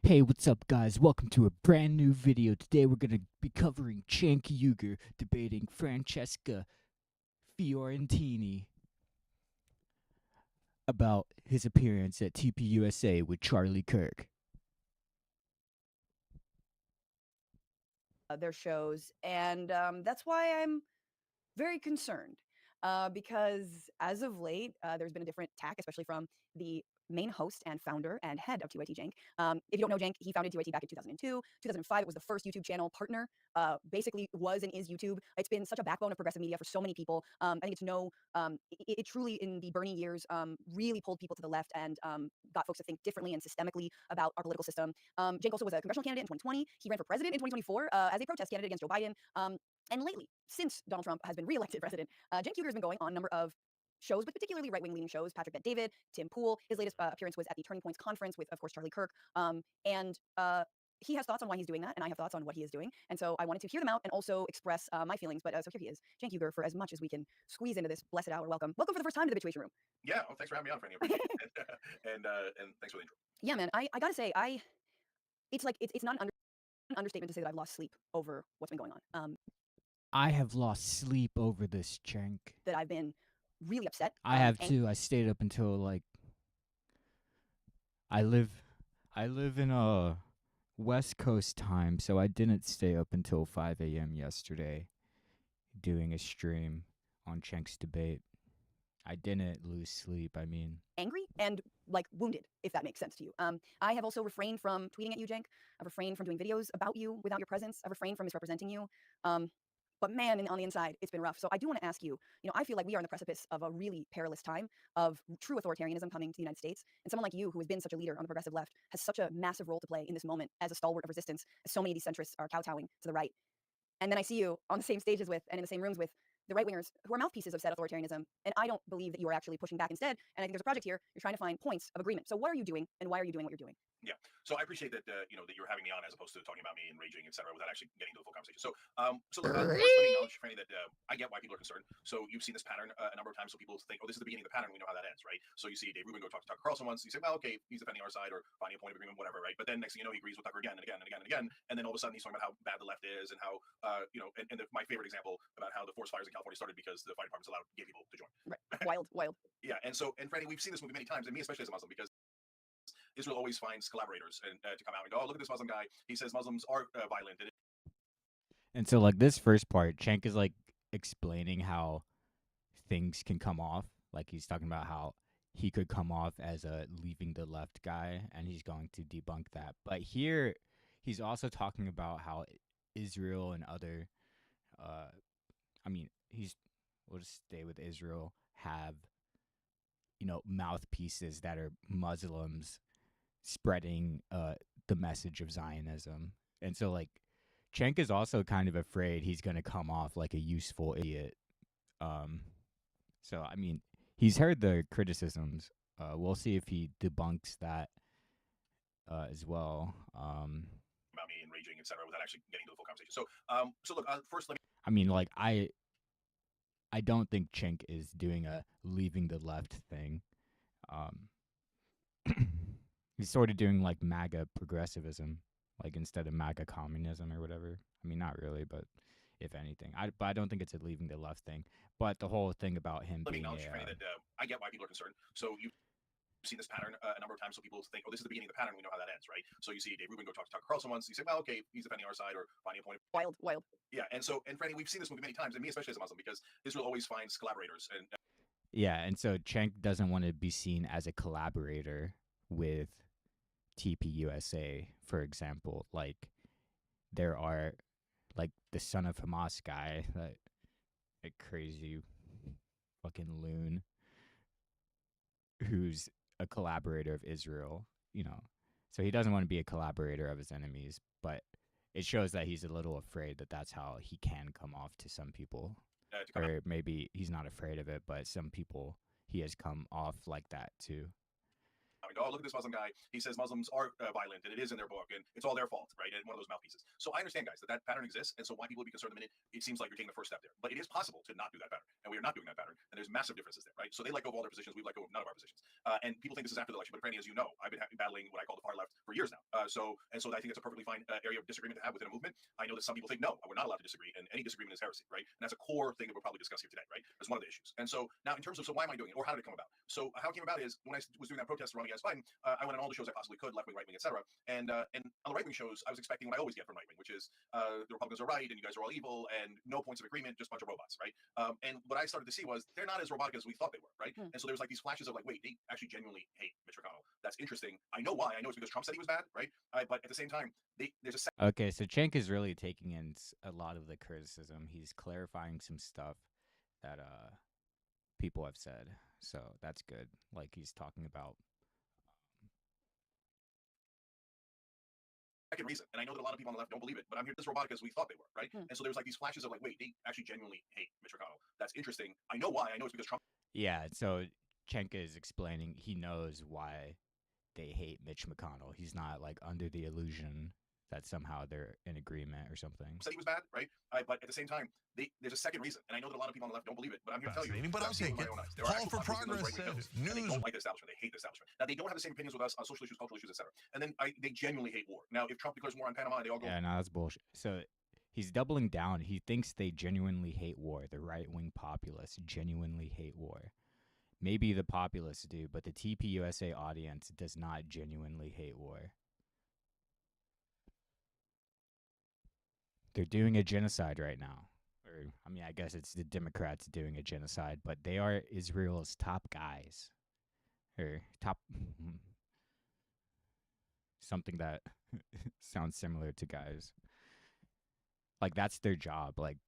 Hey, what's up, guys? Welcome to a brand new video. Today we're going to be covering Cenk Uyger debating Francesca Fiorentini about his appearance at TPUSA with Charlie Kirk. Their shows, and that's why I'm very concerned because as of late, there's been a different tack, especially from the main host and founder and head of TYT, Cenk. If you don't know Cenk, he founded TYT back in 2002. 2005, it was the first YouTube channel partner. Basically, was and is YouTube. It's been such a backbone of progressive media for so many people. I think it truly, in the Bernie years, really pulled people to the left and got folks to think differently and systemically about our political system. Cenk also was a congressional candidate in 2020. He ran for president in 2024 as a protest candidate against Joe Biden. And lately, since Donald Trump has been reelected president, Cenk Uyger has been going on a number of shows, but particularly right-wing leading shows. Patrick Bet David, Tim Pool. His latest appearance was at the Turning Points conference with, of course, Charlie Kirk. And he has thoughts on why he's doing that, and I have thoughts on what he is doing. And so I wanted to hear them out and also express my feelings. But so here he is, Cenk Uyger, for as much as we can squeeze into this blessed hour. Welcome for the first time to the Situation Room. Yeah, well, thanks for having me on, Franny. I appreciate it. and thanks for the intro. Yeah, man. I gotta say, it's not an understatement to say that I've lost sleep over what's been going on. I have lost sleep over this, Cenk. That I've been really upset. I have too. I stayed up until like I live in a West Coast time, so I didn't stay up until 5 a.m. yesterday doing a stream on Cenk's debate. I didn't lose sleep. I mean, angry and like wounded, if that makes sense to you. I have also refrained from tweeting at you, Cenk. I've refrained from doing videos about you without your presence. I've refrained from misrepresenting you. But man, on the inside, it's been rough. So I do want to ask you, I feel like we are on the precipice of a really perilous time of true authoritarianism coming to the United States. And someone like you, who has been such a leader on the progressive left, has such a massive role to play in this moment as a stalwart of resistance, as so many of these centrists are kowtowing to the right. And then I see you on the same stages with, and in the same rooms with, the right-wingers who are mouthpieces of said authoritarianism. And I don't believe that you are actually pushing back instead. And I think there's a project here. You're trying to find points of agreement. So what are you doing, and why are you doing what you're doing? Yeah. So I appreciate that that you're having me on as opposed to talking about me and raging, et cetera, without actually getting to the full conversation. So look, first let me acknowledge, Franny, that I get why people are concerned. So you've seen this pattern a number of times. So people think, oh, this is the beginning of the pattern. We know how that ends, right? So you see Dave Rubin go talk to Tucker Carlson once. You say, well, okay, he's defending our side or finding a point of agreement, whatever, right? But then next thing you know, he agrees with Tucker again and again and again and again. And then all of a sudden he's talking about how bad the left is and how my favorite example about how the forest fires in California started because the fire departments allowed gay people to join. Right. Wild. Yeah. And Franny, we've seen this movie many times, and me especially as a Muslim, because Israel always finds collaborators and to come out and go, oh, look at this Muslim guy. He says Muslims are violent. and so like this first part, Cenk is like explaining how things can come off. Like he's talking about how he could come off as a leaving the left guy, and he's going to debunk that. But here, he's also talking about how Israel and other, we'll just stay with Israel, have, mouthpieces that are Muslims spreading the message of Zionism. And so, like, Cenk is also kind of afraid he's going to come off like a useful idiot. So, I mean, he's heard the criticisms. We'll see if he debunks that as well. About me and raging, et cetera, without actually getting to the full conversation. So look, first let me. I mean, like, I don't think Cenk is doing a leaving the left thing. He's sort of doing like MAGA progressivism, like instead of MAGA communism or whatever. I mean, not really, but if anything, but I don't think it's a leaving the left thing. But the whole thing about him Let me being acknowledge, Franny, that I get why people are concerned. So you've seen this pattern a number of times. So people think, oh, this is the beginning of the pattern. We know how that ends, right? So you see Dave Rubin go talk to Tucker Carlson once. You say, well, okay, he's defending our side or finding a point. Wild. Yeah. And Franny, we've seen this movie many times, and me especially as a Muslim, because Israel always finds collaborators. And yeah, and so Cenk doesn't want to be seen as a collaborator with TPUSA, for example. Like, there are, like, the son of Hamas guy, that a crazy fucking loon, who's a collaborator of Israel, So he doesn't want to be a collaborator of his enemies, but it shows that he's a little afraid that that's how he can come off to some people. Or maybe he's not afraid of it, but some people he has come off like that too. and go, oh, look at this Muslim guy. He says Muslims are violent, and it is in their book, and it's all their fault, right? And one of those mouthpieces. So I understand, guys, that pattern exists, and so why people would be concerned the minute it seems like you're taking the first step there. But it is possible to not do that pattern, and we are not doing that pattern, and there's massive differences there, right? So they let go of all their positions, we let go of none of our positions. And people think this is after the election, but Franny, as you know, I've been battling what I call the far left for years now. So I think it's a perfectly fine area of disagreement to have within a movement. I know that some people think, no, we're not allowed to disagree, and any disagreement is heresy, right? And that's a core thing that we'll probably discuss here today, right? That's one of the issues. And so now, in terms of, so why am I doing it, or how did it come about? So how it came about is when I was doing that protest running against Biden, I went on all the shows I possibly could, left wing, right wing, etc. And on the right wing shows, I was expecting what I always get from right wing, which is the Republicans are right and you guys are all evil and no points of agreement, just a bunch of robots, right? And what I started to see was they're not as robotic as we thought they were, right? And so there was like these flashes of like, wait, they actually genuinely hate Mitch McConnell. That's interesting. I know why. I know it's because Trump said he was bad, right? But at the same time, there's a Okay, so Cenk is really taking in a lot of the criticism. He's clarifying some stuff that people have said. So that's good. Like he's talking about second reason. And I know that a lot of people on the left don't believe it, but I'm here as robotic as we thought they were, right? And so there's like these flashes of like, wait, they actually genuinely hate Mitch McConnell. That's interesting. I know why. I know it's because Trump. Yeah, so Cenk is explaining he knows why they hate Mitch McConnell. He's not like under the illusion that somehow they're in agreement or something. Said he was bad, right? But at the same time, there's a second reason, and I know that a lot of people on the left don't believe it, but I'm here to tell you. But I'll take it. Paul for Progress says news. They don't like news. the establishment. They hate the establishment. Now they don't have the same opinions with us on social issues, cultural issues, etc. And then they genuinely hate war. Now if Trump declares war on Panama, they all go. Yeah, no, that's bullshit. So he's doubling down. He thinks they genuinely hate war. The right-wing populists genuinely hate war. Maybe the populists do, but the TPUSA audience does not genuinely hate war. They're doing a genocide right now. Or, I mean, I guess it's the Democrats doing a genocide, but they are Israel's top guys. Or top... something that sounds similar to guys. Like, that's their job. Like,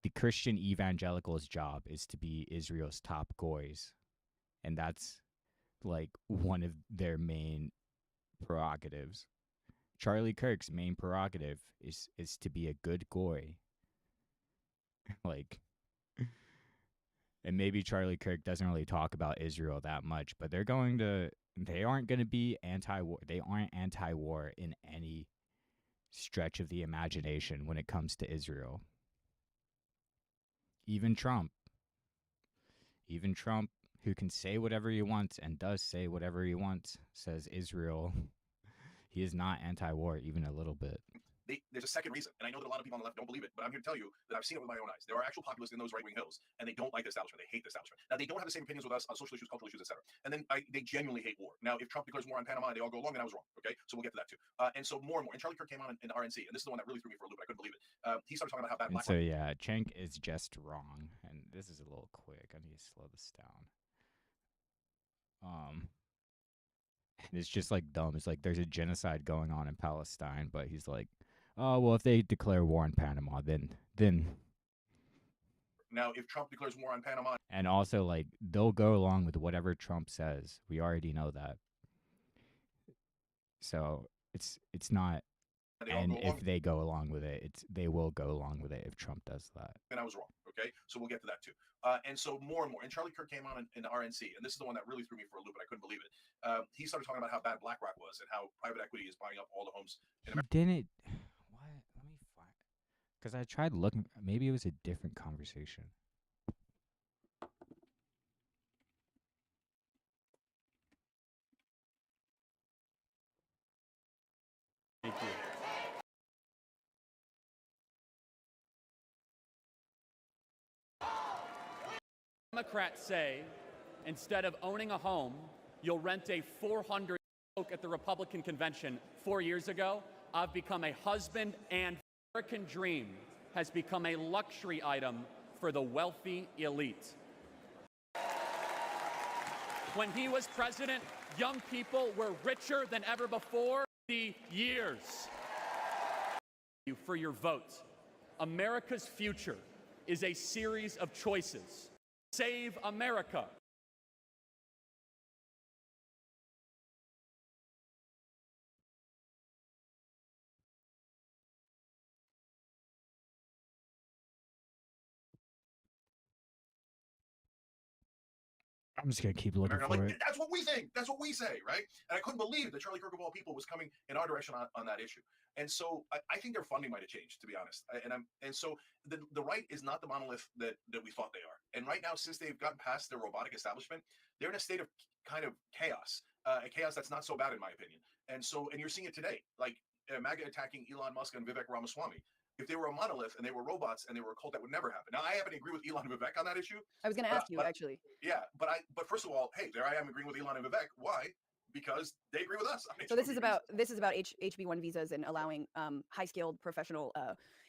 the Christian evangelical's job is to be Israel's top goys. And that's, like, one of their main prerogatives. Charlie Kirk's main prerogative is to be a good goy. Like, and maybe Charlie Kirk doesn't really talk about Israel that much, but they aren't going to be anti-war. They aren't anti-war in any stretch of the imagination when it comes to Israel. Even Trump, who can say whatever he wants and does say whatever he wants, says Israel. He is not anti-war even a little bit. There's a second reason, and I know that a lot of people on the left don't believe it, but I'm here to tell you that I've seen it with my own eyes. There are actual populists in those right-wing hills, and they don't like the establishment. They hate the establishment. Now, they don't have the same opinions with us on social issues, cultural issues, etc. And then they genuinely hate war. Now, if Trump declares war on Panama, they all go along, and I was wrong. Okay, so we'll get to that too. And so more and more. And Charlie Kirk came on in RNC, and this is the one that really threw me for a loop. I couldn't believe it. He started talking about how bad. And so yeah, Cenk is just wrong, and this is a little quick. I need to slow this down. And it's just like dumb. It's like there's a genocide going on in Palestine, but he's like, oh, well, if they declare war on Panama, then. Now, if Trump declares war on Panama. And also, like, they'll go along with whatever Trump says. We already know that. So it's not. And if they go along with it, they will go along with it if Trump does that. And I was wrong. Okay, so we'll get to that too. And so more and more. And Charlie Kirk came on in RNC, and this is the one that really threw me for a loop, and I couldn't believe it. He started talking about how bad BlackRock was and how private equity is buying up all the homes in America. He didn't. What? Let me find. Because I tried looking. Maybe it was a different conversation. Thank you. Democrats say instead of owning a home, you'll rent a 400 at the Republican convention 4 years ago. I've become a husband, and the American dream has become a luxury item for the wealthy elite. When he was president, young people were richer than ever before. The years. Thank you for your vote. America's future is a series of choices. Save America. I'm just gonna keep looking American. I'm for like, it. that's what we think. That's what we say, right? And I couldn't believe that Charlie Kirk of all people was coming in our direction on that issue. And so I think their funding might have changed, to be honest. And so the right is not the monolith that we thought they are. And right now, since they've gotten past their robotic establishment, they're in a state of kind of chaos, a chaos that's not so bad in my opinion. And you're seeing it today, like MAGA attacking Elon Musk and Vivek Ramaswamy. If they were a monolith and they were robots and they were a cult, that would never happen. Now, I happen to agree with Elon and Vivek on that issue. I was going to ask you, actually. Yeah, but first of all, hey, there I am agreeing with Elon and Vivek. Why? Because they agree with us. So this is about HB1 visas and allowing high-skilled professional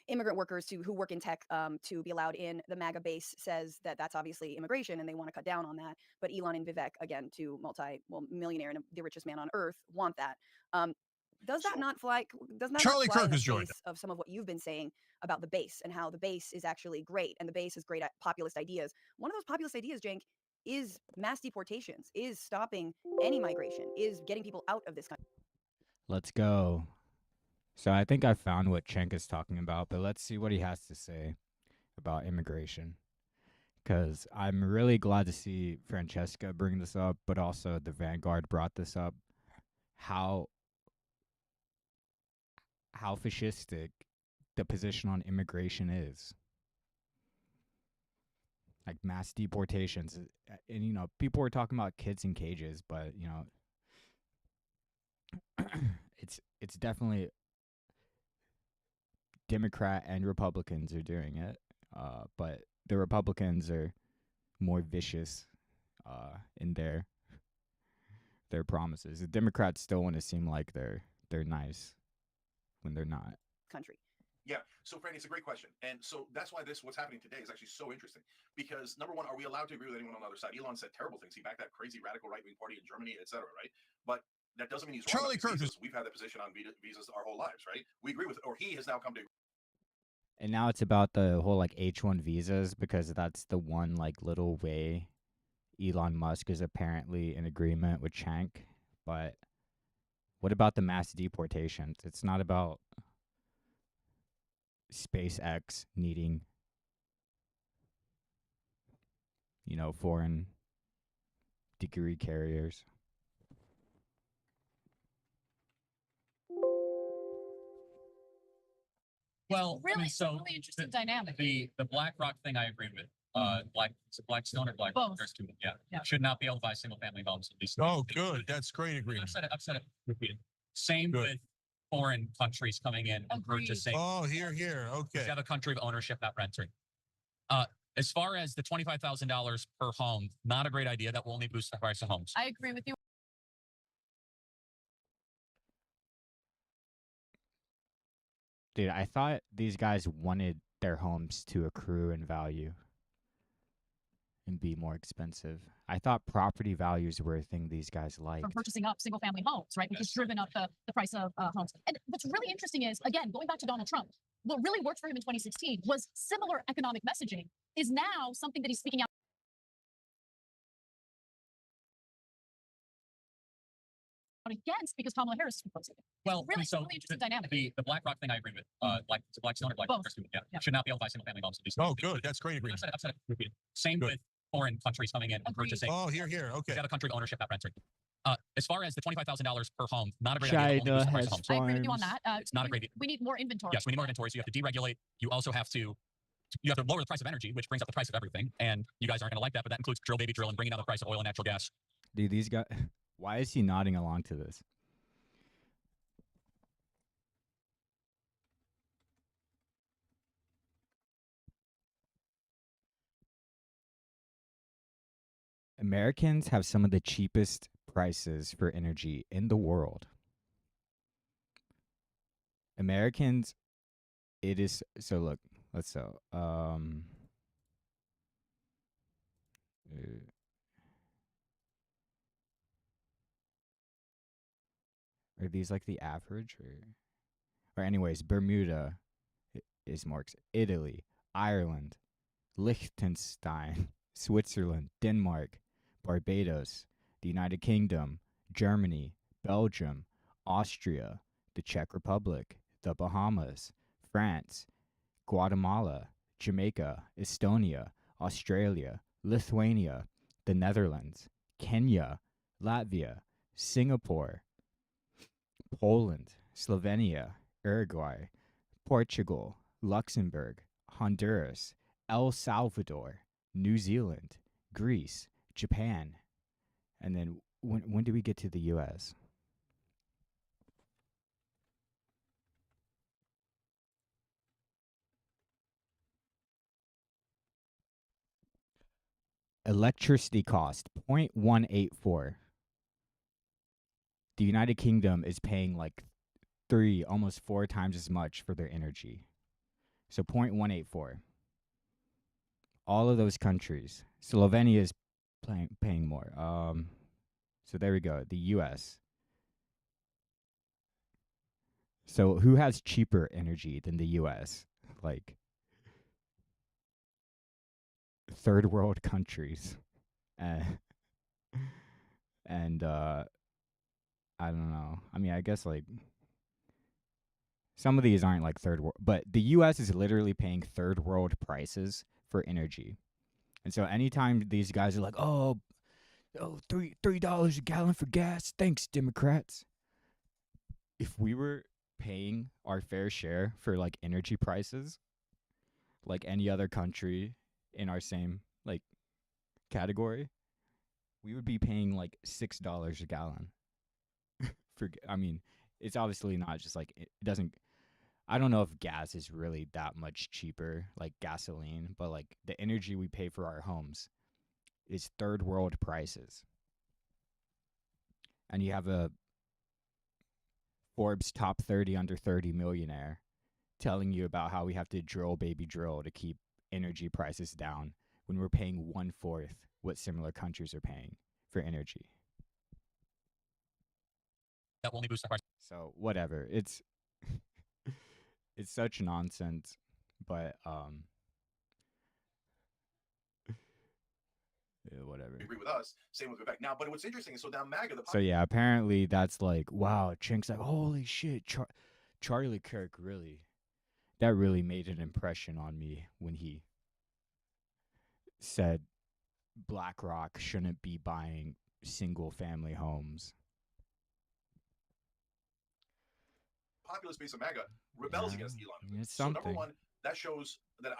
immigrant workers who work in tech to be allowed in. The MAGA base says that that's obviously immigration and they want to cut down on that. But Elon and Vivek, again, millionaire and the richest man on earth, want that. Does that not fly? Does not Charlie fly Kirk in the has joined face of some of what you've been saying about the base and how the base is actually great and the base is great at populist ideas? One of those populist ideas, Cenk, is mass deportations, is stopping any migration, is getting people out of this country. Let's go. So I think I found what Cenk is talking about, but let's see what he has to say about immigration. Because I'm really glad to see Francesca bring this up, but also the Vanguard brought this up. How fascistic the position on immigration is. Like mass deportations. And, people were talking about kids in cages, but, it's definitely Democrat and Republicans are doing it. But the Republicans are more vicious in their promises. The Democrats still want to seem like they're nice when they're not. Country. Yeah. So, Franny, it's a great question. And so that's why what's happening today is actually so interesting. Because, number one, are we allowed to agree with anyone on the other side? Elon said terrible things. He backed that crazy radical right-wing party in Germany, et cetera, right? But that doesn't mean he's wrong. Charlie Kirk is. We've had that position on visas our whole lives, right? We agree with, or he has now come to. And now it's about the whole like H1 visas, because that's the one like little way Elon Musk is apparently in agreement with Cenk. But what about the mass deportations? It's not about SpaceX needing, foreign degree carriers. Well, really, really interesting dynamic. The BlackRock thing, I agree with. Blackstone or BlackRock? Both. There's two. Yeah. Should not be able to buy single-family homes. At least. Oh, good. That's great agreement. I've said it. Repeated. Same Good. with foreign countries coming in and Agreed. purchasing. Oh, here. Okay. You have a country of ownership, not renting. As far as the $25,000 per home, not a great idea. That will only boost the price of homes. I agree with you. Dude, I thought these guys wanted their homes to accrue in value and be more expensive. I thought property values were a thing these guys liked. From purchasing up single-family homes, right, which has driven up the price of homes. And what's really interesting is, again, going back to Donald Trump, what really worked for him in 2016 was similar economic messaging is now something that he's speaking out against because Kamala Harris is proposing it. Well, Really, so really interesting dynamic. the BlackRock thing, I agree with. Blackstone or BlackRock? Both. Yeah. Should not be able to buy single-family homes. At least. Oh, good. That's great agreement. I've said it. Repeated. Same Good. with foreign countries coming in and Agreed. purchasing. Oh, here. You Okay. have a country of ownership, not renting. As far as the $25,000 per home, not a great idea. China Only boost the price has of homes. I agree with you on farms. that. It's not a great. We need more inventory. Yes, we need more inventory. So you have to deregulate. You also have to lower the price of energy, which brings up the price of everything. And you guys aren't going to like that, but that includes drill, baby, drill, and bringing down the price of oil and natural gas. Dude, these guys. Why is he nodding along to this? Americans have some of the cheapest prices for energy in the world. Americans, it is so. Look, let's so. Are these like the average, or anyways? Bermuda is more. Italy, Ireland, Liechtenstein, Switzerland, Denmark, Barbados, the United Kingdom, Germany, Belgium, Austria, the Czech Republic, the Bahamas, France, Guatemala, Jamaica, Estonia, Australia, Lithuania, the Netherlands, Kenya, Latvia, Singapore, Poland, Slovenia, Uruguay, Portugal, Luxembourg, Honduras, El Salvador, New Zealand, Greece, Japan, and then when do we get to the U.S.? Electricity cost 0.184. The United Kingdom is paying like 3, almost 4 times as much for their energy. So 0.184. All of those countries. Slovenia is paying more. So there we go. The U.S. So who has cheaper energy than the U.S.? Like third world countries. Uh, and I don't know. I mean, I guess like some of these aren't like third world, but the US is literally paying third world prices for energy. And so anytime these guys are like, "Oh, $3 a gallon for gas. Thanks, Democrats." If we were paying our fair share for like energy prices, like any other country in our same like category, we would be paying like $6 a gallon. I mean, it's obviously not just like it doesn't. I don't know if gas is really that much cheaper, like gasoline, but like the energy we pay for our homes is third world prices. And you have a Forbes top 30 under 30 millionaire telling you about how we have to drill, baby, drill to keep energy prices down when we're paying 1/4 what similar countries are paying for energy. That will only boost the price. So whatever. It's it's such nonsense, but yeah, whatever. Agree with us. Same with Vivek. Now, but what's interesting is so now MAGA, the So yeah, apparently that's like, wow, Cenk's like, holy shit, Charlie Kirk that really made an impression on me when he said BlackRock shouldn't be buying single family homes. populist base of MAGA rebels against Elon. It's So something. number one, that shows that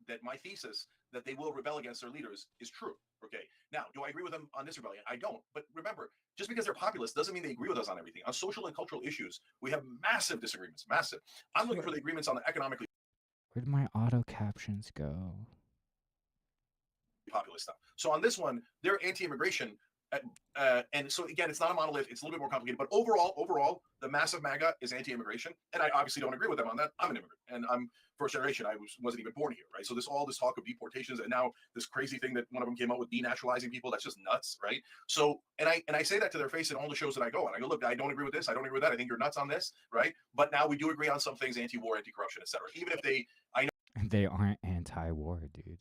that my thesis that they will rebel against their leaders is true. Okay. Now, do I agree with them on this rebellion? I don't. But remember, just because they're populist doesn't mean they agree with us on everything. On social and cultural issues, we have massive disagreements. Massive. I'm looking for the agreements on the economically Where'd my auto captions go? populist stuff. So on this one, they're anti-immigration. And so again, it's not a monolith. It's a little bit more complicated. But overall, the massive MAGA is anti-immigration, and I obviously don't agree with them on that. I'm an immigrant, and I'm first generation. I wasn't even born here, right? So all this talk of deportations, and now this crazy thing that one of them came out with denaturalizing people. That's just nuts, right? So and I say that to their face in all the shows that I go, and I go, look, I don't agree with this. I don't agree with that. I think you're nuts on this, right? But now we do agree on some things: anti-war, anti-corruption, etc. Even if They aren't anti-war, dude.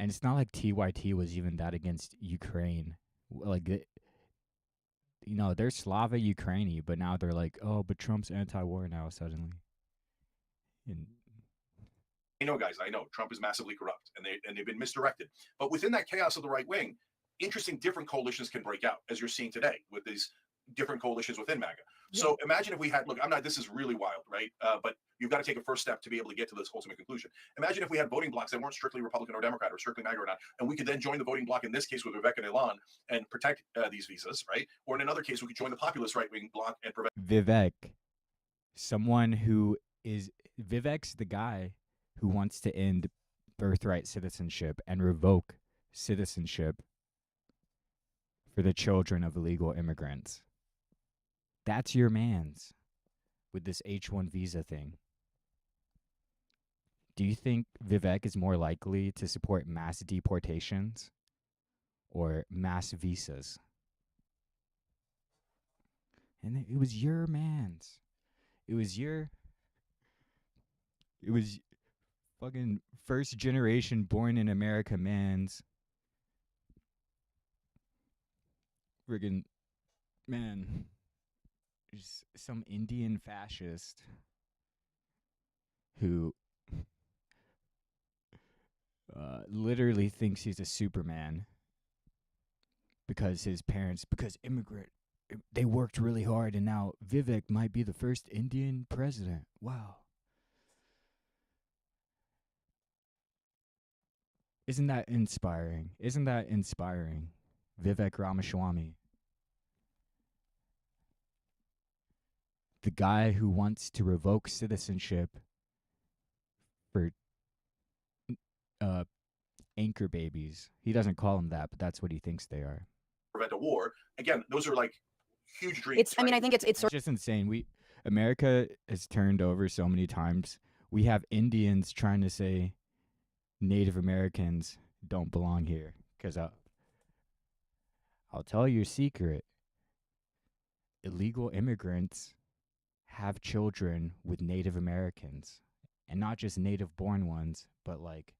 And it's not like TYT was even that against Ukraine. Like, they're Slava Ukraini, but now they're like, oh, but Trump's anti-war now suddenly. And I know, guys, I know Trump is massively corrupt, and they've been misdirected. But within that chaos of the right wing, interesting different coalitions can break out, as you're seeing today with these different coalitions within MAGA. Yeah. So imagine if we had, this is really wild, right? But you've got to take a first step to be able to get to this ultimate conclusion. Imagine if we had voting blocks that weren't strictly Republican or Democrat or strictly MAGA or not, and we could then join the voting block, in this case with Vivek and Elon, and protect these visas, right? Or in another case, we could join the populist right-wing block and prevent Vivek, Vivek's the guy who wants to end birthright citizenship and revoke citizenship for the children of illegal immigrants. That's your man's with this H-1 visa thing. Do you think Vivek is more likely to support mass deportations or mass visas? And it was your man's. It was fucking first generation born in America man's. Friggin' man. Just some Indian fascist who literally thinks he's a Superman because they worked really hard, and now Vivek might be the first Indian president. Wow. Isn't that inspiring? Vivek Ramaswamy. The guy who wants to revoke citizenship for anchor babies. He doesn't call them that, but that's what he thinks they are. Prevent a war. Again, those are like huge dreams. I mean, I think it's It's just insane. America has turned over so many times. We have Indians trying to say Native Americans don't belong here. Because I'll tell you a secret. Illegal immigrants have children with Native Americans. And not just native born ones, but like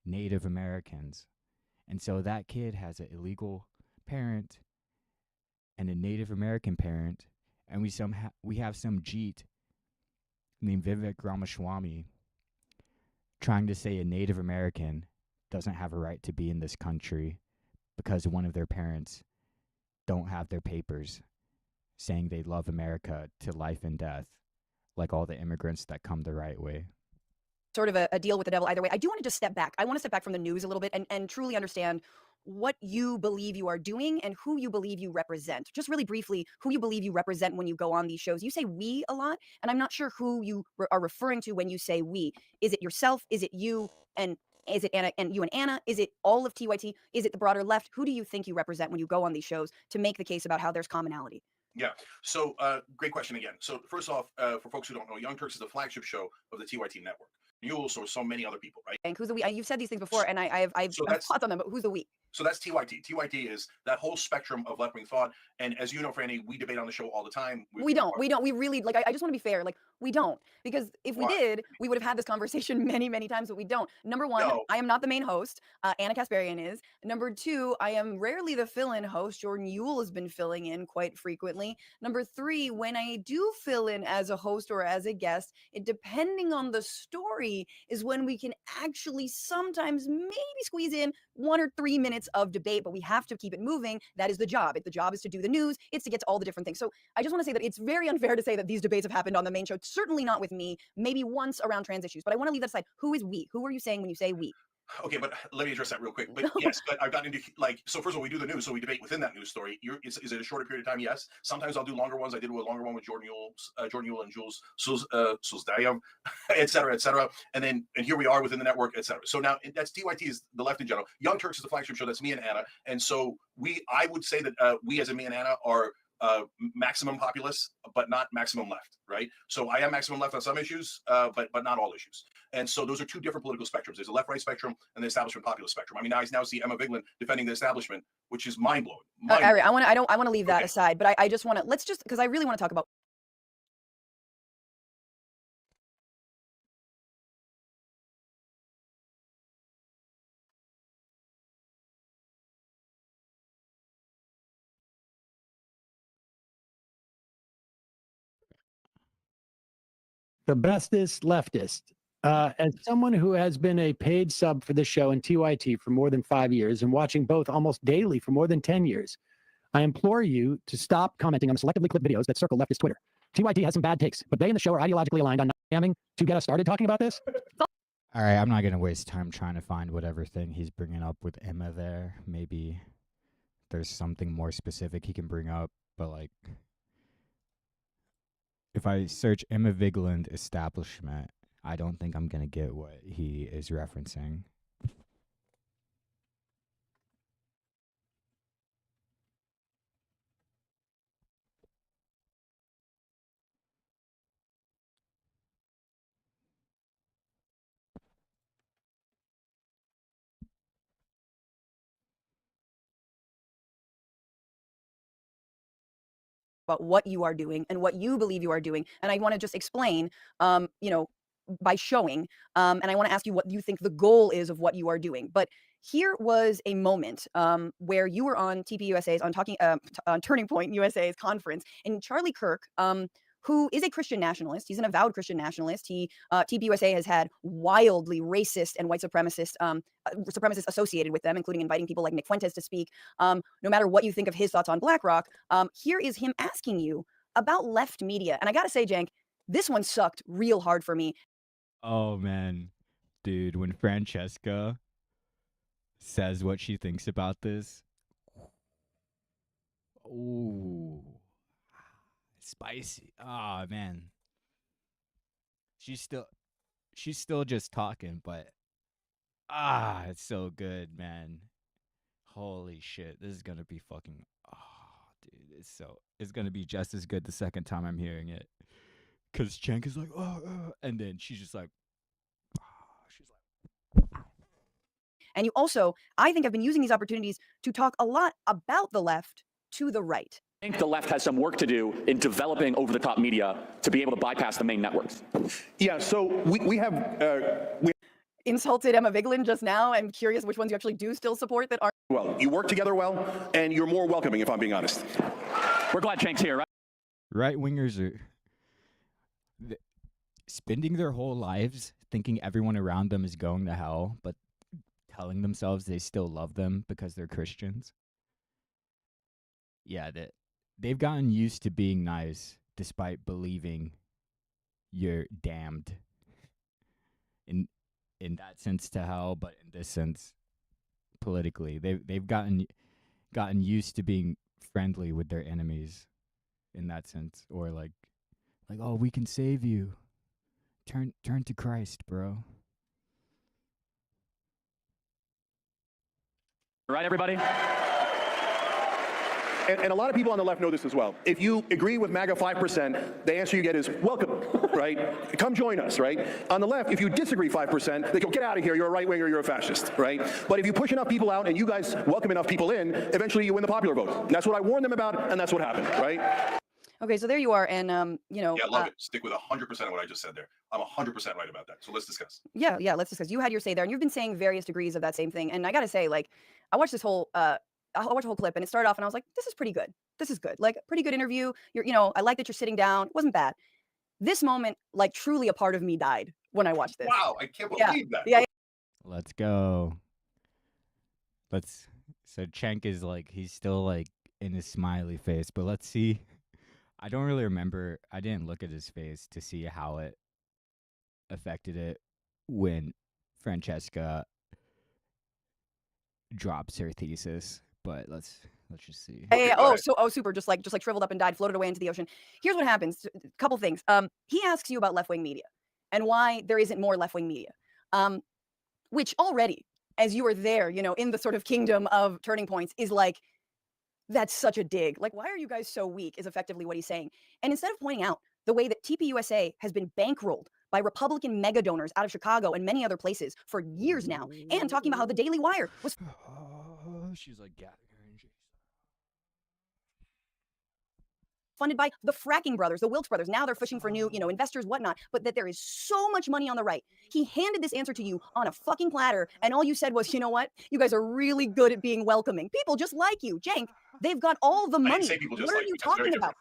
Native Americans. And so that kid has an illegal parent and a Native American parent, and we have some Jeet named Vivek Ramaswamy trying to say a Native American doesn't have a right to be in this country because one of their parents don't have their papers saying they love America to life and death, like all the immigrants that come the right way. Sort of a deal with the devil either way. I do want to just step back. I want to step back from the news a little bit and truly understand what you believe you are doing and who you believe you represent. Just really briefly, who you believe you represent when you go on these shows. You say we a lot, and I'm not sure who you are referring to when you say we. Is it yourself? Is it you? And is it Anna and you and Anna? Is it all of TYT? Is it the broader left? Who do you think you represent when you go on these shows to make the case about how there's commonality? Yeah. So great question again. So first off, for folks who don't know, Young Turks is the flagship show of the TYT network. You also so many other people, right? And who's the we? You've said these things before, and I've thoughts on them, but who's the we? So that's TYT. TYT is that whole spectrum of left-wing thought. And as you know, Franny, we debate on the show all the time. We don't. We really, like, I just want to be fair. Like, we don't. Because if we did, we would have had this conversation many, many times, but we don't. Number one, I am not the main host. Anna Kasparian is. Number two, I am rarely the fill-in host. Jordan Yule has been filling in quite frequently. Number three, when I do fill in as a host or as a guest, it depending on the story is when we can actually sometimes maybe squeeze in 1 or 3 minutes of debate, but we have to keep it moving. That is the job. The job is to do the news. It's to get to all the different things. So I just want to say that it's very unfair to say that these debates have happened on the main show. Certainly not with me, maybe once around trans issues, but I want to leave that aside. Who is we? Who are you saying when you say we? Okay, but let me address that real quick. But yes, but I've gotten into so first of all, we do the news, so we debate within that news story. Is it a shorter period of time? Yes. Sometimes I'll do longer ones. I did a longer one with Jordan Yule and Jules Sulzdayev, et cetera. And here we are within the network, et cetera. So now that's TYT is the left in general. Young Turks is the flagship show. That's me and Anna. And so I would say that we as in me and Anna are maximum populist, but not maximum left, right? So I am maximum left on some issues, but not all issues. And so those are two different political spectrums. There's a left-right spectrum and the establishment populist spectrum. I mean, I now see Emma Vigeland defending the establishment, which is mind-blowing. I want to leave that aside, but I just want to, because I really want to talk about the bestest leftist. As someone who has been a paid sub for the show and TYT for more than 5 years and watching both almost daily for more than 10 years, I implore you to stop commenting on the selectively clipped videos that circle leftist Twitter. TYT has some bad takes, but they and the show are ideologically aligned on not scamming to get us started talking about this. All right, I'm not going to waste time trying to find whatever thing he's bringing up with Emma there. Maybe there's something more specific he can bring up, but like, if I search Emma Vigeland establishment, I don't think I'm going to get what he is referencing. about what you are doing and what you believe you are doing. And I want to just explain, by showing, and I want to ask you what you think the goal is of what you are doing. But here was a moment where you were on TPUSA's on Turning Point USA's conference, and Charlie Kirk who is a Christian nationalist. He's an avowed Christian nationalist. TPUSA has had wildly racist and white supremacists associated with them, including inviting people like Nick Fuentes to speak. No matter what you think of his thoughts on BlackRock, here is him asking you about left media. And I got to say, Cenk, this one sucked real hard for me. Oh man, dude, when Francesca says what she thinks about this, ooh, spicy. Oh man, she's still just talking, but it's so good, man. Holy shit, this is gonna be fucking. Oh, dude, it's gonna be just as good the second time I'm hearing it. Cause Cenk is like, and then she's just like, she's like. And you also, I think, have been using these opportunities to talk a lot about the left to the right. I think the left has some work to do in developing over-the-top media to be able to bypass the main networks. Yeah, so we have Insulted Emma Vigeland just now. I'm curious which ones you actually do still support that aren't. well, you work together well, and you're more welcoming, if I'm being honest. We're glad Cenk's here, right? Right wingers are spending their whole lives thinking everyone around them is going to hell, but telling themselves they still love them because they're Christians. Yeah, they've gotten used to being nice despite believing you're damned. In that sense to hell, but in this sense politically, they've gotten used to being friendly with their enemies in that sense, or like oh, we can save you. Turn to Christ, bro. Right, everybody? And a lot of people on the left know this as well. If you agree with MAGA 5%, the answer you get is welcome, right? Come join us, right? On the left, if you disagree 5%, they go, get out of here, you're a right winger, you're a fascist, right? But if you push enough people out and you guys welcome enough people in, eventually you win the popular vote. And that's what I warned them about, and that's what happened, right? Okay, so there you are, and you know. Yeah, love it. Stick with 100% of what I just said there. I'm 100% right about that. So let's discuss. Yeah, let's discuss. You had your say there, and you've been saying various degrees of that same thing. And I gotta say, like, I watched this whole I watched the whole clip, and it started off, and I was like, this is pretty good. This is good. Like, pretty good interview. I like that you're sitting down. It wasn't bad. This moment, like, truly a part of me died when I watched this. Wow, I can't believe that. Yeah. Let's go. So Cenk is like, he's still like in his smiley face, but let's see. I don't really remember. I didn't look at his face to see how it affected it when Francesca drops her thesis, but let's just see. Super. Just like shriveled up and died, floated away into the ocean. Here's what happens. A couple things. He asks you about left-wing media and why there isn't more left-wing media. Which already, as you are there, in the sort of kingdom of turning points, is like, that's such a dig. Like, why are you guys so weak is effectively what he's saying. And instead of pointing out the way that TPUSA has been bankrolled by Republican mega donors out of Chicago and many other places for years now, and talking about how the Daily Wire was she's like gathering her energy. funded by the fracking brothers, the Wilkes brothers. Now they're fishing for new, investors, whatnot, but that there is so much money on the right. He handed this answer to you on a fucking platter, and all you said was, you know what? You guys are really good at being welcoming. People just like you. Cenk, they've got all the money. What are you talking about?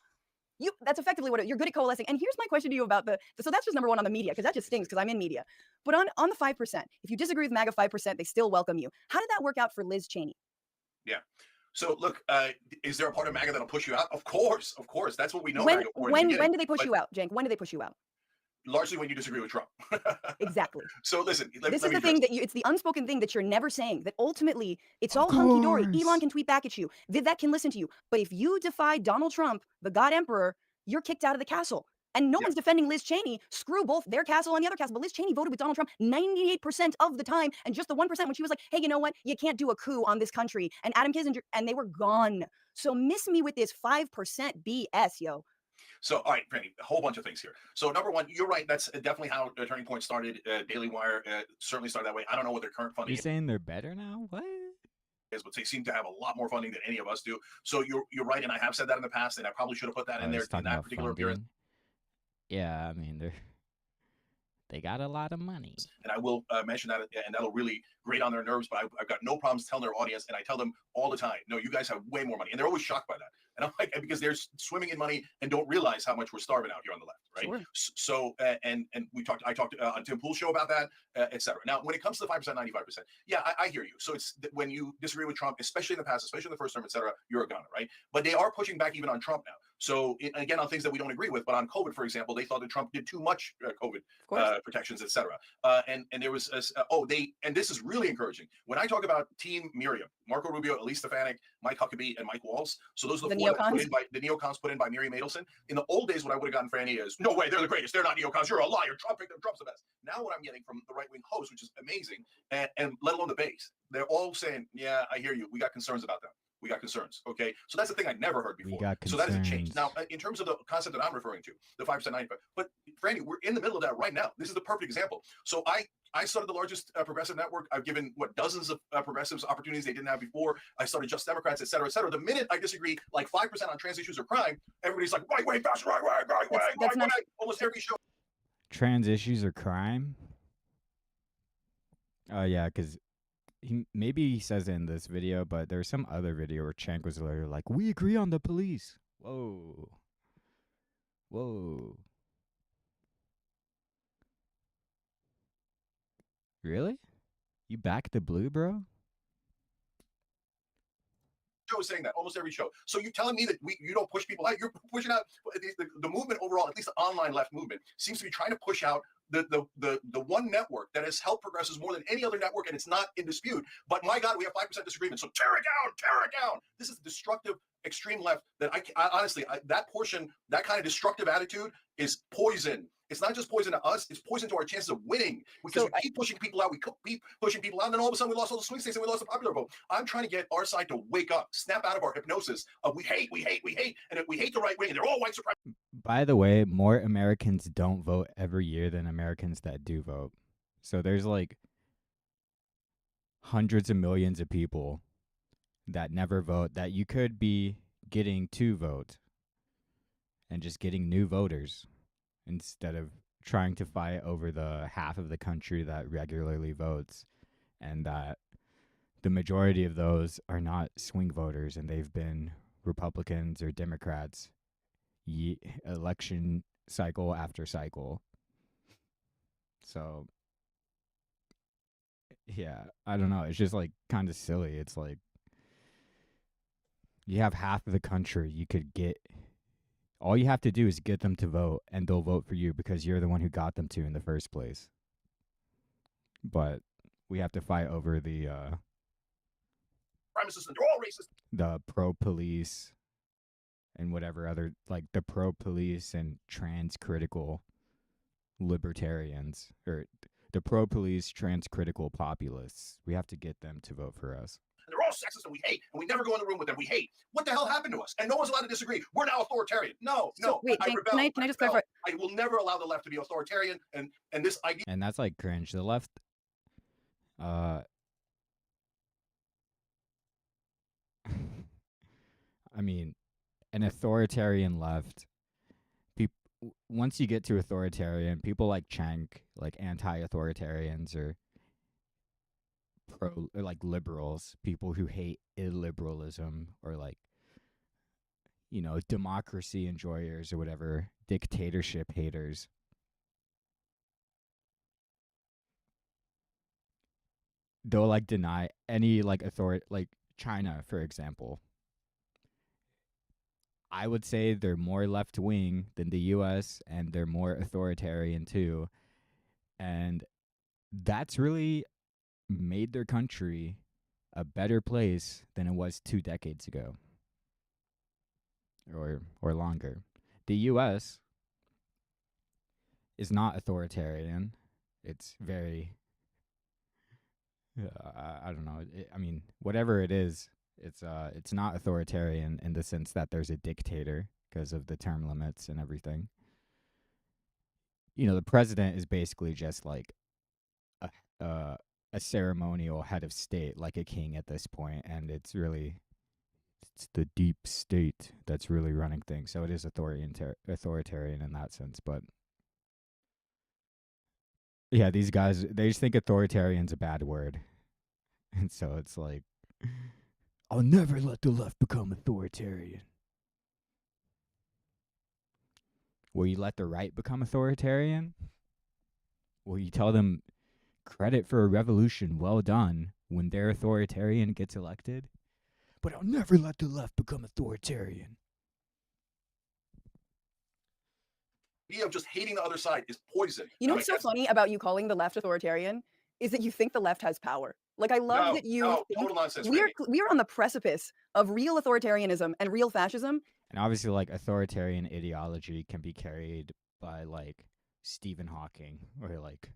That's effectively what you're good at coalescing. And here's my question to you about so that's just number one on the media, because that just stings because I'm in media. But on the 5%, if you disagree with MAGA 5%, they still welcome you. How did that work out for Liz Cheney? Yeah. So look, is there a part of MAGA that'll push you out? Of course. That's what we know. When do they push you out, Cenk? When do they push you out? Largely when you disagree with Trump. Exactly. So listen, this is the thing it's the unspoken thing that you're never saying, that ultimately it's all hunky-dory. Elon can tweet back at you. Vivek can listen to you. But if you defy Donald Trump, the God Emperor, you're kicked out of the castle. And no one's defending Liz Cheney. Screw both their castle and the other castle. But Liz Cheney voted with Donald Trump 98% of the time. And just the 1% when she was like, hey, you know what? You can't do a coup on this country. And Adam Kissinger, and they were gone. So miss me with this 5% BS, yo. So, all right, Franny, a whole bunch of things here. So, number one, you're right. That's definitely how Turning Point started. Daily Wire certainly started that way. I don't know what their current funding is. You're saying they're better now? What? But they seem to have a lot more funding than any of us do. So you're right, and I have said that in the past, and I probably should have put that in there in that particular appearance. Yeah, I mean they got a lot of money. And I will mention that, and that'll really grate on their nerves. But I've got no problems telling their audience, and I tell them all the time, no, you guys have way more money, and they're always shocked by that. And I'm like, because they're swimming in money and don't realize how much we're starving out here on the left, right? Sure. So, and I talked on Tim Pool's show about that, et cetera. Now, when it comes to the 5%, 95%, yeah, I hear you. So it's when you disagree with Trump, especially in the past, especially in the first term, et cetera, you're a gunner, right? But they are pushing back even on Trump now. So again, on things that we don't agree with, but on COVID, for example, they thought that Trump did too much COVID protections, et cetera. And there was, and this is really encouraging. When I talk about Team Miriam, Marco Rubio, Elise Stefanik, Mike Huckabee, and Mike Walz, so those are the four that put in by the neocons put in by Miriam Adelson. In the old days, what I would have gotten Franny is, no way, they're the greatest. They're not neocons. You're a liar. Trump's the best. Now what I'm getting from the right-wing host, which is amazing, and let alone the base, they're all saying, yeah, I hear you. We got concerns about them. We got concerns. Okay. So that's the thing I never heard before. So that is a change. Now, in terms of the concept that I'm referring to, the 5%, 95%, but Franny, we're in the middle of that right now. This is the perfect example. So I started the largest progressive network. I've given dozens of progressives opportunities they didn't have before. I started Just Democrats, et cetera, et cetera. The minute I disagree, like 5% on trans issues or crime, everybody's like, right way, fast, right way. Almost every show. Trans issues or crime? Oh, yeah, because maybe he says it in this video, but there's some other video where Cenk was literally like, we agree on the police. Whoa. Really? You back the blue, bro? Show is saying that almost every show. So you're telling me that you don't push people out? You're pushing out the movement overall. At least the online left movement seems to be trying to push out the one network that has helped progressives more than any other network, and it's not in dispute. But my God, we have 5% disagreement. So tear it down. This is the destructive extreme left that I honestly, that portion, that kind of destructive attitude is poison. It's not just poison to us, it's poison to our chances of winning. Because we keep pushing people out, and then all of a sudden we lost all the swing states and we lost the popular vote. I'm trying to get our side to wake up, snap out of our hypnosis of we hate, and we hate the right wing, and they're all white supremacists. By the way, more Americans don't vote every year than Americans that do vote. So there's like hundreds of millions of people that never vote that you could be getting to vote and just getting new voters instead of trying to fight over the half of the country that regularly votes, and that the majority of those are not swing voters and they've been Republicans or Democrats election cycle after cycle. So yeah, I don't know. It's just like kind of silly. It's like you have half of the country you could get. All you have to do is get them to vote, and they'll vote for you because you're the one who got them to in the first place. But we have to fight over the Premises, and they're all racist. The pro-police and whatever other, like the pro-police and trans-critical libertarians, or the pro-police trans-critical populists. We have to get them to vote for us. And they're all sexist and we hate, and we never go in the room with them. We hate. What the hell happened to us? And no one's allowed to disagree. We're now authoritarian. No. Wait, Cenk, can I just clarify? I will never allow the left to be authoritarian, and this idea. And that's like cringe. The left, I mean, an authoritarian left. Once you get to authoritarian, people like Cenk, like anti-authoritarians or like liberals, people who hate illiberalism, or like, you know, democracy enjoyers or whatever, dictatorship haters. They'll like deny any like authority, like China, for example. I would say they're more left wing than the US, and they're more authoritarian too. And that's really made their country a better place than it was 2 decades ago or longer. The US is not authoritarian. It's very I don't know. I mean, whatever it is, it's not authoritarian in the sense that there's a dictator because of the term limits and everything. You know, the president is basically just like a ceremonial head of state, like a king at this point, and it's the deep state that's really running things. So it is authoritarian in that sense. But yeah, these guys, they just think authoritarian's a bad word. And so it's like, I'll never let the left become authoritarian. Will you let the right become authoritarian? Will you tell them credit for a revolution well done when their authoritarian gets elected? But I'll never let the left become authoritarian. idea of just hating the other side is poison. You know And, what's like, so funny about you calling the left authoritarian is that you think the left has power. Like I love No, that you no, think total nonsense, we're Randy. we're on the precipice of real authoritarianism and real fascism. And obviously, like, authoritarian ideology can be carried by, like, Stephen Hawking or, like,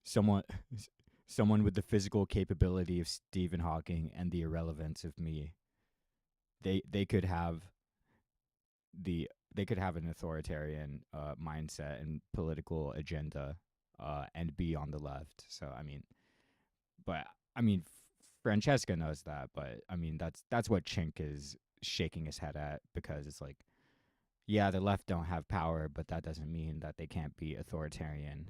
someone with the physical capability of Stephen Hawking and the irrelevance of me. They could have an authoritarian mindset and political agenda and be on the left. So I mean, Francesca knows that, but I mean that's what Cenk is shaking his head at, because it's like, yeah, the left don't have power, but that doesn't mean that they can't be authoritarian.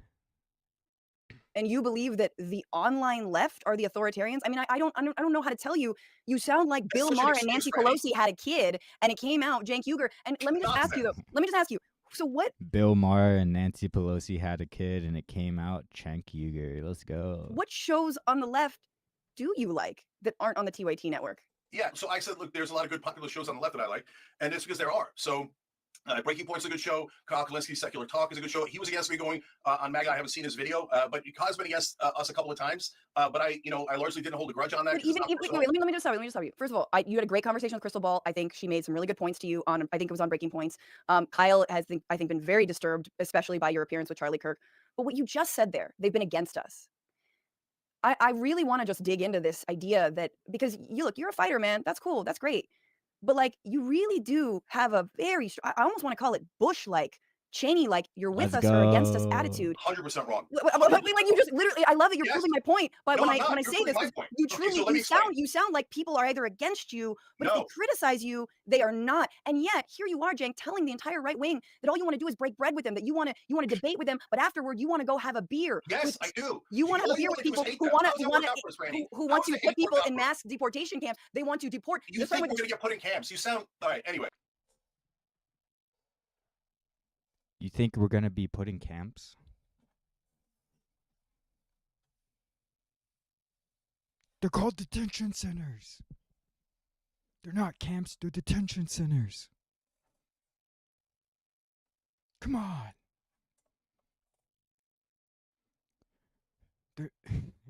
And you believe that the online left are the authoritarians? I mean, I don't know how to tell you. You sound like Bill such an Maher and excuse, Nancy Randy. Pelosi had a kid, and it came out Cenk Uyger. And let me just ask you though. Let me just ask you. So what? Bill Maher and Nancy Pelosi had a kid, and it came out Cenk Uyger. Let's go. What shows on the left do you like that aren't on the TYT network? Yeah, so I said, look, there's a lot of good popular shows on the left that I like, and it's because there are. So Breaking Point's a good show. Kyle Kalinski's Secular Talk is a good show. He was against me going on MAGA. I haven't seen his video, but Kyle's been against us a couple of times. But I largely didn't hold a grudge on that. But even wait, let me just stop you. First of all, you had a great conversation with Crystal Ball. I think she made some really good points to you on. I think it was on Breaking Points. Kyle has, I think, been very disturbed, especially by your appearance with Charlie Kirk. But what you just said there, they've been against us. I really want to just dig into this idea that, because you're a fighter, man. That's cool. That's great. But like, you really do have a very, I almost want to call it Bush-like, Cheney-like, you're with Let's us or against us go. attitude. 100% wrong. Like you just literally, I love that you're Yes. proving my point. But No, when I'm I not. say You're this, proving my point. you Okay, truly, so let me explain. you sound like people are either against you, but if No. they criticize you, they are not. And yet here you are, Cenk, telling the entire right wing that all you want to do is break bread with them, that you want to debate with them, but afterward you want to go have a beer. Yes, I do. You want to have a beer with people who want to put people in mass deportation camps. They want to deport. You think we're going to get put in camps? You sound all right. Anyway. You think we're gonna be put in camps? They're called detention centers. They're not camps, they're detention centers. Come on.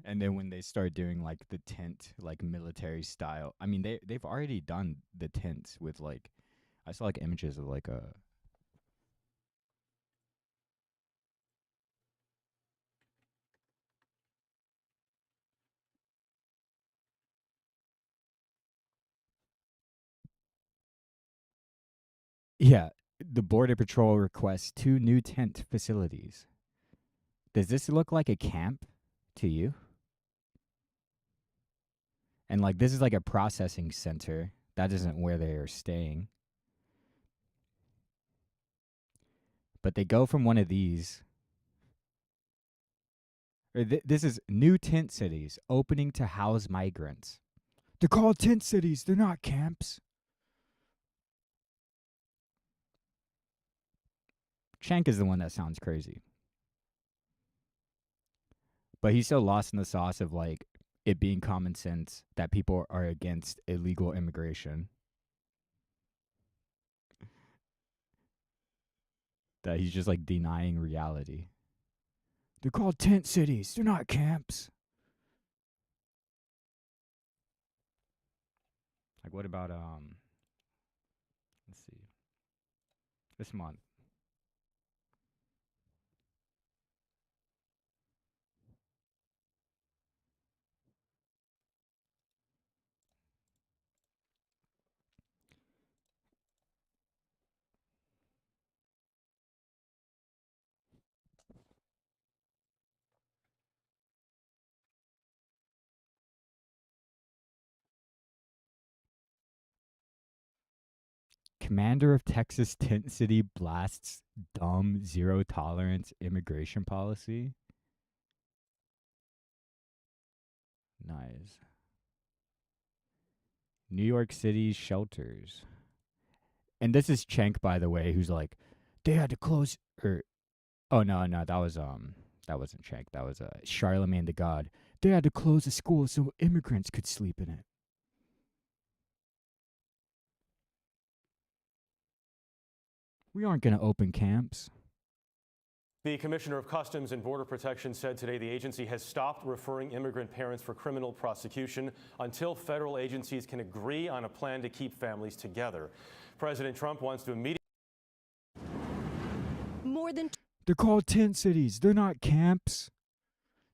And then when they start doing like the tent, like military style, I mean they've already done the tents with, like, I saw like images of like a Yeah, the Border Patrol requests 2 new tent facilities. Does this look like a camp to you? And like, this is like a processing center. That isn't where they are staying. But they go from one of these. This is new tent cities opening to house migrants. They're called tent cities. They're not camps. Cenk is the one that sounds crazy. But he's so lost in the sauce of like it being common sense that people are against illegal immigration that he's just like denying reality. They're called tent cities. They're not camps. Like, what about let's see. This month. Commander of Texas Tent City blasts dumb zero tolerance immigration policy. Nice. New York City's shelters. And this is Cenk, by the way, who's like, They had to close. Oh no, that wasn't Cenk. That was Charlemagne the God. They had to close the school so immigrants could sleep in it. We aren't gonna open camps. The Commissioner of Customs and Border Protection said today the agency has stopped referring immigrant parents for criminal prosecution until federal agencies can agree on a plan to keep families together. President Trump wants to immediately. They're called tent cities. They're not camps.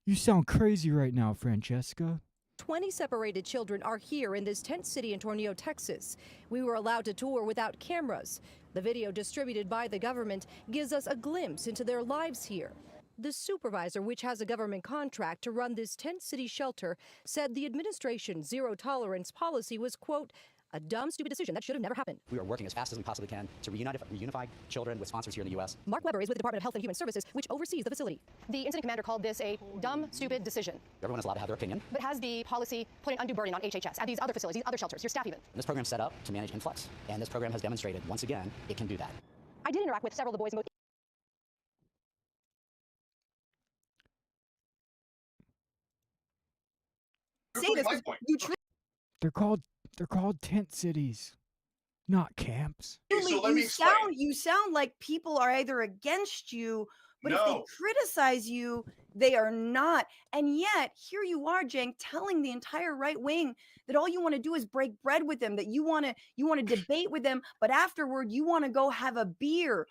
You sound crazy right now, Francesca. 20 separated children are here in this tent city in Tornillo, Texas. We were allowed to tour without cameras. The video distributed by the government gives us a glimpse into their lives here. The supervisor, which has a government contract to run this tent city shelter, said the administration's zero tolerance policy was, quote, a dumb, stupid decision that should have never happened. We are working as fast as we possibly can to reunify children with sponsors here in the U.S. Mark Weber is with the Department of Health and Human Services, which oversees the facility. The incident commander called this a dumb, stupid decision. Everyone is allowed to have their opinion. But has the policy put an undue burden on HHS and these other facilities, these other shelters, your staff even? And this program is set up to manage influx, and this program has demonstrated, once again, it can do that. I did interact with several of the boys. Say this, They're called tent cities, not camps. You sound like people are either against you, but if they No. criticize you, they are not. And yet, here you are, Cenk, telling the entire right wing that all you want to do is break bread with them, that you want to debate with them, but afterward you want to go have a beer.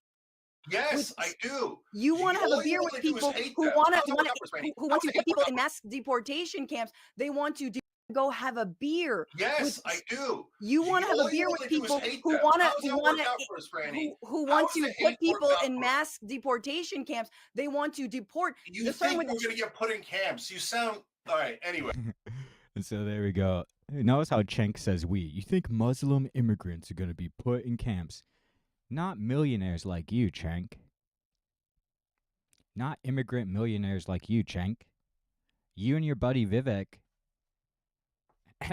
Yes, I do. You want to have a beer with people who want to put people in mass deportation camps. They want to go have a beer. Yes, I do. You want to have a beer with people who want to put people in mass deportation camps. They want to deport. You think we're going to get put in camps? You sound all right. Anyway. And so there we go. Notice how Cenk says we. You think Muslim immigrants are going to be put in camps? Not millionaires like you, Cenk. Not immigrant millionaires like you, Cenk. You and your buddy Vivek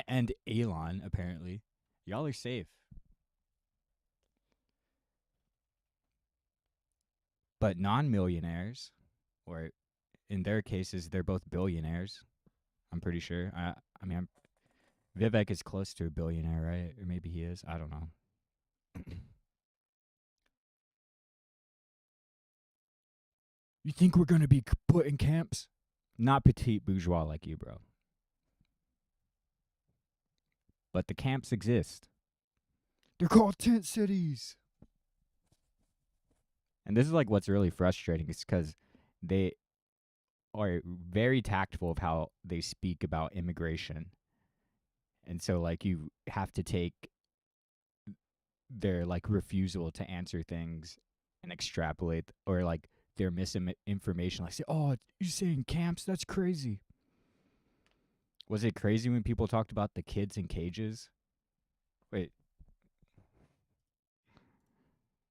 and Elon, apparently, y'all are safe. But non-millionaires, or in their cases, they're both billionaires. I'm pretty sure. Vivek is close to a billionaire, right? Or maybe he is. I don't know. You think we're going to be put in camps? Not petite bourgeois like you, bro. But the camps exist. They're called tent cities. And this is like what's really frustrating is because they are very tactful of how they speak about immigration. And so like you have to take their like refusal to answer things and extrapolate, or like their misinformation. Like say, oh, you're saying camps? That's crazy. Was it crazy when people talked about the kids in cages? Wait.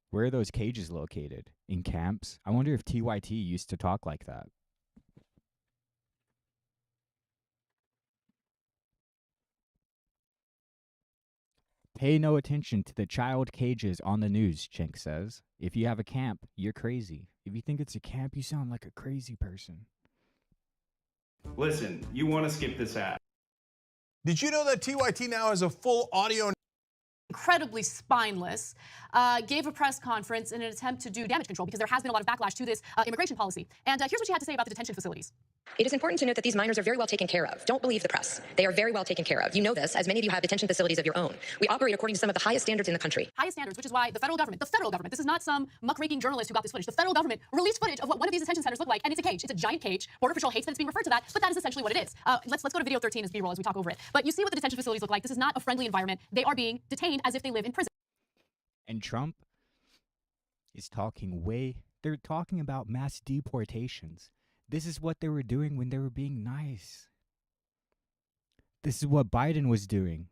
Where are those cages located? In camps? I wonder if TYT used to talk like that. Pay no attention to the child cages on the news, Cenk says. If you have a camp, you're crazy. If you think it's a camp, you sound like a crazy person. Listen, you want to skip this ad. Did you know that TYT now has a full audio? Incredibly spineless, gave a press conference in an attempt to do damage control because there has been a lot of backlash to this immigration policy. And here's what she had to say about the detention facilities. It is important to note that these minors are very well taken care of. Don't believe the press. They are very well taken care of. You know this, as many of you have detention facilities of your own. We operate according to some of the highest standards in the country. Highest standards, which is why the federal government, this is not some muckraking journalist who got this footage. The federal government released footage of what one of these detention centers looked like, and it's a cage. It's a giant cage. Border Patrol hates that it's being referred to that, but that is essentially what it is. Let's go to video 13 as B-roll as we talk over it. But you see what the detention facilities look like. This is not a friendly environment. They are being detained as if they live in prison. And Trump is they're talking about mass deportations. This is what they were doing when they were being nice. This is what Biden was doing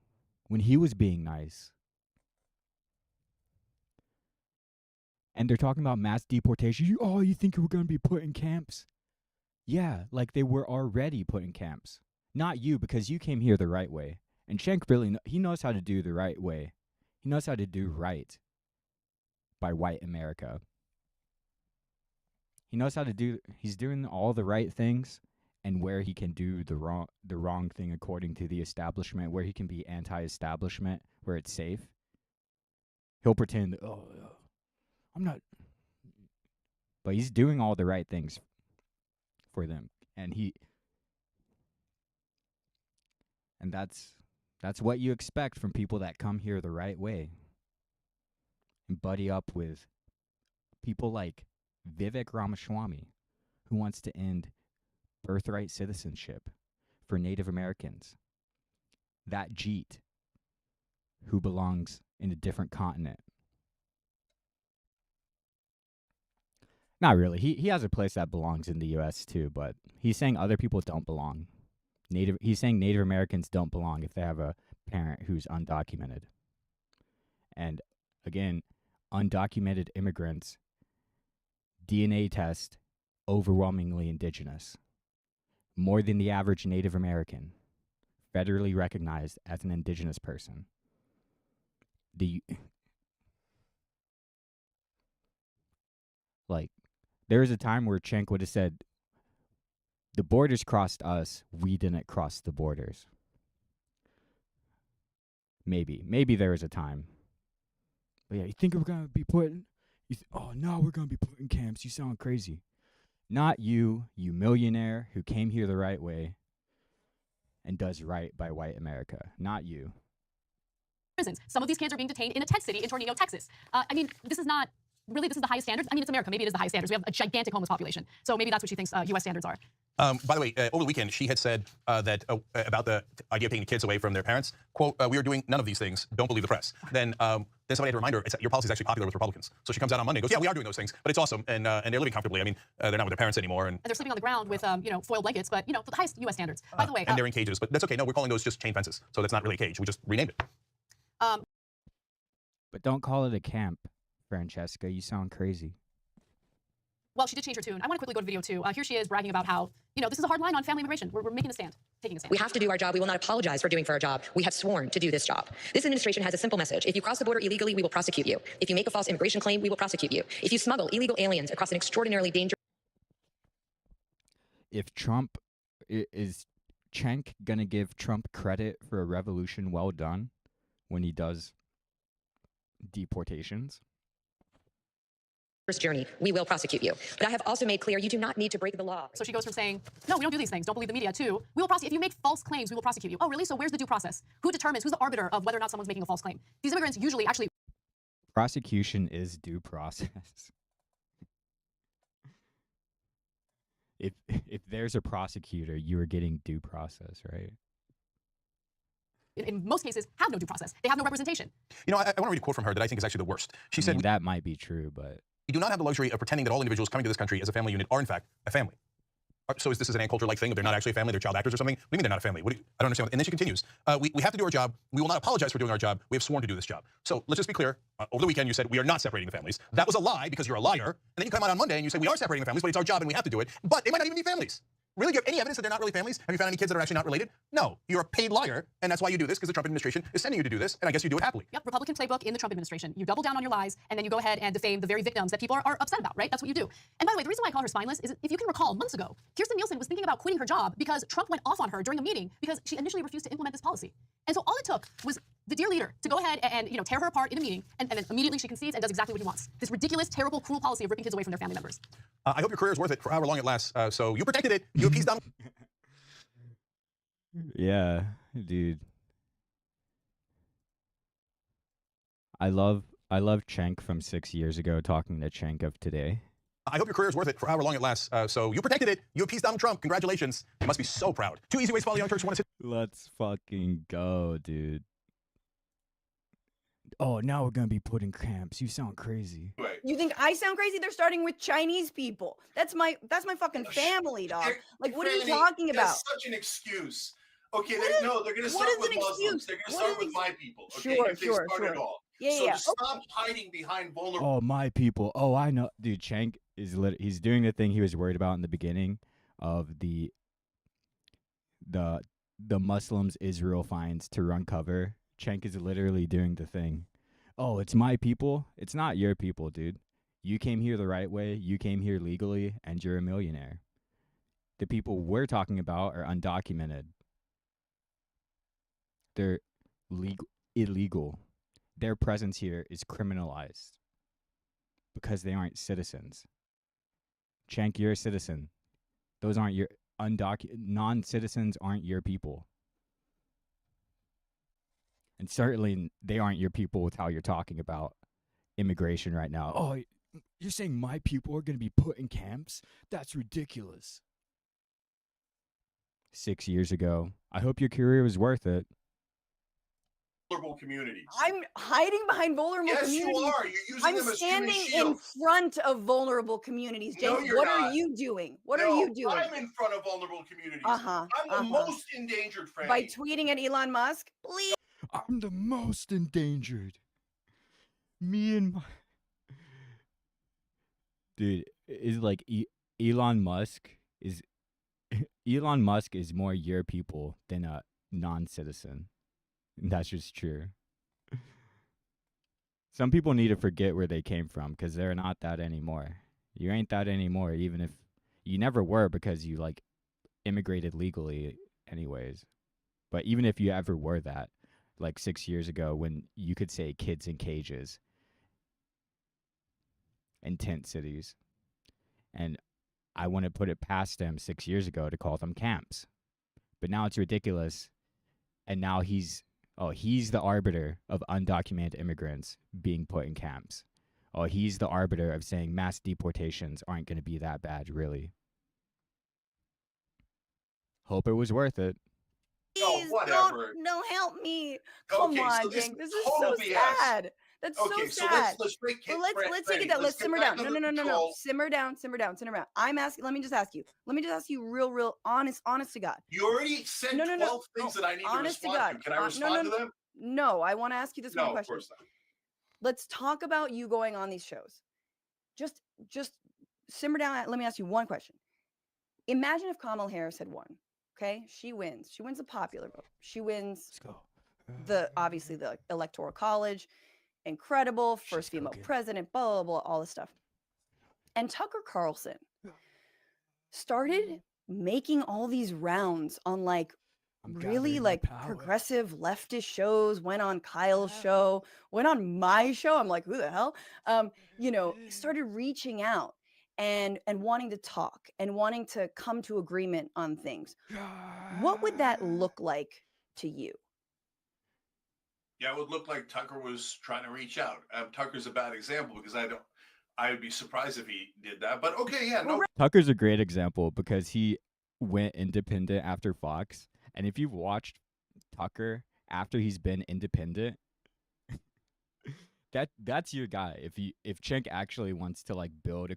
when he was being nice. And they're talking about mass deportation. You think we're going to be put in camps? Yeah, like they were already put in camps. Not you, because you came here the right way. And Cenk really, he knows how to do the right way. He knows how to do right by white America. He knows how to do. He's doing all the right things, and where he can do the wrong thing according to the establishment, where he can be anti-establishment, where it's safe. He'll pretend, oh, I'm not. But he's doing all the right things for them, and that's what you expect from people that come here the right way and buddy up with people like Vivek Ramaswamy, who wants to end birthright citizenship for Native Americans. That Jeet, who belongs in a different continent. Not really. He has a place that belongs in the U.S. too, but he's saying other people don't belong. He's saying Native Americans don't belong if they have a parent who's undocumented. And again, undocumented immigrants, DNA test, overwhelmingly indigenous. More than the average Native American, federally recognized as an indigenous person. There was a time where Cenk would have said, the borders crossed us, we didn't cross the borders. Maybe there was a time. But yeah, you think we're going to be putting, no, we're going to be putting camps, you sound crazy. Not you millionaire who came here the right way and does right by white America. Not you. Prisons. Some of these kids are being detained in a tent city in Tornillo, Texas. This is not, really, this is the highest standards. It's America. Maybe it is the highest standards. We have a gigantic homeless population. So maybe that's what she thinks U.S. standards are. By the way, over the weekend, she had said that about the idea of taking kids away from their parents, quote, we are doing none of these things. Don't believe the press. Then somebody had to remind her, your policy is actually popular with Republicans. So she comes out on Monday and goes, yeah, we are doing those things, but it's awesome. And they're living comfortably. I mean, they're not with their parents anymore. And they're sleeping on the ground with, foil blankets, but, the highest U.S. standards. By the way. And they're in cages, but that's okay. No, we're calling those just chain fences. So that's not really a cage. We just renamed it. But don't call it a camp, Francesca. You sound crazy. Well, she did change her tune. I want to quickly go to video 2. Here she is bragging about how, this is a hard line on family immigration. We're making a stand, taking a stand. We have to do our job. We will not apologize for doing for our job. We have sworn to do this job. This administration has a simple message. If you cross the border illegally, we will prosecute you. If you make a false immigration claim, we will prosecute you. If you smuggle illegal aliens across an extraordinarily dangerous... If Trump... Is Cenk going to give Trump credit for a revolution well done when he does deportations? First journey, we will prosecute you. But I have also made clear you do not need to break the law. So she goes from saying, no, we don't do these things. Don't believe the media, too. We will prosecute. If you make false claims, we will prosecute you. Oh, really? So where's the due process? Who determines? Who's the arbiter of whether or not someone's making a false claim? These immigrants usually actually... Prosecution is due process. If there's a prosecutor, you are getting due process, right? In most cases, have no due process. They have no representation. I want to read a quote from her that I think is actually the worst. She said, that might be true, but... We do not have the luxury of pretending that all individuals coming to this country as a family unit are, in fact, a family. So is this an culture-like thing? If they're not actually a family, they're child actors or something? What do you mean they're not a family? I don't understand. And then she continues. We have to do our job. We will not apologize for doing our job. We have sworn to do this job. So let's just be clear. Over the weekend, you said we are not separating the families. That was a lie because you're a liar. And then you come out on Monday and you say we are separating the families, but it's our job and we have to do it. But they might not even be families. Really? Do you have any evidence that they're not really families? Have you found any kids that are actually not related? No. You're a paid liar, and that's why you do this, because the Trump administration is sending you to do this, and I guess you do it happily. Yep, Republican playbook in the Trump administration. You double down on your lies, and then you go ahead and defame the very victims that people are upset about, right? That's what you do. And by the way, the reason why I call her spineless is, if you can recall, months ago, Kirstjen Nielsen was thinking about quitting her job because Trump went off on her during a meeting because she initially refused to implement this policy. And so all it took was the dear leader to go ahead and tear her apart in a meeting, and then immediately she concedes and does exactly what he wants. This ridiculous, terrible, cruel policy of ripping kids away from their family members. I hope your career is worth it for however long it lasts. So you protected it. You appeased Donald. Yeah, dude. I love Cenk from 6 years ago talking to Cenk of today. I hope your career is worth it for however long it lasts. So you protected it. You appeased Donald Trump. Congratulations. You must be so proud. 2 easy ways to follow Young Turks. Let's fucking go, dude. Oh, now we're gonna be putting camps. You sound crazy. You think I sound crazy? They're starting with Chinese people. That's my fucking family, dog. Like, what are you talking about? That's such an excuse. Okay, they're going to start with Muslims. They're going to start with my people. Okay, Sure, if they sure, start sure. at all. Yeah, so yeah. just stop hiding behind vulnerable. Oh, my people. Oh, I know. Dude, Cenk is he's doing the thing he was worried about in the beginning of the Muslims Israel finds to run cover. Cenk is literally doing the thing. Oh, it's my people. It's not your people, dude. You came here the right way. You came here legally, and you're a millionaire. The people we're talking about are undocumented. They're illegal. Their presence here is criminalized because they aren't citizens. Cenk, you're a citizen. Those aren't your non-citizens aren't your people. And certainly they aren't your people with how you're talking about immigration right now. Oh, you're saying my people are going to be put in camps? That's ridiculous. 6 years ago. I hope your career was worth it. Vulnerable communities. I'm hiding behind vulnerable communities. Yes, you are. You're using I'm them as human standing in shields. front of vulnerable communities. No, James, you're what not. are you doing? What No, are you doing? I'm in front of vulnerable communities. Uh-huh. I'm the most endangered, Franny. By tweeting at Elon Musk? Please. I'm the most endangered. Me and my... Dude, is like Elon Musk is more your people than a non-citizen. That's just true. Some people need to forget where they came from because they're not that anymore. You ain't that anymore, even if you never were because you like immigrated legally anyways. But even if you ever were that, like 6 years ago when you could say kids in cages in tent cities, and I want to put it past them 6 years ago to call them camps. But now it's ridiculous. And now he's the arbiter of undocumented immigrants being put in camps. Oh, he's the arbiter of saying mass deportations aren't going to be that bad, really. Hope it was worth it. Please, whatever. don't help me. Come Okay, on, so this Jake. is This is total so BS. sad. That's Okay, so so sad. let's Let's take it down. Let's simmer down. No. Simmer down. I'm asking. Let me just ask you real, honest to God. You already sent 12 things that I need to respond to. Can I respond to them? No, I want to ask you this one No, of question. course not. Let's talk about you going on these shows. Just simmer down. Let me ask you one question. Imagine if Kamala Harris had won. Okay, she wins. She wins the popular vote. She wins obviously the Electoral College. Incredible, first female president, blah, blah, blah, all this stuff. And Tucker Carlson started making all these rounds on like really like progressive leftist shows, went on Kyle's show, went on my show. I'm like, who the hell? Started reaching out and wanting to talk and wanting to come to agreement on things. What would that look like to you? Yeah, it would look like Tucker was trying to reach out. Tucker's a bad example because I would be surprised if he did that. But okay, yeah, no. Tucker's a great example because he went independent after Fox. And if you've watched Tucker after he's been independent, that's your guy. If Cenk actually wants to like build a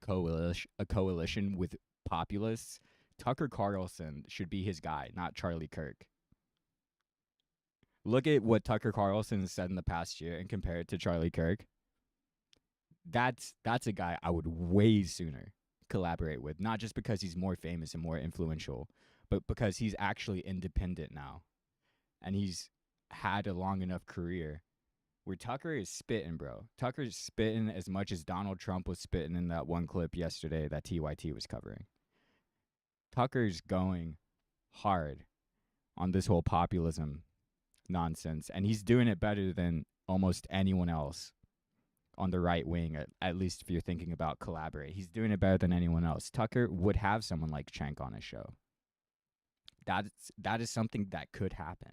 coalition with populists, Tucker Carlson should be his guy, not Charlie Kirk. Look at what Tucker Carlson has said in the past year and compare it to Charlie Kirk. That's a guy I would way sooner collaborate with, not just because he's more famous and more influential, but because he's actually independent now. And he's had a long enough career where Tucker is spitting, bro. Tucker's spitting as much as Donald Trump was spitting in that one clip yesterday that TYT was covering. Tucker's going hard on this whole populism nonsense, and he's doing it better than almost anyone else on the right wing, at least if you're thinking about collaborate. He's doing it better than anyone else. Tucker would have someone like Cenk on his show. That is something that could happen.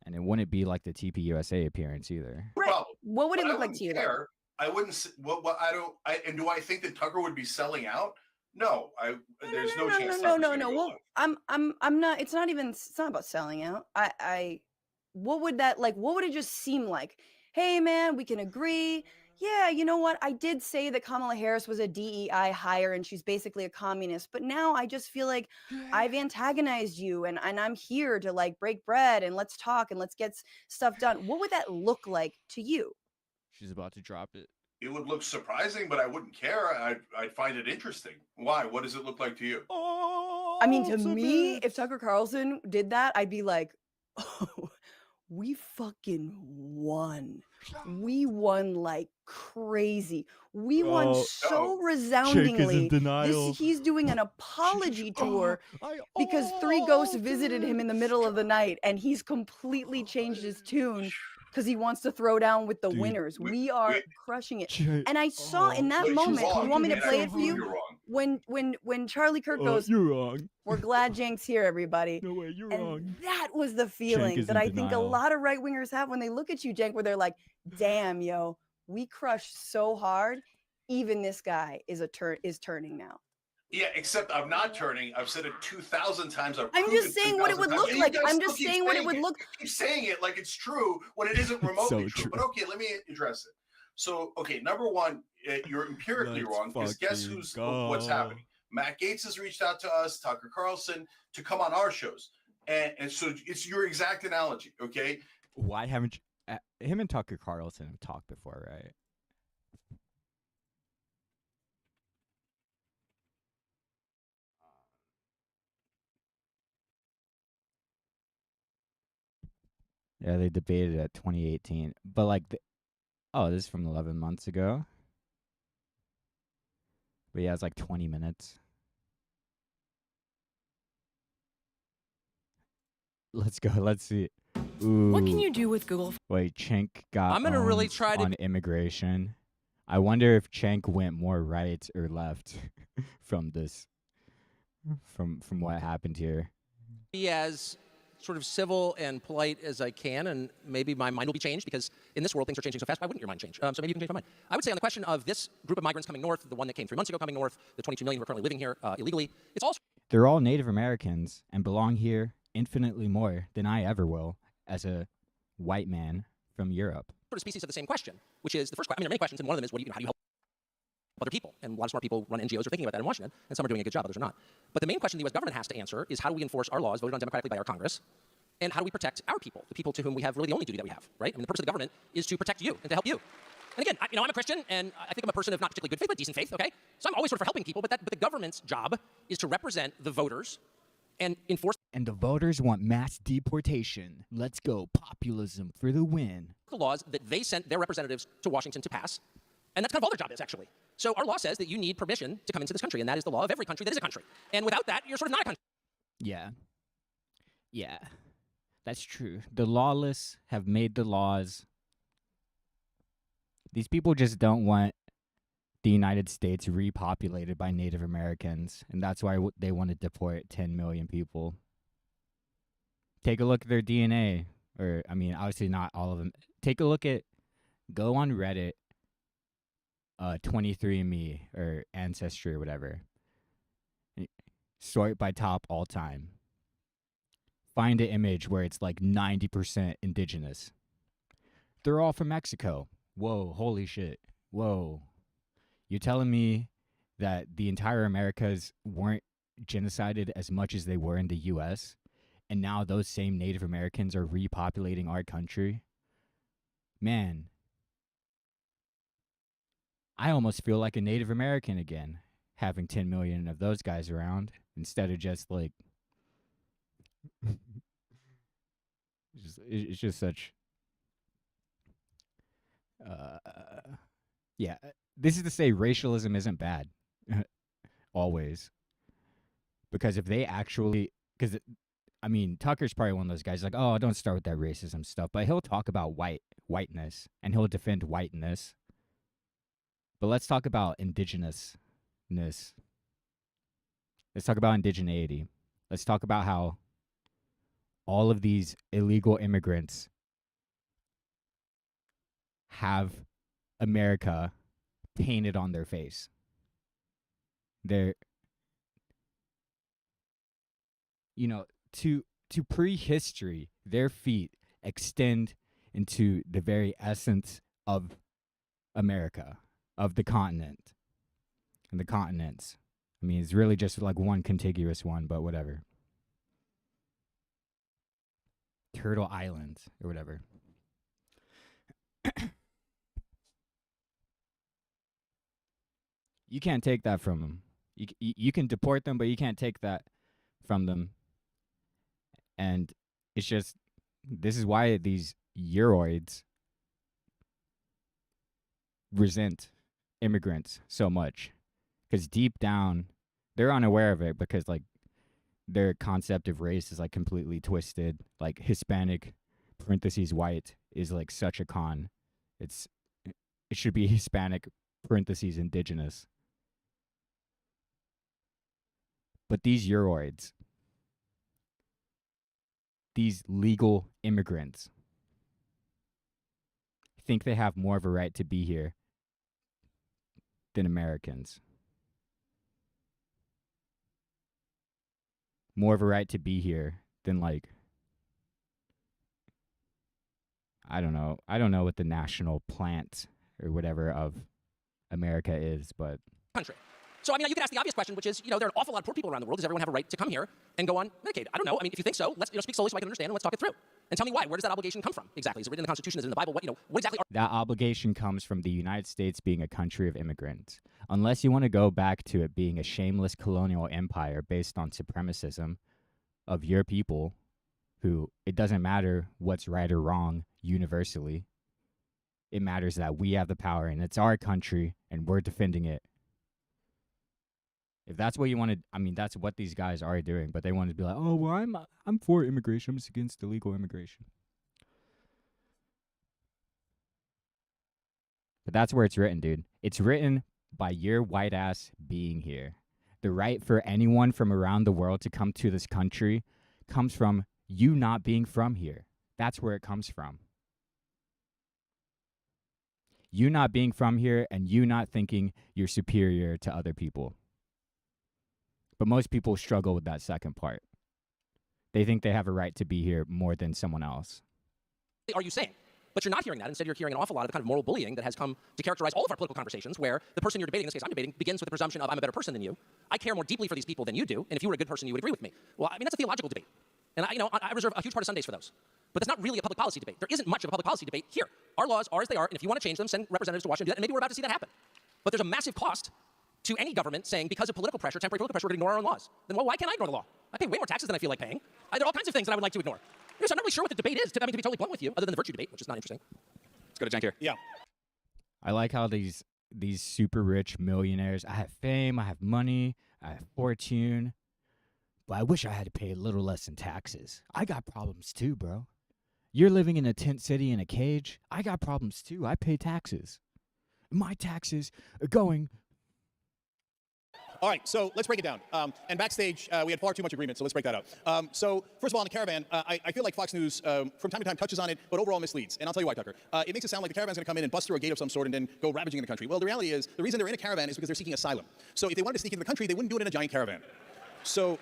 And it wouldn't be like the TPUSA appearance either. Right. What would it look like to you? I wouldn't. And do I think that Tucker would be selling out? No, there's no chance. No. Well, I'm not. It's not about selling out. What would that like? What would it just seem like? Hey, man, we can agree. Yeah, you know what? I did say that Kamala Harris was a DEI hire and she's basically a communist, but now I just feel like I've antagonized you and I'm here to like break bread and let's talk and let's get stuff done. What would that look like to you? She's about to drop it. It would look surprising, but I wouldn't care. I'd find it interesting. Why? What does it look like to you? I mean, to me, if Tucker Carlson did that, I'd be like, oh, we fucking won. We won like crazy. We won so resoundingly. He's doing an apology tour because 3 ghosts visited him in the middle of the night, and he's completely changed his tune because he wants to throw down with the winners. We are crushing it. And I saw in that moment, you want me to play it for you? When Charlie Kirk goes, "You're wrong. we're glad Cenk's here, everybody." No way, you're And wrong." that was the feeling is that in I think a denial. lot of right wingers have when they look at you, Cenk, where they're like, damn, yo, we crushed so hard. Even this guy is turning now. Yeah, except I'm not turning. I've said it 2,000 times. I'm just saying what it would look like. I'm just saying what it would look. Keep saying it like it's true when it isn't remotely So true. But okay, let me address it. So, okay, number one, you're empirically wrong because guess what's happening? Matt Gaetz has reached out to us, Tucker Carlson, to come on our shows, and so it's your exact analogy. Okay, Why haven't you, him and Tucker Carlson have talked before, right? Yeah, they debated at 2018, but like, this is from 11 months ago. But yeah, it's like 20 minutes. Let's go. Let's see. Ooh. What can you do with Google? Wait, Cenk got I'm gonna really owned try to on immigration. I wonder if Cenk went more right or left from this, from what happened here. Be as sort of civil and polite as I can, and maybe my mind will be changed because in this world things are changing so fast. Why wouldn't your mind change? So maybe you can change my mind. I would say on the question of this group of migrants coming north, the one that came 3 months ago coming north, the 22 million who are currently living here illegally, it's also They're all Native Americans and belong here infinitely more than I ever will as a white man from Europe. sort of species of the same question, which is the first question. I mean, there are many questions, and one of them is how do you help other people? And a lot of smart people run NGOs are thinking about that in Washington, and some are doing a good job, others are not. But the main question the U.S. government has to answer is how do we enforce our laws voted on democratically by our Congress, and how do we protect our people, the people to whom we have really the only duty that we have, right? I mean, the purpose of the government is to protect you and to help you. And again, I'm a Christian, and I think I'm a person of not particularly good faith, but decent faith, okay? So I'm always sort of for helping people, but the government's job is to represent the voters and enforce. And the voters want mass deportation. Let's go. Populism for the win. The laws that they sent their representatives to Washington to pass. And that's kind of all their job is, actually. So our law says that you need permission to come into this country, and that is the law of every country that is a country. And without that, you're sort of not a country. Yeah. Yeah. That's true. The lawless have made the laws. These people just don't want the United States repopulated by Native Americans, and that's why they want to deport 10 million people. Take a look at their DNA, or, I mean, obviously not all of them. Take a look at, go on Reddit, 23andMe, or Ancestry, or whatever. Sort by top all time. Find an image where it's like 90% indigenous. They're all from Mexico. Whoa, holy shit. Whoa. You're telling me that the entire Americas weren't genocided as much as they were in the U.S., and now those same Native Americans are repopulating our country? Man, I almost feel like a Native American again, having 10 million of those guys around, instead of just like... it's just such... yeah, this is to say racialism isn't bad. Always. Because if they actually... Because, I mean, Tucker's probably one of those guys like, oh, don't start with that racism stuff. But he'll talk about whiteness, and he'll defend whiteness. But let's talk about indigenousness. Let's talk about indigeneity. Let's talk about how all of these illegal immigrants have America painted on their face. They're, to prehistory, their feet extend into the very essence of America, of the continent, and the continents. I mean, it's really just like one contiguous one, but whatever. Turtle Island, or whatever. You can't take that from them. You can deport them, but you can't take that from them. And it's just this is why these Euroids resent immigrants so much, because deep down they're unaware of it, because like their concept of race is like completely twisted. Like Hispanic parentheses white is like such a con. It should be Hispanic parentheses indigenous. But these Euroids, these legal immigrants, think they have more of a right to be here than Americans. More of a right to be here than, like, I don't know what the national plant or whatever of America is, but country. So, I mean, you could ask the obvious question, which is, there are an awful lot of poor people around the world. Does everyone have a right to come here and go on Medicaid? I don't know. I mean, if you think so, let's speak slowly so I can understand, and let's talk it through. And tell me why. Where does that obligation come from exactly? Is it written in the Constitution? Is it in the Bible? What exactly? That obligation comes from the United States being a country of immigrants. Unless you want to go back to it being a shameless colonial empire based on supremacism of your people, who it doesn't matter what's right or wrong universally. It matters that we have the power and it's our country and we're defending it. If that's what you want to, I mean, that's what these guys are doing, but they want to be like, oh, well, I'm for immigration. I'm just against illegal immigration. But that's where it's written, dude. It's written by your white ass being here. The right for anyone from around the world to come to this country comes from you not being from here. That's where it comes from. You not being from here and you not thinking you're superior to other people. But most people struggle with that second part. They think they have a right to be here more than someone else. Are you saying? But you're not hearing that. Instead, you're hearing an awful lot of the kind of moral bullying that has come to characterize all of our political conversations, where the person you're debating, in this case I'm debating, begins with the presumption of I'm a better person than you. I care more deeply for these people than you do, and if you were a good person, you would agree with me. Well, I mean, that's a theological debate. And I reserve a huge part of Sundays for those. But that's not really a public policy debate. There isn't much of a public policy debate here. Our laws are as they are, and if you want to change them, send representatives to Washington to do that, and maybe we're about to see that happen. But there's a massive cost to any government saying, because of political pressure, temporary political pressure, we're going to ignore our own laws. Then, well, why can't I ignore the law? I pay way more taxes than I feel like paying. There are all kinds of things that I would like to ignore. So I'm not really sure what the debate is, to be totally blunt with you, other than the virtue debate, which is not interesting. Let's go to Cenk here. Yeah. I like how these super rich millionaires, I have fame, I have money, I have fortune, but I wish I had to pay a little less in taxes. I got problems too, bro. You're living in a tent city in a cage. I got problems too. I pay taxes. My taxes are going. All right, so let's break it down. And backstage, we had far too much agreement, so let's break that out. So first of all, on the caravan, I feel like Fox News from time to time touches on it, but overall misleads. And I'll tell you why, Tucker. It makes it sound like the caravan's going to come in and bust through a gate of some sort and then go ravaging in the country. Well, the reality is, the reason they're in a caravan is because they're seeking asylum. So if they wanted to sneak into the country, they wouldn't do it in a giant caravan. So,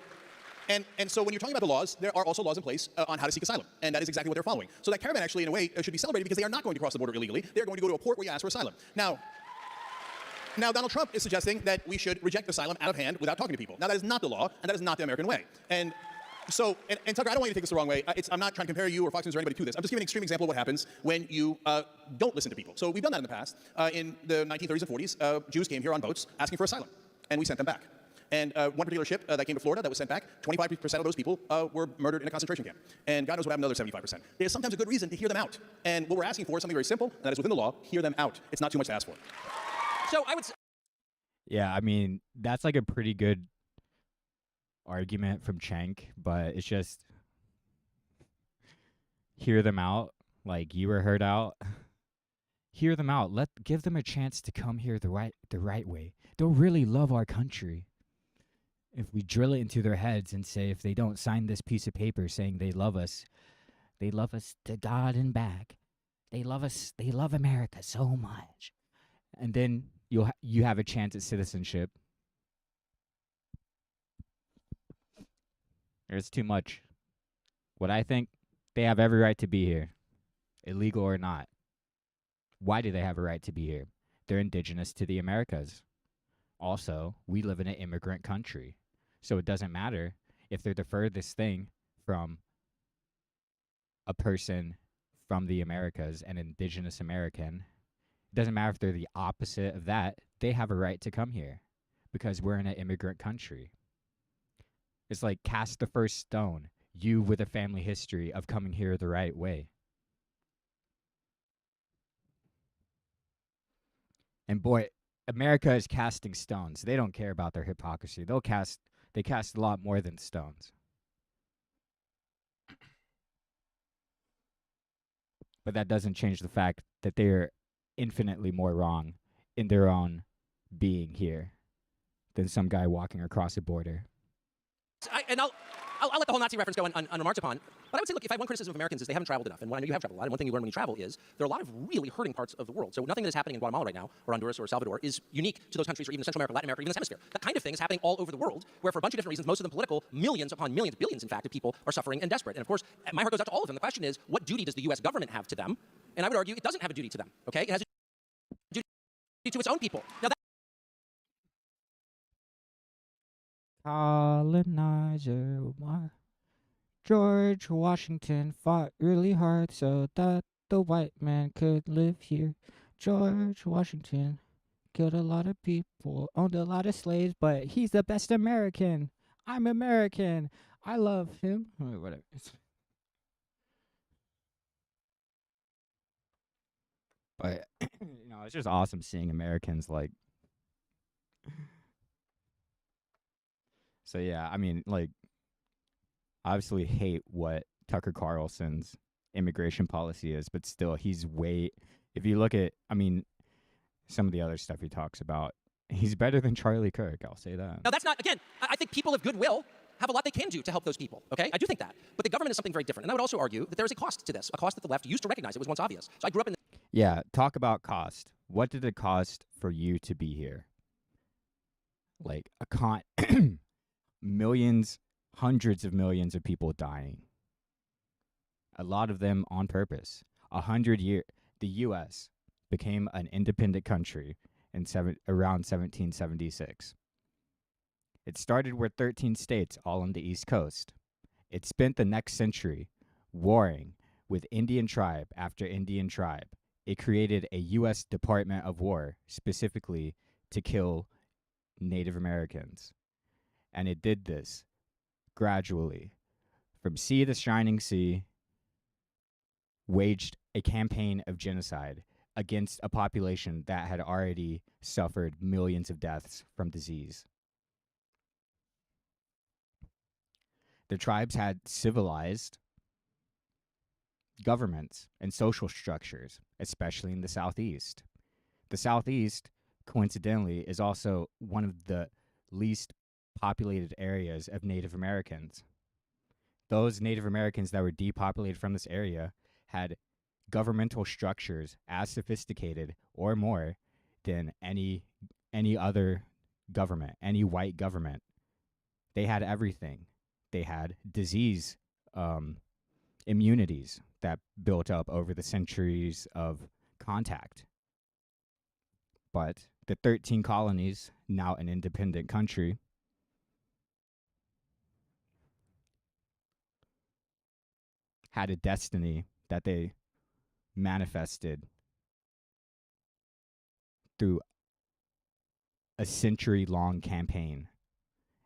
and so when you're talking about the laws, there are also laws in place on how to seek asylum. And that is exactly what they're following. So that caravan actually, in a way, should be celebrated because they are not going to cross the border illegally. They're going to go to a port where you ask for asylum. Now, Donald Trump is suggesting that we should reject asylum out of hand without talking to people. Now, that is not the law, and that is not the American way. And so, and Tucker, I don't want you to take this the wrong way. I'm not trying to compare you or Fox News or anybody to this. I'm just giving an extreme example of what happens when you don't listen to people. So we've done that in the past. In the 1930s and 40s, Jews came here on boats asking for asylum, and we sent them back. And one particular ship that came to Florida that was sent back, 25% of those people were murdered in a concentration camp. And God knows what happened to the other 75%. There's sometimes a good reason to hear them out. And what we're asking for is something very simple, and that is within the law, hear them out. It's not too much to ask for. So I would say, Yeah, I mean, that's like a pretty good argument from Cenk, but it's just hear them out, like you were heard out. Hear them out. Give them a chance to come here the right way. They'll really love our country. If we drill it into their heads and say if they don't sign this piece of paper saying they love us to God and back. They love us. They love America so much. And then you have a chance at citizenship. There's too much. What I think, they have every right to be here, illegal or not. Why do they have a right to be here? They're indigenous to the Americas. Also, we live in an immigrant country. So it doesn't matter if they're the furthest thing from a person from the Americas, an indigenous American. It doesn't matter if they're the opposite of that. They have a right to come here because we're in an immigrant country. It's like cast the first stone. you with a family history of coming here the right way. And boy, America is casting stones. They don't care about their hypocrisy. They cast a lot more than stones. But that doesn't change the fact that they're infinitely more wrong in their own being here than some guy walking across a border. I'll let the whole Nazi reference go unremarked upon. But I would say, look, if I have one criticism of Americans is they haven't traveled enough. And I know you have traveled a lot. And one thing you learn when you travel is there are a lot of really hurting parts of the world. So nothing that is happening in Guatemala right now, or Honduras, or El Salvador, is unique to those countries, or even Central America, Latin America, or even this hemisphere. That kind of thing is happening all over the world, where for a bunch of different reasons, most of them political, millions upon millions, billions, in fact, of people are suffering and desperate. And of course, my heart goes out to all of them. The question is, what duty does the U.S. government have to them? And I would argue it doesn't have a duty to them. Okay, it has a duty to its own people. Now, Colonizer George Washington fought really hard so that the white man could live here. George Washington killed a lot of people, owned a lot of slaves, but he's the best American. I'm American. I love him. Whatever. But, it's just awesome seeing Americans like. So, yeah, I mean, like, obviously hate what Tucker Carlson's immigration policy is, but still, if you look at, some of the other stuff he talks about, he's better than Charlie Kirk, I'll say that. Now, that's not, again, I think people of goodwill have a lot they can do to help those people, okay? I do think that. But the government is something very different. And I would also argue that there is a cost to this, a cost that the left used to recognize. It was once obvious. So I grew up in Yeah, talk about cost. What did it cost for you to be here? Like, millions, hundreds of millions of people dying. A lot of them on purpose. 100 years, the U.S. became an independent country in around 1776. It started with 13 states all on the East Coast. It spent the next century warring with Indian tribe after Indian tribe. It created a U.S. Department of War specifically to kill Native Americans. And it did this gradually. From sea to shining sea, waged a campaign of genocide against a population that had already suffered millions of deaths from disease. The tribes had civilized governments and social structures, especially in the Southeast. The Southeast, coincidentally, is also one of the least populated areas of Native Americans. Those Native Americans that were depopulated from this area had governmental structures as sophisticated or more than any other government, any white government. They had everything. They had disease immunities that built up over the centuries of contact. But the 13 colonies, now an independent country, had a destiny that they manifested through a century-long campaign.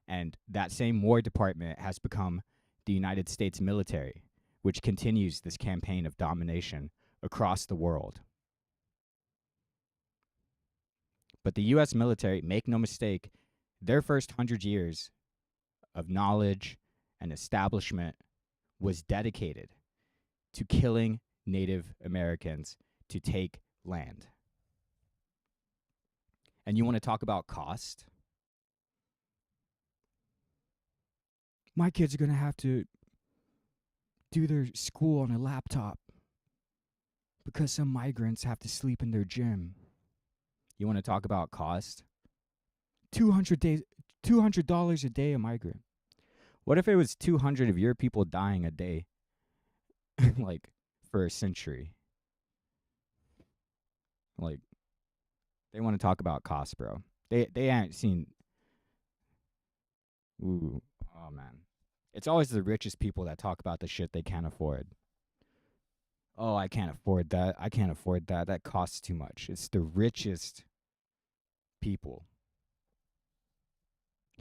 And that same War Department has become the United States military, which continues this campaign of domination across the world. But the U.S. military, make no mistake, their first 100 years of knowledge and establishment was dedicated to killing Native Americans to take land. And you want to talk about cost? My kids are going to have to do their school on a laptop because some migrants have to sleep in their gym. You want to talk about cost? $200 a day a migrant. What if it was 200 of your people dying a day? Like, for a century. Like, they want to talk about cost, bro. They haven't seen. Ooh, oh man. It's always the richest people that talk about the shit they can't afford. Oh, I can't afford that. I can't afford that. That costs too much. It's the richest people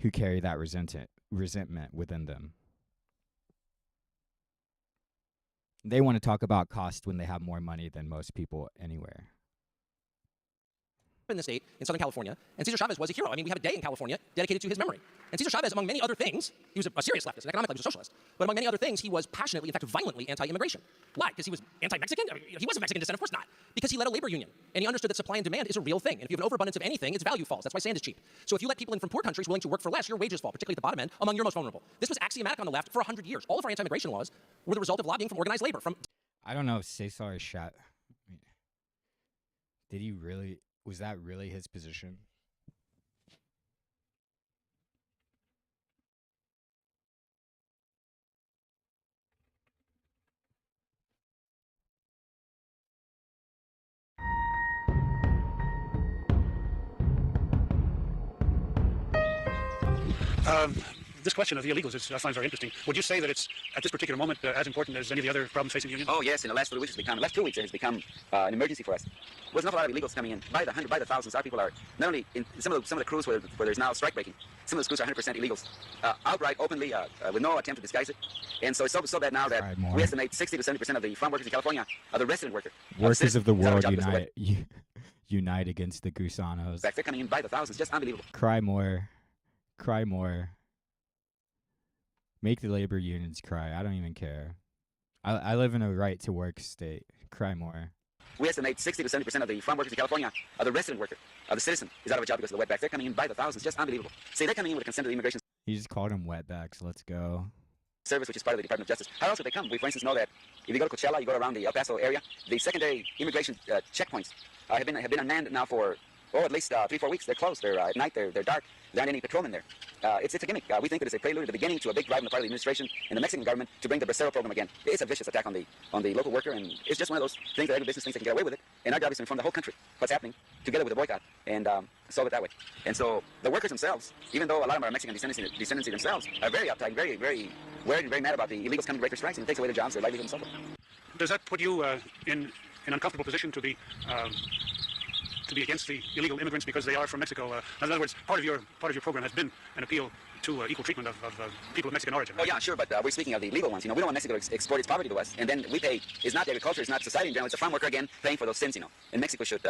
who carry that resentment within them. They want to talk about cost when they have more money than most people anywhere. In the state, in Southern California, and Cesar Chavez was a hero. I mean, we have a day in California dedicated to his memory. And Cesar Chavez, among many other things, he was a serious leftist, and economically he was a socialist, but among many other things, he was passionately, in fact, violently anti-immigration. Why? Because he was anti-Mexican? I mean, he was of Mexican descent, of course not. Because he led a labor union, and he understood that supply and demand is a real thing. And if you have an overabundance of anything, its value falls. That's why sand is cheap. So if you let people in from poor countries willing to work for less, your wages fall, particularly at the bottom end, among your most vulnerable. This was axiomatic on the left for 100 years. All of our anti-immigration laws were the result of lobbying from organized labor. I don't know if Cesar Chavez, did he really, was that really his position? This question of the illegals I find very interesting. Would you say that it's, at this particular moment, as important as any of the other problems facing the union? Oh, yes. In the last 3 weeks, last 2 weeks, it has become an emergency for us. There's not a lot of illegals coming in. By the hundred, by the thousands, our people are not only in some of the crews where there's now strike breaking. Some of the crews are 100% illegals, outright, openly, with no attempt to disguise it. And so it's so bad now that we estimate 60 to 70% of the farm workers in California are the resident worker. Workers of the world unite against the Gusanos. They're coming in by the thousands, just unbelievable. Cry more. Cry more. Make the labor unions cry. I don't even care. I live in a right-to-work state. Cry more. We estimate 60 to 70% of the farm workers in California are the resident worker. The citizen is out of a job because of the wetbacks. They're coming in by the thousands, just unbelievable. See, they're coming in with the consent of the immigration. He just called them wetbacks. Let's go. Service, which is part of the Department of Justice. How else would they come? We, for instance, know that if you go to Coachella, you go around the El Paso area, the secondary immigration checkpoints have been unmanned now for at least 3-4 weeks. They're closed. They're at night. They're dark. There aren't any patrolmen there. It's a gimmick. We think that it's a prelude at the beginning to a big drive on the part of the administration and the Mexican government to bring the Bracero program again. It's a vicious attack on the local worker, and it's just one of those things that every business thinks they can get away with it. And our job is to inform the whole country what's happening together with the boycott and solve it that way. And so the workers themselves, even though a lot of them are Mexican descendancy themselves, are very uptight, very, very worried and very mad about the illegals coming to break their strikes, and it takes away their jobs, their livelihood, and so forth. Does that put you in an uncomfortable position to be against the illegal immigrants because they are from Mexico? In other words, part of your program has been an appeal to equal treatment of people of Mexican origin. Right? Oh yeah, sure, but we're speaking of the legal ones. We don't want Mexico to export its poverty to us, and then we pay. It's not the agriculture, it's not society in general. It's the farm worker again paying for those sins. And Mexico should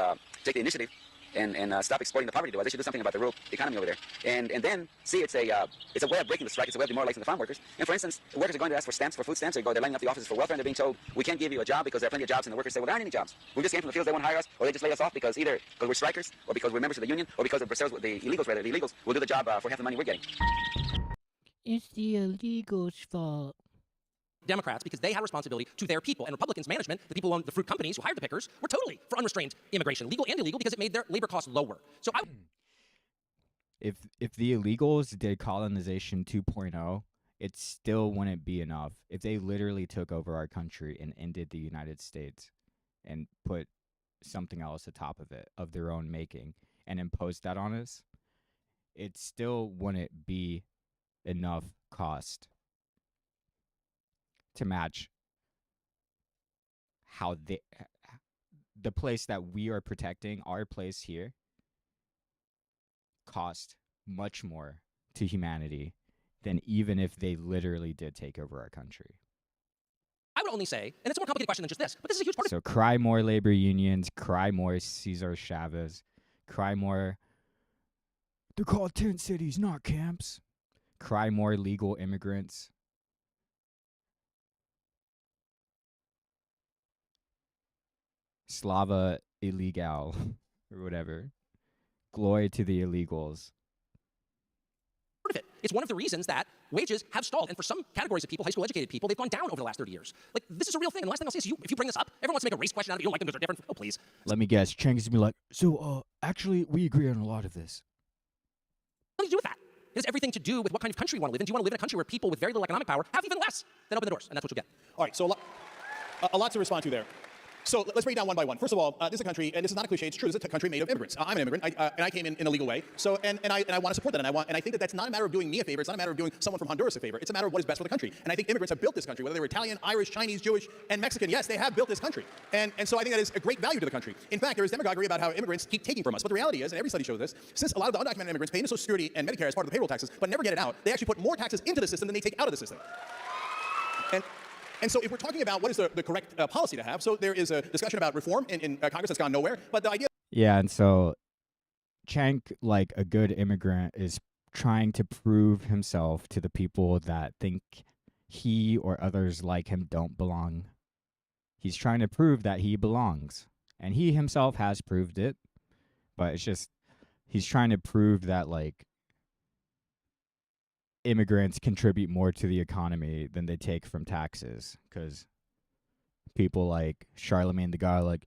take the initiative and stop exporting the poverty to us. They should do something about the rural economy over there. And then see, it's a way of breaking the strike. It's a way of demoralizing the farm workers. And for instance, the workers are going to ask for stamps, for food stamps. They're lining up the offices for welfare, and they're being told we can't give you a job because there are plenty of jobs. And the workers say, well, there aren't any jobs. We just came from the fields. They won't hire us, or they just lay us off because either because we're strikers, or because we're members of the union, or because of the illegals will do the job for half the money we're getting. It's the illegals' fault. Democrats, because they had responsibility to their people, and Republicans' management, the people who owned the fruit companies who hired the pickers, were totally for unrestrained immigration, legal and illegal, because it made their labor costs lower. So if the illegals did colonization 2.0, it still wouldn't be enough. If they literally took over our country and ended the United States and put something else atop of it of their own making and imposed that on us, it still wouldn't be enough cost to match how the place that we are protecting, our place here, cost much more to humanity than even if they literally did take over our country. I would only say, and it's a more complicated question than just this, but this is a huge part of So cry more labor unions, cry more Cesar Chavez, cry more, they're called tent cities, not camps. Cry more legal immigrants. Slava illegal or whatever. Glory to the illegals. It's one of the reasons that wages have stalled. And for some categories of people, high school educated people, they've gone down over the last 30 years. Like, this is a real thing. And the last thing I'll say is if you bring this up, everyone wants to make a race question out of it. You don't like them because they're different. Oh, please. Let me guess. Cenk is going to be like, so, actually, we agree on a lot of this. What do you do with that? It has everything to do with what kind of country you want to live in. Do you want to live in a country where people with very little economic power have even less? Then open the doors, and that's what you'll get. All right, so a lot to respond to there. So let's break it down one by one. First of all, this is a country, and this is not a cliche, it's true, it's a country made of immigrants. I'm an immigrant, and I came in a legal way. So, and I want to support that, and I think that that's not a matter of doing me a favor, it's not a matter of doing someone from Honduras a favor, it's a matter of what is best for the country. And I think immigrants have built this country, whether they were Italian, Irish, Chinese, Jewish, and Mexican. Yes, they have built this country. And so I think that is a great value to the country. In fact, there is demagoguery about how immigrants keep taking from us. But the reality is, and every study shows this, since a lot of the undocumented immigrants pay into Social Security and Medicare as part of the payroll taxes, but never get it out, they actually put more taxes into the system than they take out of the system. And so if we're talking about what is the correct policy to have, so there is a discussion about reform in Congress that's gone nowhere, but the idea... Yeah, and so Cenk, like a good immigrant, is trying to prove himself to the people that think he or others like him don't belong. He's trying to prove that he belongs. And he himself has proved it. But it's just, he's trying to prove that, like, immigrants contribute more to the economy than they take from taxes. Because people like Charlemagne the God, like,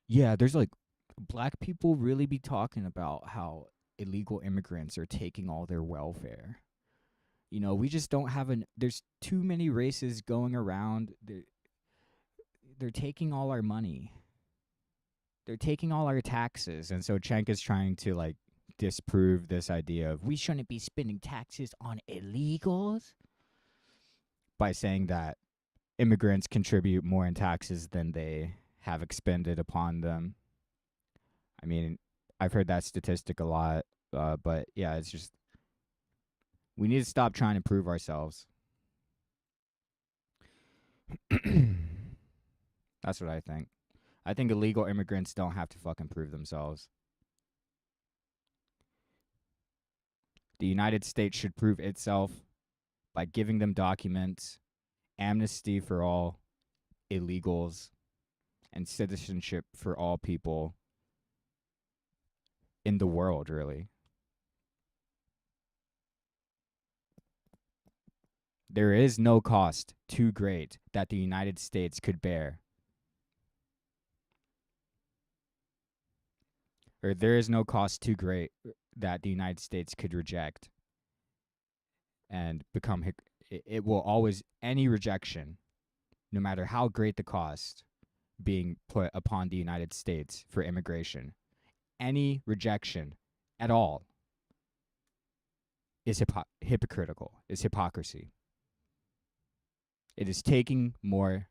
yeah, there's like, black people really be talking about how illegal immigrants are taking all their welfare. You know, we just don't have there's too many races going around. They're taking all our money. They're taking all our taxes. And so Cenk is trying to, like, disprove this idea of we shouldn't be spending taxes on illegals by saying that immigrants contribute more in taxes than they have expended upon them. I mean, I've heard that statistic a lot, but yeah, it's just, we need to stop trying to prove ourselves. That's what I think. I think illegal immigrants don't have to fucking prove themselves. The United States should prove itself by giving them documents, amnesty for all illegals, and citizenship for all people in the world, really. There is no cost too great that the United States could bear. Or there is no cost too great that the United States could reject and become, it will always, any rejection, no matter how great the cost being put upon the United States for immigration, any rejection at all is hypocritical, is hypocrisy. It is taking more,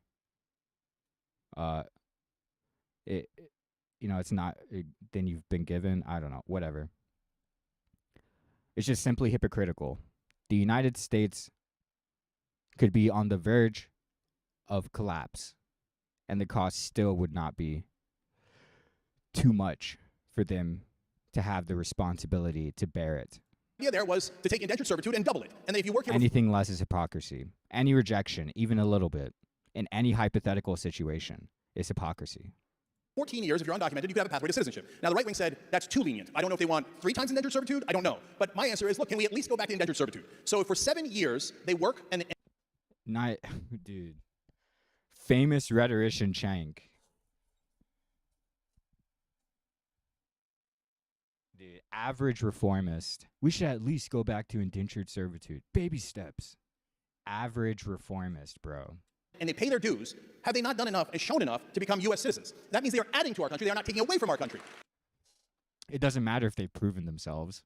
it's not than you've been given. I don't know, whatever. It's just simply hypocritical. The United States could be on the verge of collapse, and the cost still would not be too much for them to have the responsibility to bear it. The idea there was to take indentured servitude and double it. And then if you work here... Anything less is hypocrisy. Any rejection, even a little bit, in any hypothetical situation, is hypocrisy. 14 years, if you're undocumented, you could have a pathway to citizenship. Now, the right wing said that's too lenient. I don't know if they want 3 times indentured servitude. I don't know. But my answer is, look, can we at least go back to indentured servitude? So if for 7 years they work and... Not, dude. Famous rhetorician Cenk. The average reformist. We should at least go back to indentured servitude. Baby steps. Average reformist, bro. And they pay their dues, have they not done enough and shown enough to become U.S. citizens? That means they are adding to our country. They are not taking away from our country. It doesn't matter if they've proven themselves.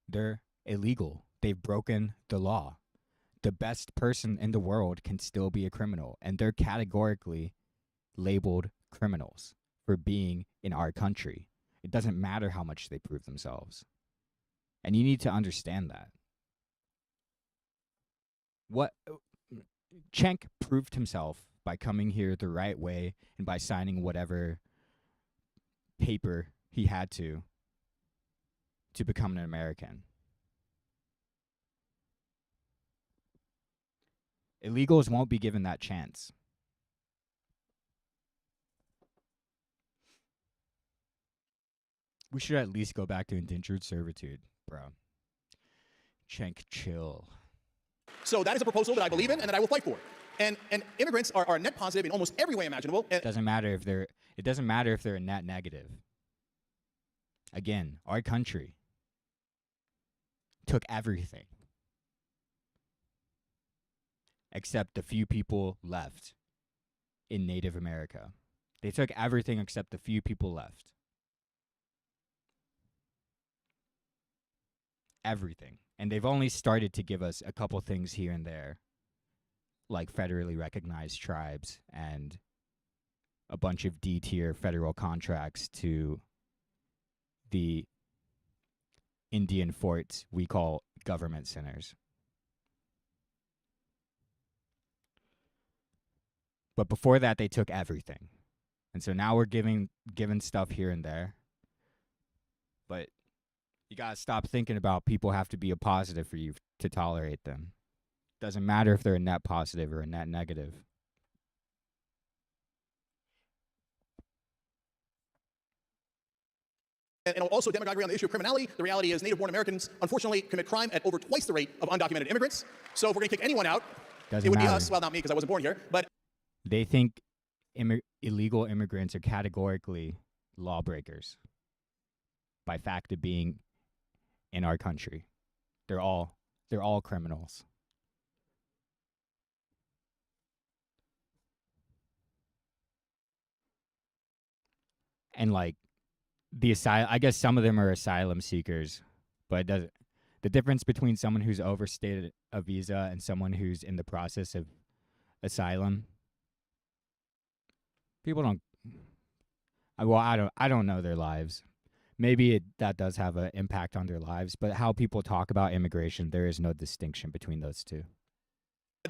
They're illegal. They've broken the law. The best person in the world can still be a criminal, and they're categorically labeled criminals for being in our country. It doesn't matter how much they prove themselves. And you need to understand that. Cenk proved himself by coming here the right way and by signing whatever paper he had to become an American. Illegals won't be given that chance. We should at least go back to indentured servitude, bro. Cenk, chill. So that is a proposal that I believe in and that I will fight for. And immigrants are net positive in almost every way imaginable. It doesn't matter if they're a net negative. Again, our country took everything except the few people left in Native America. They took everything except the few people left. Everything. And they've only started to give us a couple things here and there, like federally recognized tribes and a bunch of D-tier federal contracts to the Indian forts we call government centers. But before that, they took everything. And so now we're given stuff here and there. But you got to stop thinking about people have to be a positive for you to tolerate them. Doesn't matter if they're a net positive or a net negative. And also demagoguery on the issue of criminality. The reality is native-born Americans, unfortunately, commit crime at over twice the rate of undocumented immigrants. So if we're going to kick anyone out, it would be us. Well, not me because I wasn't born here. But they think illegal immigrants are categorically lawbreakers by fact of being in our country. They're all criminals. And like I guess some of them are asylum seekers, but it doesn't. The difference between someone who's overstayed a visa and someone who's in the process of asylum, people don't. Well, I don't know their lives. Maybe that does have an impact on their lives, but how people talk about immigration, there is no distinction between those two.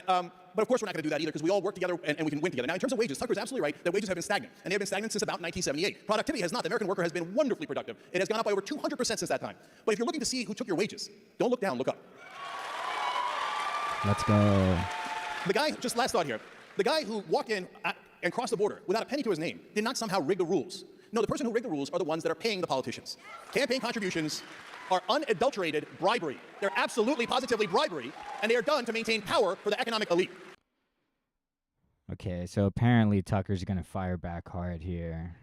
But of course, we're not going to do that either because we all work together and we can win together. Now, in terms of wages, Tucker's absolutely right that wages have been stagnant. And they have been stagnant since about 1978. Productivity has not. The American worker has been wonderfully productive. It has gone up by over 200% since that time. But if you're looking to see who took your wages, don't look down, look up. Let's go. The guy, just last thought here, the guy who walked in and crossed the border without a penny to his name did not somehow rig the rules. No, the person who rigged the rules are the ones that are paying the politicians. Campaign contributions are unadulterated bribery. They're absolutely, positively bribery, and they are done to maintain power for the economic elite. Okay, so apparently Tucker's going to fire back hard here.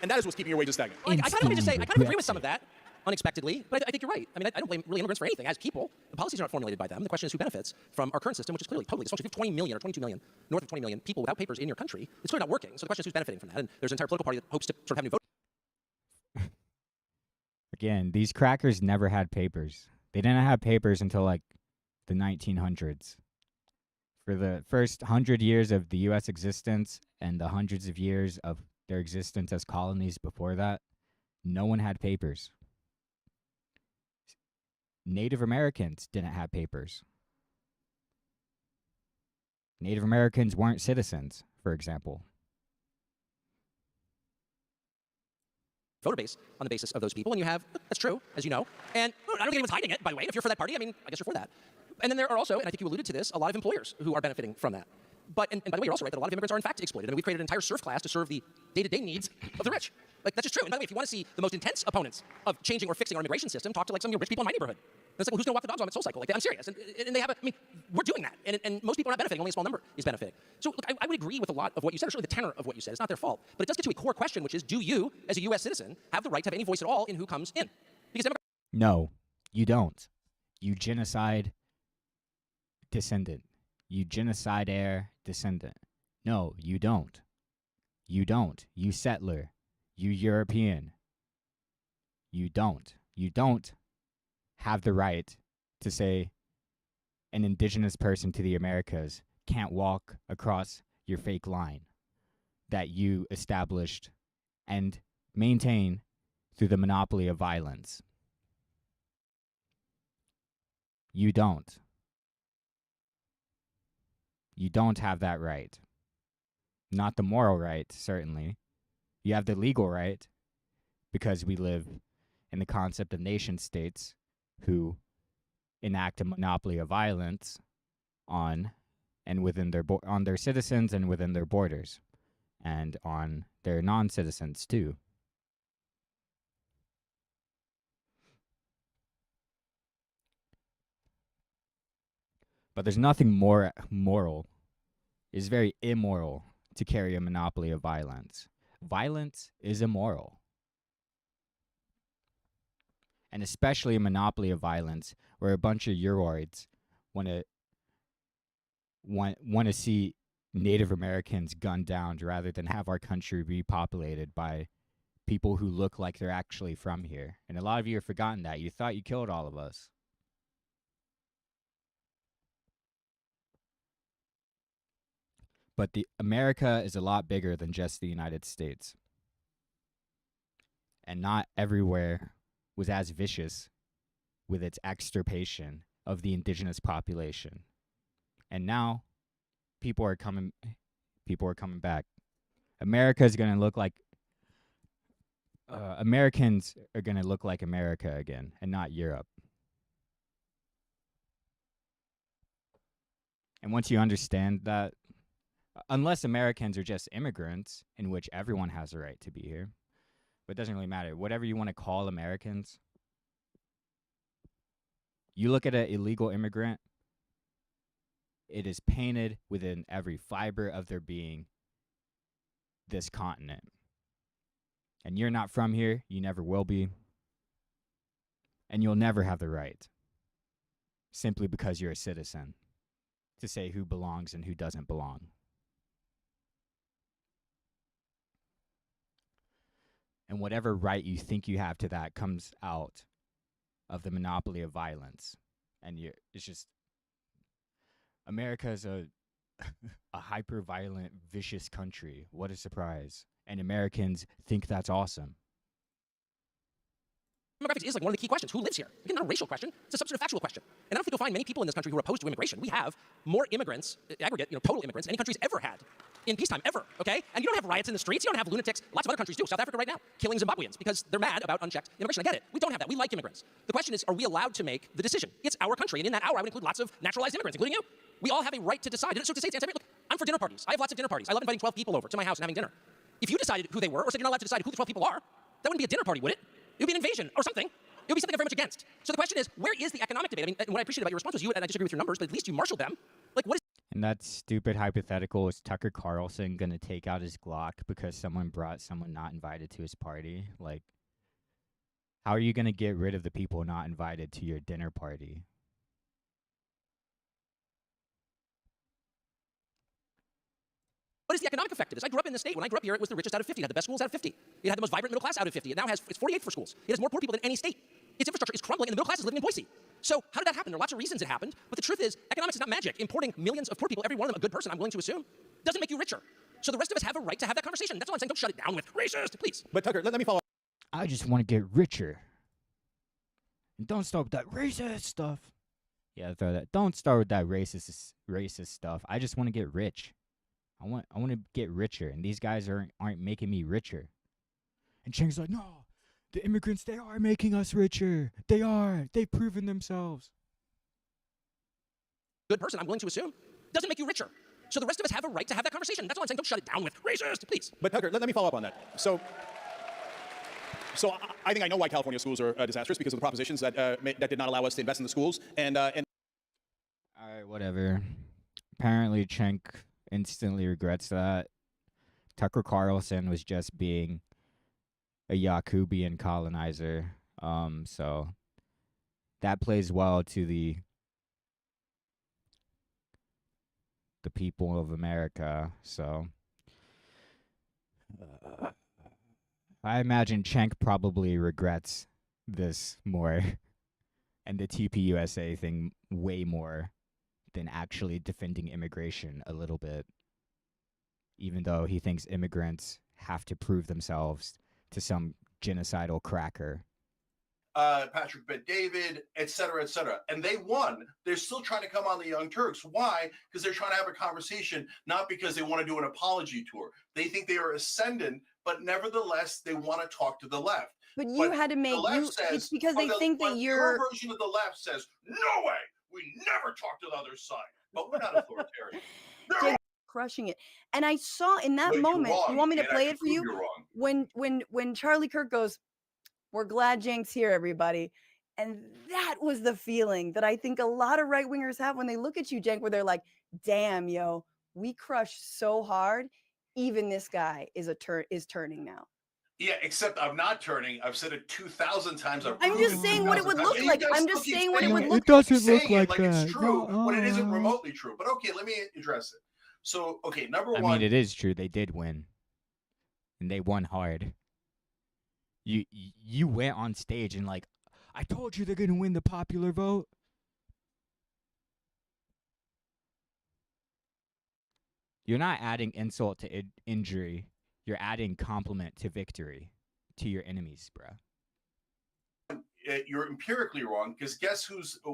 And that is what's keeping your wages stagnant. I kind of agree with some of that, unexpectedly, but I think you're right. I mean, I don't blame really immigrants for anything. As people, the policies are not formulated by them. The question is who benefits from our current system, which is clearly totally dysfunctional. If you have 20 million or 22 million, north of 20 million people without papers in your country, it's clearly not working. So the question is who's benefiting from that. And there's an entire political party that hopes to sort of have new vote. Again, these crackers never had papers. They didn't have papers until like the 1900s. For the first 100 years of the U.S. existence and the hundreds of years of their existence as colonies before that, no one had papers. Native Americans didn't have papers. Native Americans weren't citizens, for example. Voter base on the basis of those people, and you have, that's true, as you know, and I don't think anyone's hiding it, by the way. If you're for that party, I mean, I guess you're for that. And then there are also, and I think you alluded to this, a lot of employers who are benefiting from that. But, and by the way, you're also right that a lot of immigrants are in fact exploited. I mean, we've created an entire serf class to serve the day-to-day needs of the rich. Like, that's just true. And by the way, if you want to see the most intense opponents of changing or fixing our immigration system, talk to like some of your rich people in my neighborhood. And it's like, well, who's going to walk the dogs on that soul cycle? Like, I'm serious. And they have, I mean, we're doing that. And most people are not benefiting. Only a small number is benefiting. So, look, I would agree with a lot of what you said, or certainly the tenor of what you said. It's not their fault. But it does get to a core question, which is, do you, as a U.S. citizen, have the right to have any voice at all in who comes in? Because No, you don't. You genocide descendant. You genocide heir descendant. No, you don't. You don't. You settler. You European. You don't. You don't have the right to say an indigenous person to the Americas can't walk across your fake line that you established and maintain through the monopoly of violence. You don't. You don't have that right. Not the moral right, certainly. You have the legal right because we live in the concept of nation states who enact a monopoly of violence on and within their on their citizens and within their borders and on their non-citizens too. But there's nothing more moral. It's very immoral to carry a monopoly of violence. Violence is immoral. And especially a monopoly of violence where a bunch of Euroids want to see Native Americans gunned down rather than have our country repopulated by people who look like they're actually from here. And a lot of you have forgotten that. You thought you killed all of us. But America is a lot bigger than just the United States. And not everywhere was as vicious with its extirpation of the indigenous population. And now, people are coming back. America's going to look like Americans are going to look like America again and not Europe. And once you understand that, unless Americans are just immigrants, in which everyone has a right to be here, but it doesn't really matter. Whatever you want to call Americans, you look at an illegal immigrant, it is painted within every fiber of their being, this continent. And you're not from here, you never will be, and you'll never have the right, simply because you're a citizen, to say who belongs and who doesn't belong. And whatever right you think you have to that comes out of the monopoly of violence. And it's just, America is a hyper-violent, vicious country. What a surprise. And Americans think that's awesome. Demographics is like one of the key questions. Who lives here? Again, not a racial question. It's a substantive factual question. And I don't think you'll find many people in this country who are opposed to immigration. We have more immigrants, aggregate, total immigrants, than any country's ever had in peacetime, ever, okay? And you don't have riots in the streets. You don't have lunatics. Lots of other countries do. South Africa right now, killing Zimbabweans because they're mad about unchecked immigration. I get it. We don't have that. We like immigrants. The question is, are we allowed to make the decision? It's our country. And in that I would include lots of naturalized immigrants, including you. We all have a right to decide. So to say it's anti-look, I'm for dinner parties. I have lots of dinner parties. I love inviting 12 people over to my house and having dinner. If you decided who they were or said you're not allowed to decide who the 12 people are, that wouldn't be a dinner party, would it? It would be an invasion or something. It would be something I'm very much against. So the question is, where is the economic debate? I mean, what I appreciate about your response was and I disagree with your numbers, but at least you marshaled them. Like, what is... And that stupid hypothetical, is Tucker Carlson going to take out his Glock because someone brought someone not invited to his party? Like, how are you going to get rid of the people not invited to your dinner party? What is the economic effect of this? I grew up in the state. When I grew up here, it was the richest out of 50. It had the best schools out of 50. It had the most vibrant middle class out of 50. It now has, it's 48 for schools. It has more poor people than any state. Its infrastructure is crumbling, and the middle class is living in Boise. So how did that happen? There are lots of reasons it happened, but the truth is, economics is not magic. Importing millions of poor people, every one of them a good person, I'm willing to assume, doesn't make you richer. So the rest of us have a right to have that conversation. That's all I'm saying. Don't shut it down with racist, please. But Tucker, let me follow up. I just want to get richer. And don't start with that racist stuff. Yeah, throw that. Don't start with that racist stuff. I just want to get rich. I want to get richer, and these guys aren't making me richer. And Cenk's like, no, the immigrants, they are making us richer. They are. They've proven themselves. Good person, I'm willing to assume, doesn't make you richer. So the rest of us have a right to have that conversation. That's all I'm saying. Don't shut it down with racist, please. But Tucker, let me follow up on that. So I think I know why California schools are disastrous, because of the propositions that that did not allow us to invest in the schools. And all right, whatever. Apparently, Cenk instantly regrets that. Tucker Carlson was just being a Yakubian colonizer. So that plays well to the people of America. So I imagine Cenk probably regrets this more and the TPUSA thing way more than actually defending immigration a little bit, even though he thinks immigrants have to prove themselves to some genocidal cracker. Patrick Bet-David, et cetera, and they won. They're still trying to come on the Young Turks. Why? Because they're trying to have a conversation, not because they want to do an apology tour. They think they are ascendant, but nevertheless, they want to talk to the left. But you had to make it's because they think that your version of the left says, no way, we never talk to the other side. But we're not authoritarian. Crushing it. And I saw in that moment, you want me to play it for you? When Charlie Kirk goes, we're glad Cenk's here, everybody. And that was the feeling that I think a lot of right wingers have when they look at you, Cenk, where they're like, damn, yo, we crushed so hard. Even this guy is turning now. Yeah, except I'm not turning. I've said it 2,000 times. I'm just saying what it would look like. I'm just saying what it would look like. It doesn't look like that. It's true when it isn't remotely true. But okay, let me address it. So, okay, number one. I mean, it is true. They did win. And they won hard. You went on stage and like, I told you they're going to win the popular vote. You're not adding insult to injury. You're adding compliment to victory to your enemies, bro. You're empirically wrong, because guess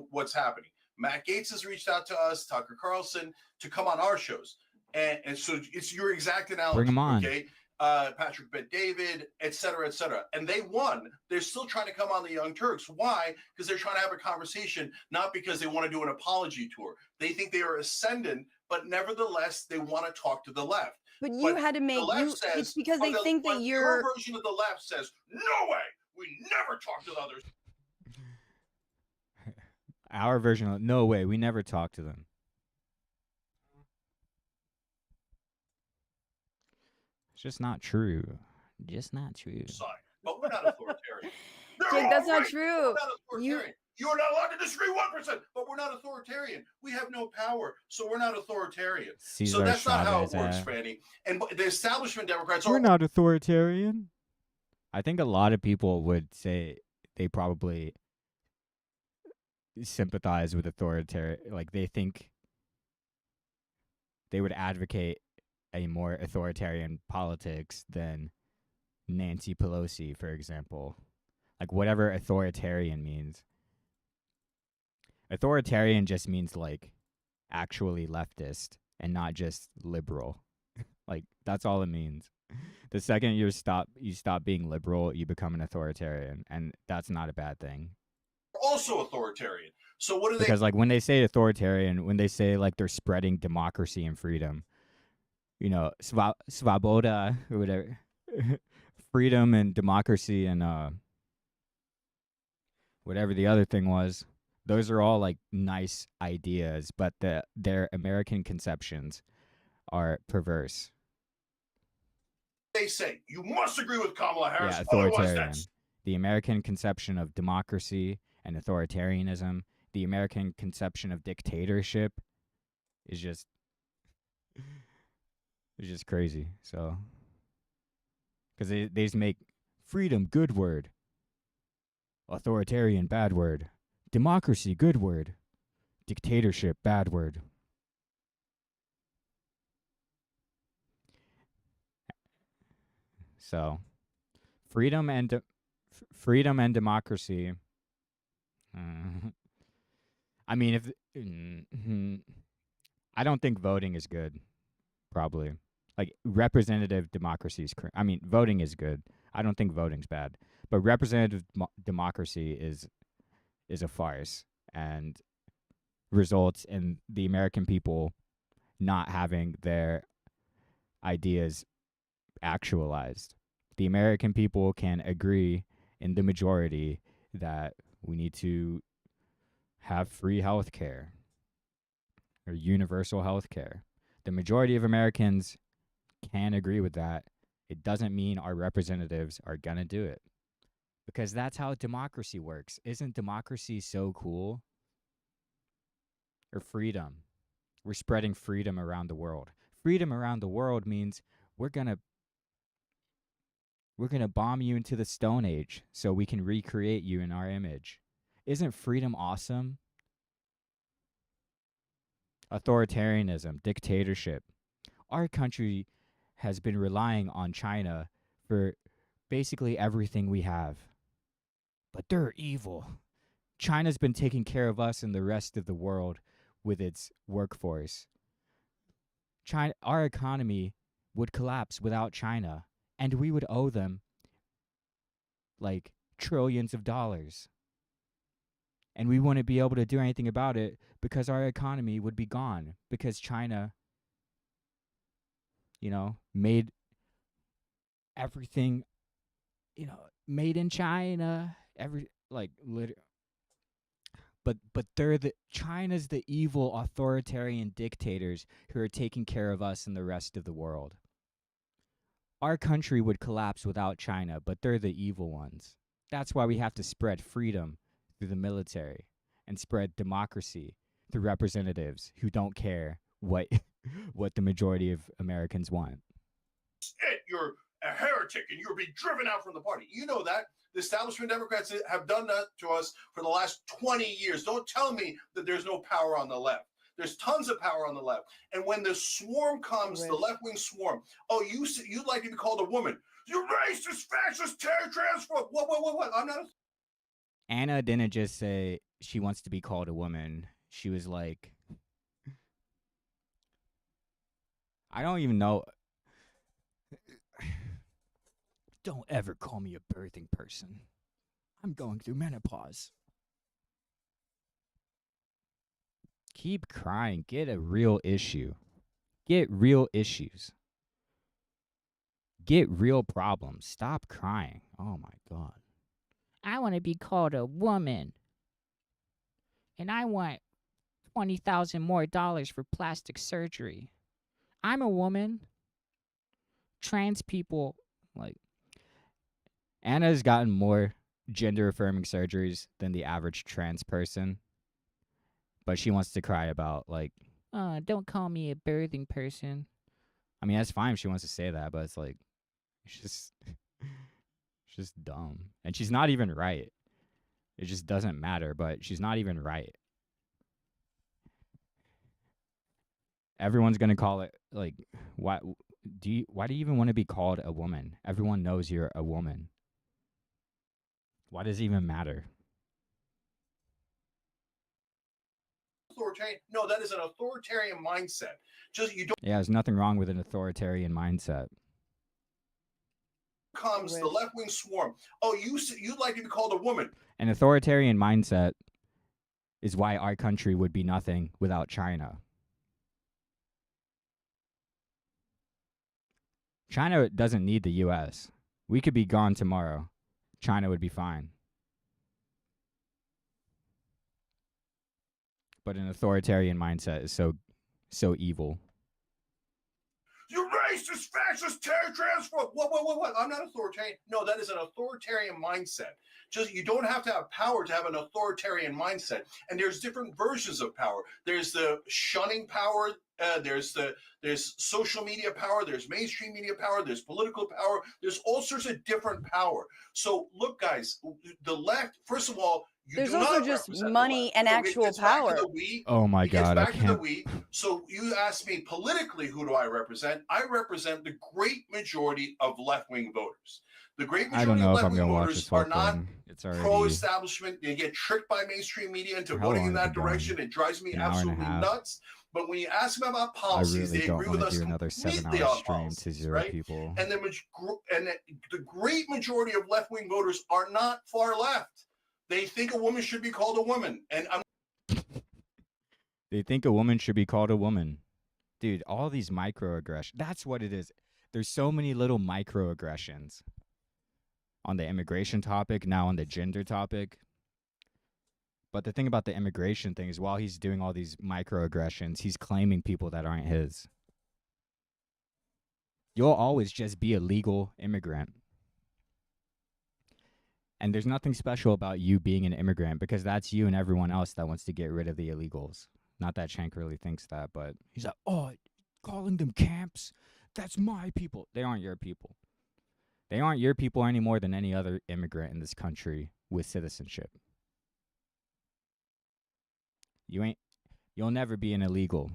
what's happening? Matt Gaetz has reached out to us, Tucker Carlson, to come on our shows. And so it's your exact analogy. Bring 'em on. Okay. Patrick Bet-David, et cetera, et cetera. And they won. They're still trying to come on the Young Turks. Why? Because they're trying to have a conversation, not because they want to do an apology tour. They think they are ascendant, but nevertheless, they want to talk to the left. But you had to make it's because they think that your version of the left says, no way, we never talk to the others. Our version of no way, we never talk to them. It's just not true. Just not true. But we're not authoritarian. Jake, that's not true. We're not authoritarian. You're not allowed to disagree 1%, but we're not authoritarian. We have no power, so we're not authoritarian. Cesar So that's not how it Chavez, works, Franny. And the establishment Democrats We're are not authoritarian. I think a lot of people would say they probably sympathize with authoritarian. Like they think they would advocate a more authoritarian politics than Nancy Pelosi, for example. Like whatever authoritarian means. Authoritarian just means like actually leftist and not just liberal. Like that's all it means. The second you stop being liberal, you become an authoritarian, and that's not a bad thing. also authoritarian. So what do they? Because like when they say authoritarian, when they say like they're spreading democracy and freedom, you know, svoboda or whatever, freedom and democracy and whatever the other thing was, those are all like nice ideas, but their American conceptions are perverse. They say you must agree with Kamala Harris. Yeah, Otherwise, authoritarian. that's The American conception of democracy and authoritarianism, the American conception of dictatorship is just crazy. So, because they just make freedom good word, authoritarian bad word, democracy good word, dictatorship bad word. So, freedom and democracy. I mean, if I don't think voting is good. Probably, like representative democracy is. I mean, voting is good. I don't think voting's bad, but representative democracy is a farce and results in the American people not having their ideas actualized. The American people can agree in the majority that we need to have free health care or universal health care. The majority of Americans can agree with that. It doesn't mean our representatives are going to do it, because that's how democracy works. Isn't democracy so cool? Or freedom. We're spreading freedom around the world. Freedom around the world means we're going to bomb you into the Stone Age so we can recreate you in our image. Isn't freedom awesome? Authoritarianism, dictatorship. Our country has been relying on China for basically everything we have. But they're evil. China's been taking care of us and the rest of the world with its workforce. Our economy would collapse without China, and we would owe them like trillions of dollars. And we wouldn't be able to do anything about it because our economy would be gone, because China, made everything, made in China, but China's the evil authoritarian dictators who are taking care of us and the rest of the world. Our country would collapse without China, but they're the evil ones. That's why we have to spread freedom through the military and spread democracy through representatives who don't care what the majority of Americans want. You're a heretic and you're being driven out from the party. You know that. The establishment Democrats have done that to us for the last 20 years. Don't tell me that there's no power on the left. There's tons of power on the left. And when the swarm comes, the left-wing swarm, you'd like to be called a woman. You racist, fascist, transphobe. What? I'm not. Anna didn't just say she wants to be called a woman. she was like, I don't even know. Don't ever call me a birthing person. I'm going through menopause. Keep crying. Get a real issue. Get real issues. Get real problems. Stop crying. Oh my God. I want to be called a woman. And I want $20,000 more for plastic surgery. I'm a woman. Trans people, like, Anna's gotten more gender affirming surgeries than the average trans person. But she wants to cry about, like, don't call me a birthing person. I mean, that's fine if she wants to say that, but it's like, it's just dumb. And she's not even right. It just doesn't matter, but she's not even right. Everyone's going to call it, like, why do you even want to be called a woman? Everyone knows you're a woman. Why does it even matter? Authoritarian? No, that is an authoritarian mindset. Just you don't. Yeah, there's nothing wrong with an authoritarian mindset. Comes the left-wing swarm. Oh, you'd like to be called a woman. An authoritarian mindset is why our country would be nothing without China. China doesn't need the U.S. We could be gone tomorrow. China would be fine. But an authoritarian mindset is so evil. You racist, fascist, transphobe. What? I'm not authoritarian. No, that is an authoritarian mindset. Just you don't have to have power to have an authoritarian mindset. And there's different versions of power. There's the shunning power. There's social media power. There's mainstream media power. There's political power. There's all sorts of different power. So look, guys, the left. First of all, there's also just money and actual power. Oh my God, I can't. So you asked me politically, who do I represent? I represent the great majority of left-wing voters. The great majority of left-wing voters are not pro-establishment. They get tricked by mainstream media into voting in that direction. It drives me absolutely nuts. But when you ask them about policies, they agree with us completely on policies, right? People. And the great majority of left-wing voters are not far left. They think a woman should be called a woman, and they think a woman should be called a woman. Dude, all these microaggressions. That's what it is. There's so many little microaggressions on the immigration topic, now on the gender topic. But the thing about the immigration thing is while he's doing all these microaggressions, he's claiming people that aren't his. You'll always just be a legal immigrant. And there's nothing special about you being an immigrant because that's you and everyone else that wants to get rid of the illegals. Not that Cenk really thinks that, but he's like, oh, calling them camps, that's my people. They aren't your people. They aren't your people any more than any other immigrant in this country with citizenship. You'll never be an illegal.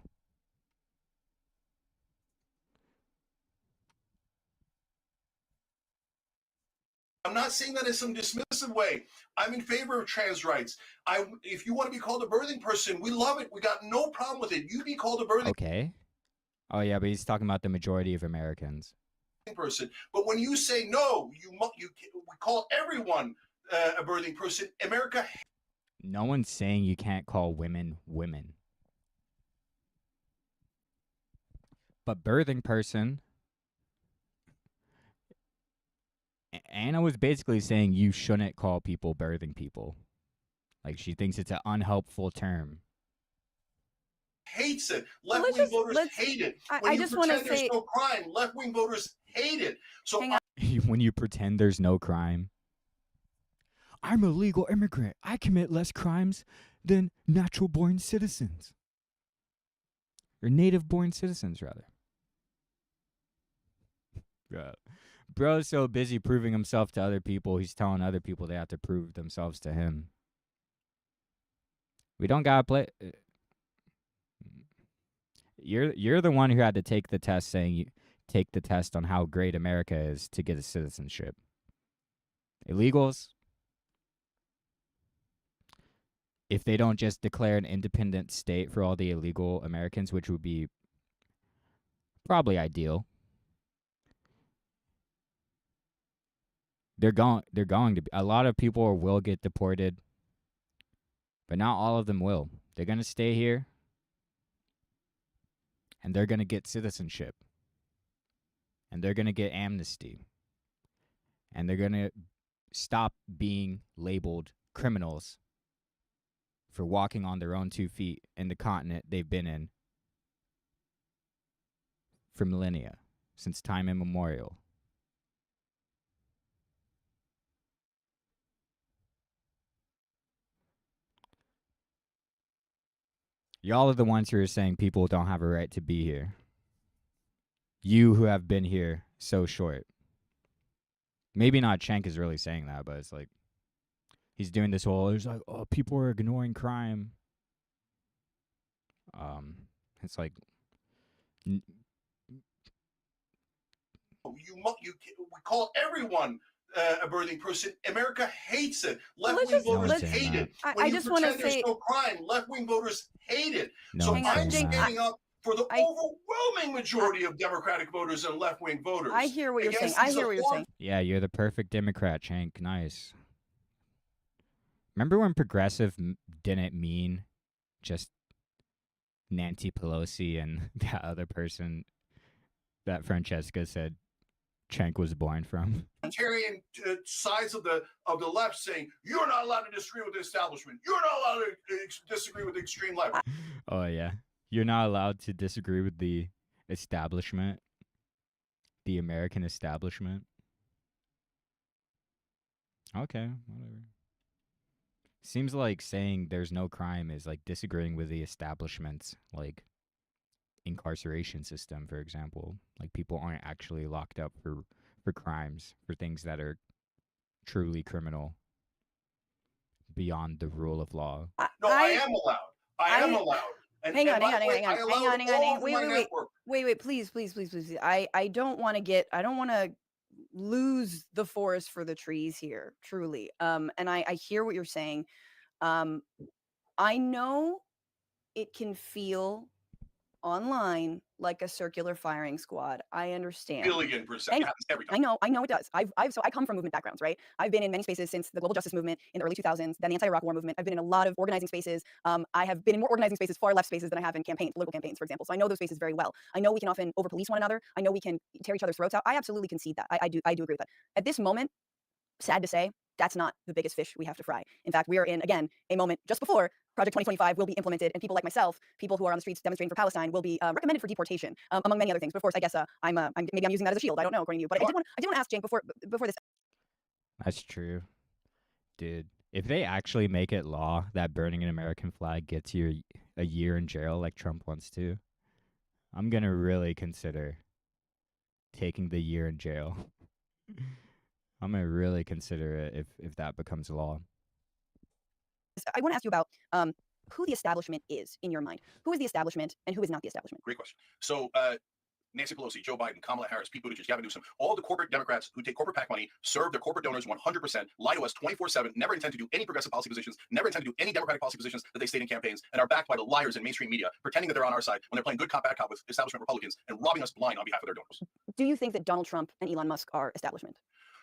I'm not saying that in some dismissive way. I'm in favor of trans rights. If you want to be called a birthing person, we love it. We got no problem with it. You be called a birthing Okay. Oh, yeah, but he's talking about the majority of Americans. Person. But when you say no, we call everyone a birthing person. America. No one's saying you can't call women women. But birthing person, Anna was basically saying you shouldn't call people birthing people. Like she thinks it's an unhelpful term. Hates it. Left-wing voters hate it. I just want to say there's no crime. Left-wing voters hate it. So when you pretend there's no crime. I'm a legal immigrant. I commit less crimes than natural-born citizens. Or native-born citizens, rather. Bro's so busy proving himself to other people, he's telling other people they have to prove themselves to him. We don't gotta play. You're the one who had to take the test saying you take the test on how great America is to get a citizenship. Illegals, if they don't just declare an independent state for all the illegal Americans, which would be probably ideal, they're going to be, a lot of people will get deported, but not all of them will. They're going to stay here and they're going to get citizenship and they're going to get amnesty and they're going to stop being labeled criminals for walking on their own 2 feet in the continent they've been in for millennia, since time immemorial. Y'all are the ones who are saying people don't have a right to be here. You who have been here so short. Maybe not Cenk is really saying that, but it's like he's doing this whole, there's like, oh, people are ignoring crime. It's like We call everyone a birthing person. America hates it. Left-wing voters hate it. When you pretend there's no crime, left-wing voters hate it. So I'm standing up for the overwhelming majority of Democratic voters and left-wing voters. I hear what you're saying. I hear what you're saying. Yeah, you're the perfect Democrat, Cenk. Nice. Remember when progressive didn't mean just Nancy Pelosi and that other person that Francesca said Cenk was born from? Libertarian sides of the left saying you're not allowed to disagree with the establishment. You're not allowed to disagree with the extreme left. Oh yeah, you're not allowed to disagree with the establishment, the American establishment. Okay, whatever. Seems like saying there's no crime is like disagreeing with the establishment's like incarceration system, for example. Like people aren't actually locked up for crimes, for things that are truly criminal beyond the rule of law. No, I am allowed. I am allowed. And, hang on. Wait, please. I don't want to lose the forest for the trees here, truly. And I hear what you're saying. I know it can feel online like a circular firing squad. I understand. Billion%. Happens every time. I know it does. So I come from movement backgrounds, right? I've been in many spaces since the global justice movement in the early 2000s, then the anti-Iraq war movement. I've been in a lot of organizing spaces. I have been in more organizing spaces, far left spaces than I have in political campaigns, for example. So I know those spaces very well. I know we can often over-police one another. I know we can tear each other's throats out. I absolutely concede that. I do agree with that. At this moment, sad to say, that's not the biggest fish we have to fry. In fact, we are in, again, a moment just before Project 2025 will be implemented, and people like myself, people who are on the streets demonstrating for Palestine, will be recommended for deportation, among many other things. But of course, I guess maybe I'm using that as a shield. I don't know, according to you. But I did want to ask Cenk before this. That's true. Dude, if they actually make it law that burning an American flag gets you a year in jail like Trump wants to, I'm going to really consider taking the year in jail. I'm going to really consider it if that becomes law. I want to ask you about who the establishment is in your mind. Who is the establishment and who is not the establishment? Great question. So Nancy Pelosi, Joe Biden, Kamala Harris, Pete Buttigieg, Gavin Newsom, all the corporate Democrats who take corporate PAC money, serve their corporate donors 100%, lie to us 24/7, never intend to do any progressive policy positions, never intend to do any Democratic policy positions that they state in campaigns, and are backed by the liars in mainstream media, pretending that they're on our side when they're playing good cop, bad cop with establishment Republicans and robbing us blind on behalf of their donors. Do you think that Donald Trump and Elon Musk are establishment?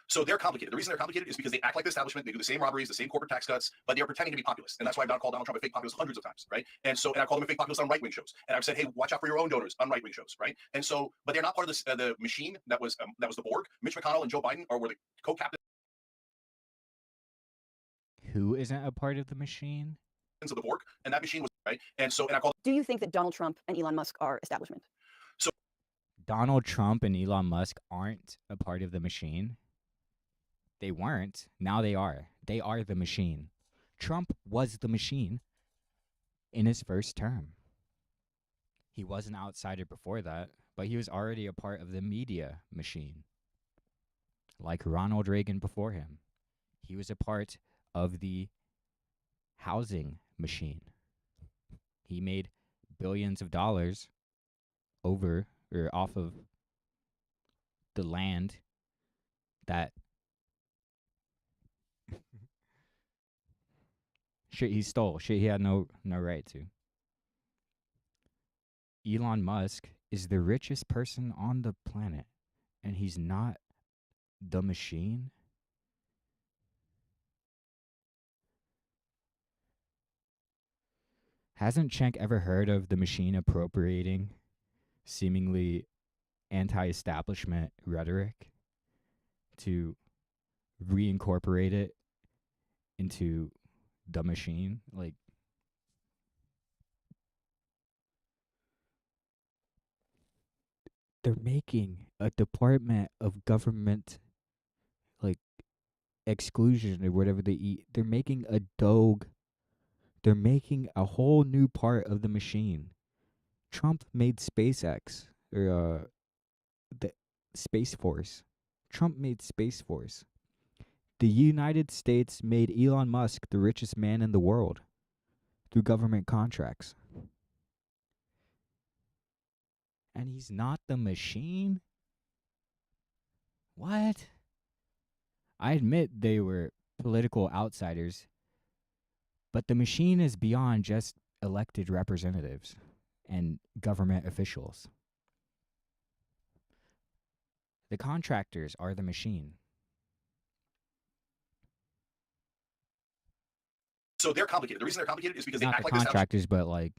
So they're complicated. The reason they're complicated is because they act like the establishment. They do the same robberies, the same corporate tax cuts, but they're pretending to be populist. And that's why I've not called Donald Trump a fake populist hundreds of times, right? And I called him a fake populist on right-wing shows. And I've said, hey, watch out for your own donors on right-wing shows, right? And so, but they're not part of the machine that was the Borg. Mitch McConnell and Joe Biden were the co-captains Who isn't a part of the machine? of the Borg, and that machine was right. And I called. Do you think that Donald Trump and Elon Musk are establishment? So Donald Trump and Elon Musk aren't a part of the machine. They weren't. Now they are. They are the machine. Trump was the machine in his first term. He was an outsider before that, but he was already a part of the media machine. Like Ronald Reagan before him. He was a part of the housing machine. He made billions of dollars off of the land that Shit he stole. Shit he had no right to. Elon Musk is the richest person on the planet, and he's not the machine. Hasn't Cenk ever heard of the machine appropriating seemingly anti-establishment rhetoric to reincorporate it into the machine? Like, they're making a department of government, like, exclusion or whatever they eat. They're making a dog. They're making a whole new part of the machine. Trump made SpaceX, or the Space Force. Trump made Space Force. The United States made Elon Musk the richest man in the world through government contracts. And he's not the machine? What? I admit they were political outsiders, but the machine is beyond just elected representatives and government officials. The contractors are the machine. So they're complicated. The reason they're complicated is because they Not act the like this. contractors, but like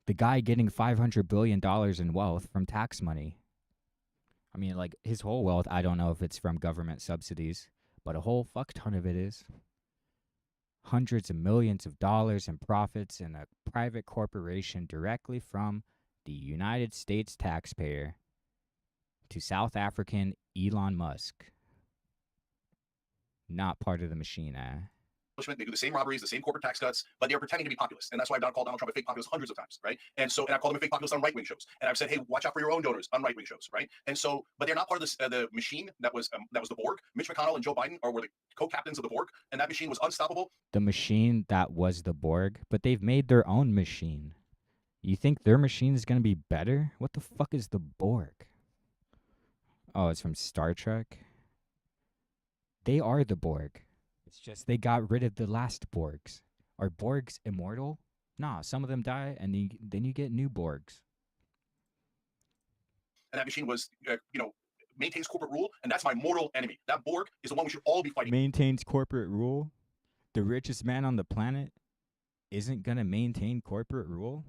the guy getting $500 billion in wealth from tax money. I mean, like, his whole wealth, I don't know if it's from government subsidies, but a whole fuck ton of it is. Hundreds of millions of dollars in profits in a private corporation directly from the United States taxpayer to South African Elon Musk. Not part of the machine, They do the same robberies, the same corporate tax cuts, but they're pretending to be populist. And that's why I've called Donald Trump a fake populist hundreds of times, right? And I've called him a fake populist on right-wing shows. And I've said, hey, watch out for your own donors on right-wing shows, right? And so, but they're not part of this, the machine that was the Borg. Mitch McConnell and Joe Biden were the co-captains of the Borg, and that machine was unstoppable. The machine that was the Borg, but they've made their own machine. You think their machine is going to be better? What the fuck is the Borg? Oh, it's from Star Trek? They are the Borg. It's just they got rid of the last Borgs. Are Borgs immortal? Nah, some of them die, and then you get new Borgs. And that machine was, maintains corporate rule, and that's my mortal enemy. That Borg is the one we should all be fighting. Maintains corporate rule? The richest man on the planet isn't going to maintain corporate rule?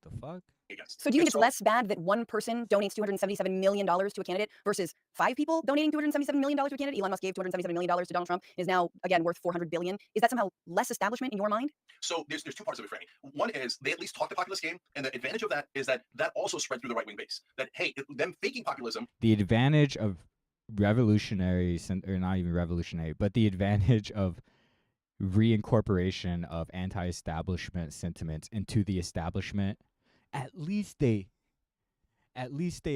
The fuck? So do you think it's less bad that one person donates $277 million to a candidate versus 5 people donating $277 million to a candidate? Elon Musk gave $277 million to Donald Trump, is now, again, worth $400 billion. Is that somehow less establishment in your mind? So there's two parts of it, Franny. One is they at least talk the populist game, and the advantage of that is that also spread through the right-wing base. That, hey, them faking populism. The advantage of revolutionaries, or not even revolutionary, but the advantage of reincorporation of anti-establishment sentiments into the establishment, at least they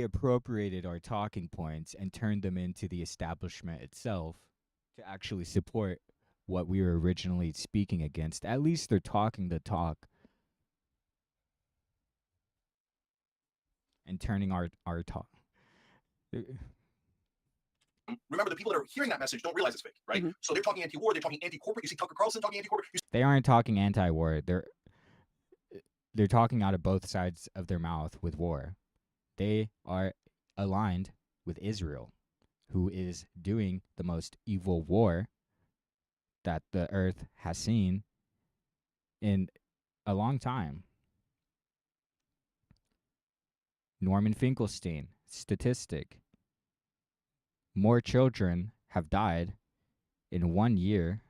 appropriated our talking points and turned them into the establishment itself to actually support what we were originally speaking against. At least they're talking the talk and turning our talk. Remember, the people that are hearing that message don't realize it's fake, right? So they're talking anti-war, they're talking anti-corporate. You see Tucker Carlson talking anti-corporate. They aren't talking anti-war. They're talking out of both sides of their mouth with war. They are aligned with Israel, who is doing the most evil war that the earth has seen in a long time. Norman Finkelstein, statistic. More children have died in 1 year,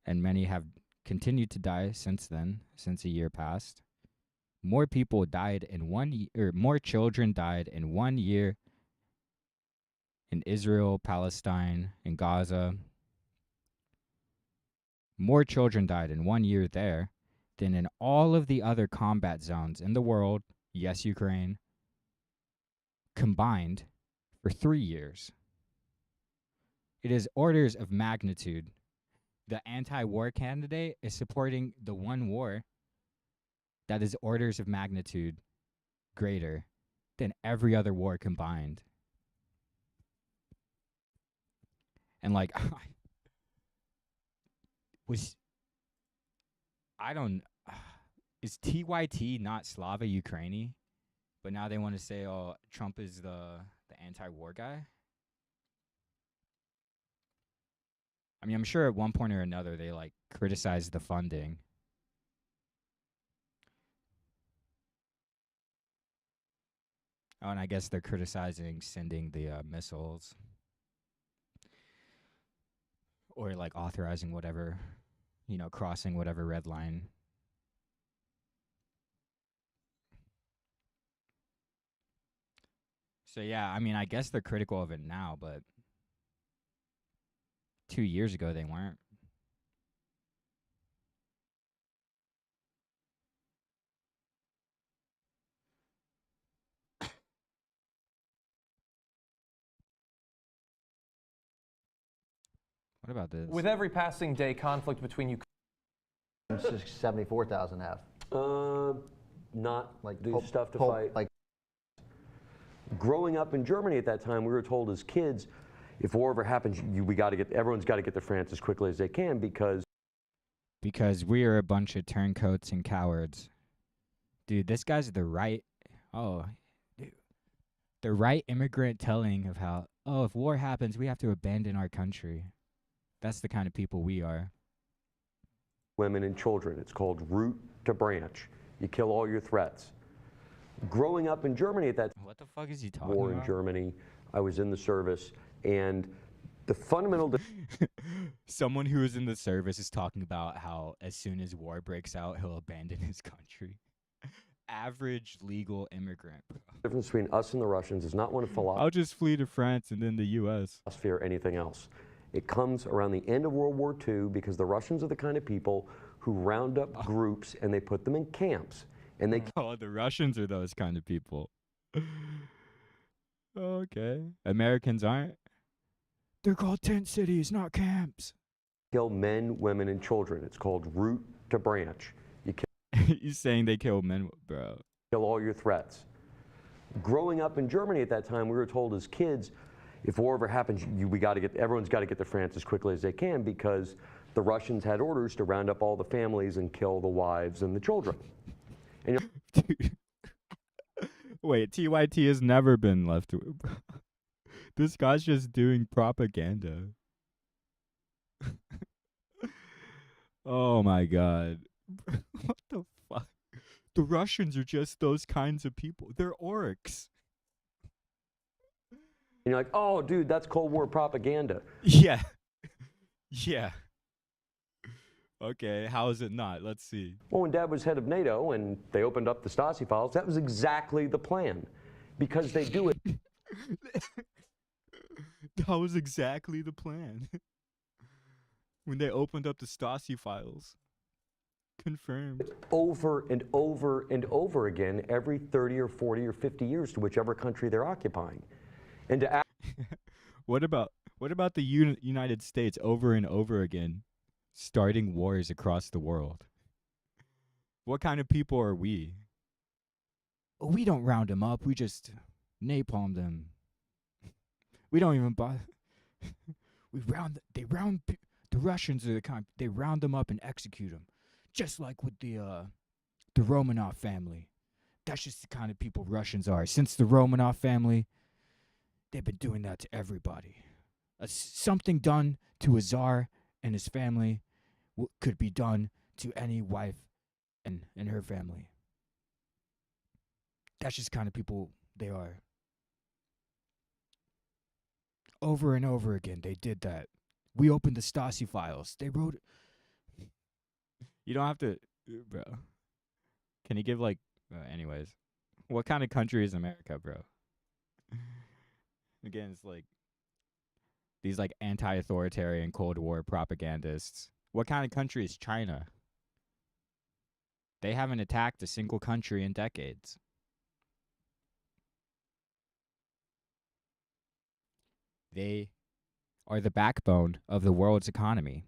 and many have continued to die since then, since a year passed. More people died in 1 year, or more children died in 1 year in Israel, Palestine, and Gaza. More children died in 1 year there than in all of the other combat zones in the world, yes, Ukraine, combined for 3 years. It is orders of magnitude. The anti-war candidate is supporting the one war that is orders of magnitude greater than every other war combined. And like, I don't. Is TYT not Slava Ukraini? But now they want to say, oh, Trump is the anti-war guy. I mean, I'm sure at one point or another they like criticized the funding. Oh, and I guess they're criticizing sending the missiles or like authorizing whatever, crossing whatever red line. So yeah, I mean, I guess they're critical of it now, but 2 years ago they weren't. What about this? With every passing day, conflict between Ukraine. 74,000 have. Not Like do Pope- stuff to Pope- fight. like- Growing up in Germany at that time, we were told as kids, if war ever happens, everyone's got to get to France as quickly as they can because we are a bunch of turncoats and cowards. Dude, this guy's the right. Oh, dude, the right immigrant telling of how, if war happens, we have to abandon our country. That's the kind of people we are. women and children. It's called root to branch. You kill all your threats. Growing up in Germany at that time, what the fuck is he talking war about? in Germany, I was in the service, and the fundamental Someone who is in the service is talking about how as soon as war breaks out, he'll abandon his country. Average legal immigrant. difference between us and the Russians is not one of philosophy I'll just flee to France and then the U.S. or anything else. It comes around the end of World War II because the Russians are the kind of people who round up groups and they put them in camps. And they the Russians are those kind of people. Okay. Americans aren't. They're called tent cities, not camps. kill men, women, and children. It's called root to branch. You He's saying they kill men, bro. kill all your threats. Growing up in Germany at that time, we were told as kids, if war ever happens, everyone's got to get to France as quickly as they can because the Russians had orders to round up all the families and kill the wives and the children. And Wait, TYT has never been left. This guy's just doing propaganda. Oh my god. What the fuck? The Russians are just those kinds of people. They're orcs. And you're like, oh, dude, that's Cold War propaganda. Yeah. Yeah. Okay, how is it not? Let's see. Well, when Dad was head of NATO and they opened up the Stasi files, that was exactly the plan. Because they do it. That was exactly the plan. When they opened up the Stasi files. Confirmed. Over and over and over again every 30 or 40 or 50 years to whichever country they're occupying. And to What about the United States over and over again starting wars across the world? What kind of people are we? We don't round them up. We just napalm them. We don't even bother. The Russians are the kind. They round them up and execute them, just like with the Romanov family. That's just the kind of people Russians are. Since the Romanov family, they've been doing that to everybody. Something done to a czar and his family could be done to any wife and her family. That's just the kind of people they are. Over and over again, they did that. We opened the Stasi files. They wrote it. You don't have to, bro. Can you give anyways? What kind of country is America, bro? Again, it's like these anti-authoritarian Cold War propagandists. What kind of country is China? They haven't attacked a single country in decades. They are the backbone of the world's economy.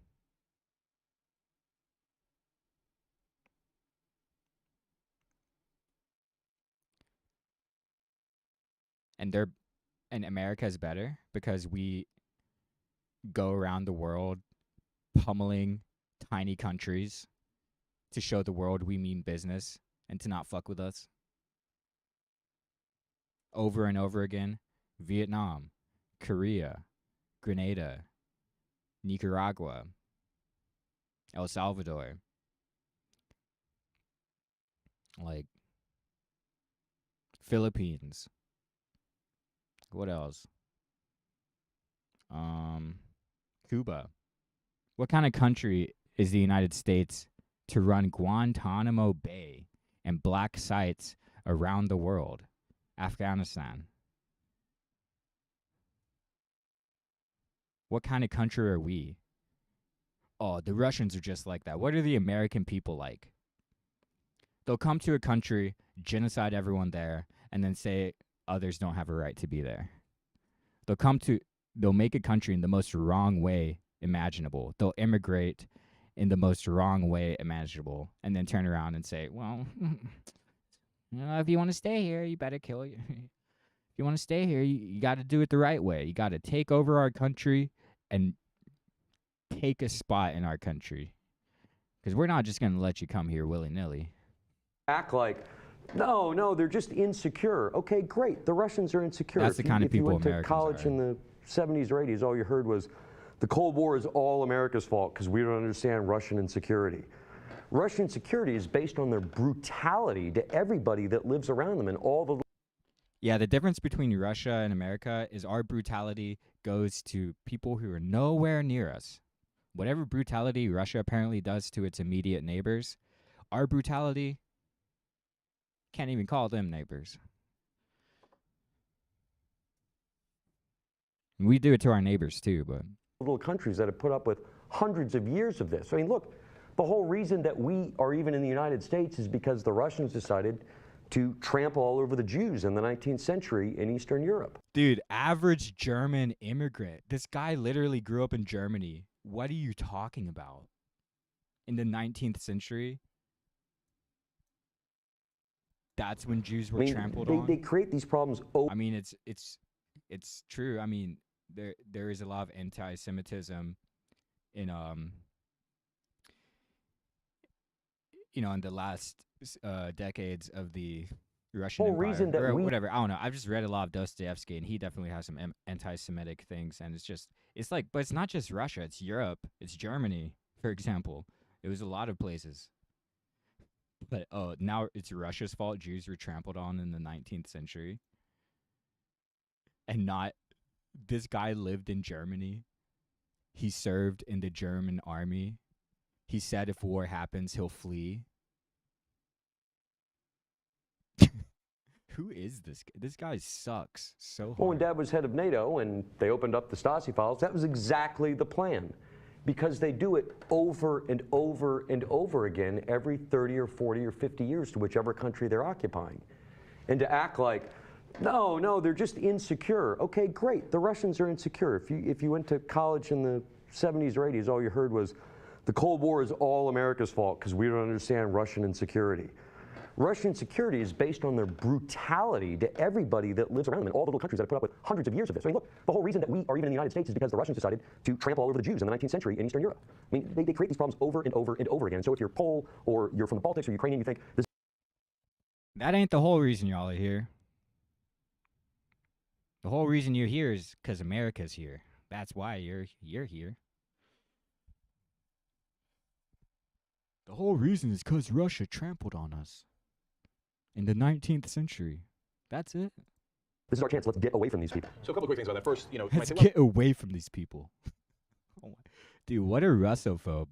And America is better because we go around the world pummeling tiny countries to show the world we mean business and to not fuck with us. Over and over again, Vietnam, Korea, Grenada, Nicaragua, El Salvador. Like, Philippines. What else? Cuba. What kind of country is the United States to run Guantanamo Bay and black sites around the world? Afghanistan. What kind of country are we? Oh, the Russians are just like that. What are the American people like? They'll come to a country, genocide everyone there, and then say others don't have a right to be there. They'll make a country in the most wrong way imaginable. They'll immigrate in the most wrong way imaginable, and then turn around and say, well, if you want to stay here, you better kill you. If you want to stay here, you got to do it the right way. You got to take over our country and take a spot in our country. Because we're not just going to let you come here willy-nilly. Act like, no, they're just insecure. Okay, great. The Russians are insecure. That's the kind of people If you went Americans to college are. in the 70s or 80s, all you heard was, the Cold War is all America's fault because we don't understand Russian insecurity. Russian insecurity is based on their brutality to everybody that lives around them and all the... Yeah, the difference between Russia and America is our brutality goes to people who are nowhere near us. Whatever brutality Russia apparently does to its immediate neighbors, our brutality can't even call them neighbors. We do it to our neighbors too, but... little countries that have put up with hundreds of years of this. I mean, look, the whole reason that we are even in the United States is because the Russians decided to trample all over the Jews in the 19th century in Eastern Europe. Dude, average German immigrant. This guy literally grew up in Germany. What are you talking about? In the 19th century? That's when Jews were trampled on? They create these problems. I mean, it's true. I mean, there is a lot of anti-Semitism in in the last decades of the Russian Empire, or whatever. I don't know. I've just read a lot of Dostoevsky, and he definitely has some anti-Semitic things. And it's like, but it's not just Russia. It's Europe. It's Germany, for example. It was a lot of places. But now it's Russia's fault. Jews were trampled on in the 19th century, and not. This guy lived in Germany. He served in the German army. He said if war happens, he'll flee. Who is this guy? This guy sucks so hard. Well, when Dad was head of NATO and they opened up the Stasi files, that was exactly the plan. Because they do it over and over and over again every 30 or 40 or 50 years to whichever country they're occupying. And to act like, no, they're just insecure. Okay, great. The Russians are insecure. If you went to college in the 70s or 80s, all you heard was, the Cold War is all America's fault because we don't understand Russian insecurity. Russian insecurity is based on their brutality to everybody that lives around them and all the little countries that have put up with hundreds of years of this. I mean, look, the whole reason that we are even in the United States is because the Russians decided to trample all over the Jews in the 19th century in Eastern Europe. I mean, they create these problems over and over and over again. So if you're Pole or you're from the Baltics or Ukrainian, you think this. That ain't the whole reason y'all are here. The whole reason you're here is because America's here. That's why you're here. The whole reason is because Russia trampled on us in the 19th century. That's it. This is our chance. Let's get away from these people. So a couple of quick things about that. First, Let's get away from these people. Dude, what a Russophobe.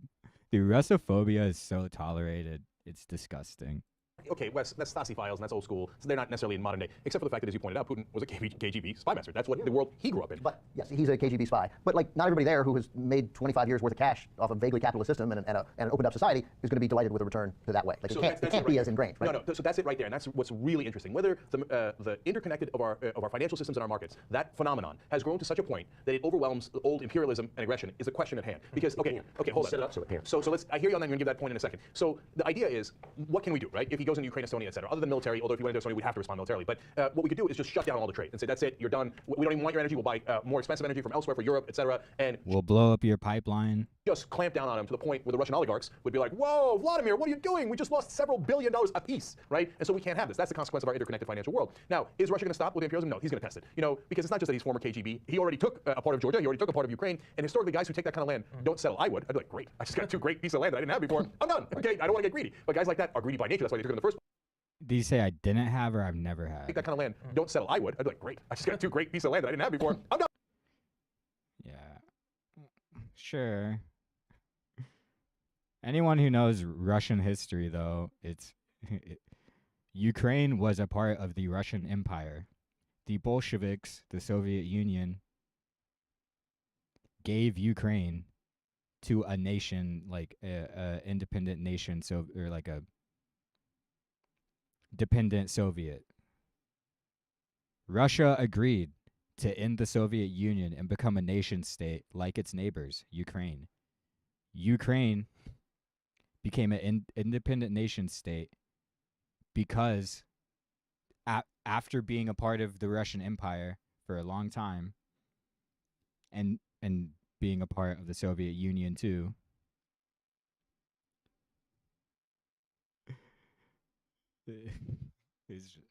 Dude, Russophobia is so tolerated. It's disgusting. Okay, Wes, that's Stasi files, and that's old school, so they're not necessarily in modern day, except for the fact that, as you pointed out, Putin was a KGB spy master. That's what the world he grew up in. But yes, he's a KGB spy. But like, not everybody there who has made 25 years worth of cash off a vaguely capitalist system and an opened up society is going to be delighted with a return to that way. Like, So it can't be as ingrained, right? No, so that's it right there, and that's what's really interesting. Whether the interconnected of our financial systems and our markets, that phenomenon has grown to such a point that it overwhelms old imperialism and aggression is a question at hand. Because okay, hold on. Set it up so it can't. So let's. I hear you on that. I'm going to give that point in a second. So the idea is, what can we do, right? If goes into Ukraine, Estonia, et cetera. Other than military, although if you went into Estonia, we'd have to respond militarily. But what we could do is just shut down all the trade and say, that's it, you're done. We don't even want your energy. We'll buy more expensive energy from elsewhere for Europe, et cetera. And We'll blow up your pipeline. just clamp down on him to the point where the Russian oligarchs would be like, whoa, Vladimir, what are you doing? We just lost several $1 billion apiece, right? And so we can't have this. That's the consequence of our interconnected financial world. Now, is Russia going to stop with imperialism? No, he's going to test it. You know, because it's not just that he's former KGB. He already took a part of Georgia. He already took a part of Ukraine. And historically, guys who take that kind of land don't settle. I would. I'd be like, great. I just got 2 great pieces of land that I didn't have before. I'm done. Okay, I don't want to get greedy. But guys like that are greedy by nature. That's why they took it in the first place. Do you say I didn't have or I've never had? Take that kind of land don't settle. I would. I'd be like, great. I just got 2 great pieces of land that I didn't have before. I'm done. Yeah. Sure. Anyone who knows Russian history, though, Ukraine was a part of the Russian Empire. The Bolsheviks, the Soviet Union, gave Ukraine to a nation, like a independent nation, or like a dependent Soviet. Russia agreed to end the Soviet Union and become a nation state like its neighbors, Ukraine. Ukraine became an independent nation state because after being a part of the Russian Empire for a long time and being a part of the Soviet Union too,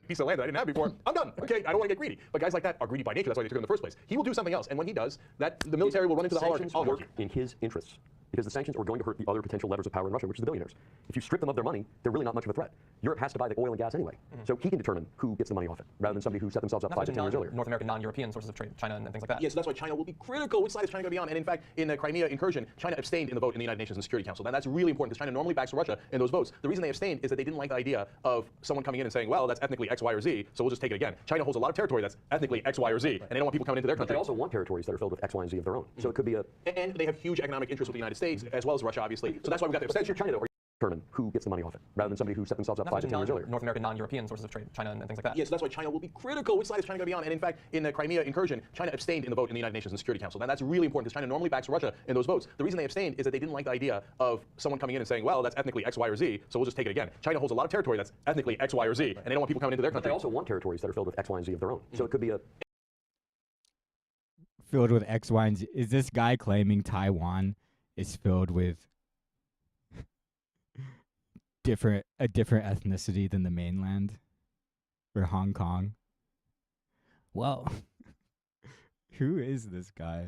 piece of land that I didn't have before. I'm done. Okay, I don't want to get greedy. But guys like that are greedy by nature. That's why they took it in the first place. He will do something else, and when he does, that the military will run into the Sanctions oligarchy. work in his interests, because the sanctions are going to hurt the other potential levers of power in Russia, which is the billionaires. If you strip them of their money, they're really not much of a threat. Europe has to buy the oil and gas anyway, so he can determine who gets the money off it, rather than somebody who set themselves up 5 to 10 years earlier. North American, non-European sources of trade, China and things like that. Yeah, so that's why China will be critical. Which side is China going to be on? And in fact, in the Crimea incursion, China abstained in the vote in the United Nations Security Council. And that's really important because China normally backs Russia in those votes. The reason they abstained is that they didn't like the idea of someone coming in and saying, well, that's ethnically X, Y, or Z, so we'll just take it again. China holds a lot of territory that's ethnically X, Y, or Z, and they don't want people coming into their But country. they also want territories that are filled with X, Y, and Z of their own. So it could be a... And they have huge economic interests with the United States, as well as Russia, obviously. So that's why we've got the abstention. China, though, or determine who gets the money off it, rather than somebody who set themselves up 5 to 10 years earlier. North American, non-European sources of trade, China and things like that. Yeah, so that's why China will be critical. Which side is China going to be on? And in fact, in the Crimea incursion, China abstained in the vote in the United Nations Security Council. And that's really important because China normally backs Russia in those votes. The reason they abstained is that they didn't like the idea of someone coming in and saying, well, that's ethnically X, Y, or Z, so we'll just take it again. China holds a lot of territory that's ethnically X, Y, or Z, and they don't want people coming into their But country. they also want territories that are filled with X, Y, and Z of their own. So it could be a... Filled with X, Y, and Z. Is this guy claiming Taiwan is filled with a different ethnicity than the mainland or Hong Kong? Well, who is this guy?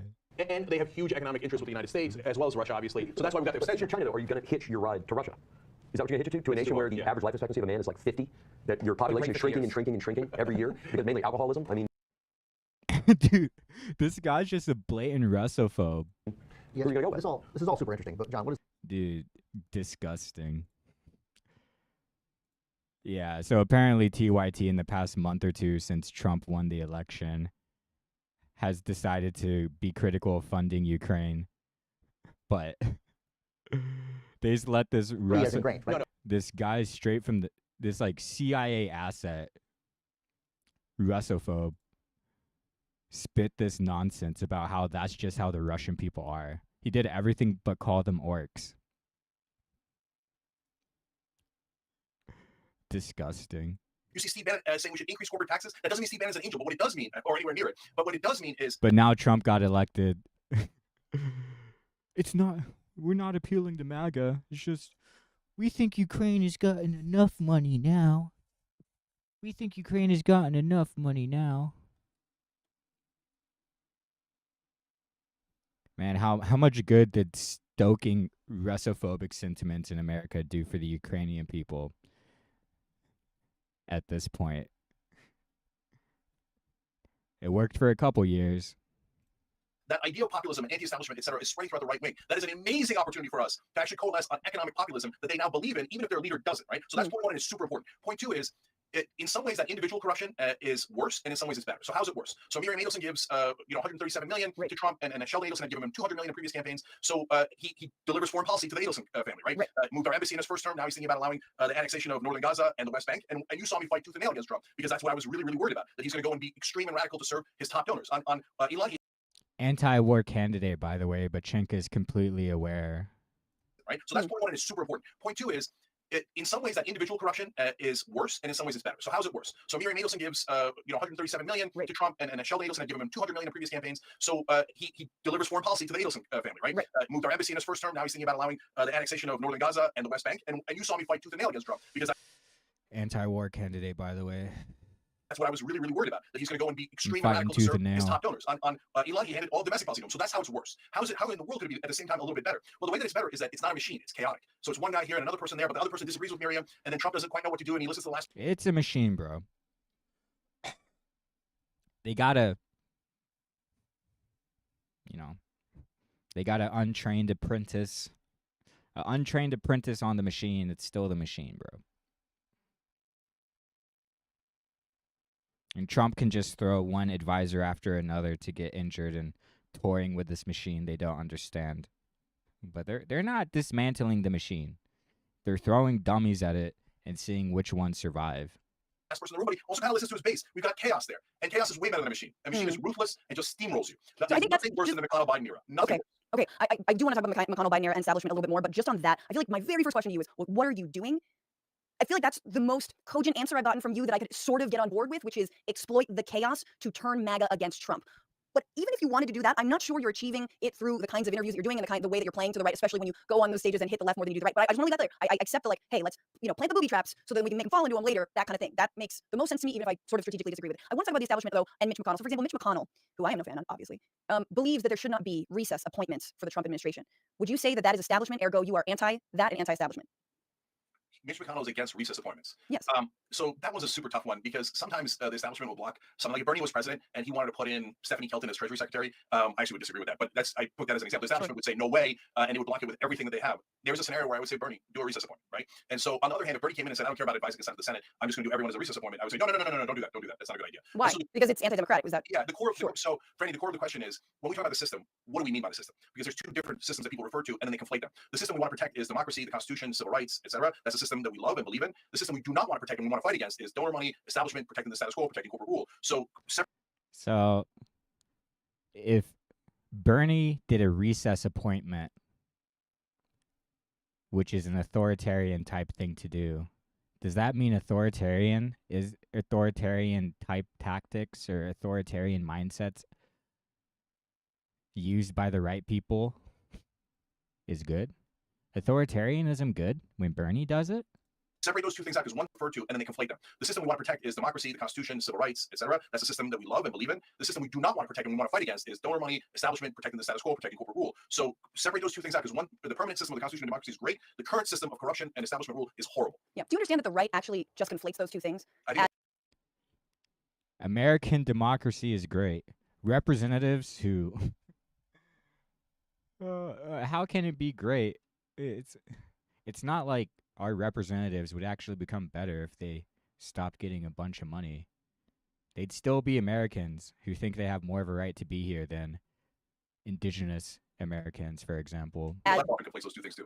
And they have huge economic interests with the United States, as well as Russia, obviously. So that's why we've got the abstention. China, though, are you going to hitch your ride to Russia? Is that what you're going to hitch it to? To a nation where the average life expectancy of a man is like 50? That your population is shrinking and shrinking and shrinking every year because mainly alcoholism? I mean... Dude, this guy's just a blatant Russophobe. Yeah, Where are you going to go with? this is all super interesting. But John, what is... Dude, disgusting. Yeah, so apparently TYT in the past month or two since Trump won the election has decided to be critical of funding Ukraine. But they just let this this guy straight from this like CIA asset Russophobe spit this nonsense about how that's just how the Russian people are. He did everything but call them orcs. Disgusting. You see Steve Bannon saying we should increase corporate taxes. That doesn't mean Steve Bannon's an angel, but what it does mean, or anywhere near it, but what it does mean is... But now Trump got elected. We're not appealing to MAGA. It's just, we think Ukraine has gotten enough money now. We think Ukraine has gotten enough money now. Man, how much good did stoking Russophobic sentiments in America do for the Ukrainian people at this point? It worked for a couple years. That idea of populism and anti-establishment, et cetera, is spreading throughout the right wing. That is an amazing opportunity for us to actually coalesce on economic populism that they now believe in, even if their leader doesn't, right? So that's point one, and it's super important. Point two is, in some ways, that individual corruption is worse, and in some ways, it's better. So how's it worse? So Miriam Adelson gives, $137 million to Trump, and Sheldon Adelson had given him $200 million in previous campaigns. So he delivers foreign policy to the Adelson family, right? Moved our embassy in his first term. Now he's thinking about allowing the annexation of northern Gaza and the West Bank. And you saw me fight tooth and nail against Trump because that's what I was really, really worried about. That he's going to go and be extreme and radical to serve his top donors. On Elon, Anti-war candidate, by the way, but Cenk is completely aware. right? So that's point one, and it's super important. Point two is, in some ways, that individual corruption is worse, and in some ways, it's better. So how's it worse? So Miriam Adelson gives, 137 million to Trump, and Sheldon Adelson had given him 200 million in previous campaigns. So he delivers foreign policy to the Adelson family, right? Moved our embassy in his first term. Now he's thinking about allowing the annexation of northern Gaza and the West Bank. And you saw me fight tooth and nail against Trump because Anti-war candidate, by the way. that's what I was really, really worried about. That he's going to go and be extremely fighting radical to tooth serve and his nail. top donors. On Elon, he handed all domestic policy to him. So that's how it's worse. How in the world could it be at the same time a little bit better? Well, the way that it's better is that it's not a machine. It's chaotic. So it's one guy here and another person there, but the other person disagrees with Miriam, and then Trump doesn't quite know what to do, and he listens to the last. It's a machine, bro. They gotta, they gotta untrained apprentice. Untrained apprentice on the machine. It's still the machine, bro. And Trump can just throw one advisor after another to get injured and toying with this machine they don't understand. But they're not dismantling the machine. They're throwing dummies at it and seeing which ones survive. Last person in the room, but he also kind of listens to his base. We've got chaos there, and chaos is way better than a machine. A machine is ruthless and just steamrolls you. There's I think that's nothing worse than the McConnell-Biden era. Nothing. Okay. I do want to talk about McConnell-Biden era and establishment a little bit more, but just on that, I feel like my very first question to you is, well, what are you doing? I feel like that's the most cogent answer I've gotten from you that I could sort of get on board with, which is exploit the chaos to turn MAGA against Trump. But even if you wanted to do that, I'm not sure you're achieving it through the kinds of interviews that you're doing and the way that you're playing to the right, especially when you go on those stages and hit the left more than you do the right. But I just want to leave that there. I accept the hey, let's plant the booby traps so that we can make them fall into them later, that kind of thing. That makes the most sense to me, even if I sort of strategically disagree with it. I want to talk about the establishment, though, and Mitch McConnell. So, for example, Mitch McConnell, who I am no fan of, obviously, believes that there should not be recess appointments for the Trump administration. Would you say that is establishment, ergo you are anti that and anti-establishment? Mitch McConnell is against recess appointments. Yes. So that was a super tough one because sometimes the establishment will block something. Like if Bernie was president and he wanted to put in Stephanie Kelton as Treasury Secretary, I actually would disagree with that. But I put that as an example. The establishment would say no way, and it would block it with everything that they have. There's a scenario where I would say, Bernie, do a recess appointment, right? And so on the other hand, if Bernie came in and said, I don't care about advising consent of the Senate, I'm just going to do everyone as a recess appointment, I would say, no, don't do that. Don't do that. That's not a good idea. Why? So because it's anti-democratic. Was that? Yeah, the core of so Franny, the core of the question is when we talk about the system, what do we mean by the system? Because there's two different systems that people refer to, and then they conflate them. The system we want to protect is democracy, the Constitution, civil rights, etc. That's a system that we love and believe in. The system we do not want to protect and we want to fight against is donor money, establishment, protecting the status quo, protecting corporate rule. So if Bernie did a recess appointment, which is an authoritarian type thing to do, does that mean authoritarian type tactics or authoritarian mindsets used by the right people is good? Authoritarianism good when Bernie does it? Separate those two things out because one referred to and then they conflate them. The system we want to protect is democracy, the Constitution, civil rights, etc. That's a system that we love and believe in. The system we do not want to protect and we want to fight against is donor money, establishment, protecting the status quo, protecting corporate rule. So separate those two things out because one, the permanent system of the Constitution and democracy is great. The current system of corruption and establishment rule is horrible. Yeah. Do you understand that the right actually just conflates those two things? American democracy is great. Representatives who how can it be great? It's not like our representatives would actually become better if they stopped getting a bunch of money. They'd still be Americans who think they have more of a right to be here than indigenous Americans, for example. Conflates those two things too.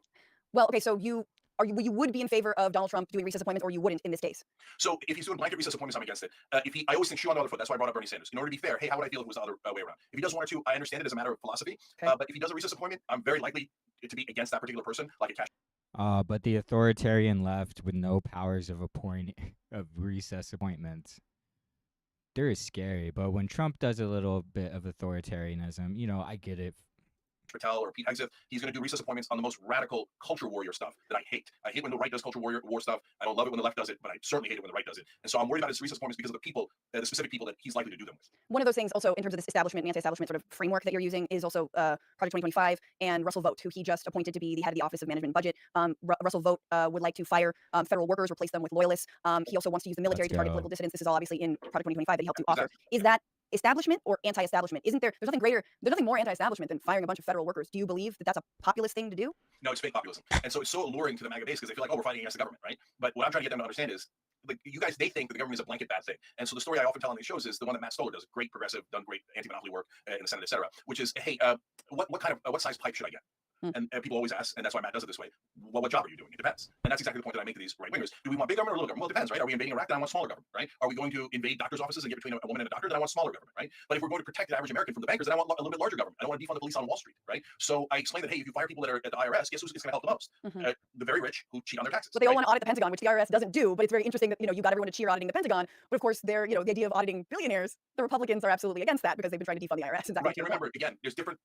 Well, okay, so you would be in favor of Donald Trump doing recess appointments, or you wouldn't in this case? So if he's doing blanket recess appointments, I'm against it. I always think shoe on the other foot. That's why I brought up Bernie Sanders. In order to be fair, hey, how would I feel if it was the other way around? If he does one or two, I understand it as a matter of philosophy. Okay. But if he does a recess appointment, I'm very likely to be against that particular person, like a cash. But the authoritarian left with no powers of recess appointments, they're scary. But when Trump does a little bit of authoritarianism, I get it. Patel or Pete Hegseth, he's going to do recess appointments on the most radical culture warrior stuff that I hate. I hate when the right does culture war stuff. I don't love it when the left does it, but I certainly hate it when the right does it. And so I'm worried about his recess appointments because of the specific people that he's likely to do them with. One of those things also in terms of this establishment and anti-establishment sort of framework that you're using is also Project 2025 and Russell Vought, who he just appointed to be the head of the Office of Management and Budget. Russell Vought would like to fire federal workers, replace them with loyalists. He also wants to use the military to target political dissidents. This is all obviously in Project 2025 that he helped to author. Is that establishment or anti-establishment? There's nothing more anti-establishment than firing a bunch of federal workers. Do you believe that that's a populist thing to do? No, it's fake populism. And so it's so alluring to the MAGA base because they feel like, oh, we're fighting against the government, right? But what I'm trying to get them to understand is, like, you guys, they think that the government is a blanket bad thing. And so the story I often tell on these shows is the one that Matt Stoller does, great progressive, done great anti-monopoly work in the Senate, et cetera, which is, hey, what size pipe should I get? And people always ask, and that's why Matt does it this way, well, what job are you doing? It depends. And that's exactly the point that I make to these right-wingers. Do we want big government or little government? Well, it depends, right? Are we invading Iraq? Then I want smaller government, right? Are we going to invade doctors' offices and get between a woman and a doctor? Then I want smaller government, right? But if we're going to protect the average American from the bankers, then I want a little bit larger government. I don't want to defund the police on Wall Street, right? So I explain that, hey, if you fire people that are at the IRS, guess who's going to help the most? The very rich who cheat on their taxes. But they all want to audit the Pentagon, which the IRS doesn't do. But it's very interesting that, you got everyone to cheer auditing the Pentagon. But of course, they're, the idea of auditing billionaires, the Republicans are absolutely against that because they've been trying to defund the IRS. Since Right, and remember, again, there's different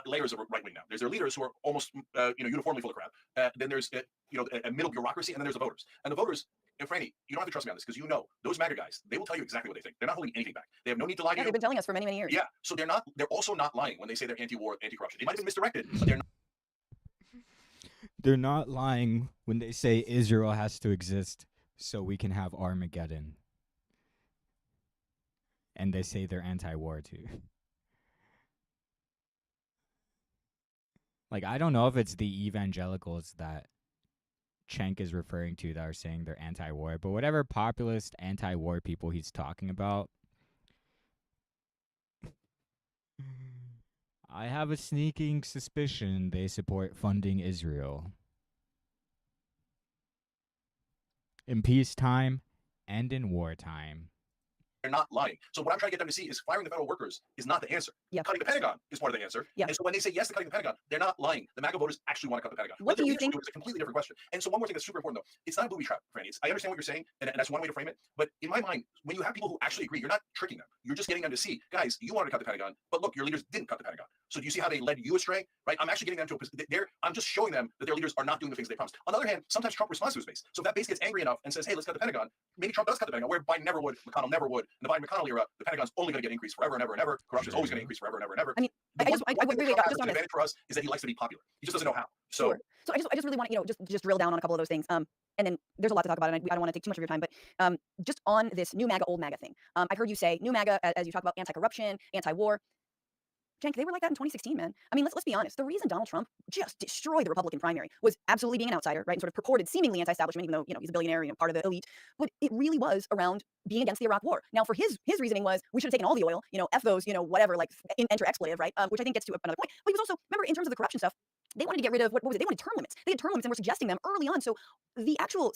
layers of right wing now. There's their leaders who are almost, uniformly full of crap. Then there's, a middle bureaucracy, and then there's the voters. And the voters, and Franny, you don't have to trust me on this because those MAGA guys, they will tell you exactly what they think. They're not holding anything back. They have no need to lie to you. They've been telling us for many, many years. Yeah, so they're also not lying when they say they're anti-war, anti-corruption. They might have been misdirected, but they're not. They're not lying when they say Israel has to exist so we can have Armageddon. And they say they're anti-war too. Like, I don't know if it's the evangelicals that Cenk is referring to that are saying they're anti-war, but whatever populist anti-war people he's talking about, I have a sneaking suspicion they support funding Israel. In peacetime and in wartime. They're not lying. So what I'm trying to get them to see is firing the federal workers is not the answer. Cutting the Pentagon is part of the answer. And so when they say yes to cutting the Pentagon, they're not lying. The MAGA voters actually want to cut the Pentagon. What do you think? It's a completely different question. And so one more thing that's super important, though. It's not a booby trap, Franny. I understand what you're saying, and that's one way to frame it. But in my mind, when you have people who actually agree, you're not tricking them. You're just getting them to see, guys, you wanted to cut the Pentagon, but look, your leaders didn't cut the Pentagon. So do you see how they led you astray? Right? I'm actually getting them to a position. I'm just showing them that their leaders are not doing the things they promised. On the other hand, sometimes Trump responds to his base. So if that base gets angry enough and says, hey, let's cut the Pentagon, maybe Trump does cut the Pentagon, where Biden never would, McConnell never would. In the Biden-McConnell era, the Pentagon's only going to get increased forever and ever and ever. Corruption is always going to increase forever and ever and ever. I mean, I just the advantage for us is that he likes to be popular. He just doesn't know how. So, sure. So I just really want to, just drill down on a couple of those things. And then there's a lot to talk about, and I don't want to take too much of your time, but just on this new MAGA, old MAGA thing. I've heard you say new MAGA, as you talk about anti-corruption, anti-war. Cenk, they were like that in 2016, man. I mean, let's be honest. The reason Donald Trump just destroyed the Republican primary was absolutely being an outsider, right? And sort of purported seemingly anti-establishment, even though, he's a billionaire, part of the elite. But it really was around being against the Iraq war. Now, for his reasoning was, we should have taken all the oil, F those, whatever, like enter expletive, right? Which I think gets to another point. But he was also, remember, in terms of the corruption stuff, they wanted to get rid of, what was it? They wanted term limits. They had term limits and were suggesting them early on. So the actual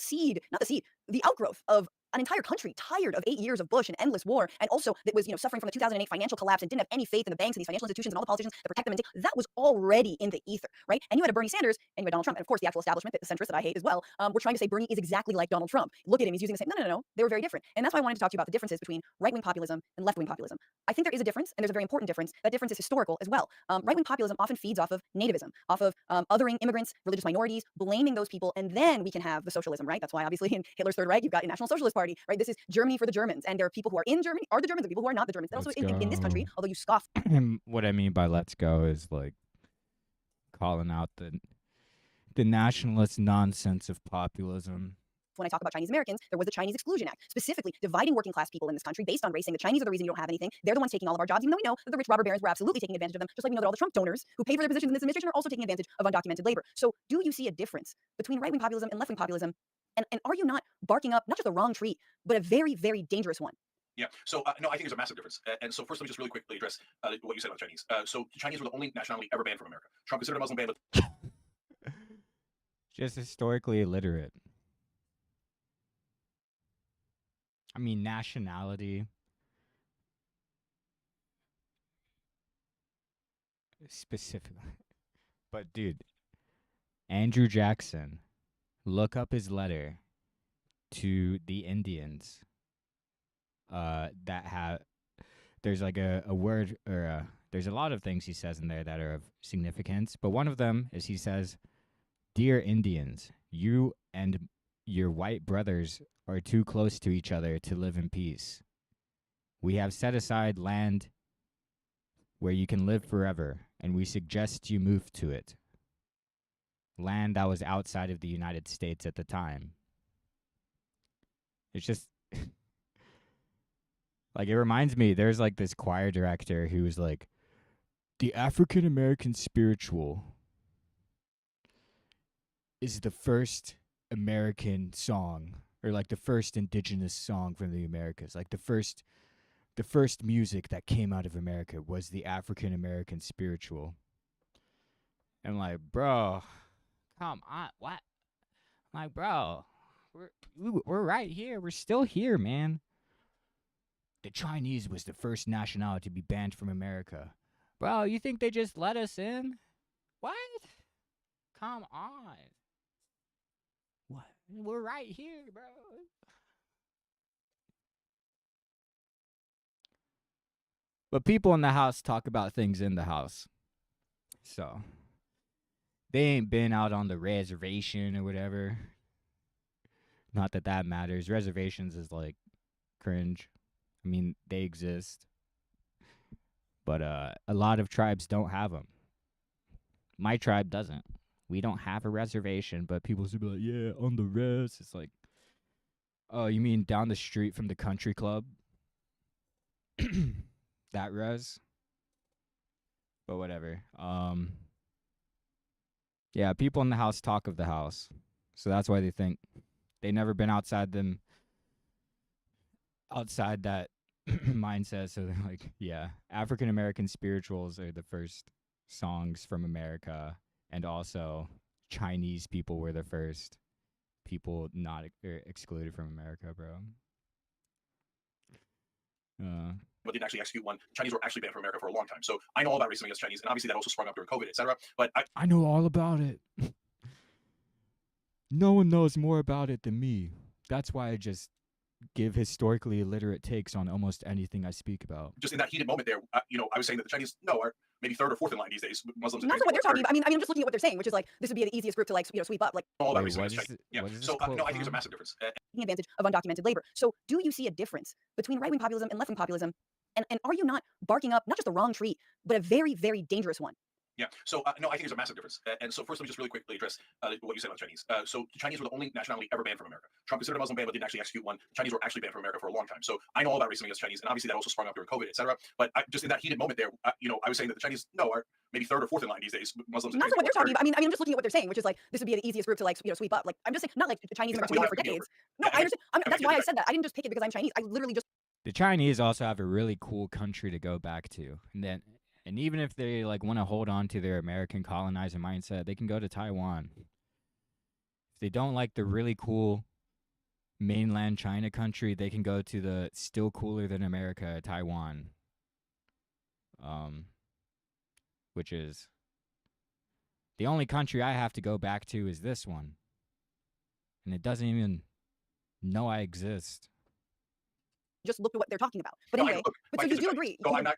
the outgrowth of an entire country tired of 8 years of Bush and endless war, and also that was, suffering from the 2008 financial collapse and didn't have any faith in the banks and these financial institutions and all the politicians that protect them, and that was already in the ether, right? And you had a Bernie Sanders and you had Donald Trump, and of course the actual establishment, the centrists that I hate as well, we're trying to say Bernie is exactly like Donald Trump. Look at him, he's using the same. No, they were very different. And that's why I wanted to talk to you about the differences between right-wing populism and left-wing populism. I think there is a difference, and there's a very important difference. That difference is historical as well. Right-wing populism often feeds off of nativism, off of othering immigrants, religious minorities, blaming those people, and then we can have the socialism, right? That's why obviously in Hitler's Third Reich, you've got a National Socialist Party, right? This is Germany for the Germans, and there are people who are in Germany, are the Germans, and people who are not the Germans. And also in this country, although you scoff. What I mean by let's go is like calling out the nationalist nonsense of populism. When I talk about Chinese Americans, there was the Chinese Exclusion Act, specifically dividing working class people in this country based on race, saying the Chinese are the reason you don't have anything. They're the ones taking all of our jobs, even though we know that the rich robber barons were absolutely taking advantage of them, just like we know that all the Trump donors who pay for their positions in this administration are also taking advantage of undocumented labor. So do you see a difference between right-wing populism and left-wing populism? And are you not barking up not just the wrong tree, but a very, very dangerous one? Yeah. So, no, I think there's a massive difference. And so first, let me just really quickly address what you said about Chinese. So the Chinese were the only nationality ever banned from America. Trump considered a Muslim ban, but just historically illiterate. I mean, nationality. Specifically. But, dude, Andrew Jackson, look up his letter to the Indians that have, there's like a word, or there's a lot of things he says in there that are of significance, but one of them is he says, "Dear Indians, you and your white brothers are too close to each other to live in peace. We have set aside land where you can live forever, and we suggest you move to it. Land that was outside of the United States at the time." It's just like, it reminds me, there's like this choir director who was like, the African American spiritual is the first American song, or like the first indigenous song from the Americas. Like the first music that came out of America was the African American spiritual. And like, bro, come on, what? Like, bro, we're right here. We're still here, man. The Chinese was the first nationality to be banned from America. Bro, you think they just let us in? What? Come on. What? We're right here, bro. But people in the house talk about things in the house. So, they ain't been out on the reservation or whatever. Not that that matters. Reservations is like cringe. I mean, they exist. But a lot of tribes don't have them. My tribe doesn't. We don't have a reservation, but people should be like, yeah, on the res. It's like, oh, you mean down the street from the country club? That res? But whatever. Yeah, people in the house talk of the house. So that's why they think they never been outside that mindset. So they're like, yeah, African American spirituals are the first songs from America, and also Chinese people were the first people not excluded from America, bro. But didn't actually execute one. Chinese were actually banned from America for a long time. So I know all about racism against Chinese, and obviously that also sprung up during COVID, etc. But I know all about it. No one knows more about it than me. That's why I just give historically illiterate takes on almost anything I speak about. just in that heated moment there, I was saying that the Chinese, are maybe third or fourth in line these days. Muslims. Not for what they're talking about. I mean, I'm just looking at what they're saying, which is like this would be the easiest group to like sweep up. Like all that Wait, racism what against is Chinese. it- Yeah. what is this So quote no, I think there's a from? massive difference. taking advantage of undocumented labor. So do you see a difference between right-wing populism and left-wing populism? And are you not barking up not just the wrong tree, but a very, very dangerous one? Yeah. So no, I think there's a massive difference. And so first, let me just really quickly address what you said about Chinese. So the Chinese were the only nationality ever banned from America. Trump considered a Muslim ban, but didn't actually execute one. Chinese were actually banned from America for a long time. So I know all about racism against Chinese, and obviously that also sprung up during COVID, etc. But just in that heated moment there, I was saying that the Chinese are maybe third or fourth in line these days. Muslims. Not for what they're talking about. I mean, I'm just looking at what they're saying, which is like this would be the easiest group to like sweep up. Like I'm just saying, not like the Chinese Americans been here for decades. No, I understand. That's why I said that. I didn't just pick it because I'm Chinese. I literally just. The Chinese also have a really cool country to go back to, and even if they like want to hold on to their American colonizer mindset, they can go to Taiwan. If they don't like the really cool mainland China country, they can go to the still cooler than America, Taiwan. Which is the only country I have to go back to is this one. And it doesn't even know I exist. Just look at what they're talking about. But anyway, but so you do agree. So I'm not.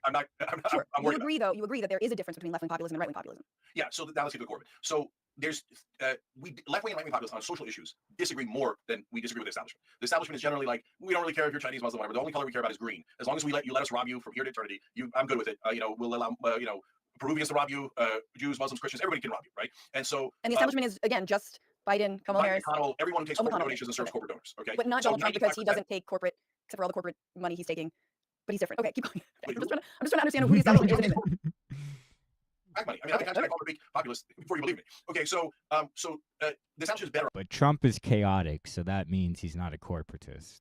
Sure. I'm You worried agree though. You agree that there is a difference between left-wing populism and right-wing populism. Yeah, so now let's get to the core of it. So there's left-wing and right-wing populists on social issues disagree more than we disagree with the establishment. The establishment is generally like, we don't really care if you're Chinese, Muslim, whatever. The only color we care about is green. As long as we let us rob you from here to eternity, I'm good with it. We'll allow Peruvians to rob you, Jews, Muslims, Christians, everybody can rob you, right? And so And the establishment is again just Biden, Kamala Harris, McConnell, everyone takes corporate McConnell. donations and serves corporate donors. Okay, But not so Donald Trump because he 95%. doesn't take corporate, except for all the corporate money he's taking. But he's different. Okay, keep going. I'm just trying to understand who the establishment is. Back money. I mean, I call it a big populist before you believe me. Okay, so the establishment is better But Trump is chaotic, so that means he's not a corporatist,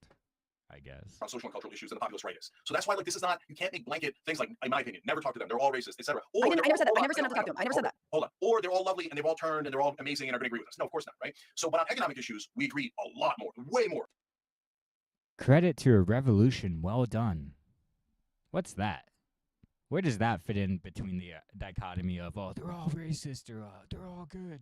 I guess. on social and cultural issues than the populist right is. So that's why, like, this is not, you can't make blanket things like, in my opinion, never talk to them. They're all racist, etc. I never said that. I never said not to talk to them. I never said that. Hold on. Or they're all lovely and they've all turned and they're all amazing and are going to agree with us. No, of course not, right? So, but on economic issues, we agree a lot more, way more. Credit to a revolution well done. What's that? Where does that fit in between the dichotomy of, oh, they're all racist or they're all good?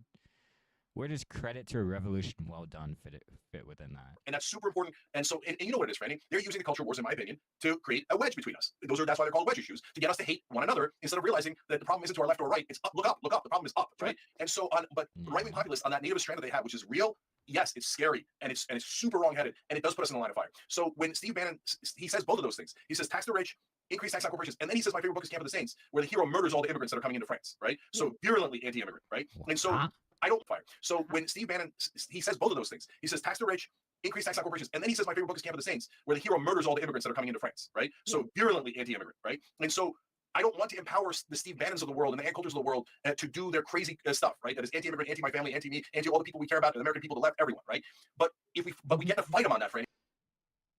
Where does credit to a revolution well done fit within that? And that's super important. And so, and you know what it is, Franny? They're using the culture wars, in my opinion, to create a wedge between us. That's why they're called wedge issues, to get us to hate one another instead of realizing that the problem isn't to our left or right. It's up, look up, look up. The problem is up, right? And so, but right-wing populists on that native strand that they have, which is real, yes, it's scary and it's super wrong-headed, and it does put us in the line of fire. So when Steve Bannon, he says both of those things. He says tax the rich, increase tax on corporations, and then he says my favorite book is Camp of the Saints, where the hero murders all the immigrants that are coming into France, right? So virulently anti-immigrant, right? And so I don't fire. So when Steve Bannon, he says both of those things. He says tax the rich, increase tax on corporations, and then he says my favorite book is Camp of the Saints, where the hero murders all the immigrants that are coming into France, right? So virulently anti-immigrant, right? And so I don't want to empower the Steve Bannons of the world and the Ann Coulters of the world to do their crazy stuff, right? That is anti-immigrant, anti-my family, anti-me, anti all the people we care about, the American people, the left, everyone, right? But we get to fight them on that, Franny.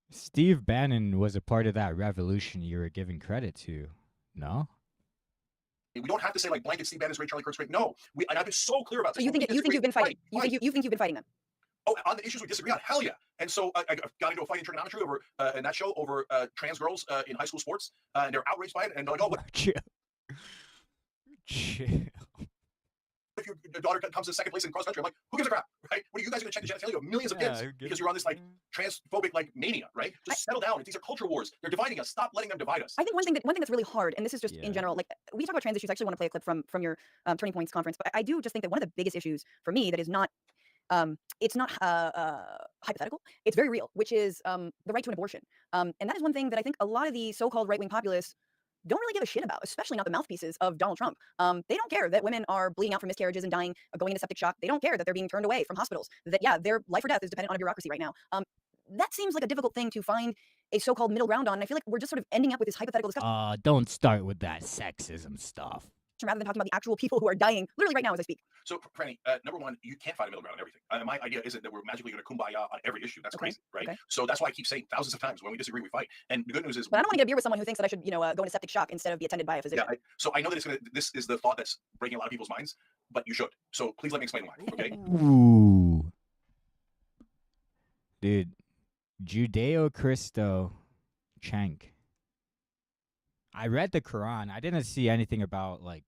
Steve Bannon was a part of that revolution you were giving credit to, no? We don't have to say like blanket Steve Bannon's great, Charlie Kirk's great. No, and I've been so clear about So this. you When think we you've been disagree, fighting? You think you've been fighting them? Oh, on the issues we disagree on, hell yeah. And so I got into a fight in trigonometry over in that show over trans girls in high school sports, and they're outraged by it, and they're like, oh, what? Chill. If your daughter comes in second place in cross country, I'm like, who gives a crap, right? What are you guys going to check the genitalia of millions of kids because you're on this like transphobic like mania, right? Just settle down. These are culture wars. They're dividing us. Stop letting them divide us. I think one thing that's really hard, and this is just in general, like we talk about trans issues. I actually want to play a clip from your Turning Points conference, but I do just think that one of the biggest issues for me that is not it's not hypothetical. It's very real, which is the right to an abortion. And that is one thing that I think a lot of the so-called right-wing populists don't really give a shit about, especially not the mouthpieces of Donald Trump. They don't care that women are bleeding out from miscarriages and dying, going into septic shock. They don't care that they're being turned away from hospitals, that, yeah, their life or death is dependent on a bureaucracy right now. That seems like a difficult thing to find a so-called middle ground on. And I feel like we're just sort of ending up with this hypothetical discussion. Don't start with that sexism stuff. Rather than talking about the actual people who are dying literally right now as I speak. So, Franny, number one, you can't find a middle ground on everything. My idea isn't that we're magically going to kumbaya on every issue. That's crazy, right? So that's why I keep saying thousands of times when we disagree, we fight. And the good news is, but I don't want to get a beer with someone who thinks that I should, go into septic shock instead of be attended by a physician. Yeah, so I know that this is the thought that's breaking a lot of people's minds, but you should. So please let me explain why, okay? Ooh. Dude, Judeo-Christo Cenk. I read the Quran. I didn't see anything about, like,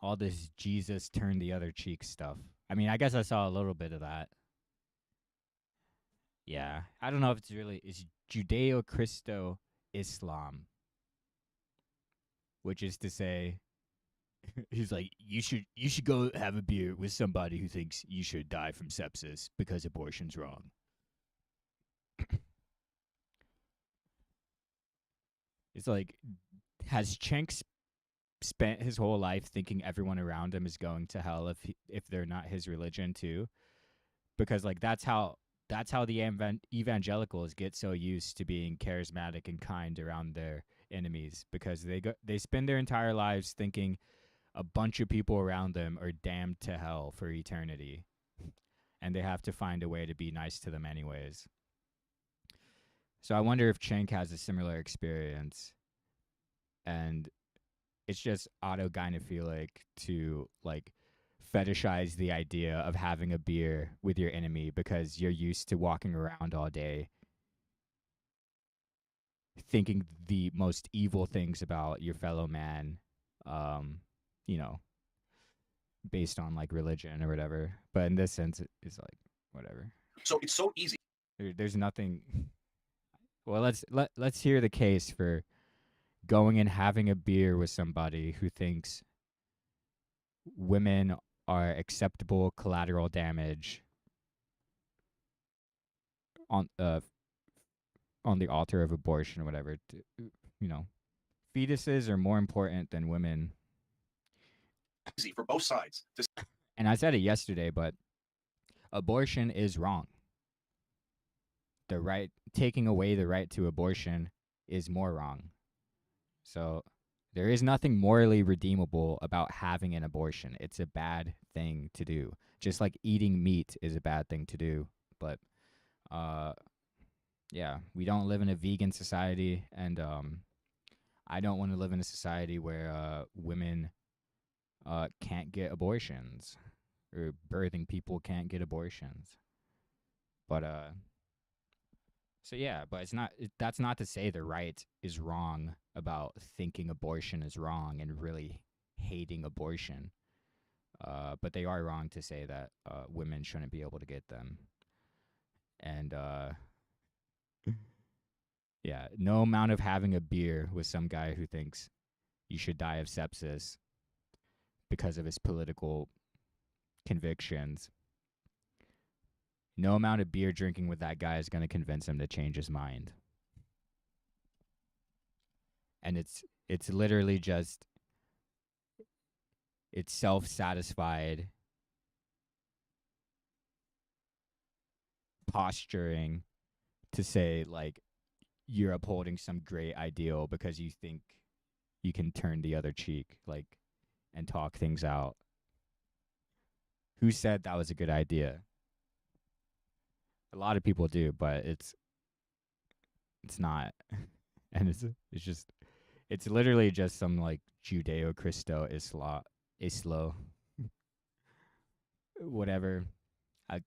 all this Jesus turn the other cheek stuff. I mean, I guess I saw a little bit of that. Yeah. I don't know if it's Judeo-Christo Islam. Which is to say, he's like, you should go have a beer with somebody who thinks you should die from sepsis because abortion's wrong. It's like, has Cenk spent his whole life thinking everyone around him is going to hell if they're not his religion too? Because like that's how the evangelicals get so used to being charismatic and kind around their enemies, because they spend their entire lives thinking a bunch of people around them are damned to hell for eternity, and they have to find a way to be nice to them anyways. So I wonder if Cenk has a similar experience, and it's just autogynephilic to like fetishize the idea of having a beer with your enemy because you're used to walking around all day thinking the most evil things about your fellow man, based on like religion or whatever. But in this sense, it's like whatever. So it's so easy. There's nothing. Well, let's hear the case for going and having a beer with somebody who thinks women are acceptable collateral damage on the altar of abortion or whatever. Fetuses are more important than women. Easy for both sides. And I said it yesterday, but abortion is wrong. Taking away the right to abortion is more wrong. So there is nothing morally redeemable about having an abortion. It's a bad thing to do. Just like eating meat is a bad thing to do. But yeah, we don't live in a vegan society, and I don't want to live in a society where women can't get abortions, or birthing people can't get abortions. But so yeah, but that's not to say the right is wrong about thinking abortion is wrong and really hating abortion. But they are wrong to say that women shouldn't be able to get them. And yeah, no amount of having a beer with some guy who thinks you should die of sepsis because of his political convictions, no amount of beer drinking with that guy is going to convince him to change his mind. And it's literally just, it's self-satisfied posturing to say, like, you're upholding some great ideal because you think you can turn the other cheek, like, and talk things out. Who said that was a good idea? A lot of people do, but it's not. And it's literally just some like Judeo-Christo-Islo, whatever.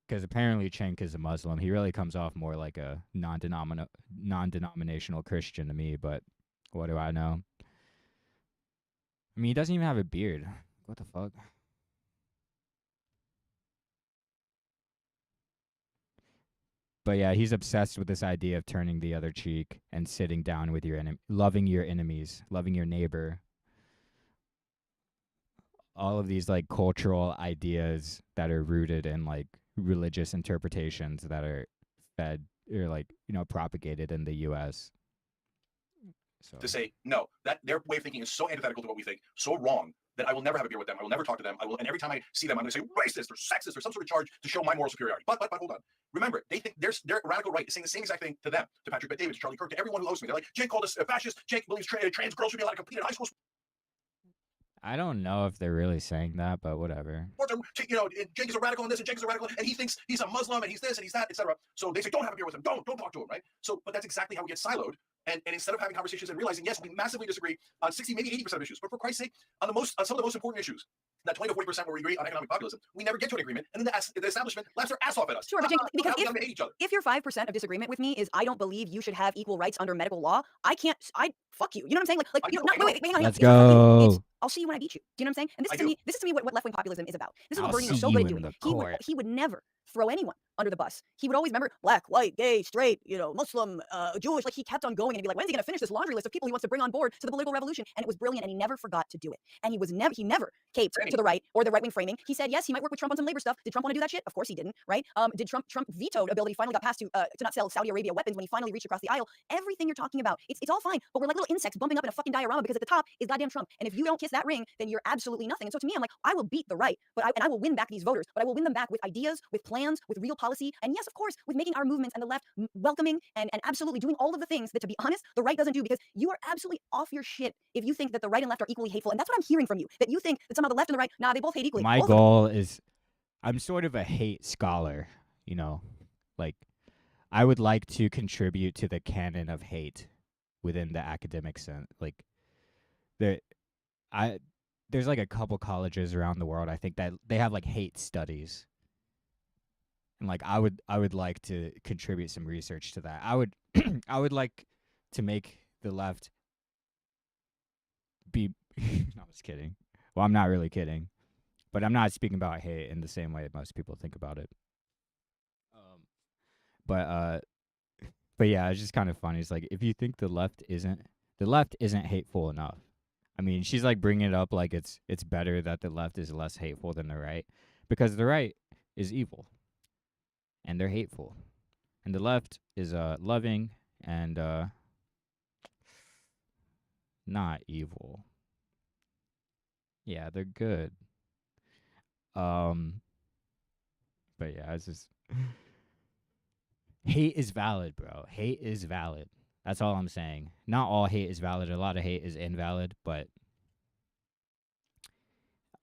Because apparently Cenk is a Muslim. He really comes off more like a non-denominational Christian to me, but what do I know? I mean, he doesn't even have a beard. What the fuck? But yeah, he's obsessed with this idea of turning the other cheek and sitting down with your enemy, loving your enemies, loving your neighbor. All of these like cultural ideas that are rooted in like religious interpretations that are fed or like, you know, propagated in the US. So. To say, no, that their way of thinking is so antithetical to what we think, so wrong, that I will never have a beer with them. I will never talk to them. And every time I see them, I'm going to say racist or sexist or some sort of charge to show my moral superiority. But hold on. Remember, they think their radical right is saying the same exact thing to them, to Patrick Bet-David, to Charlie Kirk, to everyone who hosts me. They're like, Cenk called us a fascist. Cenk believes trans girls should be allowed to compete in high school I don't know if they're really saying that, but whatever. sports. You know, Cenk is a radical in this, and Cenk is a radical, and he thinks he's a Muslim, and he's this, and he's that, etc. So they say, don't have a beer with him. Don't talk to him, right? So, but that's exactly how we get siloed. And instead of having conversations and realizing, yes, we massively disagree on 60, maybe 80% of issues, but for Christ's sake, on some of the most important issues, that 20 to 40% where we agree on economic populism, we never get to an agreement, and then the establishment laughs their ass off at us. Sure, but Cenk, because hate each other. if your 5% of disagreement with me is I don't believe you should have equal rights under medical law, fuck you. You know what I'm saying? Like you know, wait, let's go. I'll see you when I beat you. Do you know what I'm saying? And this is to me what left-wing populism is about. This is what I'll Bernie was see so you good at in doing. the He would never throw anyone under the bus. He would always remember black, white, gay, straight, you know, Muslim, Jewish. Like he kept on going and be like, when's he going to finish this laundry list of people he wants to bring on board to the political revolution? And it was brilliant, and he never forgot to do it. And he never caped to the right or the right-wing framing. He said, yes, he might work with Trump on some labor stuff. Did Trump want to do that shit? Of course he didn't, right? Did Trump vetoed a bill that he finally got passed to not sell Saudi Arabia weapons when he finally reached across the aisle? Everything you're talking about, it's all fine, but we're like little insects bumping up in a fucking diorama because at the top is goddamn Trump. And if you don't kiss that ring, then you're absolutely nothing. And so to me, I'm like, I will beat the right, and I will win back these voters, but I will win them back with ideas, with plans, with real policy, and yes, of course, with making our movements and the left welcoming and absolutely doing all of the things that, to be honest, the right doesn't do, because you are absolutely off your shit if you think that the right and left are equally hateful. And that's what I'm hearing from you, that you think that somehow the left and the right, nah, they both hate equally. My goal is, I'm sort of a hate scholar, you know, like I would like to contribute to the canon of hate within the academic sense. Like there's like a couple colleges around the world, I think, that they have like hate studies. And like I would like to contribute some research to that. I would like to make the left be no, I'm just kidding. Well, I'm not really kidding. But I'm not speaking about hate in the same way most people think about it. But yeah, it's just kind of funny. It's like, if you think the left isn't hateful enough. I mean, she's like bringing it up like it's better that the left is less hateful than the right, because the right is evil and they're hateful, and the left is loving and not evil. Yeah, they're good. But yeah, it's just hate is valid, bro. Hate is valid. That's all I'm saying. Not all hate is valid. A lot of hate is invalid, but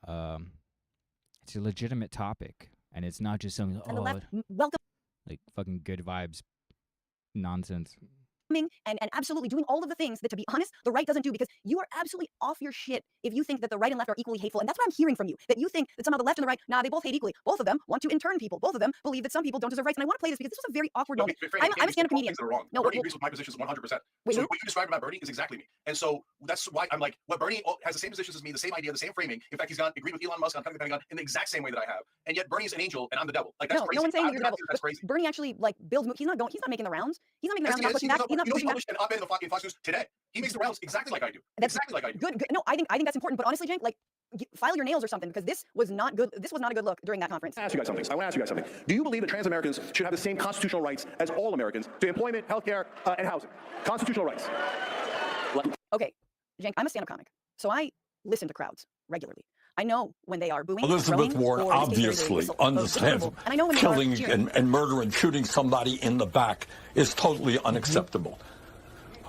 it's a legitimate topic, and it's not just something welcome, like fucking good vibes nonsense. And absolutely doing all of the things that, to be honest, the right doesn't do, because you are absolutely off your shit if you think that the right and left are equally hateful. And that's what I'm hearing from you, that you think that somehow the left and the right, nah, they both hate equally. Both of them want to intern people. Both of them believe that some people don't deserve rights. And I want to play this because this was a very awkward moment. I'm a stand-up comedian. No, Bernie agrees with my positions 100%. So what you described about Bernie is exactly me. And so that's why I'm like, what Bernie has the same positions as me, the same idea, the same framing. In fact, he's agreed with Elon Musk on cutting the Pentagon in the exact same way that I have. And yet Bernie's an angel and I'm the devil. Like, that's crazy. No one's saying you're the devil. That's crazy. Bernie actually like builds. He's not making the rounds. He's not making the rounds. He's not pushing back. An op-ed in Fox News today. He makes the rounds exactly like I do. Good. No, I think that's important. But honestly, Cenk, like, file your nails or something, because this was not good. This was not a good look during that conference. I want to ask you guys something. Do you believe that trans Americans should have the same constitutional rights as all Americans to employment, healthcare, and housing? Constitutional rights. Okay, Cenk, I'm a stand-up comic, so I listen to crowds regularly. I know when they are booing. Elizabeth Warren obviously understands killing and murder and shooting somebody in the back is totally unacceptable.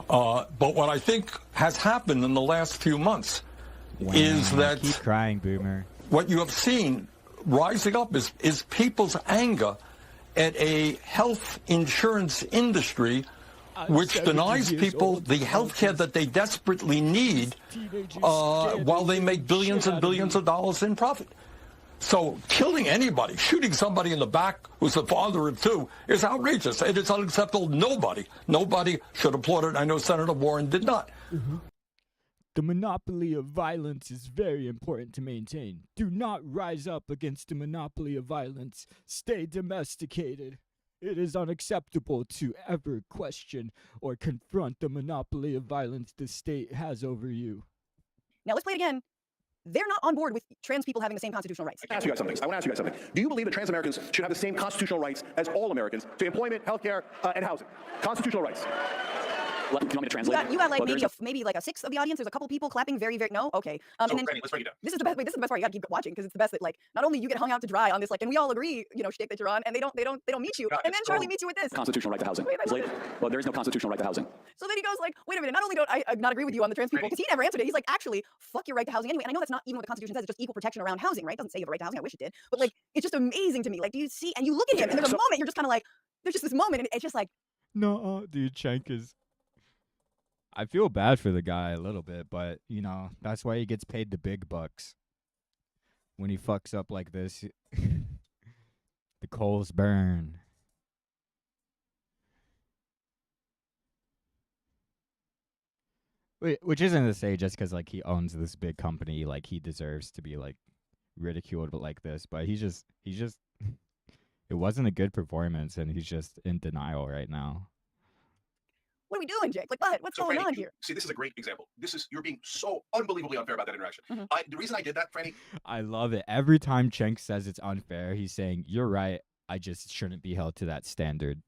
But what I think has happened in the last few months is that keep crying, boomer. What you have seen rising up is people's anger at a health insurance industry which denies people the health care that they desperately need while they make billions and billions of dollars in profit. So killing anybody, shooting somebody in the back who's the father of two, is outrageous. It is unacceptable. Nobody should applaud it. I know Senator Warren did not. The monopoly of violence is very important to maintain. Do not rise up against the monopoly of violence. Stay domesticated. It is unacceptable to ever question or confront the monopoly of violence the state has over you. Now let's play it again. They're not on board with trans people having the same constitutional rights. I want to ask you guys something. Do you believe that trans Americans should have the same constitutional rights as all Americans to employment, healthcare, and housing? Constitutional rights. You want me to translate? You got like maybe like a sixth of the audience. There's a couple people clapping very, very no. Okay. So, and then Franny, let's break it down. this is the best. Wait, this is the best part. You got to keep watching because it's the best that like not only you get hung out to dry on this like, and we all agree, shtick that you're on, and they don't meet you, and then Charlie meets you with this Constitutional right to housing. Well, there is no constitutional right to housing. So then he goes like, wait a minute. Not only don't I not agree with you on the trans people because he never answered it. He's like, actually, fuck your right to housing anyway. And I know that's not even what the Constitution says. It's just equal protection around housing, right? It doesn't say you have a right to housing. I wish it did, but like, it's just amazing to me. Like, do you see? And you look at him, and there's a moment you're just kind of like, there's just this moment, and it's just like, No, dude, Cenk is. I feel bad for the guy a little bit, but, that's why he gets paid the big bucks. When he fucks up like this, the coals burn. Which isn't to say just because, like, he owns this big company, like, he deserves to be, like, ridiculed like this. But he's just, it wasn't a good performance, and he's just in denial right now. what are we doing, Jake? Like, what? What's going on here? See, this is a great example. You're being so unbelievably unfair about that interaction. The reason I did that, Franny. I love it. Every time Cenk says it's unfair, he's saying, you're right, I just shouldn't be held to that standard.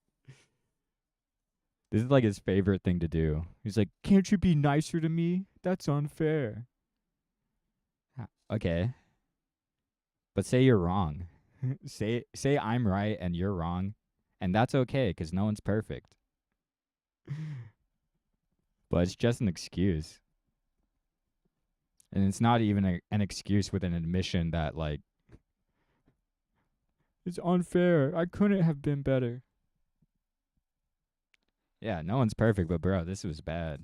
This is like his favorite thing to do. He's like, can't you be nicer to me? That's unfair. Okay. But say you're wrong. say I'm right and you're wrong. And that's okay, because no one's perfect. But it's just an excuse. And it's not even an excuse with an admission that, like, it's unfair. I couldn't have been better. Yeah, no one's perfect, but bro, this was bad.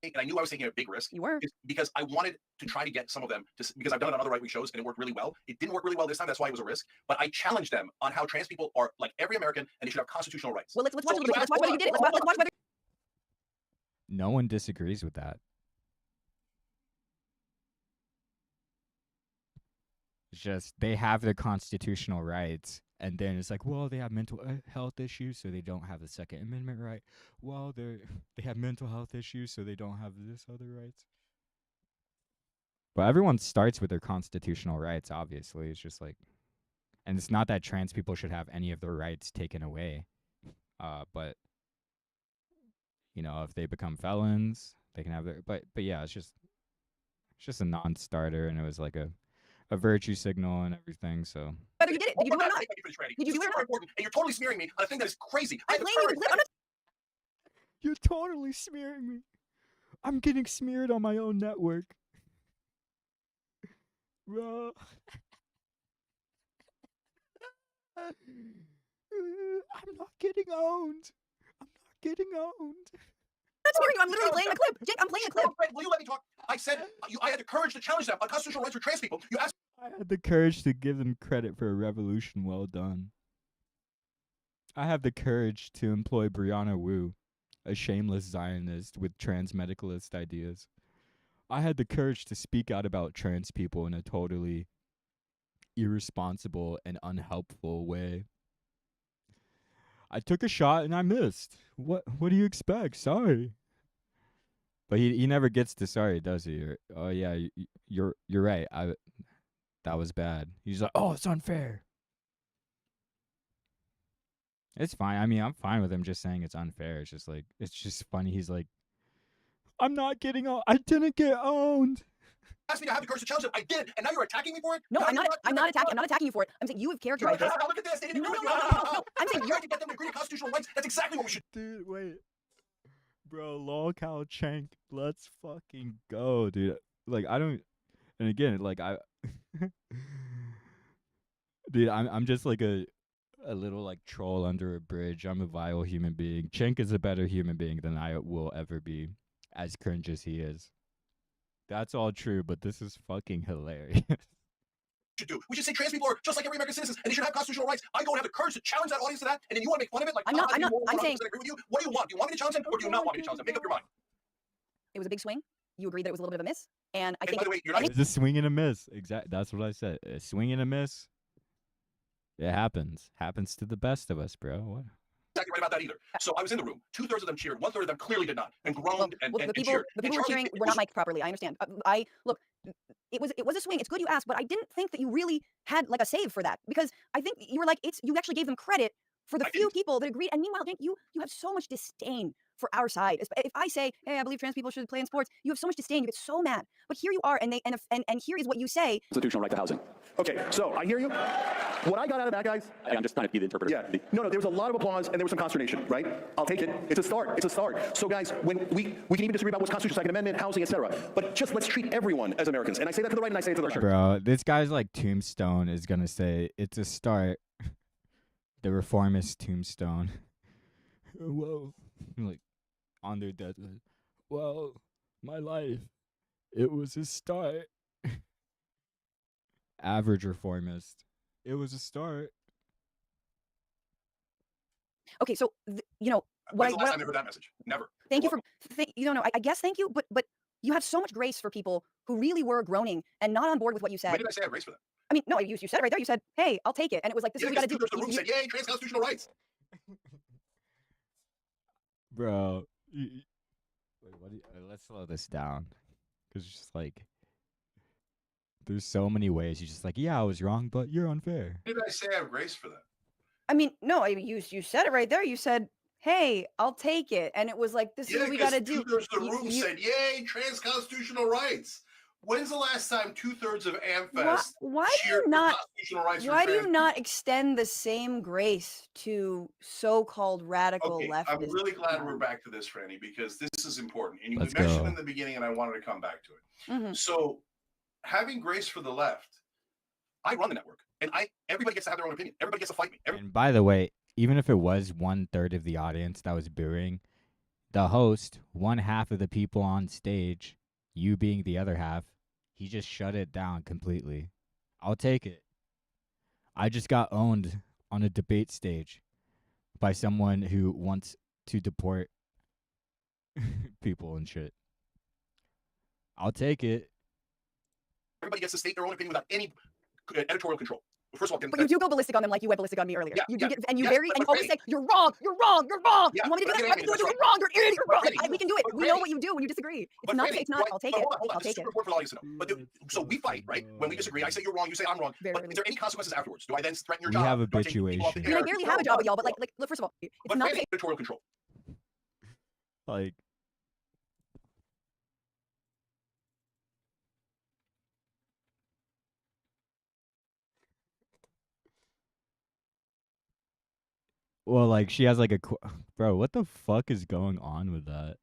And I knew I was taking a big risk. You were. Because I wanted to try to get some of them because I've done it on other right-wing shows and it worked really well. It didn't work really well this time. That's why it was a risk. But I challenged them on how trans people are like every American and they should have constitutional rights. Well, let's watch a little bit. Let's watch whether you did it. Let's watch whether. No one disagrees with that. It's just they have their constitutional rights. And then it's like, well, they have mental health issues, so they don't have the Second Amendment right. Well, they have mental health issues, so they don't have this other rights. But everyone starts with their constitutional rights, obviously. It's just like, and it's not that trans people should have any of their rights taken away. But, if they become felons, they can have their, but yeah, it's just a non-starter, and it was like a virtue signal and everything, so. Whether you did it. Did you do it or not? Did you do it or not? And you're totally smearing me on a thing that is crazy. You're totally smearing me. I'm getting smeared on my own network. Bro. I'm not getting owned. I'm not getting owned. I'm not smearing you. I'm literally playing the clip. Jake, I'm playing the clip. Will you let me talk? I said I had the courage to challenge them on constitutional rights for trans people. You asked. I had the courage to give them credit for a revolution well done. I have the courage to employ Brianna Wu, a shameless Zionist with trans medicalist ideas. I had the courage to speak out about trans people in a totally irresponsible and unhelpful way. I took a shot and I missed. What do you expect? Sorry. But he never gets to sorry, does he? Oh yeah, you're right. That was bad. He's like, oh, it's unfair. It's fine. I mean, I'm fine with him just saying it's unfair. It's just like, it's just funny. He's like, I'm not getting owned. I didn't get owned. Asked me to have the courage to challenge them. I did, and now you're attacking me for it. No, I'm not attacking you for it. I'm saying you have characterized this. Look at this. They didn't No. I'm saying you're to get them to agree to constitutional rights. That's exactly what we should. Dude, wait. Bro, lolcow Cenk. Let's fucking go, dude. Like, I don't. And again, like, dude, I'm just like a a little like troll under a bridge. I'm a vile human being. Cenk is a better human being than I will ever be, as cringe as he is. That's all true, but this is fucking hilarious. Should do. We should say trans people are just like every American citizen, and they should have constitutional rights. I don't have the courage to challenge that audience to that, and then you want to make fun of it? Like, I'm not saying. I agree with you. What do you want? Do you want me to challenge them, or do you not want me to challenge them? Make up your mind. It was a big swing. You agreed that it was a little bit of a miss, and I think. By the way, you're not. It's a swing and a miss. Exactly. That's what I said. A swing and a miss. It happens. Happens to the best of us, bro. What? Exactly right about that either. So I was in the room. 2/3 of them cheered. 1/3 of them clearly did not, and groaned and the people, cheered. the people who were cheering were not mic'd properly. I understand. I look. It was a swing. It's good you asked, but I didn't think that you really had like a save for that, because I think you were like you actually gave them credit for the few people that agreed. And meanwhile, you have so much disdain for our side. If I say, hey, I believe trans people should play in sports, you have so much disdain. You get so mad. But here you are, and here is what you say. Constitutional right to housing. Okay, so I hear you. What I got out of that, guys. I'm just trying to be the interpreter. Yeah. No, there was a lot of applause and there was some consternation, right? I'll take it. It's a start. It's a start. So, guys, when we can even disagree about what's constitutional, Second Amendment, housing, etc. But just let's treat everyone as Americans. And I say that to the right, and I say it to the left. Bro, this guy's like tombstone is gonna say it's a start. The reformist tombstone. Whoa, like on their deathbed. Well, my life, it was a start. Average reformist. It was a start. Okay, so When's the last time you heard that message? Never. Thank you for I guess thank you, but you have so much grace for people who really were groaning and not on board with what you said. When did I say I have grace for them? I mean, no, you said it right there. You said, "Hey, I'll take it," and it was like, "This is what we got to do." The room said, "Yay, trans constitutional rights." Bro, wait, let's slow this down, because it's just like there's so many ways. You're just like, yeah, I was wrong, but you're unfair. When did I say I have grace for them? I mean, no, you said it right there. You said, "Hey, I'll take it," and it was like, "This is what we got to do." 2/3 of the room said, "Yay, trans constitutional rights." When's the last time 2/3 of AmFest why do cheered you not? for constitutional rights? Why do you not extend the same grace to so-called radical leftists? I'm really glad we're back to this, Franny, because this is important. And you Let's mentioned go. in the beginning, and I wanted to come back to it. Mhm. So, having grace for the left, I run the network, and everybody gets to have their own opinion. Everybody gets to fight me. And by the way, even if it was 1/3 of the audience that was booing, the host, one half of the people on stage, you being the other half, he just shut it down completely. I'll take it. I just got owned on a debate stage by someone who wants to deport people and shit. I'll take it. Everybody gets to state their own opinion without any editorial control. First of all, But you do go ballistic on them like you went ballistic on me earlier. Yeah, you yeah, get, and you yes, very, but and you always Franny- say, "You're wrong, you're wrong, you're wrong." Yeah, You want me to do but that? Franny, I can do it. that's You're right. wrong. You're an idiot. You're But wrong. Franny, We can do it. but We know Franny- what you do when you disagree. It's But not. Franny, It's not. right, I'll take but it. hold on, I'll This is take it. super important for the audience to know. But so we fight, right? When we disagree, I say you're wrong, you say I'm wrong. But is there any consequences afterwards? Do I then threaten your We job? have Do I take people off the habituation. I mean, I air? barely have a job with y'all, but like, look, first of all, it's But not. Franny, editorial control. Like, well, like she has like bro, what the fuck is going on with that?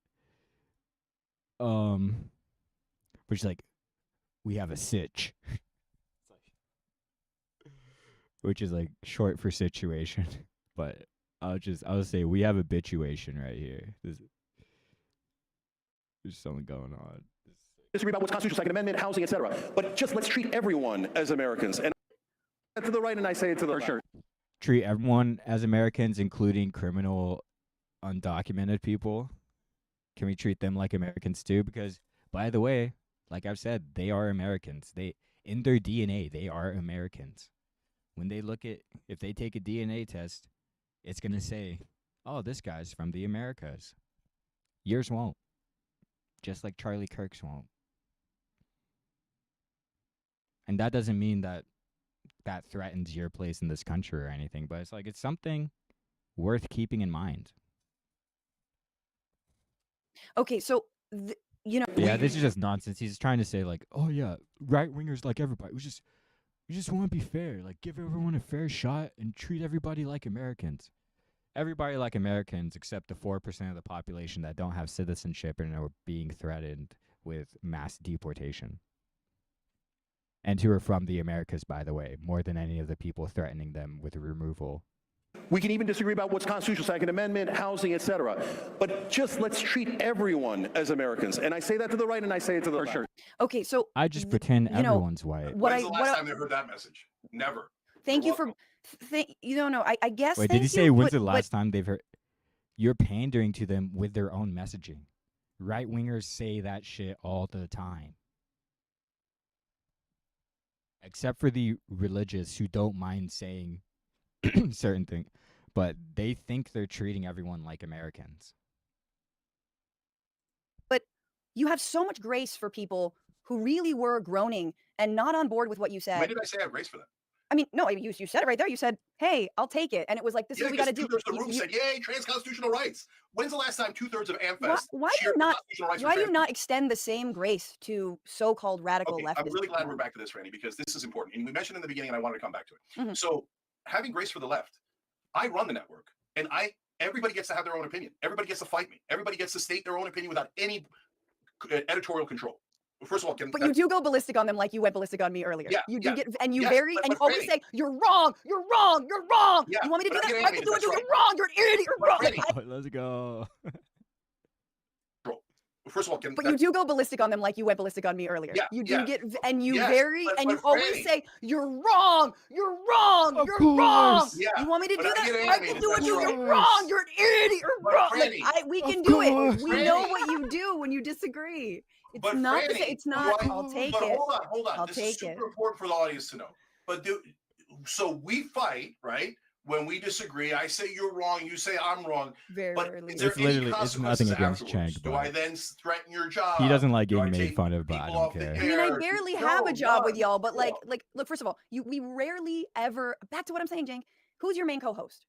But she's like, we have a sitch, which is like short for situation. But I'll say we have a bituation right here. There's something going on. Disagree about what's constitutional, Second Amendment, housing, etc. But just let's treat everyone as Americans. And to the right, and I say it to the left. Sure. Treat everyone as Americans, including criminal, undocumented people. Can we treat them like Americans too? Because, by the way, like I've said, they are Americans. In their DNA, they are Americans. When they if they take a DNA test, it's going to say, oh, this guy's from the Americas. Yours won't. Just like Charlie Kirk's won't. And that doesn't mean that threatens your place in this country or anything, but it's like it's something worth keeping in mind. Okay, so Yeah, this is just nonsense. He's trying to say like, oh yeah, right wingers like everybody. We just want to be fair. Like give everyone a fair shot and treat everybody like Americans. Everybody like Americans except the 4% of the population that don't have citizenship and are being threatened with mass deportation. And who are from the Americas, by the way, more than any of the people threatening them with removal We can even disagree about what's constitutional, Second Amendment, housing, etc. But just let's treat everyone as Americans. And I say that to the right, and I say it to the left. Okay, so I just pretend you know, everyone's white. When's the last time they heard that message? Never. Thank you for. You don't know. I guess. Wait, thank did you say when's the but- last time they've heard? You're pandering to them with their own messaging. Right wingers say that shit all the time. Except for the religious who don't mind saying certain things, but they think they're treating everyone like Americans. But you have so much grace for people who really were groaning and not on board with what you said. When did I say I have grace for that? I mean, no, you said it right there. You said, "Hey, I'll take it," and it was like, "This is what we got to do." Two-thirds of the room said, "Yay, trans-constitutional rights." When's the last time 2/3 of AmFest why do you cheered for not? constitutional rights? Why do you not extend the same grace to so-called radical Okay, leftists? I'm really glad we're back to this, Randy, because this is important. And we mentioned in the beginning, and I wanted to come back to it. Mhm. So, having grace for the left, I run the network, and everybody gets to have their own opinion. Everybody gets to fight me. Everybody gets to state their own opinion without any editorial control. First of all, But you do go ballistic on them like you went ballistic on me earlier. Yeah, You do yeah. get, and you Yes, very, but and you always Randy- say, "You're wrong, you're wrong, you're wrong." Yeah, You want me to but do I'm that? getting I at can it, do it. that's You're right. wrong. You're an idiot. You're wrong. Randy- Let's go. First of all, But you do go ballistic on them like you went ballistic on me earlier. Yeah, You do yeah. get, and you Yes, very, but- and but you always Franny- say, "You're wrong, you're wrong, Of you're wrong." course. Yeah, You want me to but do I'm that? getting I at can it, do it. that's You're right. wrong. You're an idiot. You're But wrong. Like Franny- we can Of do course. it. We know Franny- what you do when you disagree. It's But not the Franny, same. It's not. but- I'll take but it. Hold on. I'll This is take super it. important for the audience to know. But so we fight, right? When we disagree, I say you're wrong, you say I'm wrong. Very But rarely. is there It's any literally- it's consequences nothing against afterwards? Cenk, Do but I then threaten your job? He doesn't like Do I getting made take fun of, but I people don't off the care. I mean, I air? barely No, have a job with none. y'all, but like, No. look. First of all, we rarely ever. Back to what I'm saying, Cenk. Who's your main co-host?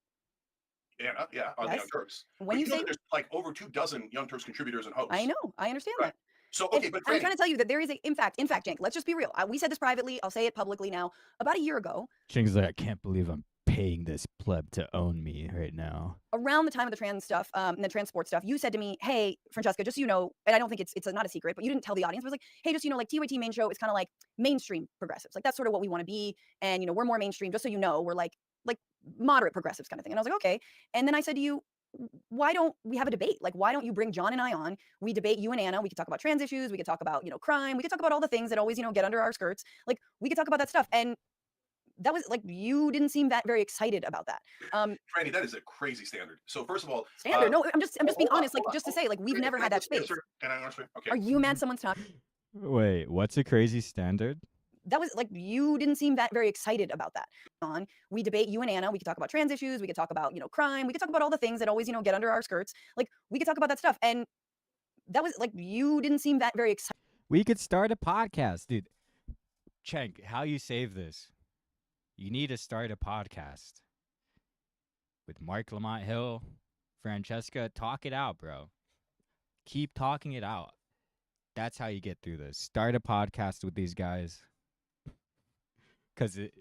Yeah, on the Yes. Young Turks. When But you know say- that there's like over 24 Young Turks contributors and hosts. I know. I understand Right. that. So And okay, but I'm Franny, trying to tell you that there is in fact, Cenk, let's just be real. We said this privately. I'll say it publicly now. About a year ago, Cenk's like, I can't believe I'm paying this pleb to own me right now. around the time of the trans stuff, and the trans sports stuff, you said to me, "Hey, Francesca, just so you know," and I don't think it's not a secret, but you didn't tell the audience. It was like, "Hey, just so you know, like TYT main show is kind of like mainstream progressives. Like that's sort of what we want to be, and we're more mainstream. Just so you know, we're like moderate progressives kind of thing." And I was like, "Okay." And then I said to you, why don't we have a debate? Like, why don't you bring John and I on? We debate, you and Anna. We could talk about trans issues. We could talk about, crime. We could talk about all the things that always, get under our skirts. Like, we could talk about that stuff. And that was like, you didn't seem that very excited about that. Franny, that is a crazy standard. So first of all, Standard. No, I'm just being hold on, honest. Like, hold on, just to hold on. say, like, we've Franny, never can had I that just space. answer? Can I answer? Okay. Are you mad someone's talking? Wait, what's a crazy standard? That was like, you didn't seem that very excited about that. We debate, you and Anna. We could talk about trans issues. We could talk about, crime. We could talk about all the things that always, get under our skirts. Like, we could talk about that stuff. And that was like, you didn't seem that very excited. We could start a podcast, dude. Cenk, how you save this? You need to start a podcast with Mark Lamont Hill, Francesca. Talk it out, bro. Keep talking it out. That's how you get through this. Start a podcast with these guys. Because it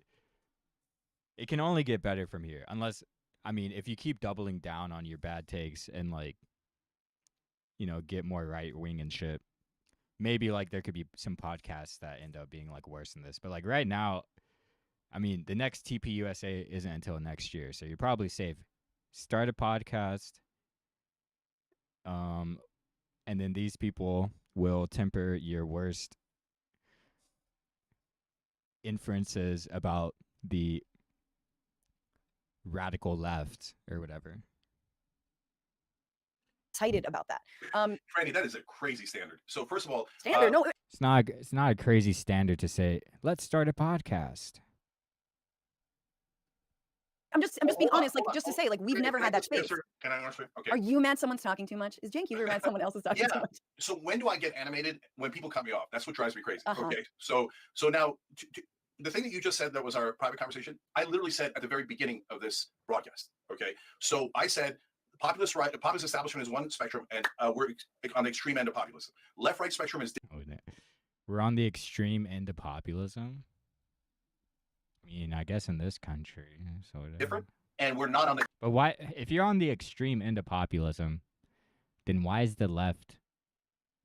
can only get better from here. Unless, if you keep doubling down on your bad takes and, get more right wing and shit, maybe, there could be some podcasts that end up being, worse than this. But, right now, the next TPUSA isn't until next year. So you're probably safe. Start a podcast. And then these people will temper your worst inferences about the radical left or whatever. Excited about that. Franny, that is a crazy standard. So first of all, Standard. No, It's not a crazy standard to say, let's start a podcast. I'm just being honest. Like, just to say, like, we've Franny, never can I had that just space. answer? Can I answer? Okay. Are you mad someone's talking too much? Is Cenk Uyger mad someone else is talking too Yeah. much? So when do I get animated? When people cut me off. That's what drives me crazy. Uh-huh. Okay. So now the thing that you just said that was our private conversation, I literally said at the very beginning of this broadcast. Okay. So I said populist establishment is one spectrum, and we're on the extreme end of populism. Left-right spectrum is We're on the extreme end of populism. I guess in this country, sort of different, and we're not on the. But why? If you're on the extreme end of populism, then why is the left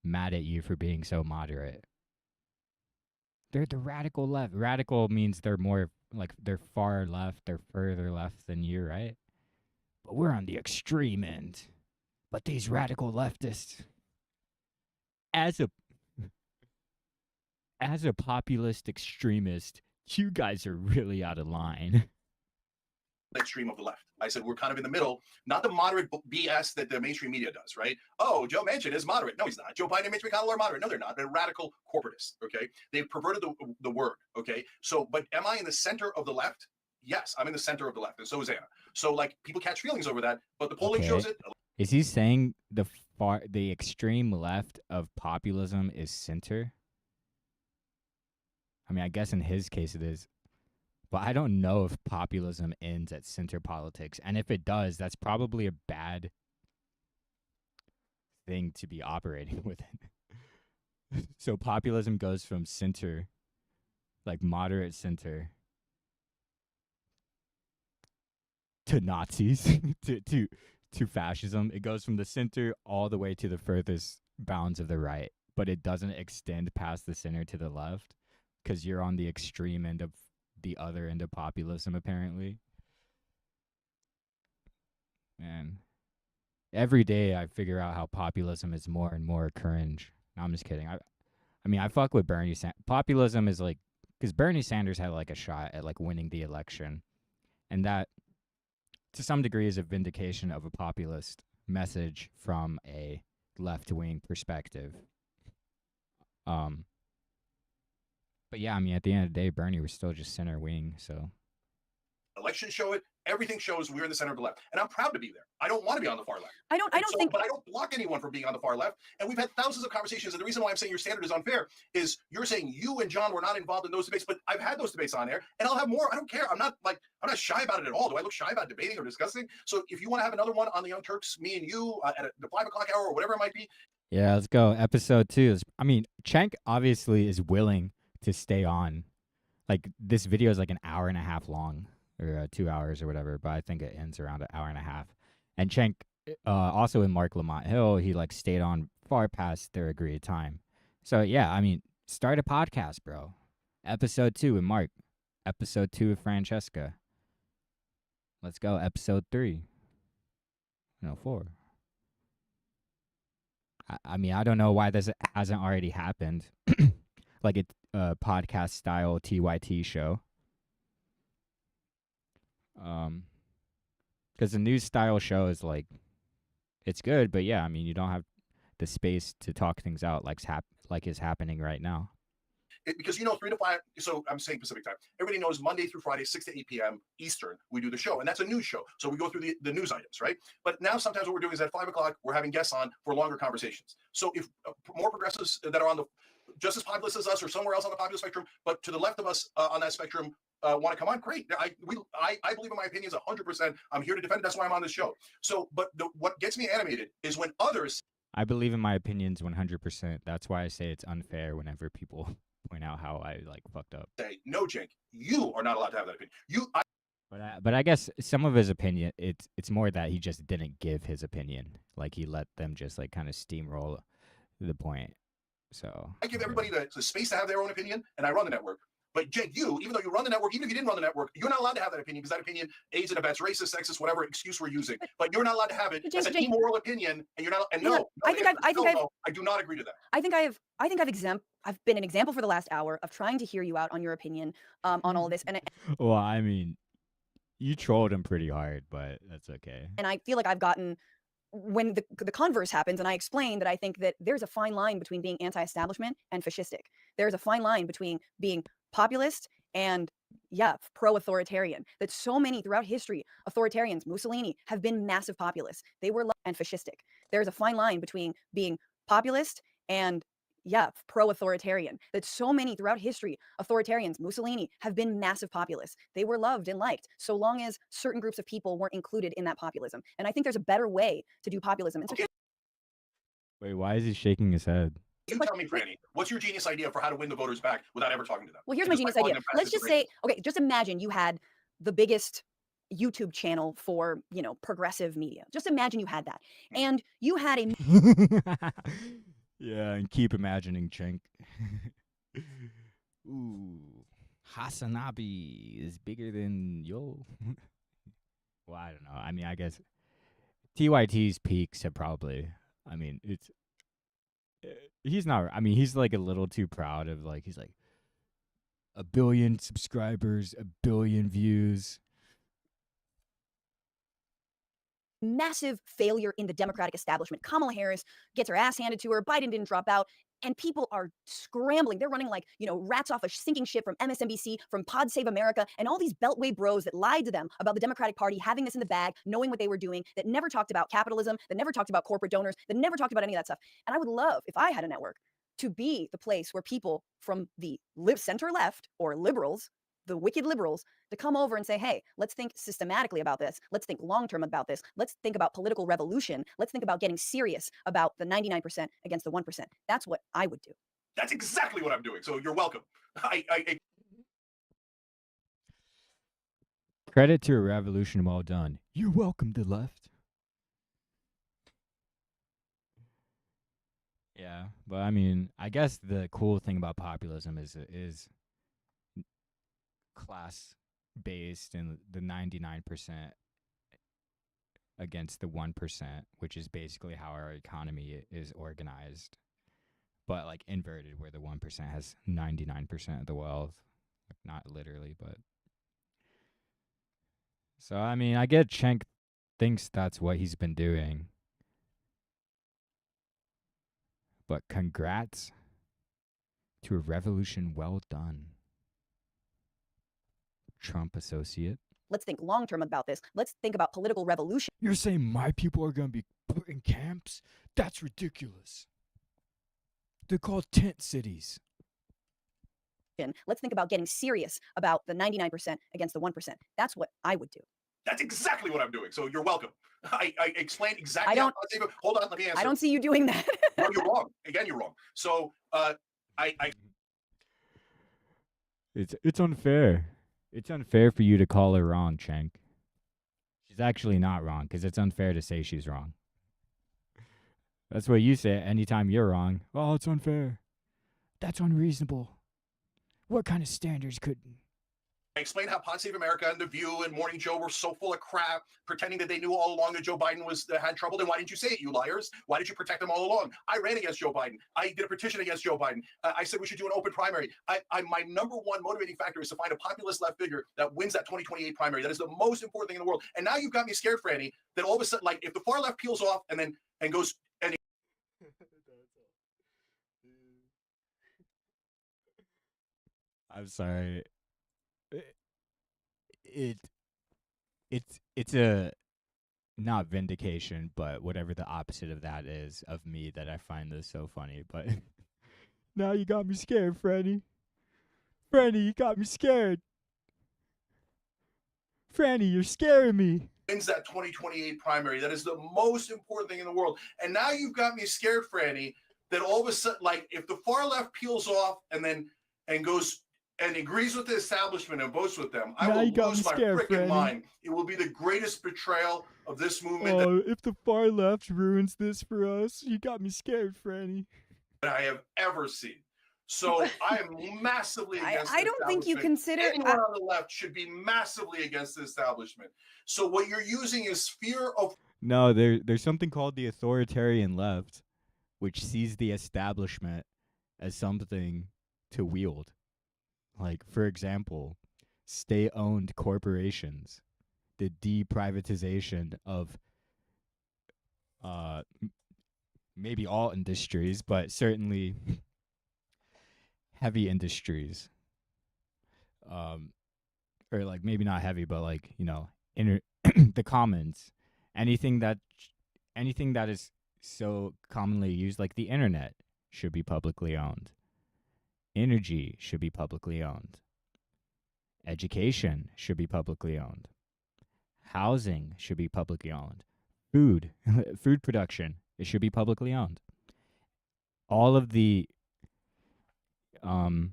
mad at you for being so moderate? They're the radical left. Radical means they're more they're far left, they're further left than you, right? but we're on the extreme end. But these radical leftists, as a populist extremist, you guys are really out of line. Extreme of the left. I said we're kind of in the middle, not the moderate BS that the mainstream media does, right? Oh, Joe Manchin is moderate. No, he's not. Joe Biden and Mitch McConnell are moderate. No, they're not. They're radical corporatists, okay? They've perverted the word, okay? So, but am I in the center of the left? Yes, I'm in the center of the left, and so is Anna. So, like, people catch feelings over that, but the polling shows it. Is he saying the extreme left of populism is center? I mean, I guess in his case it is. But I don't know if populism ends at center politics. And if it does, that's probably a bad thing to be operating within. So populism goes from center, like moderate center, to Nazis, to fascism. It goes from the center all the way to the furthest bounds of the right. But it doesn't extend past the center to the left because you're on the extreme end of the other end of populism, apparently. Man, every day I figure out how populism is more and more cringe. No, I'm just kidding. I mean, I fuck with Bernie Sanders. Populism is like, because Bernie Sanders had like a shot at like winning the election, and that to some degree is a vindication of a populist message from a left-wing perspective. But yeah, I mean, at the end of the day, Bernie was still just center wing, so. Elections show it. Everything shows we're in the center of the left, and I'm proud to be there. I don't want to be on the far left. I don't think. But I don't block anyone from being on the far left. And we've had thousands of conversations. And the reason why I'm saying your standard is unfair is you're saying you and John were not involved in those debates, but I've had those debates on air, and I'll have more. I don't care. I'm not shy about it at all. Do I look shy about debating or discussing? So if you want to have another one on the Young Turks, me and you at the 5 o'clock hour or whatever it might be. Yeah, let's go. Episode 2 is. I mean, Cenk obviously is willing to stay on. Like, this video is like an hour and a half long, or 2 hours or whatever, but I think it ends around an hour and a half. And Cenk, also in Mark Lamont Hill, he like stayed on far past their agreed time. So yeah, I mean, start a podcast, bro. Episode 2 with Mark. Episode 2 with Francesca. Let's go. Episode 3. No, 4. I mean, I don't know why this hasn't already happened. Like a podcast style TYT show. Because the news style show is like, it's good, but yeah, I mean, you don't have the space to talk things out like is happening right now. Because, 3 to 5, so I'm saying Pacific time. Everybody knows Monday through Friday, 6 to 8 p.m. Eastern, we do the show. And that's a news show. So we go through the news items, right? But now sometimes what we're doing is at 5 o'clock, we're having guests on for longer conversations. So if more progressives that are on the just as populist as us or somewhere else on the populist spectrum, but to the left of us on that spectrum, want to come on, great. I believe in my opinions 100%. I'm here to defend it. That's why I'm on this show. So, but what gets me animated is when others. I believe in my opinions 100%. That's why I say it's unfair whenever people point out how I like fucked up. Say, no, Cenk, you are not allowed to have that opinion. But I guess some of his opinion, it's more that he just didn't give his opinion. Like he let them just like kind of steamroll the point. So I give everybody the space to have their own opinion, and I run the network. But Cenk, you, even though you run the network, even if you didn't run the network, you're not allowed to have that opinion because that opinion aids and abets racist, sexist, whatever excuse we're using. But you're not allowed to have it as an immoral opinion, and you're not. And no, I do not agree to that. I've been an example for the last hour of trying to hear you out on your opinion on all of this, and well, I mean, you trolled him pretty hard, but that's okay. And I feel like I've gotten. When the converse happens, and I explain that I think that there's a fine line between being anti-establishment and fascistic. There's a fine line between being populist and, pro-authoritarian. That so many throughout history, authoritarians, Mussolini, have been massive populists. They were and fascistic. There's a fine line between being populist and, pro-authoritarian. That so many throughout history, authoritarians, Mussolini, have been massive populists. They were loved and liked, so long as certain groups of people weren't included in that populism. And I think there's a better way to do populism. Wait, why is he shaking his head? You tell me, Franny, what's your genius idea for how to win the voters back without ever talking to them? Well, here's my genius idea. Let's just say, okay, just imagine you had the biggest YouTube channel for, progressive media. Just imagine you had that. And you had a... Yeah, and keep imagining, Cenk. Ooh, Hasanabi is bigger than yo. Well, I don't know. I mean, I guess TYT's peaks have probably. I mean, it's. He's not. I mean, he's like a little too proud of like. He's like 1 billion subscribers, 1 billion views. Massive failure in the Democratic establishment. Kamala Harris gets her ass handed to her. Biden didn't drop out. And people are scrambling. They're running like, rats off a sinking ship from MSNBC, from Pod Save America, and all these Beltway bros that lied to them about the Democratic Party having this in the bag, knowing what they were doing, that never talked about capitalism, that never talked about corporate donors, that never talked about any of that stuff. And I would love, if I had a network, to be the place where people from the center left or liberals, the wicked liberals, to come over and say, hey, let's think systematically about this. Let's think long-term about this. Let's think about political revolution. Let's think about getting serious about the 99% against the 1%. That's what I would do. That's exactly what I'm doing. So you're welcome. Credit to a revolution well done. You're welcome, the left. Yeah, but I mean, I guess the cool thing about populism is class based and the 99% against the 1%, which is basically how our economy is organized. But like inverted, where the 1% has 99% of the wealth. Like, not literally, but. So, I mean, I get Cenk thinks that's what he's been doing. But congrats to a revolution well done, Trump associate. Let's think long-term about this. Let's think about political revolution. You're saying my people are going to be put in camps? That's ridiculous. They're called tent cities. Let's think about getting serious about the 99% against the 1%. That's what I would do. That's exactly what I'm doing. So you're welcome. I explained exactly. I don't. Hold on, let me answer. I don't see you doing that. No, you're wrong. Again, you're wrong. So It's unfair. It's unfair for you to call her wrong, Cenk. She's actually not wrong, because it's unfair to say she's wrong. That's what you say anytime you're wrong. Oh, it's unfair. That's unreasonable. What kind of standards could... I explained how Pod Save America and The View and Morning Joe were so full of crap, pretending that they knew all along that Joe Biden had trouble. Then why didn't you say it, you liars? Why did you protect them all along? I ran against Joe Biden. I did a petition against Joe Biden. I said we should do an open primary. My number one motivating factor is to find a populist left figure that wins that 2028 primary. That is the most important thing in the world. And now you've got me scared, Franny, that all of a sudden, like, if the far left peels off and goes and I'm sorry. It's a not vindication, but whatever the opposite of that is of me that I find this so funny. But now you got me scared, Franny. Franny, you got me scared. Franny, you're scaring me. Wins that 2028 primary. That is the most important thing in the world. And now you've got me scared, Franny, that all of a sudden, like, if the far left peels off and goes and agrees with the establishment and votes with them, I will lose my freaking mind. It will be the greatest betrayal of this movement If the far left ruins this for us, you got me scared, Franny. that I have ever seen. So I am massively against I don't think you consider... Anyone on the left should be massively against the establishment. So what you're using is fear of... No, there's something called the authoritarian left, which sees the establishment as something to wield. Like, for example, state-owned corporations, the deprivatization of maybe all industries, but certainly heavy industries. Or like maybe not heavy, but like, the commons. Anything that is so commonly used, like the internet, should be publicly owned. Energy should be publicly owned. Education should be publicly owned. Housing should be publicly owned. Food production, it should be publicly owned. All of the, the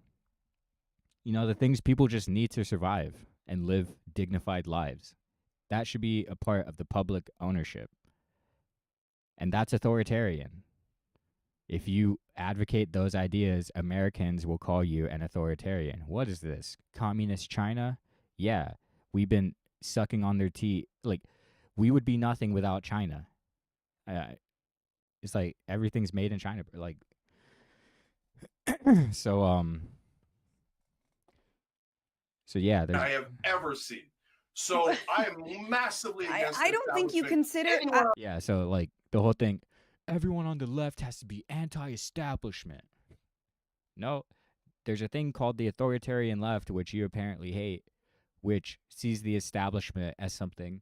things people just need to survive and live dignified lives, that should be a part of the public ownership. And that's authoritarian. If you advocate those ideas, Americans will call you an authoritarian. What is this? Communist China? Yeah, we've been sucking on their teeth. Like, we would be nothing without China. It's like everything's made in China. Like, so yeah, I have ever seen. So I am massively against. I don't think you consider. Yeah, so like the whole thing, everyone on the left has to be anti-establishment. No, there's a thing called the authoritarian left, which you apparently hate, which sees the establishment as something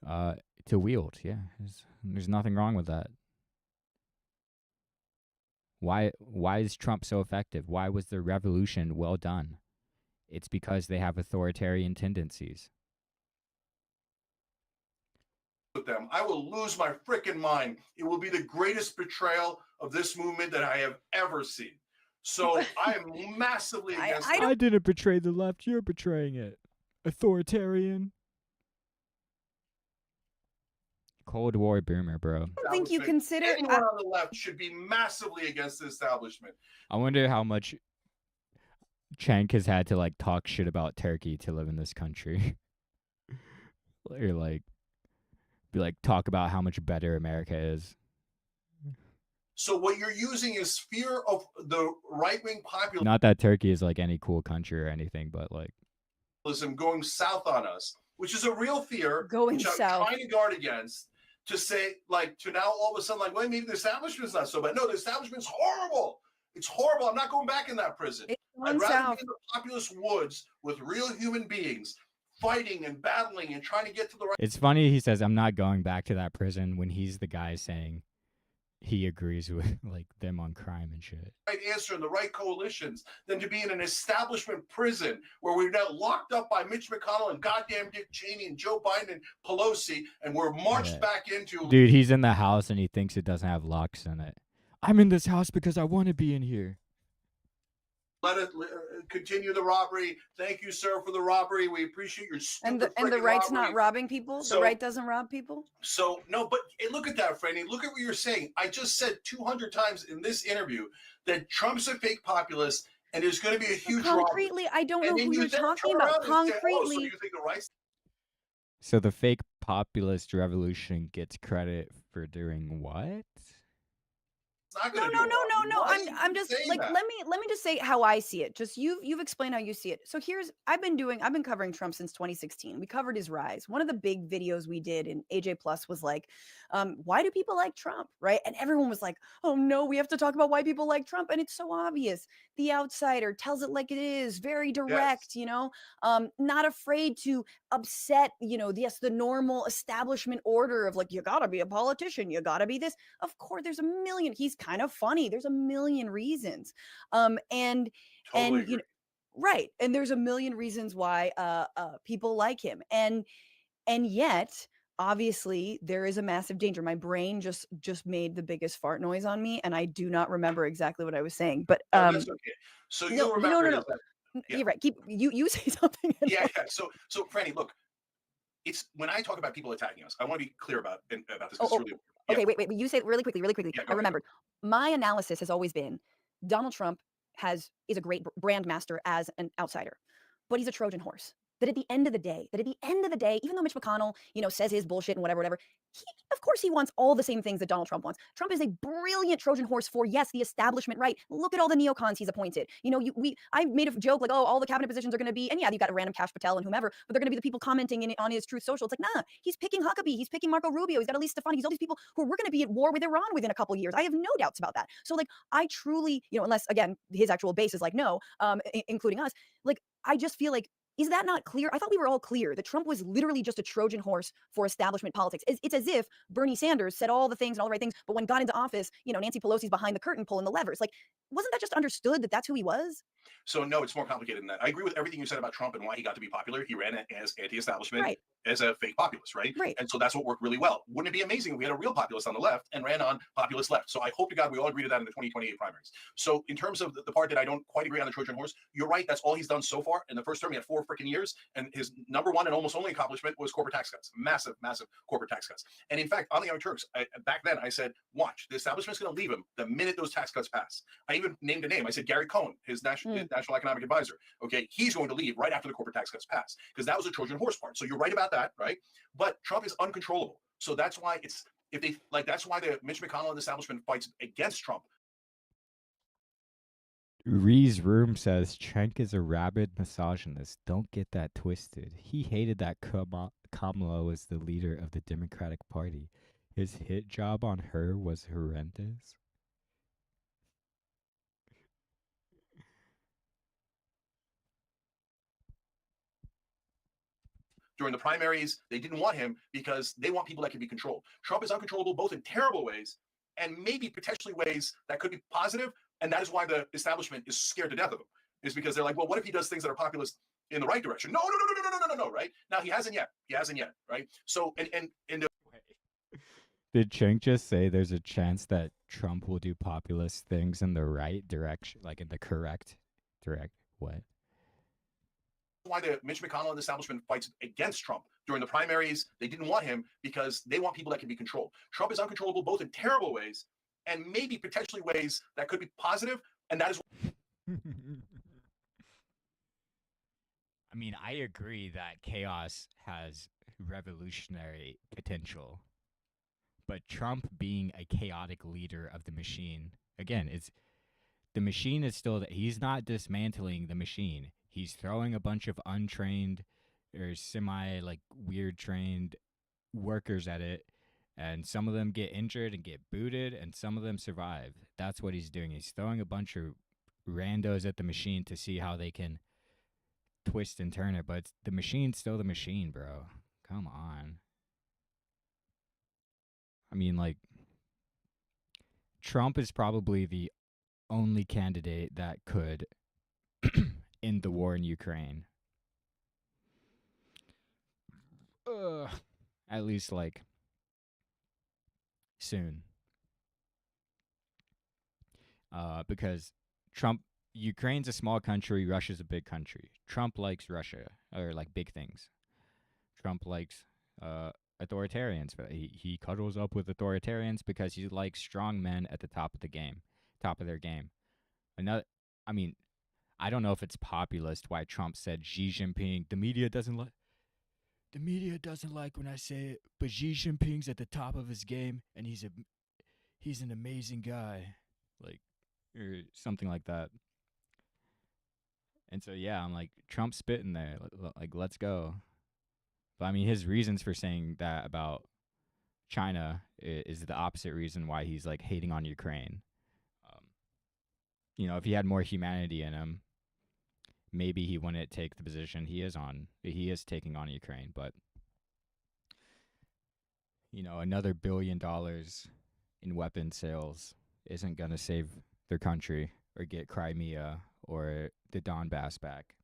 to wield. Yeah, there's nothing wrong with that. Why is Trump so effective? Why was the revolution well done? It's because they have authoritarian tendencies. With them, I will lose my freaking mind. It will be the greatest betrayal of this movement that I have ever seen. So I am massively against. I didn't betray the left. You're betraying it. Authoritarian. Cold War boomer, bro. I don't think you consider. Anyone on the left should be massively against the establishment. I wonder how much Cenk has had to like talk shit about Turkey to live in this country. Or like be like talk about how much better America is. So what you're using is fear of the right-wing populism Not that Turkey is like any cool country or anything, but like going south on us, which is a real fear, Going which I'm south. trying to guard against. To say, like, to now all of a sudden, like, well, maybe the establishment's not so bad. No, the establishment's horrible. It's horrible. I'm not going back in that prison. I'd rather be in the populous woods with real human beings fighting and battling and trying to get to the right. It's funny he says I'm not going back to that prison when he's the guy saying he agrees with like them on crime and shit. Right answer and the right coalitions than to be in an establishment prison where we're now locked up by Mitch McConnell and goddamn Dick Cheney and Joe Biden and Pelosi, and we're marched back into. Dude, he's in the house and he thinks it doesn't have locks in it. I'm in this house because I want to be in here. Let it continue the robbery. Thank you, sir, for the robbery. We appreciate your stupid And the freaking right's robbery. not robbing people. So- The right doesn't rob people. So, no, but hey, look at that, Franny. Look at what you're saying. I just said 200 times in this interview that Trump's a fake populist and there's going to be a huge Concretely, I don't know who you're talking about. Concretely. So you think the right So the fake populist revolution gets credit for doing what? No. I'm just like let me just say how I see it. Just you've explained how you see it. So I've been covering Trump since 2016. We covered his rise. One of the big videos we did in AJ Plus was like, why do people like Trump, right? And everyone was like, oh no, we have to talk about why people like Trump, and it's so obvious. The outsider tells it like it is, very direct, not afraid to upset, the normal establishment order of like, you gotta be a politician, you gotta be this. Of course, there's a million. He's kind of funny. There's a million reasons. Right. And there's a million reasons why people like him. And yet, obviously, there is a massive danger. My brain just made the biggest fart noise on me, and I do not remember exactly what I was saying. But that's okay. So you'll remember. No. Yeah. You're right. You say something. Yeah. So Franny, look, it's when I talk about people attacking us, I want to be clear about this. It's really Okay, wait. You say it really quickly. Yeah, I remembered. My analysis has always been Donald Trump is a great brand master as an outsider, but he's a Trojan horse. That at the end of the day, even though Mitch McConnell, says his bullshit and whatever, of course he wants all the same things that Donald Trump wants. Trump is a brilliant Trojan horse for, yes, the establishment right. Look at all the neocons he's appointed. I made a joke like, oh, all the cabinet positions are going to be, and yeah, you got a random Kash Patel and whomever, but they're going to be the people commenting on his Truth Social. It's like, nah, he's picking Huckabee, he's picking Marco Rubio, he's got Elise Stefanik, he's all these people who we're going to be at war with Iran within a couple of years. I have no doubts about that. So like, I truly, unless again, his actual base is like, no, including us, like, I just feel like, is that not clear? I thought we were all clear that Trump was literally just a Trojan horse for establishment politics. It's as if Bernie Sanders said all the things and all the right things, but when got into office, Nancy Pelosi's behind the curtain pulling the levers. Like, wasn't that just understood that that's who he was? So no, it's more complicated than that. I agree with everything you said about Trump and why he got to be popular. He ran as anti-establishment, as a fake populist, right? And so that's what worked really well. Wouldn't it be amazing if we had a real populist on the left and ran on populist left? So I hope to God we all agree to that in the 2028 primaries. So in terms of the part that I don't quite agree on the Trojan horse, you're right. That's all he's done so far. In the first term, he had 4 freaking years, and his number one and almost only accomplishment was corporate tax cuts. Massive corporate tax cuts. And in fact, on the Young Turks, back then I said, watch, the establishment's going to leave him the minute those tax cuts pass. I even named a name. I said Gary Cohn, his national economic advisor. Okay, he's going to leave right after the corporate tax cuts pass because that was a Trojan horse part. So you're right about that, right? But Trump is uncontrollable. So that's why it's if they like that's why the Mitch McConnell and the establishment fights against Trump. Ree's Room says Cenk is a rabid misogynist. Don't get that twisted. He hated that Kamala was the leader of the Democratic Party. His hit job on her was horrendous. During the primaries, they didn't want him because they want people that can be controlled. Trump is uncontrollable both in terrible ways and maybe potentially ways that could be positive. And that is why the establishment is scared to death of him, is because they're like, well, what if he does things that are populist in the right direction? No, right? Now, he hasn't yet, right? So, and the Did Cenk just say there's a chance that Trump will do populist things in the right direction, like in the correct what? why the Mitch McConnell and the establishment fights against Trump. During the primaries, they didn't want him because they want people that can be controlled. Trump is uncontrollable both in terrible ways and maybe potentially ways that could be positive. And that is I mean, I agree that chaos has revolutionary potential. But Trump being a chaotic leader of the machine, again, the machine is still he's not dismantling the machine. He's throwing a bunch of untrained or weird trained workers at it, and some of them get injured and get booted, and some of them survive. That's what he's doing. He's throwing a bunch of randos at the machine to see how they can twist and turn it, but the machine's still the machine, bro. Come on. I mean, Trump is probably the only candidate that could end the war in Ukraine. At least, soon. Because Ukraine's a small country, Russia's a big country. Trump likes Russia, or big things. Trump likes authoritarians, but he cuddles up with authoritarians because he likes strong men at the top of their game. I don't know if it's populist why Trump said Xi Jinping. The media doesn't like when I say it, but Xi Jinping's at the top of his game, and he's an amazing guy, or something like that. And so yeah, I'm like, Trump's spitting there, let's go. But I mean, his reasons for saying that about China is the opposite reason why he's hating on Ukraine. If he had more humanity in him, maybe he wouldn't take the position he is taking on Ukraine. But another $1 billion in weapon sales isn't gonna save their country or get Crimea or the Donbass back.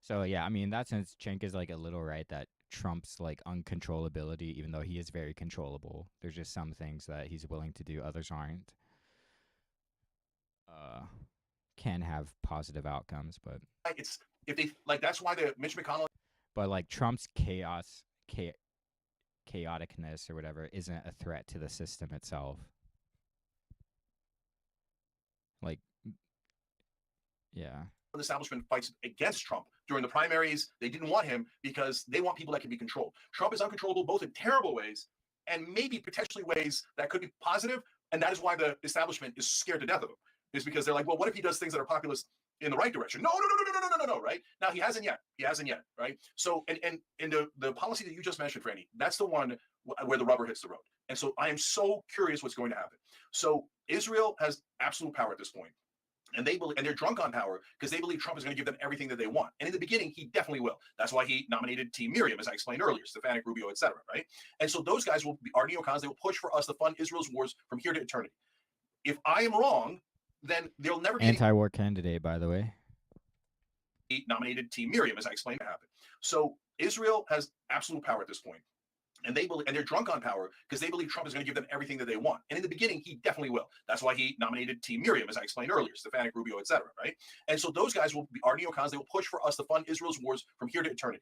So yeah, I mean, in that sense, Cenk is a little right that Trump's uncontrollability, even though he is very controllable, there's just some things that he's willing to do, others aren't. Can have positive outcomes, but it's if they that's why the Mitch McConnell. But Trump's chaoticness or whatever isn't a threat to the system itself. Yeah. The establishment fights against Trump. During the primaries, they didn't want him because they want people that can be controlled. Trump is uncontrollable both in terrible ways and maybe potentially ways that could be positive. And that is why the establishment is scared to death of him, is because they're like, well, what if he does things that are populist in the right direction? No, right? Now, he hasn't yet, right? So, and the policy that you just mentioned, Franny, that's the one where the rubber hits the road. And so I am so curious what's going to happen. So Israel has absolute power at this point. And they're drunk on power because they believe Trump is going to give them everything that they want. And in the beginning, he definitely will. That's why he nominated Team Miriam, as I explained earlier, Stefanik, Rubio, etc. Right? And so those guys will be our neocons. They will push for us to fund Israel's wars from here to eternity. If I am wrong, then there'll never be anti-war candidate, by the way. He nominated Team Miriam, as I explained, happened. So Israel has absolute power at this point. And they're drunk on power because they believe Trump is going to give them everything that they want. And in the beginning, he definitely will. That's why he nominated Team Miriam, as I explained earlier, Stefanik, Rubio, etc. Right? And so those guys will be our neocons. They will push for us to fund Israel's wars from here to eternity.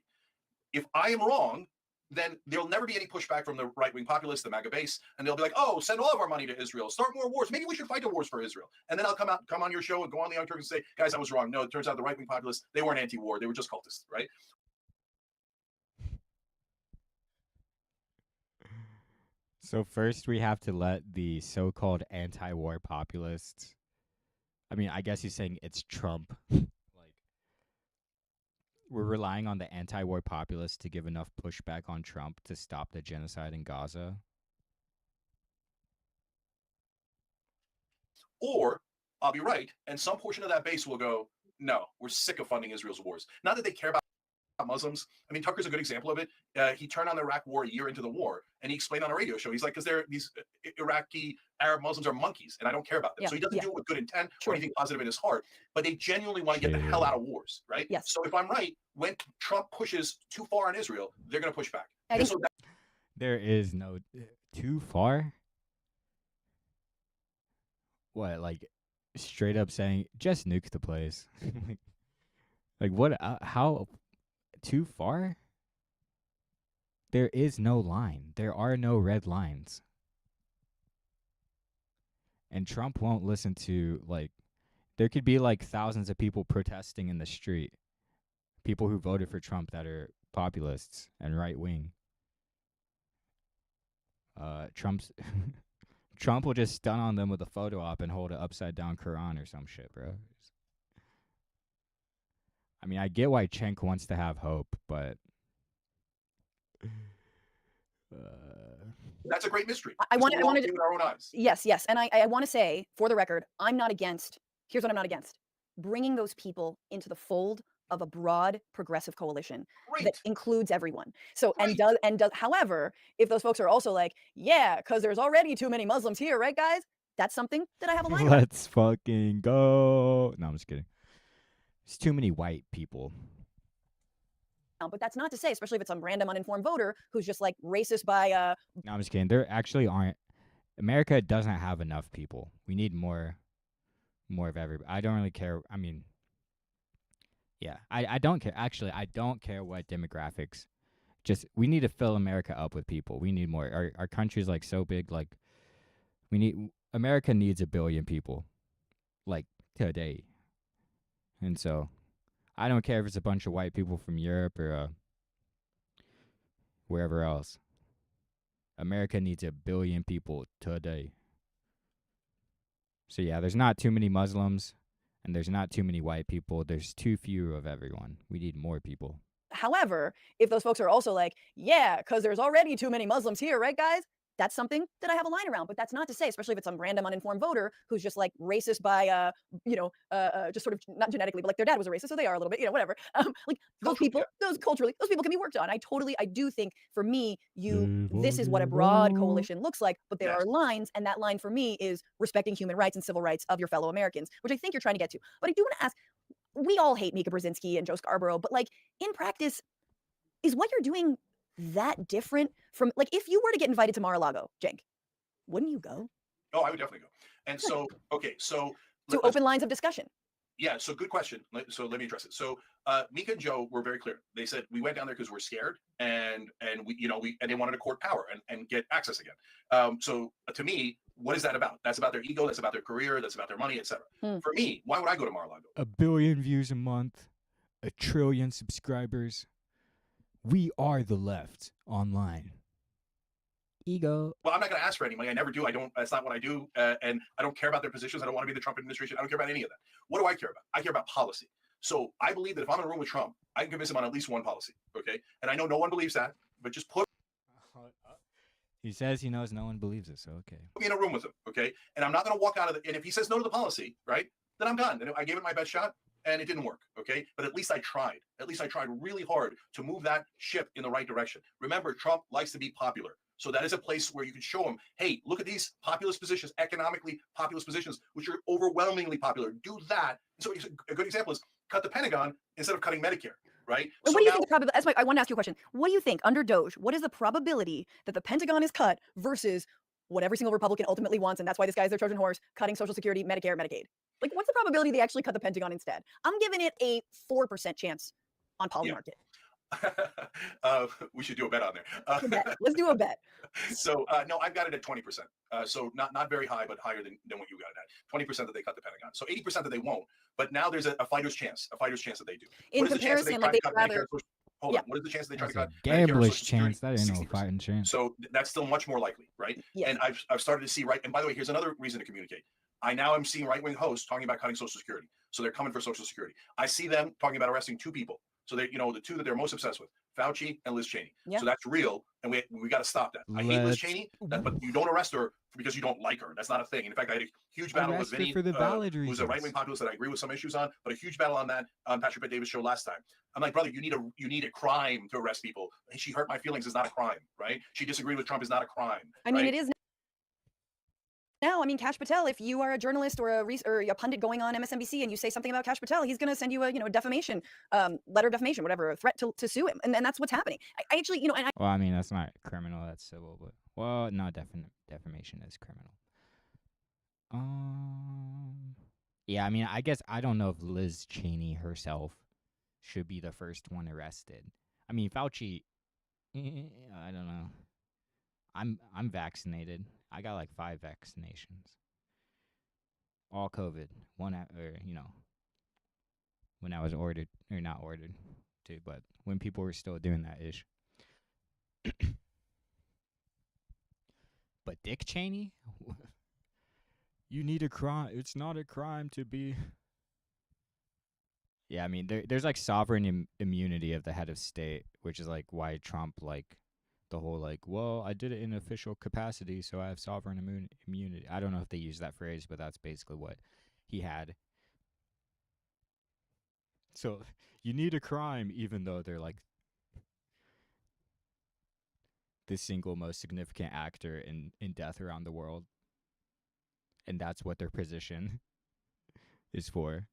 If I am wrong, then there'll never be any pushback from the right-wing populists, the MAGA base, and they'll be like, oh, send all of our money to Israel, start more wars. Maybe we should fight the wars for Israel. And then I'll come on your show and go on the Young Turks and say, guys, I was wrong. No, it turns out the right-wing populists, they weren't anti-war. They were just cultists, right? So first we have to let the so-called anti-war populists. I mean, I guess he's saying it's Trump. Like, we're relying on the anti-war populists to give enough pushback on Trump to stop the genocide in Gaza. Or I'll be right, and some portion of that base will go, no, we're sick of funding Israel's wars. Not that they care about Muslims. I mean, Tucker's a good example of it. He turned on the Iraq war a year into the war, and he explained on a radio show, he's like, because these Iraqi Arab Muslims are monkeys, and I don't care about them. Yeah, So he doesn't yeah. do it with good intent True. or anything positive in his heart, but they genuinely want to get the hell out of wars, right? Yes. So if I'm right, when Trump pushes too far on Israel, they're going to push back. I And think- so that, There is no too far. What, like straight up saying just nuke the place? like what? How too far? There is no line. There are no red lines. And Trump won't listen to, like, there could be like thousands of people protesting in the street. People who voted for Trump that are populists and right wing. Trump will just stun on them with a photo op and hold an upside down Quran or some shit, bro. I mean, I get why Cenk wants to have hope, but that's a great mystery. I want to with our own eyes. Yes, yes, and I want to say for the record, I'm not against. Here's what I'm not against: bringing those people into the fold of a broad progressive coalition that includes everyone. So and does. However, if those folks are also like, yeah, because there's already too many Muslims here, right, guys? That's something that I have a line on. let's fucking go. No, I'm just kidding. There's too many white people. But that's not to say, especially if it's some random uninformed voter who's just like racist by No, I'm just kidding. There actually aren't. America doesn't have enough people. We need more of everybody. I don't really care. I mean, yeah, I don't care. Actually, I don't care what demographics. Just we need to fill America up with people. We need more. Our country's like so big. Like America needs 1 billion people, like today. And so, I don't care if it's a bunch of white people from Europe or wherever else. America needs 1 billion people today. So yeah, there's not too many Muslims, and there's not too many white people. There's too few of everyone. We need more people. However, if those folks are also like, yeah, because there's already too many Muslims here, right, guys? That's something that I have a line around. But that's not to say, especially if it's some random uninformed voter who's just like racist by, just sort of not genetically, but like their dad was a racist, so they are a little bit, whatever. Like those people, those people can be worked on. I do think for me, this is what a broad coalition looks like. But there are lines, and that line for me is respecting human rights and civil rights of your fellow Americans, which I think you're trying to get to. But I do want to ask, we all hate Mika Brzezinski and Joe Scarborough, but like in practice, is what you're doing that different from, like, if you were to get invited to Mar-a-Lago, Cenk, wouldn't you go? Oh, I would definitely go. And so, okay, so to open lines of discussion. Yeah, so good question. So let me address it. So Mika and Joe were very clear. They said we went down there because we're scared, and they wanted to court power and get access again. So to me, what is that about? That's about their ego. That's about their career. That's about their money, etc. For me, why would I go to Mar-a-Lago? 1 billion views a month, 1 trillion subscribers. We are the left online. Ego. Well, I'm not going to ask for any money. I never do. I don't. That's not what I do. And I don't care about their positions. I don't want to be the Trump administration. I don't care about any of that. What do I care about? I care about policy. So I believe that if I'm in a room with Trump, I can convince him on at least one policy. Okay. And I know no one believes that, but just put He says he knows no one believes it, so okay. me in a room with him. Okay. And I'm not going to walk out of it. And if he says no to the policy, right, then I'm done. And I gave it my best shot. And it didn't work, okay? But at least I tried. At least I tried really hard to move that ship in the right direction. Remember, Trump likes to be popular. So that is a place where you can show him, hey, look at these populist positions, economically populist positions, which are overwhelmingly popular. Do that. So a good example is cut the Pentagon instead of cutting Medicare, right? What do you think the probability? That's why I want to ask you a question. What do you think under Doge? What is the probability that the Pentagon is cut versus what every single Republican ultimately wants, and that's why this guy is their Trojan horse, cutting Social Security, Medicare, Medicaid? Like, what's the probability they actually cut the Pentagon instead? I'm giving it a 4% chance on Polymarket. We should do a bet on there. Let's do a bet. So no, I've got it at 20%. So not very high, but higher than what you got it at. 20% that they cut the Pentagon. So 80% that they won't. But now there's a fighter's chance. A fighter's chance that they do. In comparison, like they'd rather. Hold on. What is the chance they try to cut Medicare or Gamblers Social Security? chance. That ain't no 60%. fighting chance. So that's still much more likely, right? And I've started to see and by the way, here's another reason to communicate. I now am seeing right-wing hosts talking about cutting Social Security. So they're coming for Social Security. I see them talking about arresting 2 people. So they, the 2 that they're most obsessed with, Fauci and Liz Cheney. So that's real, and we got to stop that. I hate Liz Cheney, but you don't arrest her because you don't like her. That's not a thing. In fact, I had a huge battle with Vinny, who's a right-wing populist that I agree with some issues on, but a huge battle on that on Patrick Bet-David's show last time. I'm like, brother, you need a crime to arrest people. She hurt my feelings is not a crime, right? She disagreed with Trump is not a crime. I mean, it is. Now, I mean, Kash Patel, if you are a journalist or a pundit going on MSNBC and you say something about Kash Patel, he's going to send you a defamation, letter of defamation, whatever, a threat to sue him. And that's what's happening. I actually, Well, I mean, that's not criminal. That's civil. But, well, no, defamation is criminal. Yeah, I mean, I guess I don't know if Liz Cheney herself should be the first one arrested. I mean, Fauci, I don't know. I'm vaccinated. I got like 5 vaccinations. All COVID. When I was ordered, or not ordered to, but when people were still doing that ish. But Dick Cheney? You need a crime. It's not a crime to be. Yeah, I mean, there's like sovereign immunity of the head of state, which is like why Trump, like, the whole like, well, I did it in official capacity, so I have sovereign immunity. I don't know if they use that phrase, but that's basically what he had. So you need a crime, even though they're like the single most significant actor in death around the world. And that's what their position is for.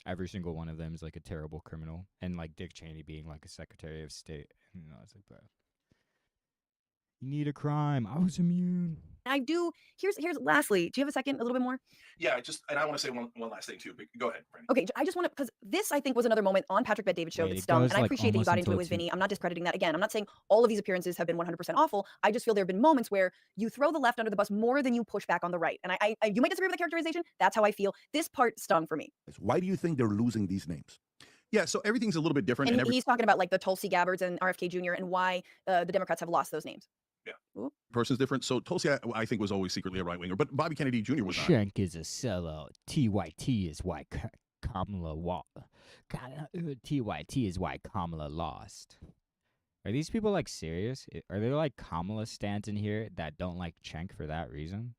Every single one of them is like a terrible criminal. And like Dick Cheney being like a Secretary of State. It's like, bro, you need a crime. I was immune. I do. Here's lastly, do you have a second, a little bit more? Yeah, and I want to say one last thing too, but go ahead, Franny. Okay, I just want to, because this I think was another moment on Patrick Bet-David's show that stung, and I appreciate that you got into it with Vinny. I'm not discrediting that. Again, I'm not saying all of these appearances have been 100% awful. I just feel there have been moments where you throw the left under the bus more than you push back on the right. And I you might disagree with the characterization. That's how I feel. This part stung for me. Why do you think they're losing these names? Yeah, so everything's a little bit different. And he's talking about like the Tulsi Gabbards and RFK Jr. and why the Democrats have lost those names. Yeah. Person's different. So Tulsi, I think, was always secretly a right-winger, but Bobby Kennedy Jr. was not. Cenk is a sellout. TYT is why Kamala TYT is why Kamala lost. Are these people like serious? Are there like Kamala stands in here that don't like Cenk for that reason?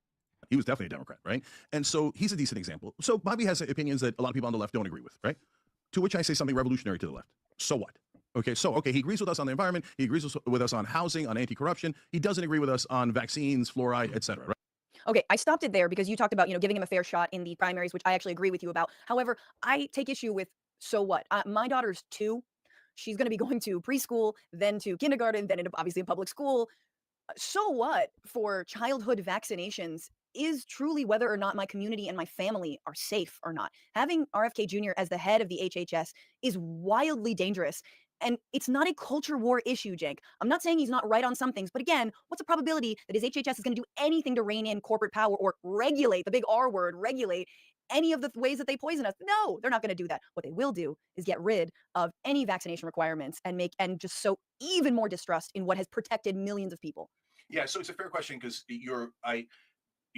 He was definitely a Democrat, right? And so he's a decent example. So Bobby has opinions that a lot of people on the left don't agree with, right? To which I say something revolutionary to the left. So what? Okay, he agrees with us on the environment. He agrees with us on housing, on anti-corruption. He doesn't agree with us on vaccines, fluoride, et cetera, right? Okay, I stopped it there because you talked about, giving him a fair shot in the primaries, which I actually agree with you about. However, I take issue with, so what? My daughter's 2. She's going to be going to preschool, then to kindergarten, then obviously in public school. So what for childhood vaccinations is truly whether or not my community and my family are safe or not. Having RFK Jr. as the head of the HHS is wildly dangerous. And it's not a culture war issue, Cenk. I'm not saying he's not right on some things, but again, what's the probability that his HHS is going to do anything to rein in corporate power or regulate, the big R word, regulate any of the ways that they poison us? No, they're not going to do that. What they will do is get rid of any vaccination requirements and just sow even more distrust in what has protected millions of people. Yeah, so it's a fair question because you're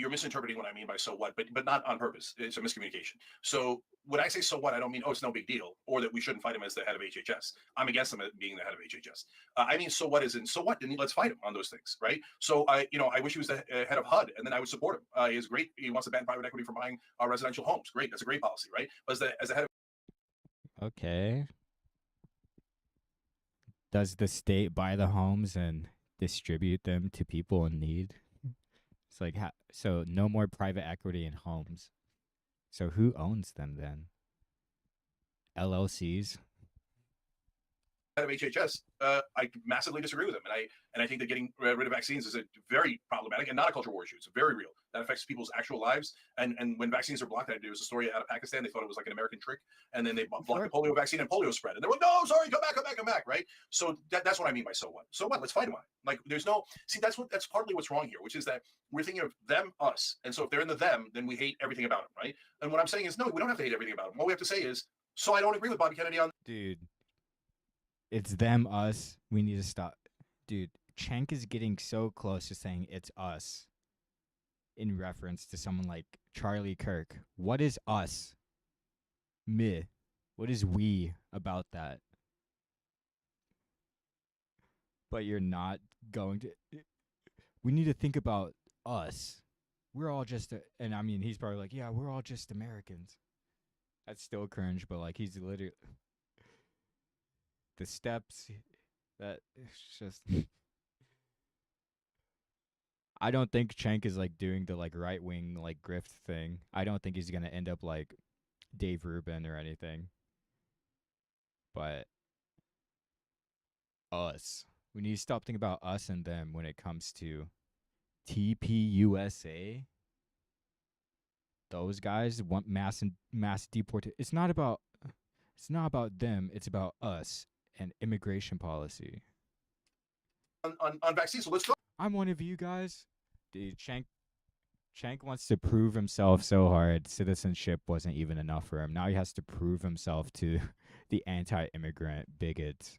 misinterpreting what I mean by so what, but not on purpose. It's a miscommunication. So when I say so what, I don't mean, oh, it's no big deal, or that we shouldn't fight him as the head of HHS. I'm against him being the head of HHS. I mean, so what is in so what? Then let's fight him on those things, right? So I wish he was the head of HUD, and then I would support him. He's great. He wants to ban private equity from buying residential homes. Great, that's a great policy, right? But as the head of Okay. Does the state buy the homes and distribute them to people in need? It's like, so no more private equity in homes. So who owns them then? LLCs? head of HHS, I massively disagree with him, and I think that getting rid of vaccines is a very problematic and not a culture war issue. It's very real. That affects people's actual lives. And when vaccines are blocked, there was a story out of Pakistan. They thought it was like an American trick, and then they blocked the polio vaccine, and polio spread. And they were like, no, sorry, come back, right? So that's what I mean by so what. So what? Let's fight them on it. Like there's no that's partly what's wrong here, which is that we're thinking of them, us, and so if they're in the them, then we hate everything about them, right? And what I'm saying is no, we don't have to hate everything about them. What we have to say is, so I don't agree with Bobby Kennedy on. Dude, It's them, us. We need to stop. Dude, Cenk is getting so close to saying it's us in reference to someone like Charlie Kirk. What is us? Me. What is we about that? But you're not going to. We need to think about us. We're all just, and I mean, he's probably like, yeah, we're all just Americans. That's still cringe, but like, he's literally the steps that it's just. I don't think Cenk is like doing the like right wing like grift thing. I don't think he's gonna end up like Dave Rubin or anything. But us. We need to stop thinking about us and them when it comes to TPUSA. Those guys want mass deportation. It's not about them. It's about us and immigration policy. On vaccines, so let's talk. I'm one of you guys. Dude, Cenk wants to prove himself so hard. Citizenship wasn't even enough for him. Now he has to prove himself to the anti-immigrant bigots.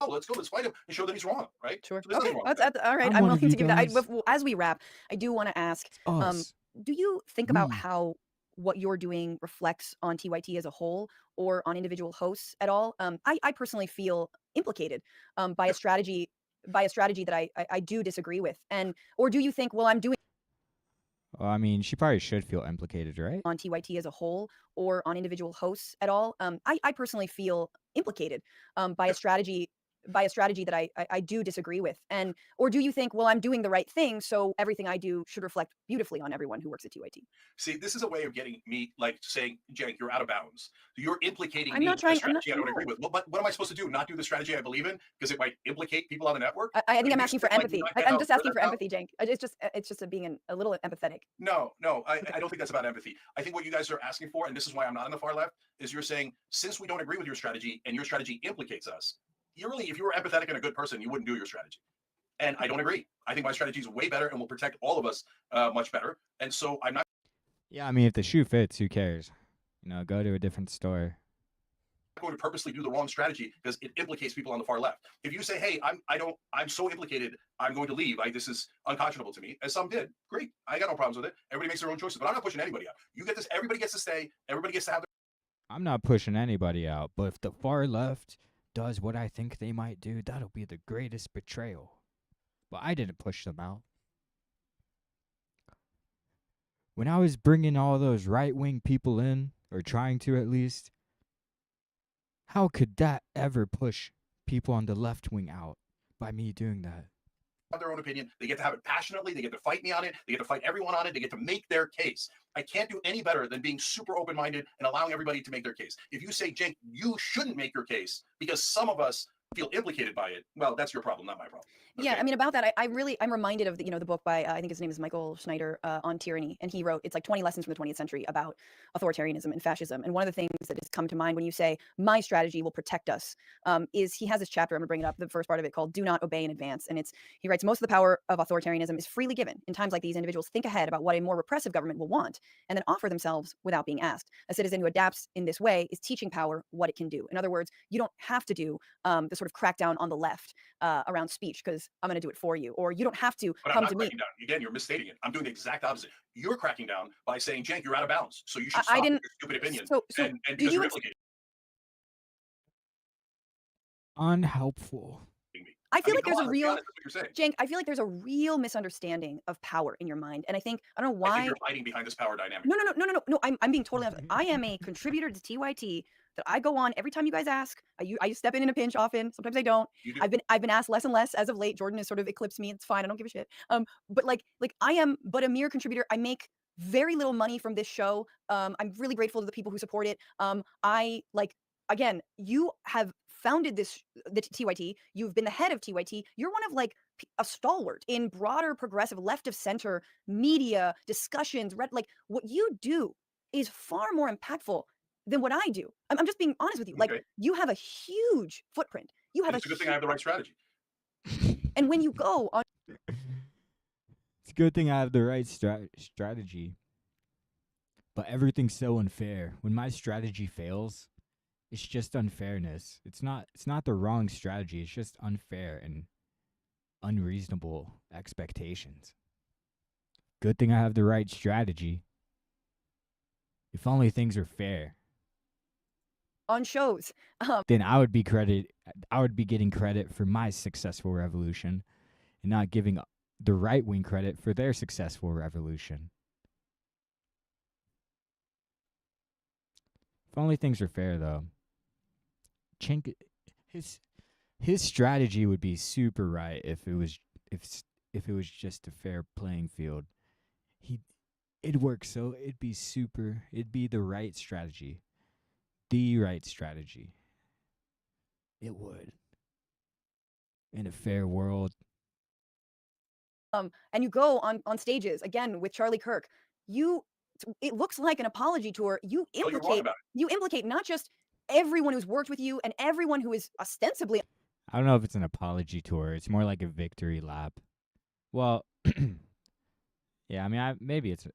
Oh, let's go. Let's fight him and show that he's wrong, right? Sure. So Okay. All right. I'm willing to give that. As we wrap, I do want to ask, do you think about how what you're doing reflects on TYT as a whole or on individual hosts at all? I personally feel implicated by a strategy that I do disagree with. Or do you think, well, I'm doing Well, I mean, she probably should feel implicated, right? on TYT as a whole or on individual hosts at all? I personally feel implicated by a strategy that I do disagree with. Or do you think, well, I'm doing the right thing, so everything I do should reflect beautifully on everyone who works at TYT? See, this is a way of getting me, like saying, Cenk, you're out of bounds. You're implicating I'm me not in a trying- I'm strategy not- I don't agree with. Well, but what am I supposed to do? Not do the strategy I believe in because it might implicate people on the network? I think I'm asking for empathy. I'm just asking for empathy. empathy, Cenk. It's just being a little empathetic. No, I don't think that's about empathy. I think what you guys are asking for, and this is why I'm not on the far left, is you're saying, since we don't agree with your strategy and your strategy implicates us, if you were empathetic and a good person, you wouldn't do your strategy. And I don't agree. I think my strategy is way better and will protect all of us much better. And so I'm not Yeah, I mean, if the shoe fits, who cares? You know, go to a different store. going to purposely do the wrong strategy because it implicates people on the far left. If you say, hey, I'm so implicated, I'm going to leave. This is unconscionable to me, as some did. Great. I got no problems with it. Everybody makes their own choices, but I'm not pushing anybody out. You get this, everybody gets to stay, everybody gets to have I'm not pushing anybody out, but if the far left does what I think they might do, that'll be the greatest betrayal. But I didn't push them out. When I was bringing all those right-wing people in, or trying to at least, how could that ever push people on the left wing out by me doing that? their own opinion. They get to have it passionately. They get to fight me on it. They get to fight everyone on it. They get to make their case. I can't do any better than being super open-minded and allowing everybody to make their case. If you say, Cenk, you shouldn't make your case because some of us feel implicated by it, well, that's your problem, not my problem. Okay? Yeah, I mean, about that, I'm reminded of the book by I think his name is Michael Schneider on tyranny, and he wrote, it's like 20 lessons from the 20th century about authoritarianism and fascism. And one of the things that has come to mind when you say my strategy will protect us is he has this chapter, I'm gonna bring it up, the first part of it, called "Do Not Obey in Advance," and he writes, most of the power of authoritarianism is freely given. In times like these, individuals think ahead about what a more repressive government will want, and then offer themselves without being asked. A citizen who adapts in this way is teaching power what it can do. In other words, you don't have to do the sort of crackdown on the left around speech because I'm going to do it for you, or you don't have to But come I'm not to me. cracking down. Again, you're misstating it. I'm doing the exact opposite. You're cracking down by saying, Cenk, you're out of bounds, so you should stop I didn't. your stupid opinion. So and do because you you're implicated. Unhelpful. I feel like come there's on, a let's be real honest with what you're saying. Cenk, I feel like there's a real misunderstanding of power in your mind, and I don't know I why. think you're hiding behind this power dynamic. No. I'm being totally honest. I am a contributor to TYT that I go on every time you guys ask. I step in a pinch often. Sometimes I don't. You do. I've been asked less and less as of late. Jordan has sort of eclipsed me. It's fine. I don't give a shit. But like I am but a mere contributor. I make very little money from this show. I'm really grateful to the people who support it. Again, you have founded the TYT. You've been the head of TYT. You're one of a stalwart in broader progressive left of center media discussions. What you do is far more impactful than what I do. I'm just being honest with you. Okay. You have a huge footprint. You have It's a good thing I have the right strategy. and when you go on, It's a good thing I have the right strategy. But everything's so unfair. When my strategy fails, It's just unfairness. It's not the wrong strategy. It's just unfair and unreasonable expectations. Good thing I have the right strategy. If only things were fair. On shows. Then I would be getting credit for my successful revolution and not giving the right wing credit for their successful revolution. If only things were fair, though. Cenk, his strategy would be super right if it was just a fair playing field. It'd work, so it'd be the right strategy. The right strategy. It would. In a fair world. And you go on stages again with Charlie Kirk. It looks like an apology tour. You implicate not just everyone who's worked with you and everyone who is ostensibly. I don't know if it's an apology tour. It's more like a victory lap. Well, yeah, I mean, maybe it's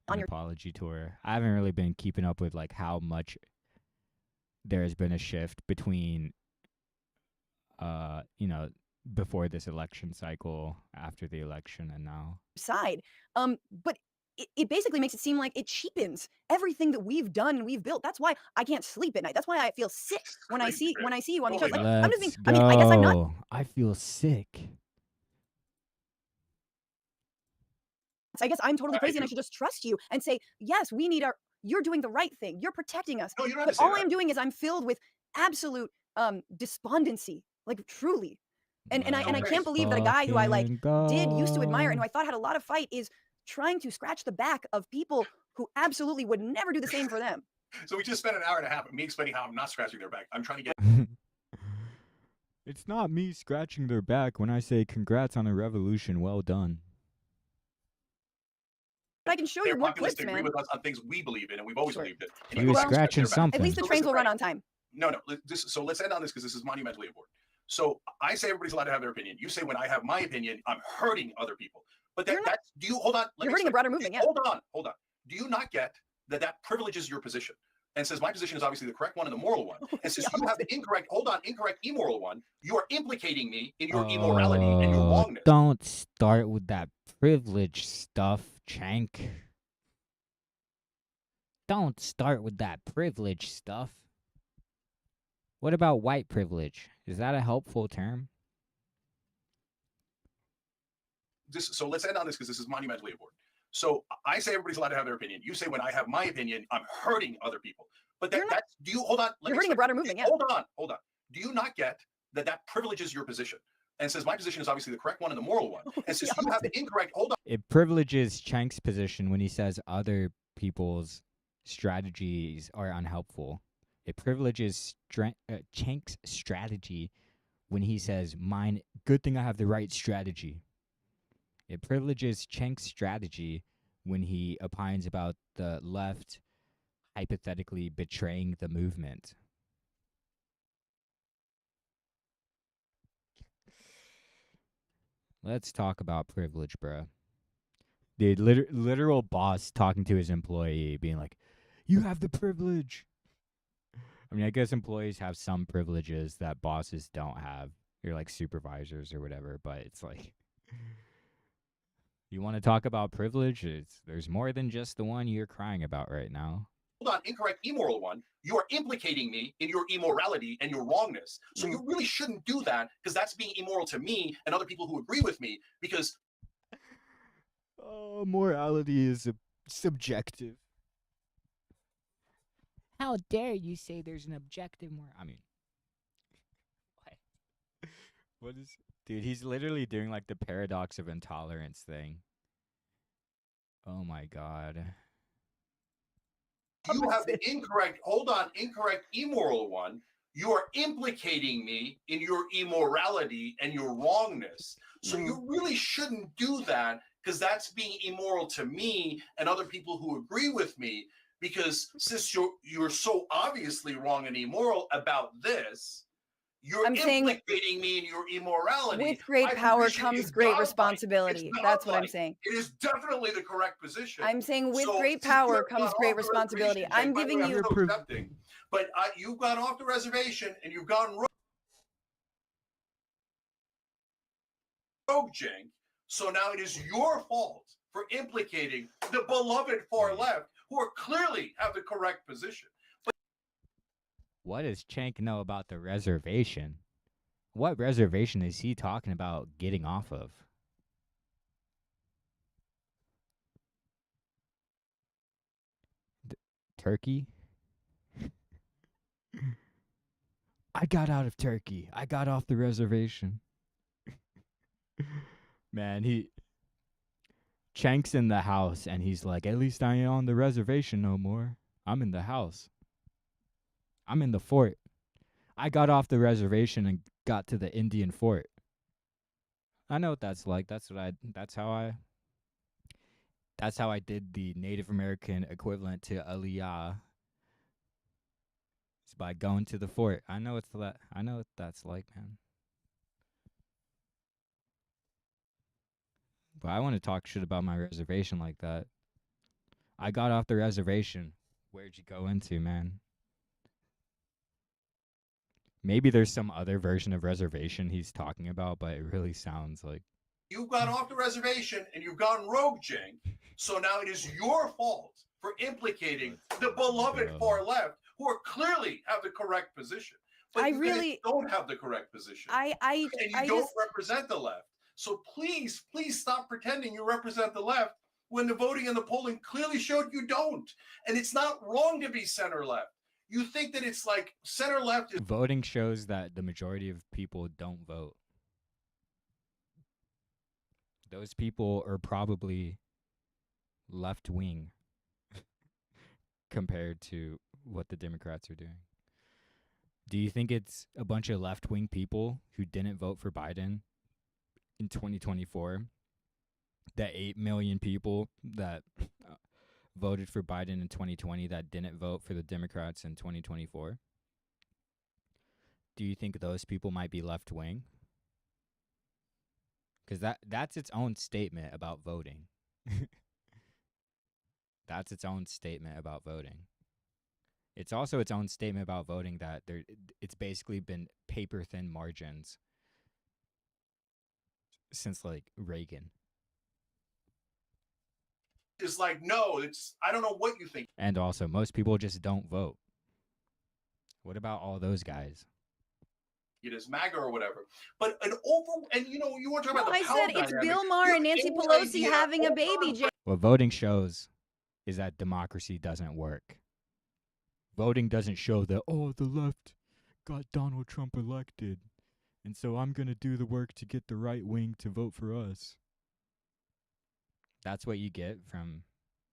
an apology tour. I haven't really been keeping up with like how much there has been a shift between, before this election cycle, after the election, and now. Side, but it basically makes it seem like it cheapens everything that we've done and we've built. That's why I can't sleep at night. That's why I feel sick when I see you on the shows. Like, I'm just being, I mean, I guess I'm not. I feel sick. I guess I'm totally crazy and I should just trust you and say, yes, you're doing the right thing. You're protecting us. No, you don't have but to say all that. I'm doing is I'm filled with absolute despondency, like truly. And I can't believe that a guy who I used to admire and who I thought had a lot of fight is trying to scratch the back of people who absolutely would never do the same for them. So we just spent an hour and a half of me explaining how I'm not scratching their back. I'm trying to get. It's not me scratching their back when I say congrats on the revolution. Well done. But I can show you more clips, agree man. with us on things we believe in, and we've always believed it. He was scratching something. At least the trains will run on time. No. So let's end on this because this is monumentally important. So I say everybody's allowed to have their opinion. You say when I have my opinion, I'm hurting other people. But do you hold on? You're hurting a broader movement. Yeah. Hold on. Do you not get that privileges your position? And says my position is obviously the correct one and the moral one. And since you have the incorrect immoral one, you are implicating me in your immorality and your wrongness. Don't start with that privilege stuff, Cenk. Don't start with that privilege stuff. What about white privilege? Is that a helpful term? So let's end on this because this is monumentally important. So I say everybody's allowed to have their opinion. You say when I have my opinion, I'm hurting other people. But do you hold on? You're hurting a broader movement. Yeah. Hold on. Do you not get that privileges your position? And says my position is obviously the correct one and the moral one. And since you have the incorrect, hold on. It privileges Cenk's position when he says other people's strategies are unhelpful. It privileges Cenk's strategy when he says mine. Good thing I have the right strategy. It privileges Cenk's strategy when he opines about the left hypothetically betraying the movement. Let's talk about privilege, bro. The literal boss talking to his employee, being like, you have the privilege. I mean, I guess employees have some privileges that bosses don't have. You're like supervisors or whatever, but it's like, you want to talk about privilege? There's more than just the one you're crying about right now. Hold on, incorrect, immoral one. You are implicating me in your immorality and your wrongness. So you really shouldn't do that because that's being immoral to me and other people who agree with me because... morality is subjective. How dare you say there's an objective I mean, what is... Dude, he's literally doing like the paradox of intolerance thing. Oh my god. You have the incorrect, immoral one. You are implicating me in your immorality and your wrongness. So you really shouldn't do that because that's being immoral to me and other people who agree with me. Because since you're so obviously wrong and immoral about this, You're I'm saying implicating me in your immorality. with great My power position comes is great godlike. responsibility. It's That's what I'm godlike. saying. It is definitely the correct position. I'm saying with So, great since you power have comes gone great off the responsibility. reservation, I'm Cenk, by the giving way, I'm you. so accepting, but you've gone off the reservation and you've gone rogue, Cenk. So now it is your fault for implicating the beloved far left, who are clearly have the correct position. What does Cenk know about the reservation? What reservation is he talking about getting off of? Turkey? I got out of Turkey. I got off the reservation. Man, Cenk's in the house and he's like, at least I ain't on the reservation no more. I'm in the house. I'm in the fort. I got off the reservation and got to the Indian fort. I know what that's like. That's how I did the Native American equivalent to Aliyah. It's by going to the fort. I know what that's like, man. But I want to talk shit about my reservation like that. I got off the reservation. Where'd you go into, man? Maybe there's some other version of reservation he's talking about, but it really sounds like You've gone off the reservation and you've gone rogue, Cenk. So now it is your fault for implicating the beloved far left, who are clearly have the correct position. But I you really don't have the correct position. I and you don't represent the left. So please stop pretending you represent the left when the voting and the polling clearly showed you don't. And it's not wrong to be center left. You think that it's like center left is voting shows that the majority of people don't vote. Those people are probably left wing compared to what the Democrats are doing. Do you think it's a bunch of left wing people who didn't vote for Biden in 2024? The 8 million people that voted for Biden in 2020 that didn't vote for the Democrats in 2024? Do you think those people might be left wing? Because that's its own statement about voting. That's its own statement about voting. It's also its own statement about voting that it's basically been paper thin margins since like Reagan. is like, no, I don't know what you think. And also, most people just don't vote. What about all those guys? It is MAGA or whatever. But you want to talk about the I power said it's dynamic. Bill Maher and Nancy Any Pelosi idea having a baby, Jay. What voting shows is that democracy doesn't work. Voting doesn't show that, oh, the left got Donald Trump elected, and so I'm going to do the work to get the right wing to vote for us. That's what you get from,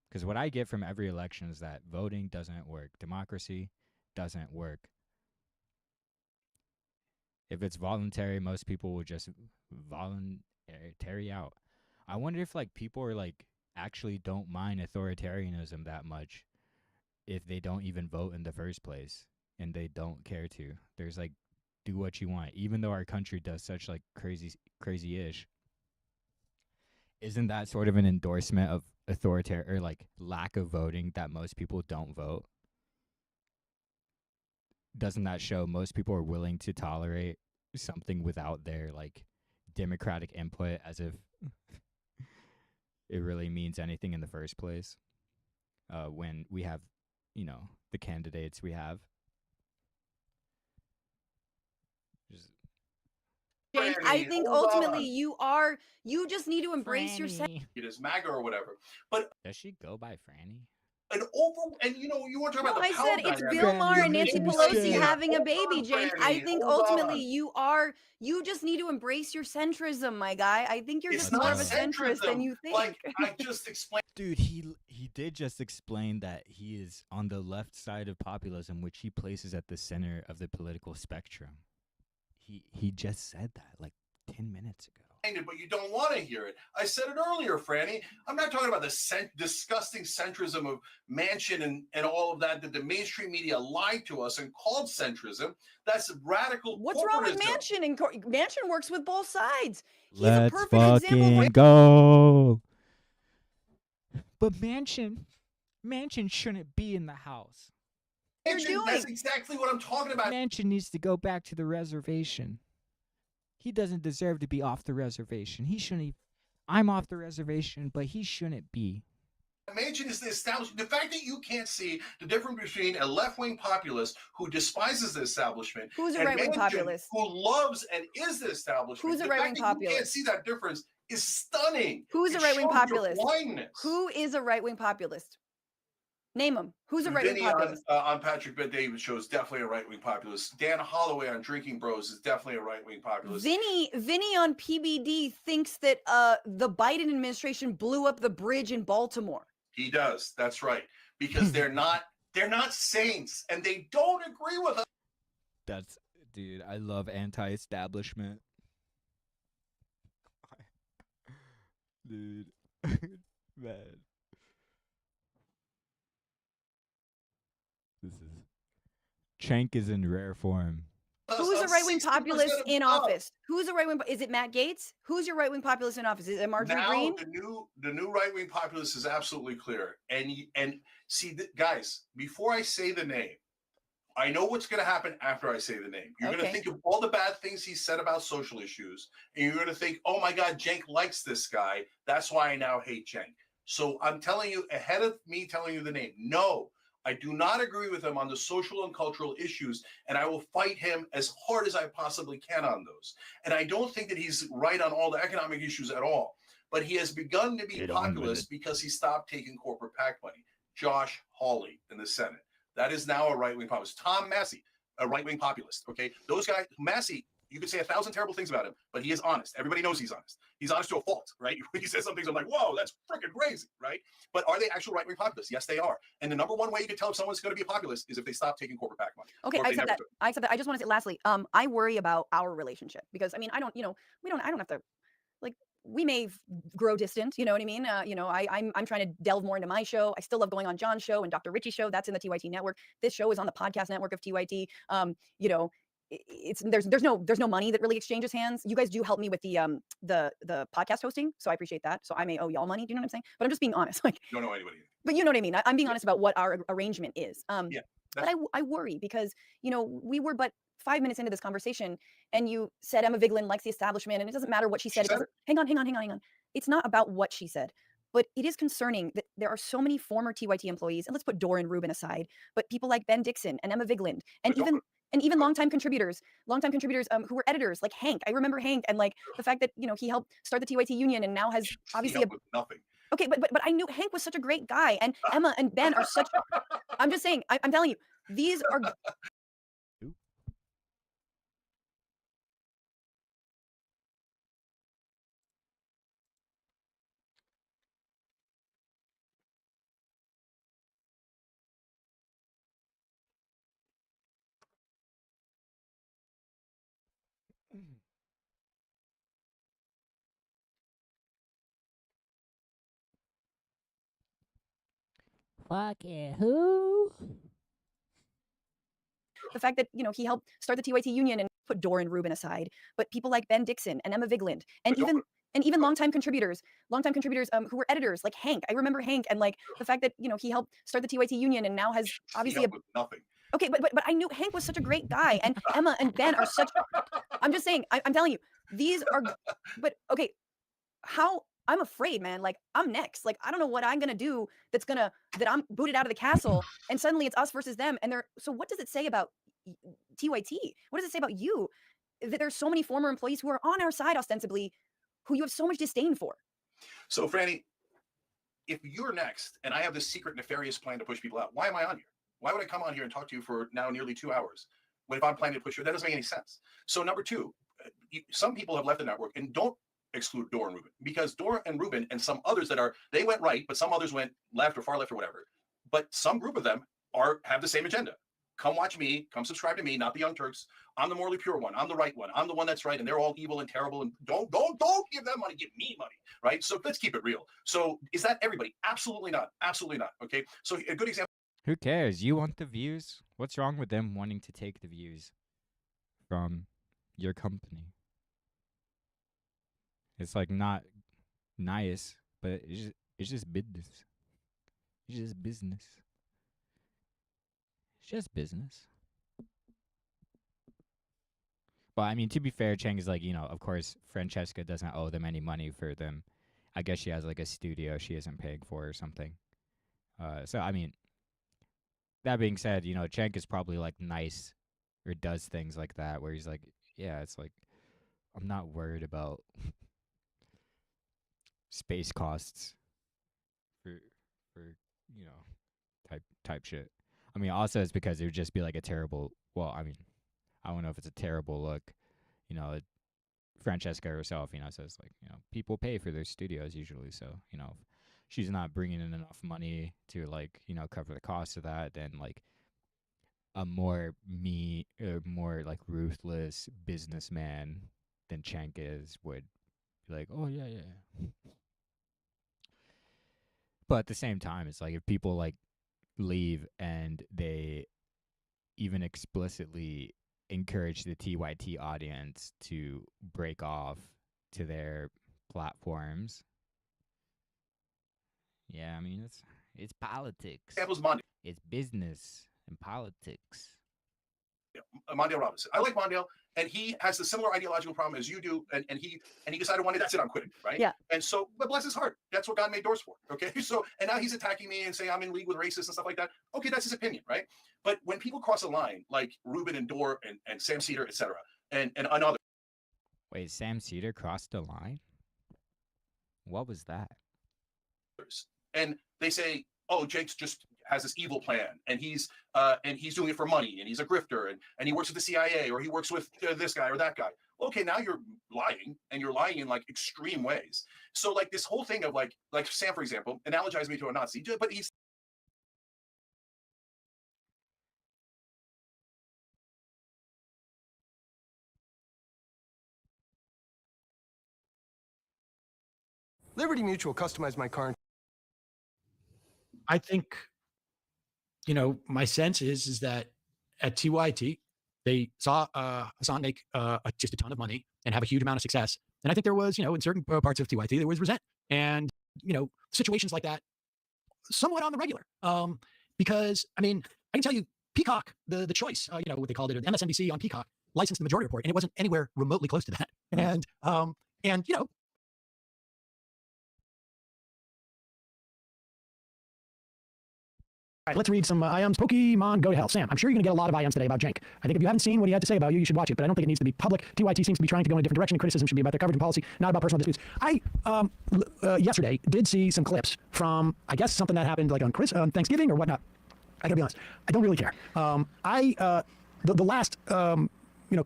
because what I get from every election is that voting doesn't work. Democracy doesn't work. If it's voluntary, most people will just voluntary out. I wonder if like people are like actually don't mind authoritarianism that much if they don't even vote in the first place and they don't care to. There's like, do what you want, even though our country does such like crazy-ish. Isn't that sort of an endorsement of authoritarian or like lack of voting that most people don't vote? Doesn't that show most people are willing to tolerate something without their like democratic input as if it really means anything in the first place? When we have, the candidates we have. Cenk, I think ultimately you just need to embrace yourself. It is MAGA or whatever. But does she go by Franny? You want to talk about the I power said it's dynamic. Bill Maher and Nancy Pelosi Yeah. having a baby, Cenk. I Franny, think hold ultimately on. you just need to embrace your centrism, my guy. I think you're It's just more not of a centrist than centrism. you think. Like I just explained. Dude, he did just explain that he is on the left side of populism, which he places at the center of the political spectrum. He just said that like 10 minutes ago. But you don't want to hear it. I said it earlier, Franny. I'm not talking about the disgusting centrism of Manchin and all of that the mainstream media lied to us and called centrism. That's radical. What's wrong with Manchin? Manchin works with both sides. He's a Let's perfect example. fucking go. But Manchin shouldn't be in the House. That's exactly what I'm talking about. Manchin needs to go back to the reservation. He doesn't deserve to be off the reservation. He shouldn't. I'm off the reservation, but he shouldn't be. Manchin is the establishment. The fact that you can't see the difference between a left-wing populist who despises the establishment, who's a and right-wing Manchin populist, who loves and is the establishment. Who's a the right-wing fact that populist? You can't see that difference is stunning. Who's a It right-wing shows your populist? blindness. Who is a right-wing populist? Name him. Who's a right-wing Vinny populist? on Patrick Bet-David show is definitely a right-wing populist. Dan Holloway on Drinking Bros is definitely a right-wing populist. Vinny on PBD thinks that the Biden administration blew up the bridge in Baltimore. He does. That's right. Because they're not saints and they don't agree with us. Dude, I love anti-establishment. Dude. Man. Cenk is in rare form. Who's a right-wing populist in office? Who's a right-wing? Is it Matt Gaetz? Who's your right-wing populist in office? Is it Marjorie Greene? The new right-wing populist is absolutely clear. And see, guys, before I say the name, I know what's going to happen after I say the name. You're going to think of all the bad things he said about social issues, and you're going to think, oh my God, Cenk likes this guy. That's why I now hate Cenk. So I'm telling you, ahead of me telling you the name, no, I do not agree with him on the social and cultural issues, and I will fight him as hard as I possibly can on those. And I don't think that he's right on all the economic issues at all, but he has begun to be populist because he stopped taking corporate PAC money. Josh Hawley in the Senate. That is now a right-wing populist. Tom Massey, a right-wing populist, okay? Those guys, Massey, you could say 1,000 terrible things about him, but he is honest. Everybody knows he's honest. He's honest to a fault, right? When he says some things, I'm like, whoa, that's freaking crazy, right? But are they actual right-wing populists? Yes, they are. And the number one way you can tell if someone's going to be a populist is if they stop taking corporate PAC money. Okay, I accept that. I accept that. I just want to say, lastly, I worry about our relationship because, I mean, I don't have to, like, we may grow distant, you know what I mean? I'm trying to delve more into my show. I still love going on John's show and Dr. Richie's show. That's in the TYT network. This show is on the podcast network of TYT. There's no money that really exchanges hands. You guys do help me with the podcast hosting, so I appreciate that. So I may owe y'all money. Do you know what I'm saying? But I'm just being honest. Like, you don't know anybody. But you know what I mean. I'm being honest about what our arrangement is. Yeah. But I worry because we were but 5 minutes into this conversation, and you said Emma Vigeland likes the establishment, and it doesn't matter what she said. Hang on. It's not about what she said, but it is concerning that there are so many former TYT employees, and let's put Doran Rubin aside, but people like Ben Dixon and Emma Vigeland, and even longtime contributors who were editors, like Hank. I remember Hank, and like the fact that he helped start the TYT union, and now has obviously nothing. Okay, but I knew Hank was such a great guy, and Emma and Ben are such. I'm just saying. I'm telling you, these are. Fucking who? The fact that he helped start the TYT union and put Doran Rubin aside, but people like Ben Dixon and Emma Vigeland, and even longtime contributors who were editors, like Hank. I remember Hank, and like the fact that he helped start the TYT union, and now has obviously nothing. Okay, but I knew Hank was such a great guy, and Emma and Ben are such. I'm just saying. I'm telling you, these are. But okay, how? I'm afraid, man. Like, I'm next. Like, I don't know what I'm gonna do that I'm booted out of the castle, and suddenly it's us versus them. And so what does it say about TYT? What does it say about you that there's so many former employees who are on our side ostensibly, who you have so much disdain for? So, Franny, if you're next, and I have this secret nefarious plan to push people out, why am I on here? Why would I come on here and talk to you for now nearly 2 hours? When if I'm planning to push you, that doesn't make any sense. So, number two, some people have left the network and don't exclude Doran Rubin, because Doran and Rubin and some others they went right, but some others went left or far left or whatever. But some group of them have the same agenda. come watch me, come subscribe to me, not the Young Turks. I'm the morally pure one. I'm the right one. I'm the one that's right, and they're all evil and terrible. And don't give them money. Give me money, right? So let's keep it real. So is that everybody? Absolutely not. Absolutely not. Okay. So a good example. Who cares? You want the views? What's wrong with them wanting to take the views from your company? It's like not nice, but it's just business. It's just business. It's just business. But I mean, to be fair, Cenk is like, you know, of course, Francesca doesn't owe them any money for them. I guess she has like a studio she isn't paying for or something. So I mean, that being said, you know, Cenk is probably like nice or does things like that where he's like, yeah, it's like, I'm not worried about space costs for you know, type shit. I mean, also it's because it would just be like a terrible. Well, I mean, I don't know if it's a terrible look. You know, Francesca herself, you know, says like, you know, people pay for their studios usually, so you know, if she's not bringing in enough money to like, you know, cover the cost of that, then like a more like ruthless businessman than Cenk is would be like, oh yeah. But at the same time, it's like if people like leave and they even explicitly encourage the TYT audience to break off to their platforms. Yeah, I mean it's politics. It's business and politics. Mondale Robinson. I like Mondale, and he has the similar ideological problem as you do, and he decided one day, that's it, I'm quitting, right? Yeah. And so, but bless his heart, that's what God made doors for. Okay. So, and now he's attacking me and saying I'm in league with racists and stuff like that. Okay, that's his opinion, right? But when people cross a line like Ruben and Dor and Sam Cedar, etc., and others. Wait, Sam Cedar crossed a line? What was that? And they say, oh, Jake's just has this evil plan, and he's doing it for money, and he's a grifter, and he works with the CIA, or he works with this guy or that guy. Okay, now you're lying, and you're lying in like extreme ways. So like this whole thing of like Sam, for example, analogized me to a Nazi, but he's Liberty Mutual customized my car. I think, you know, my sense is that at TYT, they saw Hassan make just a ton of money and have a huge amount of success. And I think there was, you know, in certain parts of TYT, there was resent. And, you know, situations like that, somewhat on the regular. Because, I mean, I can tell you, Peacock, the choice, you know, what they called it, MSNBC on Peacock, licensed the Majority Report, and it wasn't anywhere remotely close to that. And you know, all right, let's read some IMs. Pokemon Go to Hell. Sam, I'm sure you're going to get a lot of IMs today about Cenk. I think if you haven't seen what he had to say about you, you should watch it, but I don't think it needs to be public. TYT seems to be trying to go in a different direction. Criticism should be about their coverage and policy, not about personal disputes. I, yesterday, did see some clips from, I guess, something that happened like on Thanksgiving or whatnot. I gotta be honest, I don't really care. The last, you know,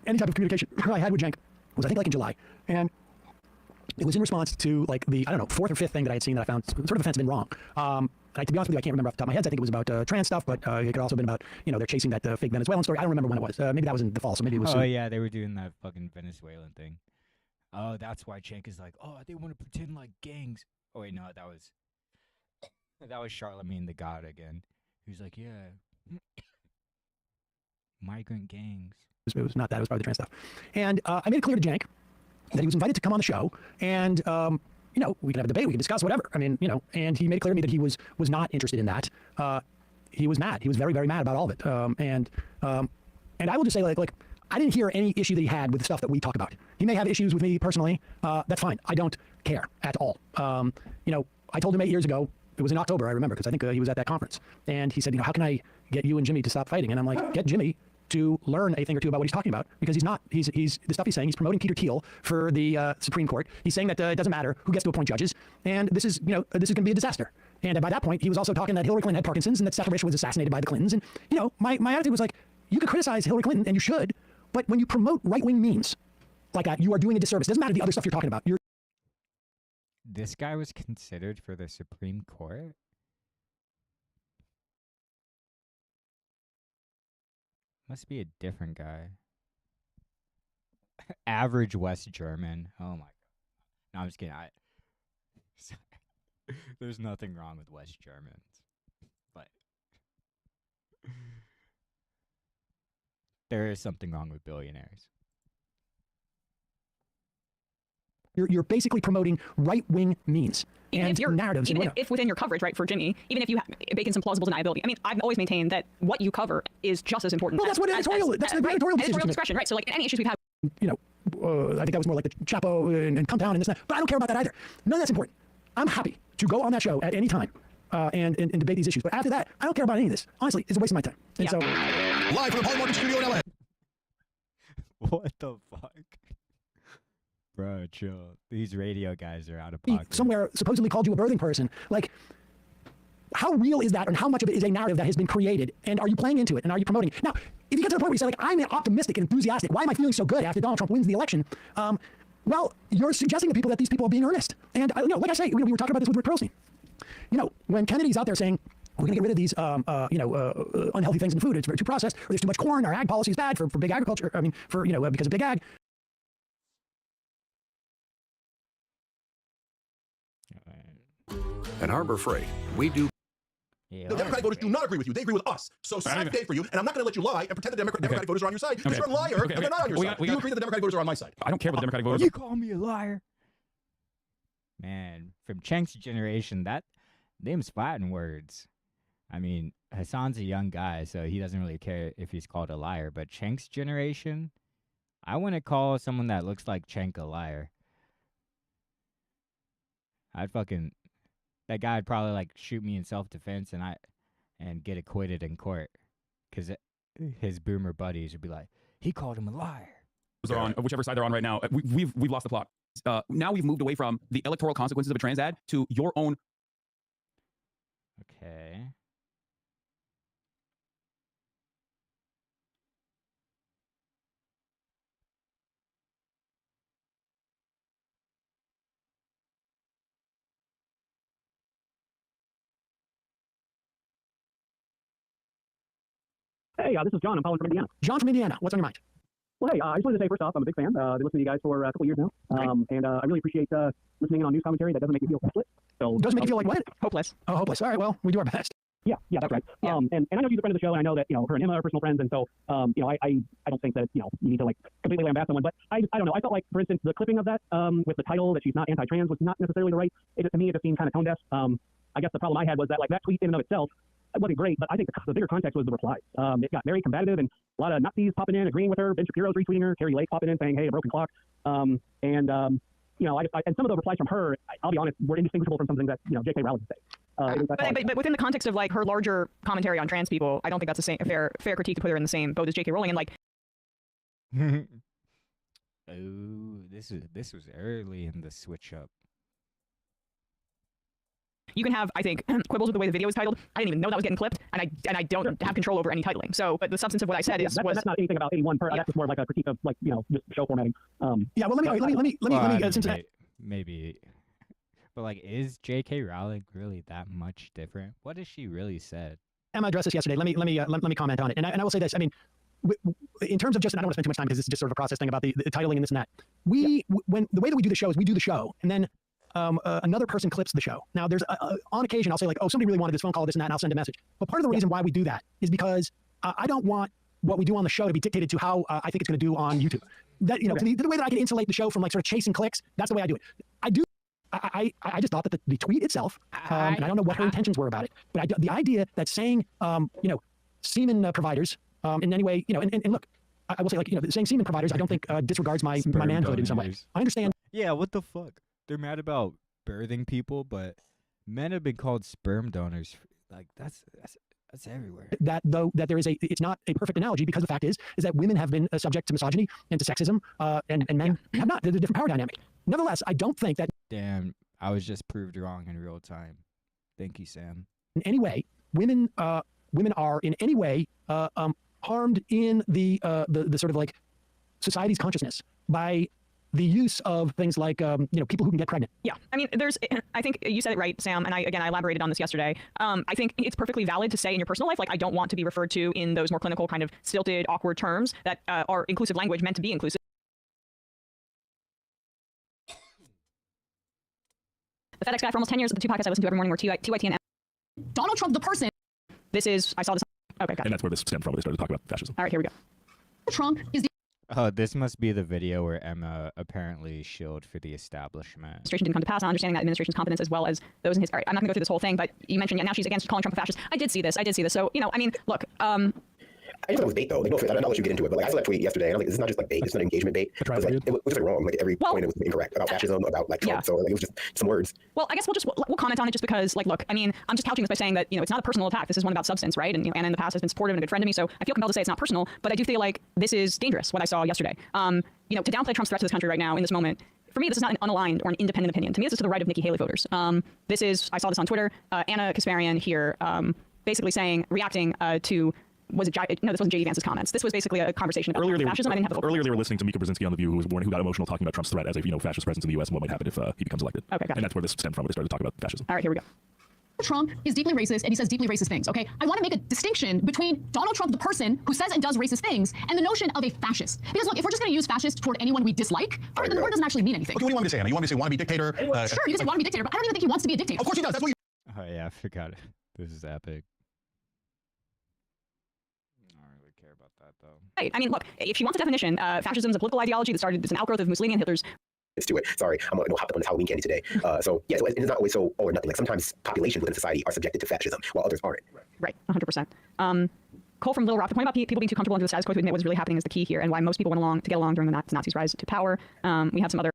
any type of communication I had with Cenk was, I think, like in July. And it was in response to like the, I don't know, fourth or fifth thing that I had seen that I found sort of offensive and wrong. To be honest with you, I can't remember off the top of my head. I think it was about trans stuff, but it could also have been about, you know, they're chasing that fake Venezuelan story. I don't remember when it was. Maybe that was in the fall, so maybe it was. Oh, yeah, they were doing that fucking Venezuelan thing. Oh, that's why Cenk is like, oh, they want to pretend like gangs. Oh, wait, no, that was Charlemagne the God again. He was like, yeah, migrant gangs. It was not that. It was probably the trans stuff. And I made it clear to Cenk that he was invited to come on the show, and you know, we can have a debate, we can discuss whatever. I mean, you know, and he made it clear to me that he was not interested in that. He was mad. He was very, very mad about all of it. And I will just say, like, I didn't hear any issue that he had with the stuff that we talk about. He may have issues with me personally. That's fine. I don't care at all. You know, I told him 8 years ago. It was in October, I remember, because I think he was at that conference. And he said, you know, how can I get you and Jimmy to stop fighting? And I'm like, get Jimmy to learn a thing or two about what he's talking about, because he's not. He's the stuff he's saying. He's promoting Peter Thiel for the Supreme Court. He's saying that it doesn't matter who gets to appoint judges, and this is, you know, this is going to be a disaster. And by that point, he was also talking that Hillary Clinton had Parkinson's and that Steph was assassinated by the Clintons. And you know, my attitude was like, you could criticize Hillary Clinton, and you should, but when you promote right-wing memes like that, you are doing a disservice. It doesn't matter the other stuff you're talking about. This guy was considered for the Supreme Court? Must be a different guy. Average West German. Oh my god. No, I'm just kidding. There's nothing wrong with West Germans, but there is something wrong with billionaires. You're basically promoting right-wing means and narratives. Even if within your coverage, right, for Jimmy, even if you bake in some plausible deniability. I mean, I've always maintained that what you cover is just as important. Well, that's what editorial. That's the editorial discretion, right? So, like, in any issues we've had. You know, I think that was more like the Chapo and Come Down and this and that. But I don't care about that either. None of that's important. I'm happy to go on that show at any time and debate these issues. But after that, I don't care about any of this. Honestly, it's a waste of my time. And so, live from the Paul Morgan studio in LA. What the fuck? Bro, chill. These radio guys are out of pocket. Somewhere supposedly called you a birthing person. Like, how real is that, and how much of it is a narrative that has been created? And are you playing into it? And are you promoting it? Now, if you get to the point where you say, like, I'm optimistic and enthusiastic, why am I feeling so good after Donald Trump wins the election? Well, you're suggesting to people that these people are being earnest. And, you know, like I say, we were talking about this with Rick Perlstein. You know, when Kennedy's out there saying, we're going to get rid of these, unhealthy things in food, it's too processed, or there's too much corn, our ag policy is bad for big agriculture, I mean, because of big ag. At Harbor Freight, we do. Yeah, The Democratic voters do not agree with you. They agree with us. So sad day for you. And I'm not going to let you lie and pretend the Democratic voters are on your side because you're a liar and they're not on your side. You agree that the Democratic voters are on my side. I don't care about the Democratic voters. You call me a liar. Man, from Cenk's generation, that them's fighting words. I mean, Hassan's a young guy, so he doesn't really care if he's called a liar. But Cenk's generation, I wouldn't call someone that looks like Cenk a liar. That guy'd probably like shoot me in self-defense and get acquitted in court because his boomer buddies would be like, he called him a liar. Are on whichever side they're on right now. We've lost the plot. Now we've moved away from the electoral consequences of a trans ad to your own. Okay. Hey, this is John. I'm calling from Indiana. John from Indiana. What's on your mind? Well, hey, I just wanted to say, first off, I'm a big fan. I've been listening to you guys for a couple of years now. And I really appreciate listening in on news commentary that doesn't make me feel hopeless. So, doesn't make you feel like what? Hopeless. Oh, hopeless. All right, well, we do our best. Yeah, that's right. And I know she's a friend of the show, and I know that, her and Emma are personal friends, and so, I don't think that, you need to, like, completely lambast someone, but I don't know. I felt like, for instance, the clipping of that with the title that she's not anti-trans was not necessarily the right. To me, it just seemed kind of tone-deaf. I guess the problem I had was that, like, that tweet in and of itself, it wasn't great, but I think the bigger context was the replies. It got very combative, and a lot of Nazis popping in, agreeing with her. Ben Shapiro's retweeting her. Carrie Lake popping in, saying, "Hey, a broken clock." And some of the replies from her, I'll be honest, were indistinguishable from something that J.K. Rowling would say. But within the context of like her larger commentary on trans people, I don't think that's a fair critique to put her in the same boat as J.K. Rowling. And like, oh, this was early in the switch up. you can have, I think, quibbles with the way the video is titled. I didn't even know that was getting clipped, and I don't have control over any titling. So, but the substance of what I said that's not anything about any one person. That's just more like a critique of, like, just show formatting. Yeah. Well, let me. Maybe. But like, is J.K. Rowling really that much different? What has she really said? Emma addressed this yesterday. Let me comment on it. And I will say this. I mean, in terms of just, I don't want to spend too much time because this is just sort of a process thing about the titling and this and that. When the way that we do the show is we do the show, and then another person clips the show. Now, there's on occasion I'll say, like, oh, somebody really wanted this phone call, this and that, and I'll send a message. But part of the reason why we do that is because I don't want what we do on the show to be dictated to how I think it's going to do on YouTube. That, to the way that I can insulate the show from, like, sort of chasing clicks, that's the way I do it. I just thought that the tweet itself, and I don't know what her intentions were about it, but the idea that saying, semen providers in any way, and look, I will say, like, saying semen providers, I don't think disregards my manhood in some way. I understand. Yeah, what the fuck? They're mad about birthing people, but men have been called sperm donors. Like, that's everywhere. That there is it's not a perfect analogy, because the fact is that women have been subject to misogyny and to sexism, and men have not. There's a different power dynamic. Nevertheless, I don't think that. Damn, I was just proved wrong in real time. Thank you, Sam. In any way, women are in any way harmed in the sort of, like, society's consciousness by the use of things like, people who can get pregnant. Yeah, I mean, I think you said it right, Sam, and I elaborated on this yesterday. I think it's perfectly valid to say in your personal life, like, I don't want to be referred to in those more clinical kind of stilted, awkward terms that are inclusive language meant to be inclusive. The FedEx guy for almost 10 years, the two podcasts I listen to every morning were TYT and Donald Trump, the person. I saw this. Okay, got it. And that's where this stemmed from, when they started talking about fascism. All right, here we go. Trump is the Oh, this must be the video where Emma apparently shilled for the establishment. Administration didn't come to pass on understanding that administration's competence as well as those in his. All right, I'm not going to go through this whole thing, but you mentioned now she's against calling Trump a fascist. I did see this. So, I mean, look. I just thought it was bait, though. Like, no, I'll let you get into it, but like, I saw that tweet yesterday, and I'm like, this is not just like bait. It's not engagement bait. It was just like wrong. Like every point it was incorrect about fascism, about like Trump. So like, it was just some words. Well, I guess we'll comment on it just because, like, look, I mean, I'm just couching this by saying that it's not a personal attack. This is one about substance, right? And Anna in the past has been supportive and a good friend to me, so I feel compelled to say it's not personal. But I do feel like this is dangerous. What I saw yesterday. To downplay Trump's threat to this country right now in this moment. For me, this is not an unaligned or an independent opinion. To me, this is to the right of Nikki Haley voters. I saw this on Twitter. Anna Kasparian here, basically reacting to. Was it no? This wasn't J.D. Vance's comments. This was basically a conversation about fascism. Earlier, they were listening to Mika Brzezinski on The View, who got emotional talking about Trump's threat as a fascist presence in the U.S. and what might happen if he becomes elected. Okay, and that's where this stemmed from, when they started talking about fascism. All right, here we go. Trump is deeply racist and he says deeply racist things, okay? I want to make a distinction between Donald Trump, the person who says and does racist things, and the notion of a fascist. Because look, if we're just going to use fascist toward anyone we dislike, then the word doesn't actually mean anything. Okay, what do you want me to say, Anna? You want me to say wannabe dictator? Sure, you can say wannabe dictator, but I don't even think he wants to be a dictator. Of course he does. That's what Oh yeah, I forgot it. This is epic. Right. I mean, look, if you want the definition, fascism is a political ideology that started as an outgrowth of Mussolini and Hitler's. To it. Sorry, I'm hopped up on this Halloween candy today. So it's not always so all or nothing. Like sometimes populations within society are subjected to fascism, while others aren't. Right, 100%. Cole from Little Rock, the point about people being too comfortable into the status quo to admit what's really happening is the key here, and why most people went along to get along during the Nazis' rise to power. We have some other.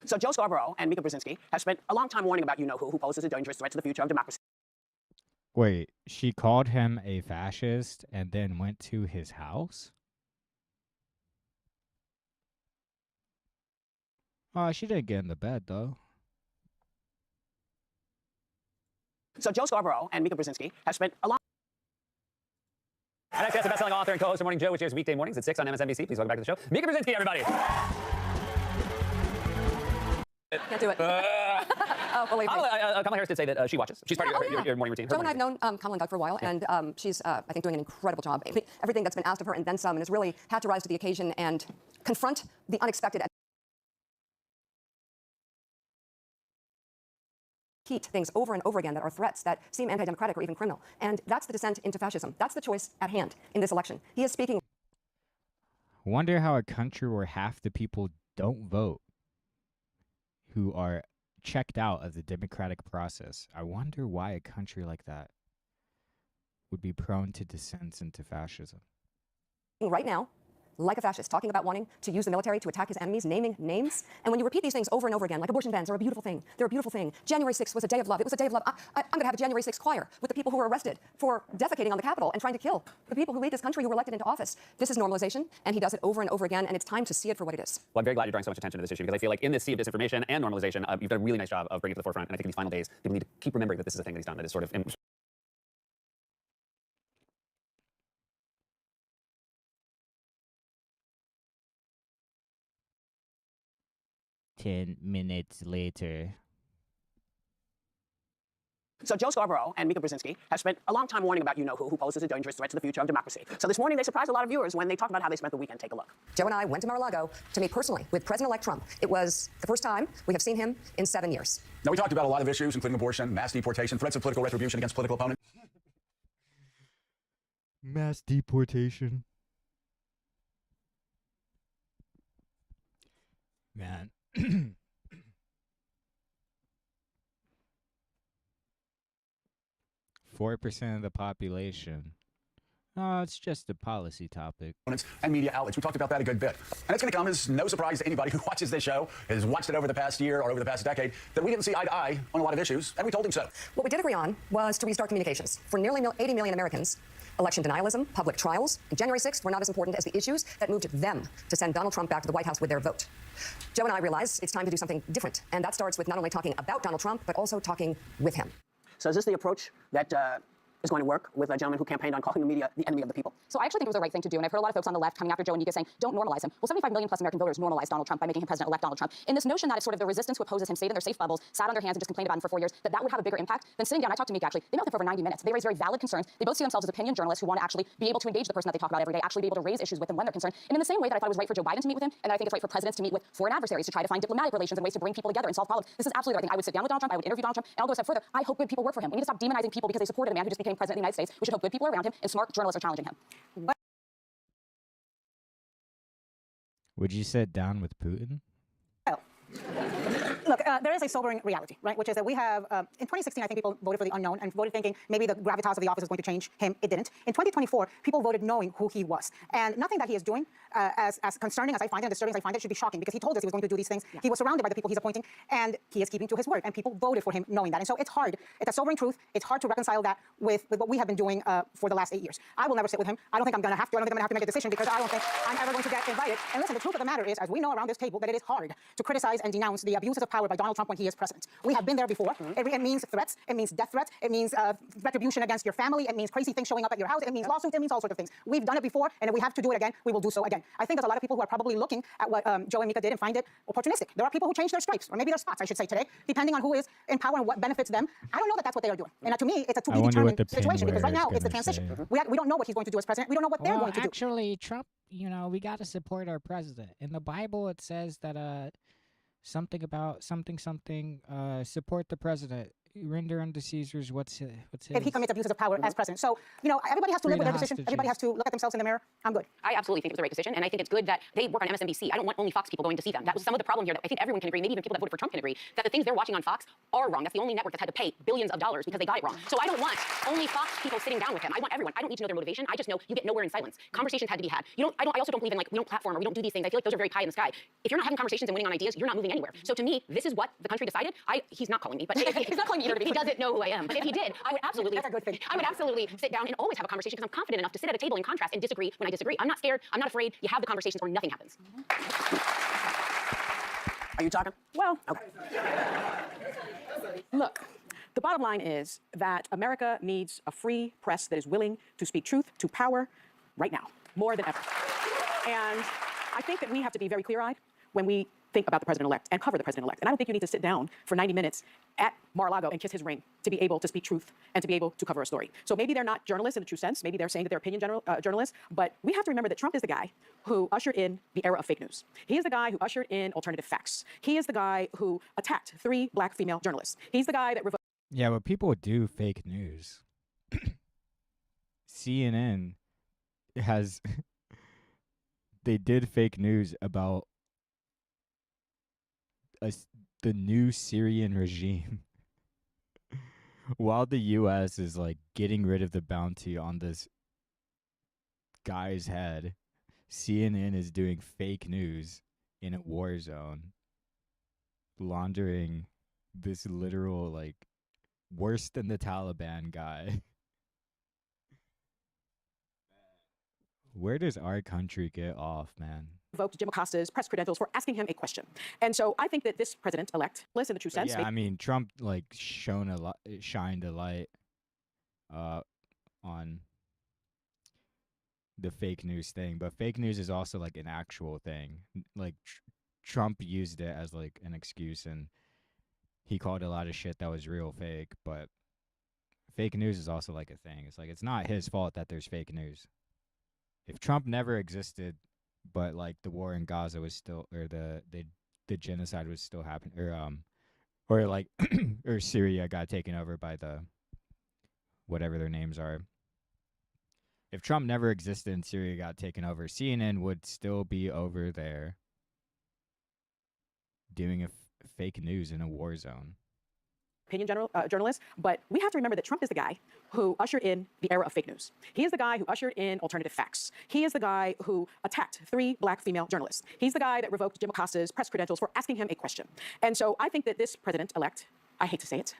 So Joe Scarborough and Mika Brzezinski have spent a long time warning about you-know-who poses a dangerous threat to the future of democracy. Wait, she called him a fascist and then went to his house? Oh, she didn't get in the bed, though. So Joe Scarborough and Mika Brzezinski have spent a long. Our next guest, a best-selling author and co-host of Morning Joe, which airs weekday mornings at 6 on MSNBC. Please welcome back to the show, Mika Brzezinski, everybody. Can't do it. Oh, believe me. Kamala Harris did say that she watches. She's part of your morning routine. Joe and I have known Kamala and Doug for a while, and she's, I think, doing an incredible job. Everything that's been asked of her and then some, and has really had to rise to the occasion and confront the unexpected and repeat things over and over again that are threats that seem anti-democratic or even criminal. And that's the descent into fascism. That's the choice at hand in this election. He is speaking. Wonder how a country where half the people don't vote, who are checked out of the democratic process. I wonder why a country like that would be prone to descent into fascism. Right now, like a fascist, talking about wanting to use the military to attack his enemies, naming names. And when you repeat these things over and over again, like abortion bans are a beautiful thing. They're a beautiful thing. January 6th was a day of love. It was a day of love. I'm going to have a January 6th choir with the people who were arrested for defecating on the Capitol and trying to kill the people who lead this country who were elected into office. This is normalization, and he does it over and over again, and it's time to see it for what it is. Well, I'm very glad you're drawing so much attention to this issue, because I feel like in this sea of disinformation and normalization, you've done a really nice job of bringing it to the forefront. And I think in these final days, people need to keep remembering that this is a thing that he's done that is sort of. 10 minutes later. So Joe Scarborough and Mika Brzezinski have spent a long time warning about you-know-who poses a dangerous threat to the future of democracy. So this morning they surprised a lot of viewers when they talked about how they spent the weekend. Take a look. Joe and I went to Mar-a-Lago to meet personally with President-elect Trump. It was the first time we have seen him in 7 years. Now, we talked about a lot of issues, including abortion, mass deportation, threats of political retribution against political opponents. Mass deportation. Man. 4% of the population. Oh, it's just a policy topic. And media outlets. We talked about that a good bit. And it's going to come as no surprise to anybody who watches this show, has watched it over the past year or over the past decade, that we didn't see eye to eye on a lot of issues, and we told him so. What we did agree on was to restart communications. For nearly 80 million Americans, election denialism, public trials, and January 6th were not as important as the issues that moved them to send Donald Trump back to the White House with their vote. Joe and I realized it's time to do something different, and that starts with not only talking about Donald Trump, but also talking with him. So is this the approach that is going to work with a gentleman who campaigned on calling the media the enemy of the people. So I actually think it was the right thing to do, and I've heard a lot of folks on the left coming after Joe and Uyger saying, don't normalize him. Well, 75 million plus American voters normalized Donald Trump by making him President-elect Donald Trump. In this notion that it's sort of the resistance who opposes him stayed in their safe bubbles, sat on their hands and just complained about him for 4 years, that would have a bigger impact than sitting down. I talked to Meek actually. They met with him for over 90 minutes. They raised very valid concerns. They both see themselves as opinion journalists who want to actually be able to engage the person that they talk about every day, actually be able to raise issues with them when they're concerned. And in the same way that I thought it was right for Joe Biden to meet with him, and I think it's right for presidents to meet with foreign adversaries to try to find diplomatic relations and ways to bring people together and solve problems. This is absolutely the right thing. I would sit down with Donald Trump. I would interview Donald Trump. And I'll go a step further. I hope good people work for him. We need to stop demonizing people because they supported a man who just became president of the United States. We should hope good people are around him and smart journalists are challenging him. Would you sit down with Putin? Look, there is a sobering reality, right? Which is that we have, in 2016, I think people voted for the unknown and voted thinking maybe the gravitas of the office is going to change him. It didn't. In 2024, people voted knowing who he was. And nothing that he is doing, as concerning as I find it and disturbing as I find it, should be shocking because he told us he was going to do these things. Yeah. He was surrounded by the people he's appointing, and he is keeping to his word. And people voted for him knowing that. And so it's hard. It's a sobering truth. It's hard to reconcile that with what we have been doing for the last 8 years. I will never sit with him. I don't think I'm going to have to. I don't think I'm going to have to make a decision because I don't think I'm ever going to get invited. And listen, the truth of the matter is, as we know around this table, that it is hard to criticize and denounce the abuses of power by Donald Trump when he is president. We have been there before. It means threats. It means death threats. It means retribution against your family. It means crazy things showing up at your house. It means lawsuits. It means all sorts of things. We've done it before, and if we have to do it again, we will do so again. I think there's a lot of people who are probably looking at what Joe and Mika did and find it opportunistic. There are people who change their stripes, or maybe their spots, I should say today, depending on who is in power and what benefits them. I don't know that that's what they are doing. And to me, it's a to be determined situation because right now it's the transition. We don't know what he's going to do as president. We don't know what they're going to do. Actually, Trump, we got to support our president. In the Bible, it says that something about something support the president. Render unto Caesar's what's his. If he commits abuses of power as president. So, everybody has to live with their decision. Everybody has to look at themselves in the mirror. I'm good. I absolutely think it was the right decision, and I think it's good that they work on MSNBC. I don't want only Fox people going to see them. That was some of the problem here that I think everyone can agree, maybe even people that voted for Trump can agree, that the things they're watching on Fox are wrong. That's the only network that's had to pay billions of dollars because they got it wrong. So I don't want only Fox people sitting down with him. I want everyone. I don't need to know their motivation. I just know you get nowhere in silence. Conversations had to be had. I also don't believe in we don't platform or we don't do these things. I feel like those are very pie in the sky. If you're not having conversations and winning on ideas, you're not moving anywhere. So to me, this is what the country decided. He's not calling me, but he's not calling me either to be. He doesn't know who I am. But if he did, I would absolutely sit down and always have a conversation because I'm confident enough to sit at a table and contrast and disagree when I disagree. I'm not scared. I'm not afraid. You have the conversations or nothing happens. Are you talking? Well, okay. Look, the bottom line is that America needs a free press that is willing to speak truth to power right now, more than ever. And I think that we have to be very clear-eyed when we think about the president-elect and cover the president-elect. And I don't think you need to sit down for 90 minutes at Mar-a-Lago and kiss his ring to be able to speak truth and to be able to cover a story. So maybe they're not journalists in the true sense. Maybe they're saying that they're opinion journalists. But we have to remember that Trump is the guy who ushered in the era of fake news. He is the guy who ushered in alternative facts. He is the guy who attacked 3 black female journalists. He's the guy that revoked. Yeah, but people do fake news. CNN has... they did fake news about the new Syrian regime while the U.S. is getting rid of the bounty on this guy's head. CNN is doing fake news in a war zone, laundering this literal worse than the Taliban guy. Where does our country get off, man? Revoked Jim Acosta's press credentials for asking him a question. And so I think that this president-elect, listen in the true sense. Yeah, I mean, Trump shined a light on the fake news thing, but fake news is also an actual thing. Trump used it as an excuse, and he called a lot of shit that was real fake, but fake news is also a thing. It's not his fault that there's fake news. If Trump never existed, but the war in Gaza was still, or the genocide was still happening, or or Syria got taken over by the whatever their names are. If Trump never existed and Syria got taken over, CNN would still be over there doing fake news in a war zone. Opinion journalists, but we have to remember that Trump is the guy who ushered in the era of fake news. He is the guy who ushered in alternative facts. He is the guy who attacked 3 black female journalists. He's the guy that revoked Jim Acosta's press credentials for asking him a question. And so I think that this president-elect, I hate to say it,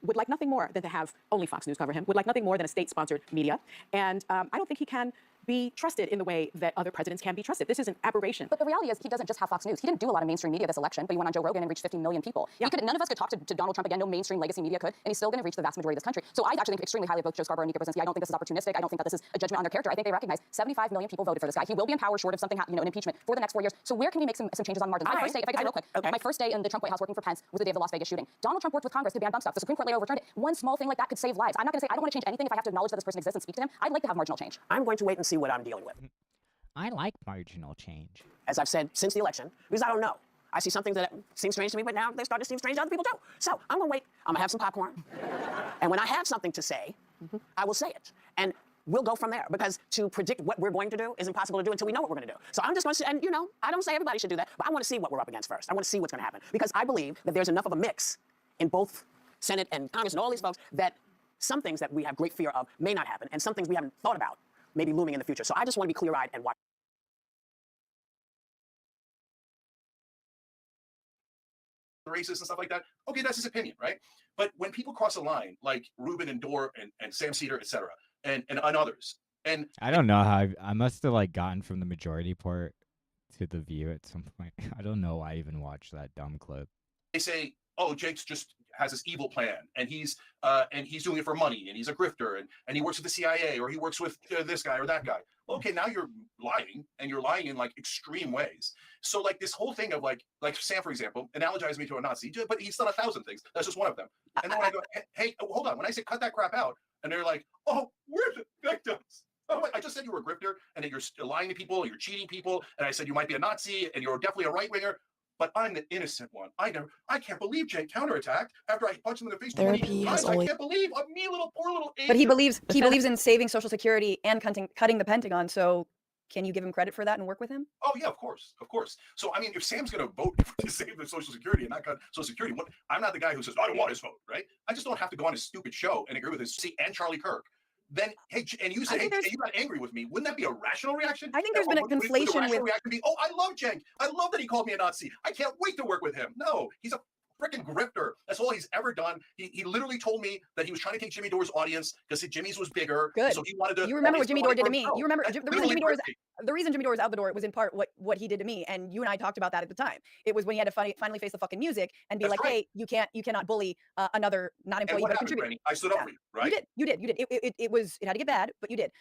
would like nothing more than to have only Fox News cover him, would like nothing more than a state-sponsored media. And I don't think he can be trusted in the way that other presidents can be trusted. This is an aberration. But the reality is he doesn't just have Fox News. He didn't do a lot of mainstream media this election, but he went on Joe Rogan and reached 15 million people. Yeah. None of us could talk to Donald Trump again. No mainstream legacy media could, and he's still going to reach the vast majority of this country. So I actually think extremely highly of both Joe Scarborough and Nika Brzezinski. I don't think this is opportunistic. I don't think that this is a judgment on their character. I think they recognize 75 million people voted for this guy. He will be in power short of something, an impeachment for the next 4 years. So where can we make some changes on margins? My first day, if I could say real quick, my first day in the Trump White House working for Pence was the day of the Las Vegas shooting. Donald Trump worked with Congress to ban bump stocks. The Supreme Court later overturned it. One small thing like that could save lives. I'm not going to say I don't want to change anything if I have to acknowledge that this person exists and speak to him. I'd like to have marginal change. I'm going to wait and see what I'm dealing with. I like marginal change. As I've said since the election, because I don't know. I see some things that seem strange to me, but now they start to seem strange to other people too. So I'm gonna wait. I'm gonna have some popcorn. And when I have something to say, I will say it. And we'll go from there, because to predict what we're going to do is impossible to do until we know what we're gonna do. So I'm just gonna say, and I don't say everybody should do that, but I wanna see what we're up against first. I wanna see what's gonna happen. Because I believe that there's enough of a mix in both Senate and Congress and all these folks that some things that we have great fear of may not happen, and some things we haven't thought about may be looming in the future. So I just wanna be clear-eyed and watch. Racist and stuff like that. Okay, that's his opinion, right? But when people cross a line, like Ruben and Dore and Sam Cedar, et cetera, and others, and I don't know how I must have like gotten from the majority part to the View at some point. I don't know why I even watched that dumb clip. they say, oh, Jake's just has this evil plan, and he's doing it for money, and he's a grifter, and he works with the CIA, or he works with this guy or that guy. Okay, now you're lying, and you're lying in like extreme ways. So like this whole thing of like Sam, for example, analogized me to a Nazi, but he's done 1,000 things. That's just one of them. And then when I go, hey, hold on, when I say cut that crap out, and they're like, oh, we're the victims. Oh, I just said you were a grifter, and that you're lying to people, you're cheating people, and I said you might be a Nazi, and you're definitely a right winger. But I'm the innocent one. I can't believe Cenk counterattacked after I punched him in the face 20 times. I can't believe me, poor little idiot. But he believes in saving Social Security and cutting the Pentagon. So can you give him credit for that and work with him? Oh yeah, of course. So I mean, if Sam's going to vote to save the Social Security and not cut Social Security, I'm not the guy who says I don't want his vote, right? I just don't have to go on his stupid show and agree with his and Charlie Kirk. Then hey, and you say hey, you got angry with me. Wouldn't that be a rational reaction? I think there's been a conflation with. Reaction be, oh, I love Cenk. I love that he called me a Nazi. I can't wait to work with him. No, he's a freaking grifter. That's all he's ever done. He literally told me that he was trying to take Jimmy Dore's audience because Jimmy's was bigger. Good. So he wanted to. You remember what Jimmy Dore did to me? You remember the reason Jimmy Dore is out the door was in part what he did to me, and you and I talked about that at the time. It was when he had to finally face the fucking music and be hey, you cannot bully another not employee but contributor. I stood up for you, right? You did. It had to get bad, but you did.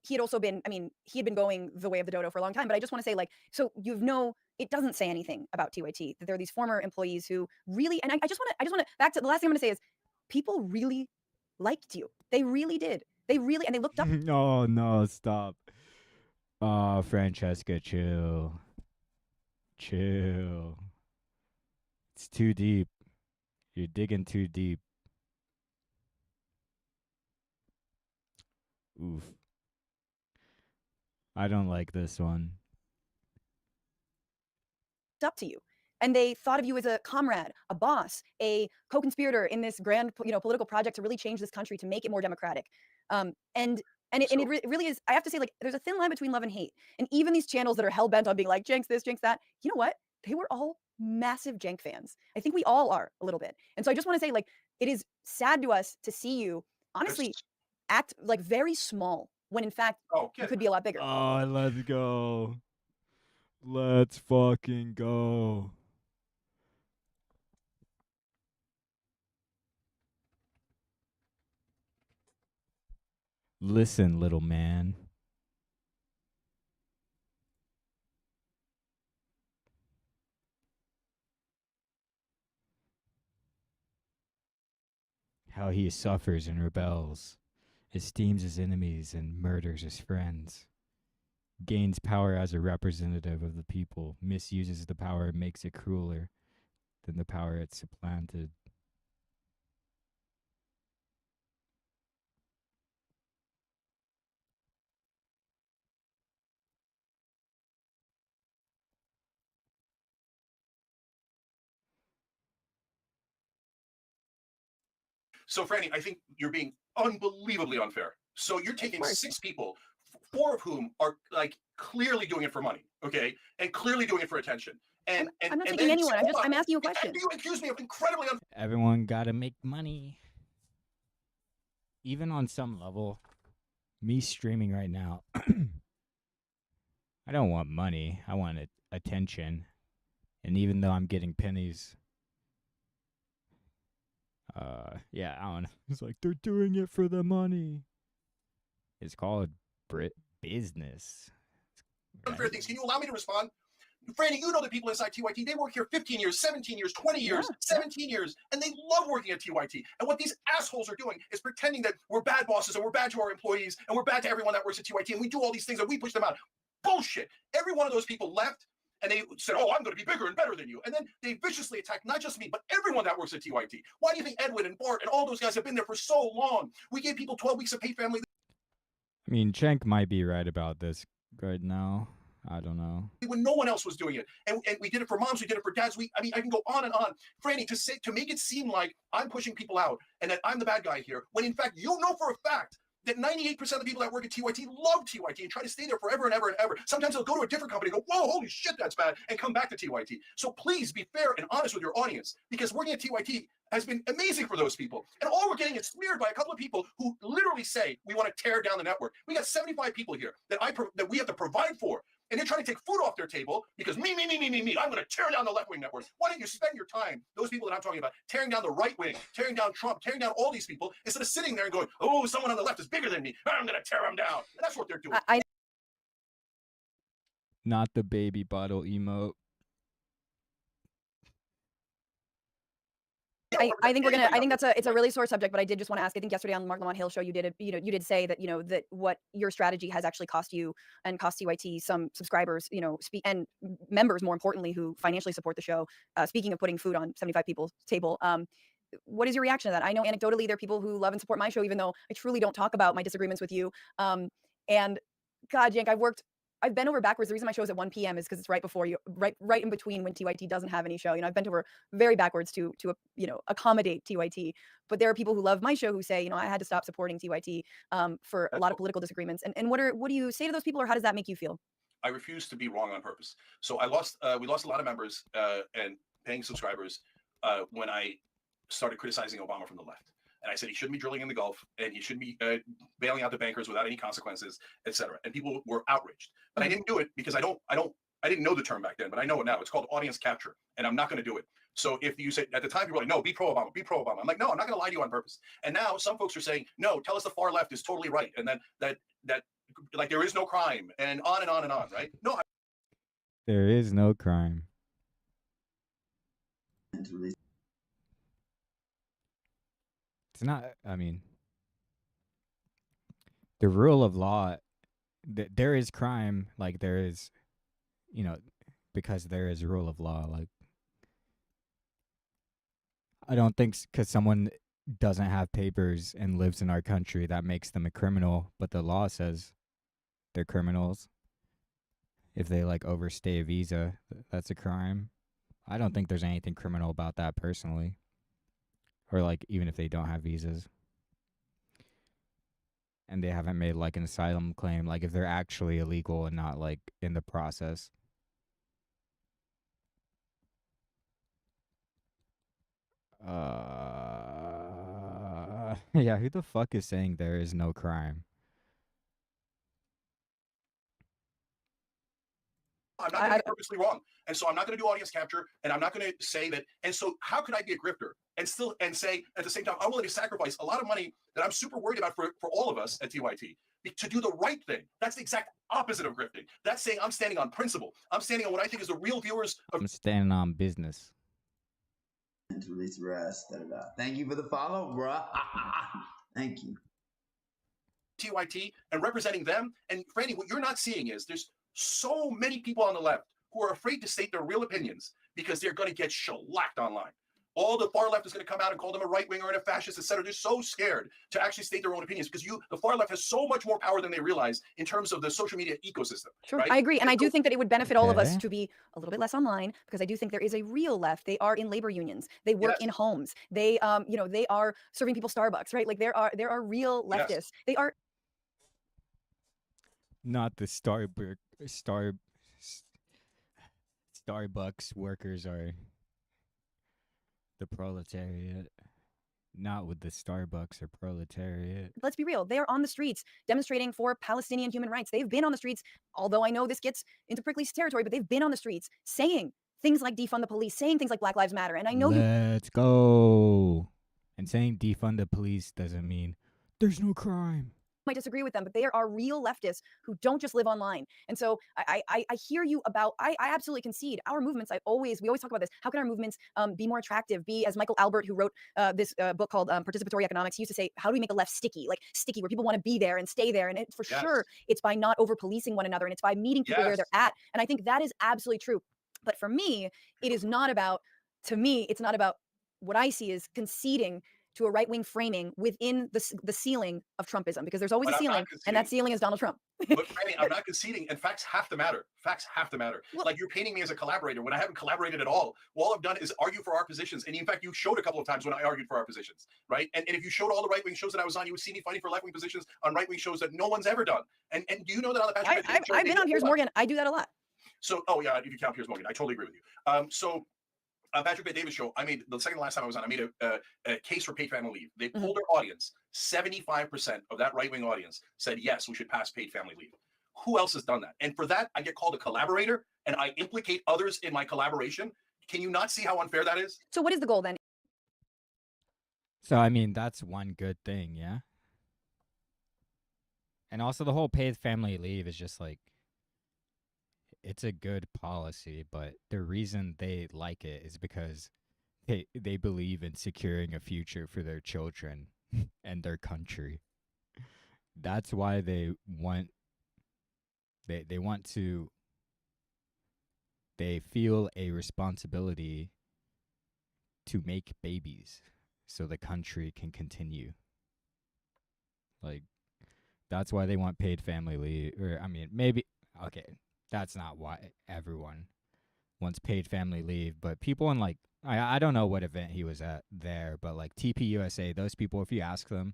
He had also been. I mean, he had been going the way of the dodo for a long time. But I just want to say, so it doesn't say anything about TYT that there are these former employees who really, and I just want to back to the last thing I'm going to say is people really liked you. They really did. And they looked up. No, stop. Francesca, chill. It's too deep. You're digging too deep. Oof. I don't like this one. Up to you, and they thought of you as a comrade, a boss, a co-conspirator in this grand political project to really change this country, to make it more democratic. It really is. I have to say, there's a thin line between love and hate, and even these channels that are hell-bent on being like Cenk's this, Cenk's that, you know what, they were all massive Cenk fans. I think we all are a little bit. And so I just want to say, it is sad to us to see you honestly act very small when in fact you could be a lot bigger. Oh, let's go. Let's fucking go. Listen, little man. How he suffers and rebels, esteems his enemies and murders his friends. Gains power as a representative of the people, misuses the power, makes it crueler than the power it supplanted. So, Franny, I think you're being unbelievably unfair. So you're taking 6 people, 4 of whom are clearly doing it for money, okay, and clearly doing it for attention. And I'm not taking anyone. I'm asking you a question. You accuse me of incredibly unfair. Everyone gotta make money. Even on some level, me streaming right now, I don't want money. I want attention. And even though I'm getting pennies, yeah, I don't know. It's like they're doing it for the money. It's called business. Unfair things. Can you allow me to respond? Franny, you know the people inside TYT. They work here 15 years, 17 years, 20 years, 17 years, and they love working at TYT. And what these assholes are doing is pretending that we're bad bosses and we're bad to our employees and we're bad to everyone that works at TYT and we do all these things and we push them out. Bullshit. Every one of those people left and they said, oh, I'm going to be bigger and better than you. And then they viciously attacked not just me, but everyone that works at TYT. Why do you think Edwin and Bart and all those guys have been there for so long? We gave people 12 weeks of paid family. I mean, Cenk might be right about this right now. I don't know. When no one else was doing it. And we did it for moms, we did it for dads. I mean, I can go on and on. Franny, to make it seem like I'm pushing people out and that I'm the bad guy here, when in fact, you know for a fact that 98% of the people that work at TYT love TYT and try to stay there forever and ever and ever. Sometimes they'll go to a different company and go, whoa, holy shit, that's bad, and come back to TYT. So please be fair and honest with your audience, because working at TYT has been amazing for those people. And all we're getting is smeared by a couple of people who literally say, we want to tear down the network. We got 75 people here that we have to provide for. And they're trying to take food off their table because me. I'm going to tear down the left-wing network. Why don't you spend your time, those people that I'm talking about, tearing down the right wing, tearing down Trump, tearing down all these people, instead of sitting there and going, oh, someone on the left is bigger than me. I'm going to tear them down. And that's what they're doing. Not the baby bottle emote. I think it's a really sore subject, but I did just want to ask. I think yesterday on the Mark Lamont Hill show, you did say that that what your strategy has actually cost you and cost TYT some subscribers, and members, more importantly, who financially support the show. Speaking of putting food on 75 people's table, what is your reaction to that? I know anecdotally there are people who love and support my show, even though I truly don't talk about my disagreements with you. And God, Cenk, I've been over backwards. The reason my show is at 1 p.m. is because it's right in between when TYT doesn't have any show. I've bent over very backwards to accommodate TYT. But there are people who love my show who say, I had to stop supporting TYT for a lot of political disagreements. And what do you say to those people, or how does that make you feel? I refuse to be wrong on purpose. So we lost a lot of members and paying subscribers when I started criticizing Obama from the left. And I said he shouldn't be drilling in the Gulf, and he shouldn't be bailing out the bankers without any consequences, etc. And people were outraged. But I didn't do it because I didn't know the term back then, but I know it now. It's called audience capture, and I'm not going to do it. So if you say at the time people were like, no, be pro Obama, be pro Obama. I'm like, no, I'm not going to lie to you on purpose. And now some folks are saying, no, tell us the far left is totally right, and that like there is no crime, and on and on and on, right? No. There is no crime. It's not, I mean, the rule of law, there is crime, like there is, because there is rule of law. Like, I don't think because someone doesn't have papers and lives in our country, that makes them a criminal, but the law says they're criminals. If they overstay a visa, that's a crime. I don't think there's anything criminal about that personally. Or even if they don't have visas and they haven't made an asylum claim, if they're actually illegal and not in the process. Yeah, who the fuck is saying there is no crime? I'm not going to be purposely wrong. And so I'm not going to do audience capture, and I'm not going to say that. And so how could I be a grifter and say at the same time, I'm willing to sacrifice a lot of money that I'm super worried about for all of us at TYT to do the right thing? That's the exact opposite of grifting. That's saying I'm standing on principle. I'm standing on what I think is the real viewers of. I'm standing on business. To release rest. Thank you for the follow, bro. Thank you. TYT and representing them. And Franny, what you're not seeing is there's so many people on the left who are afraid to state their real opinions because they're going to get shellacked online. All the far left is going to come out and call them a right winger and a fascist, etc. They're so scared to actually state their own opinions because the far left has so much more power than they realize in terms of the social media ecosystem. Sure, right? I agree, and I do think that it would benefit all of us to be a little bit less online, because I do think there is a real left. They are in labor unions. They work in homes. They, they are serving people Starbucks, right? Like there are real leftists. Yes. They are. Not the Starbucks workers are the proletariat. Not with the Starbucks or proletariat. Let's be real. They are on the streets demonstrating for Palestinian human rights. They've been on the streets, although I know this gets into prickly territory, but they've been on the streets saying things like defund the police, saying things like Black Lives Matter. And I know Let's go. And saying defund the police doesn't mean there's no crime. might disagree with them, but they are real leftists who don't just live online. And so I hear you about, I absolutely concede our movements. We always talk about this. How can our movements be more attractive? Be, as Michael Albert, who wrote this book called Participatory Economics, he used to say, how do we make the left sticky? Like sticky, where people want to be there and stay there. And for sure, it's by not over policing one another, and it's by meeting people where they're at. And I think that is absolutely true. But for me, it is not about, to me, it's not about, what I see is conceding to a right-wing framing within the ceiling of Trumpism, because there's always a ceiling, and that ceiling is Donald Trump. But Franny, I'm not conceding, and facts have to matter. Facts have to matter. Well, like, you're painting me as a collaborator when I haven't collaborated at all. All I've done is argue for our positions, and in fact, you showed a couple of times when I argued for our positions, right? And if you showed all the right-wing shows that I was on, you would see me fighting for left-wing positions on right-wing shows that no one's ever done. And do you know that on the Patrick I've been on Piers Morgan. I do that a lot. So, oh yeah, if you count Piers Morgan, I totally agree with you. Patrick Bet Davis show, I made the second to last time I was on, I made a case for paid family leave. They polled their audience. 75% of that right-wing audience said, yes, we should pass paid family leave. Who else has done that? And for that, I get called a collaborator, and I implicate others in my collaboration. Can you not see how unfair that is? So what is the goal then? So, I mean, that's one good thing, yeah? And also the whole paid family leave is just like, it's a good policy, but the reason they like it is because they believe in securing a future for their children and their country. That's why they want to, they feel a responsibility to make babies so the country can continue. Like, that's why they want paid family leave. Or, I mean, maybe, okay, that's not why everyone wants paid family leave, but people in, like, I don't know what event he was at there, but like TPUSA, those people, if you ask them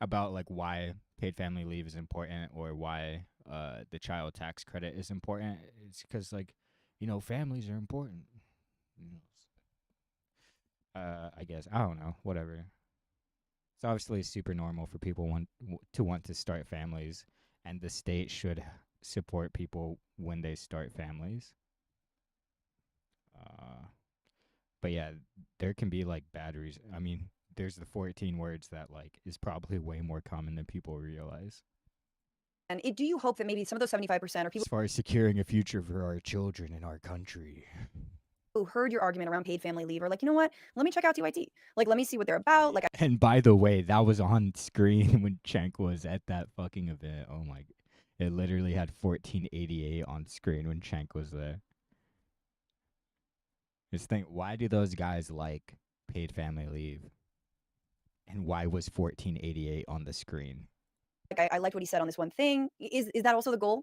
about like why paid family leave is important or why the child tax credit is important, it's because, like, you know, families are important. I guess, I don't know, whatever. It's obviously super normal for people want to start families, and the state should support people when they start families. But yeah, there can be like bad reasons. I mean, there's the 14 words that like is probably way more common than people realize. And do you hope that maybe some of those 75% are people As far as securing a future for our children in our country, who heard your argument around paid family leave are like, you know what? Let me check out TYT. Like, let me see what they're about. Like, and by the way, that was on screen when Cenk was at that fucking event. Oh my, it literally had 1488 on screen when Cenk was there. Just think, why do those guys like paid family leave? And why was 1488 on the screen? Like, I liked what he said on this one thing. Is that also the goal?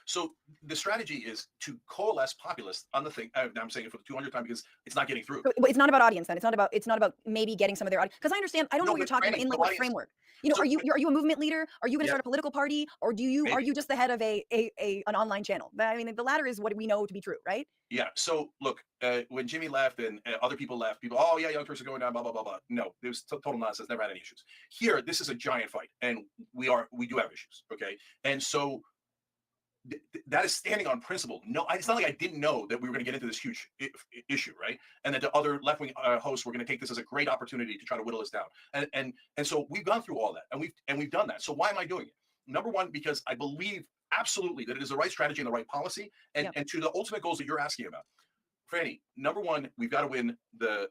So the strategy is to coalesce populists on the thing. Now I'm saying it for the 200th time because it's not getting through. But it's not about audience then. It's not about maybe getting some of their audience. Because I understand, I don't know what you're talking about in like what framework. You know, So- are you a movement leader? Are you going to start a political party, or are you just the head of an online channel? I mean, the latter is what we know to be true, right? Yeah. So look, when Jimmy left and other people left, oh yeah, young Turks are going down, blah blah blah blah. No, it was total nonsense. Never had any issues. Here, this is a giant fight, and we do have issues. Okay, and so that is standing on principle. No, it's not like I didn't know that we were going to get into this huge issue, right? And that the other left-wing hosts were going to take this as a great opportunity to try to whittle us down. And so we've gone through all that, and we've done that. So why am I doing it? Number one, because I believe absolutely that it is the right strategy and the right policy, and to the ultimate goals that you're asking about. Franny, number one, we've got to win the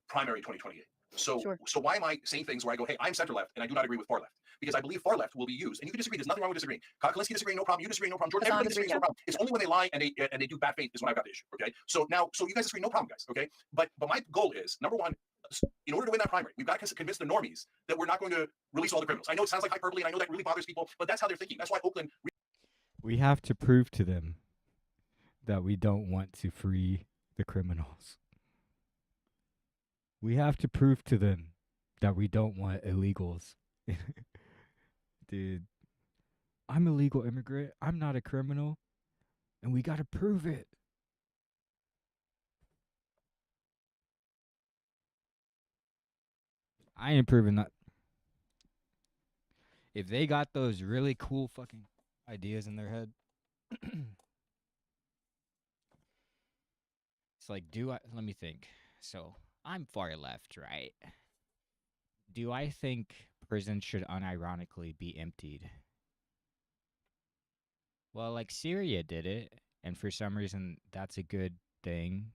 primary 2028. So why am I saying things where I go, hey, I'm center left and I do not agree with far left? Because I believe far left will be used, and you can disagree. There's nothing wrong with disagreeing. Kalinske disagreeing, no problem. You disagree, no problem. Jordan, everybody disagrees, no problem. It's only when they lie and they do bad faith is when I've got the issue. Okay. So you guys disagree, no problem, guys. Okay. But my goal is, number one, in order to win that primary, we've got to convince the normies that we're not going to release all the criminals. I know it sounds like hyperbole, and I know that really bothers people, but that's how they're thinking. That's why Oakland. We have to prove to them that we don't want to free the criminals. We have to prove to them that we don't want illegals. Dude, I'm a legal immigrant. I'm not a criminal. And we got to prove it. I ain't proving that. If they got those really cool fucking ideas in their head, it's like, let me think. So I'm far left, right? Do I think prisons should unironically be emptied? Well, like Syria did it, and for some reason that's a good thing,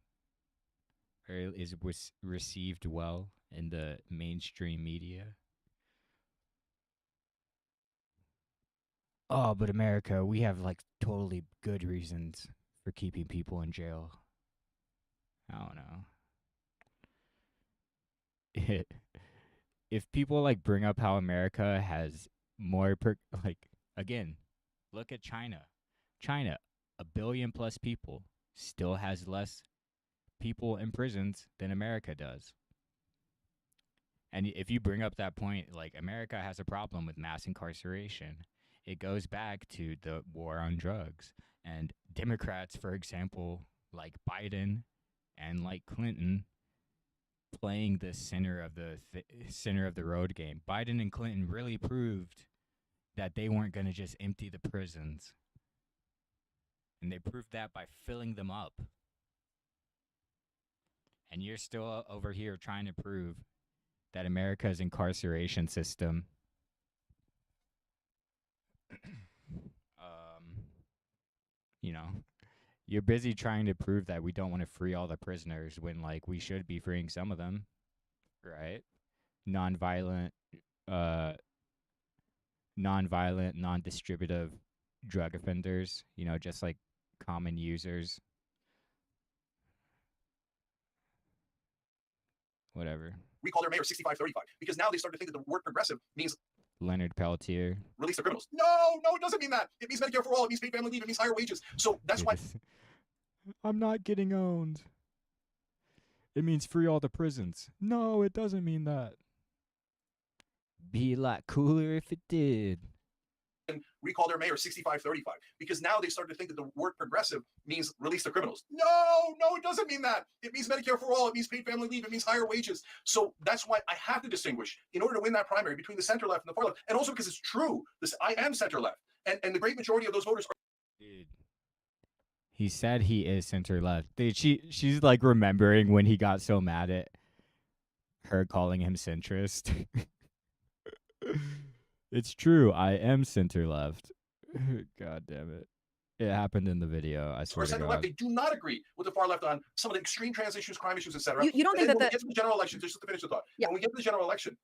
or was received well in the mainstream media. Oh, but America, we have like totally good reasons for keeping people in jail. I don't know. If people like bring up how America has more like again, look at China. China, 1 billion plus people, still has less people in prisons than America does. And if you bring up that point, like America has a problem with mass incarceration, it goes back to the war on drugs. And Democrats, for example, like Biden and like Clinton, playing the center of the road game. Biden and Clinton really proved that they weren't going to just empty the prisons. And they proved that by filling them up. And you're still over here trying to prove that America's incarceration system you know, you're busy trying to prove that we don't want to free all the prisoners when like we should be freeing some of them, right? Non-violent, non-distributive drug offenders, just like common users. Whatever. Recall their mayor 6535 because now they start to think that the word progressive means Leonard Peltier. release the criminals. No, it doesn't mean that. It means Medicare for all. It means paid family leave. It means higher wages. So that's why. I'm not getting owned. It means free all the prisons. No, it doesn't mean that. Be a lot cooler if it did. And recall their mayor 6535 because now they start to think that the word progressive means release the criminals. No, it doesn't mean that. It means Medicare for all. It means paid family leave. It means higher wages. So that's why I have to distinguish in order to win that primary between the center left and the far left. And also because it's true. I am center left. And the great majority of those voters are. Dude. He said he is center left. Dude, she's like remembering when he got so mad at her calling him centrist. It's true. I am center left. God damn it. It happened in the video. I swear to center God. left, they do not agree with the far left on some of the extreme trans issues, crime issues, etc. You don't think when that we get to the general election, just to finish the thought. Yeah. When we get to the general election,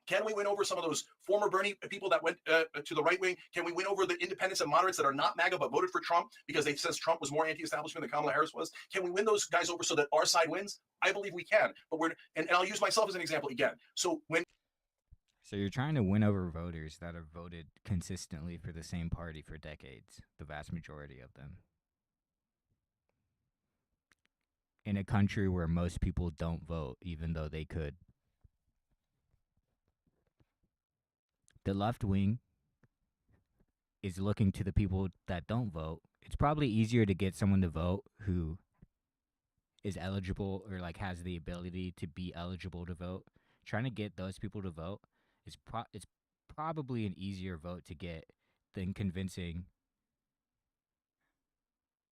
can we win over some of those former Bernie people that went to the right wing? Can we win over the independents and moderates that are not MAGA but voted for Trump because they says Trump was more anti-establishment than Kamala Harris was? Can we win those guys over so that our side wins? I believe we can. But and I'll use myself as an example again. So you're trying to win over voters that have voted consistently for the same party for decades, the vast majority of them. In a country where most people don't vote, even though they could. The left wing is looking to the people that don't vote. It's probably easier to get someone to vote who is eligible or like has the ability to be eligible to vote. Trying to get those people to vote it's probably an easier vote to get than convincing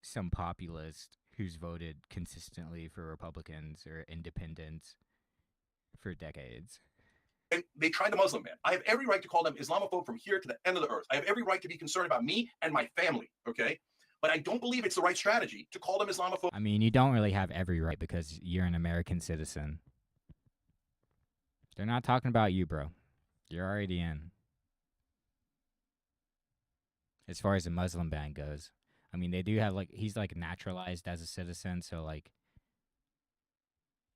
some populist who's voted consistently for Republicans or independents for decades. And they tried the Muslim ban. I have every right to call them Islamophobe from here to the end of the earth. I have every right to be concerned about me and my family, okay? But I don't believe it's the right strategy to call them Islamophobe. I mean, you don't really have every right because you're an American citizen. They're not talking about you, bro. You're already in. As far as the Muslim ban goes. I mean, they do have, like, he's, like, naturalized as a citizen, so, like,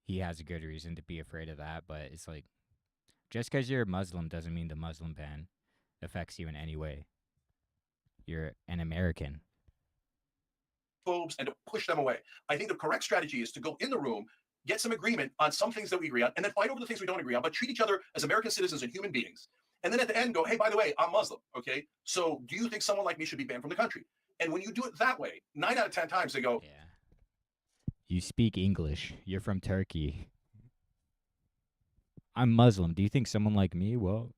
he has a good reason to be afraid of that, but it's, like, just because you're a Muslim doesn't mean the Muslim ban affects you in any way. You're an American. And to push them away. I think the correct strategy is to go in the room, get some agreement on some things that we agree on, and then fight over the things we don't agree on, but treat each other as American citizens and human beings. And then at the end go, hey, by the way, I'm Muslim, okay? So do you think someone like me should be banned from the country? And when you do it that way, 9 out of 10 times they go, yeah. You speak English. You're from Turkey. I'm Muslim. Do you think someone like me will?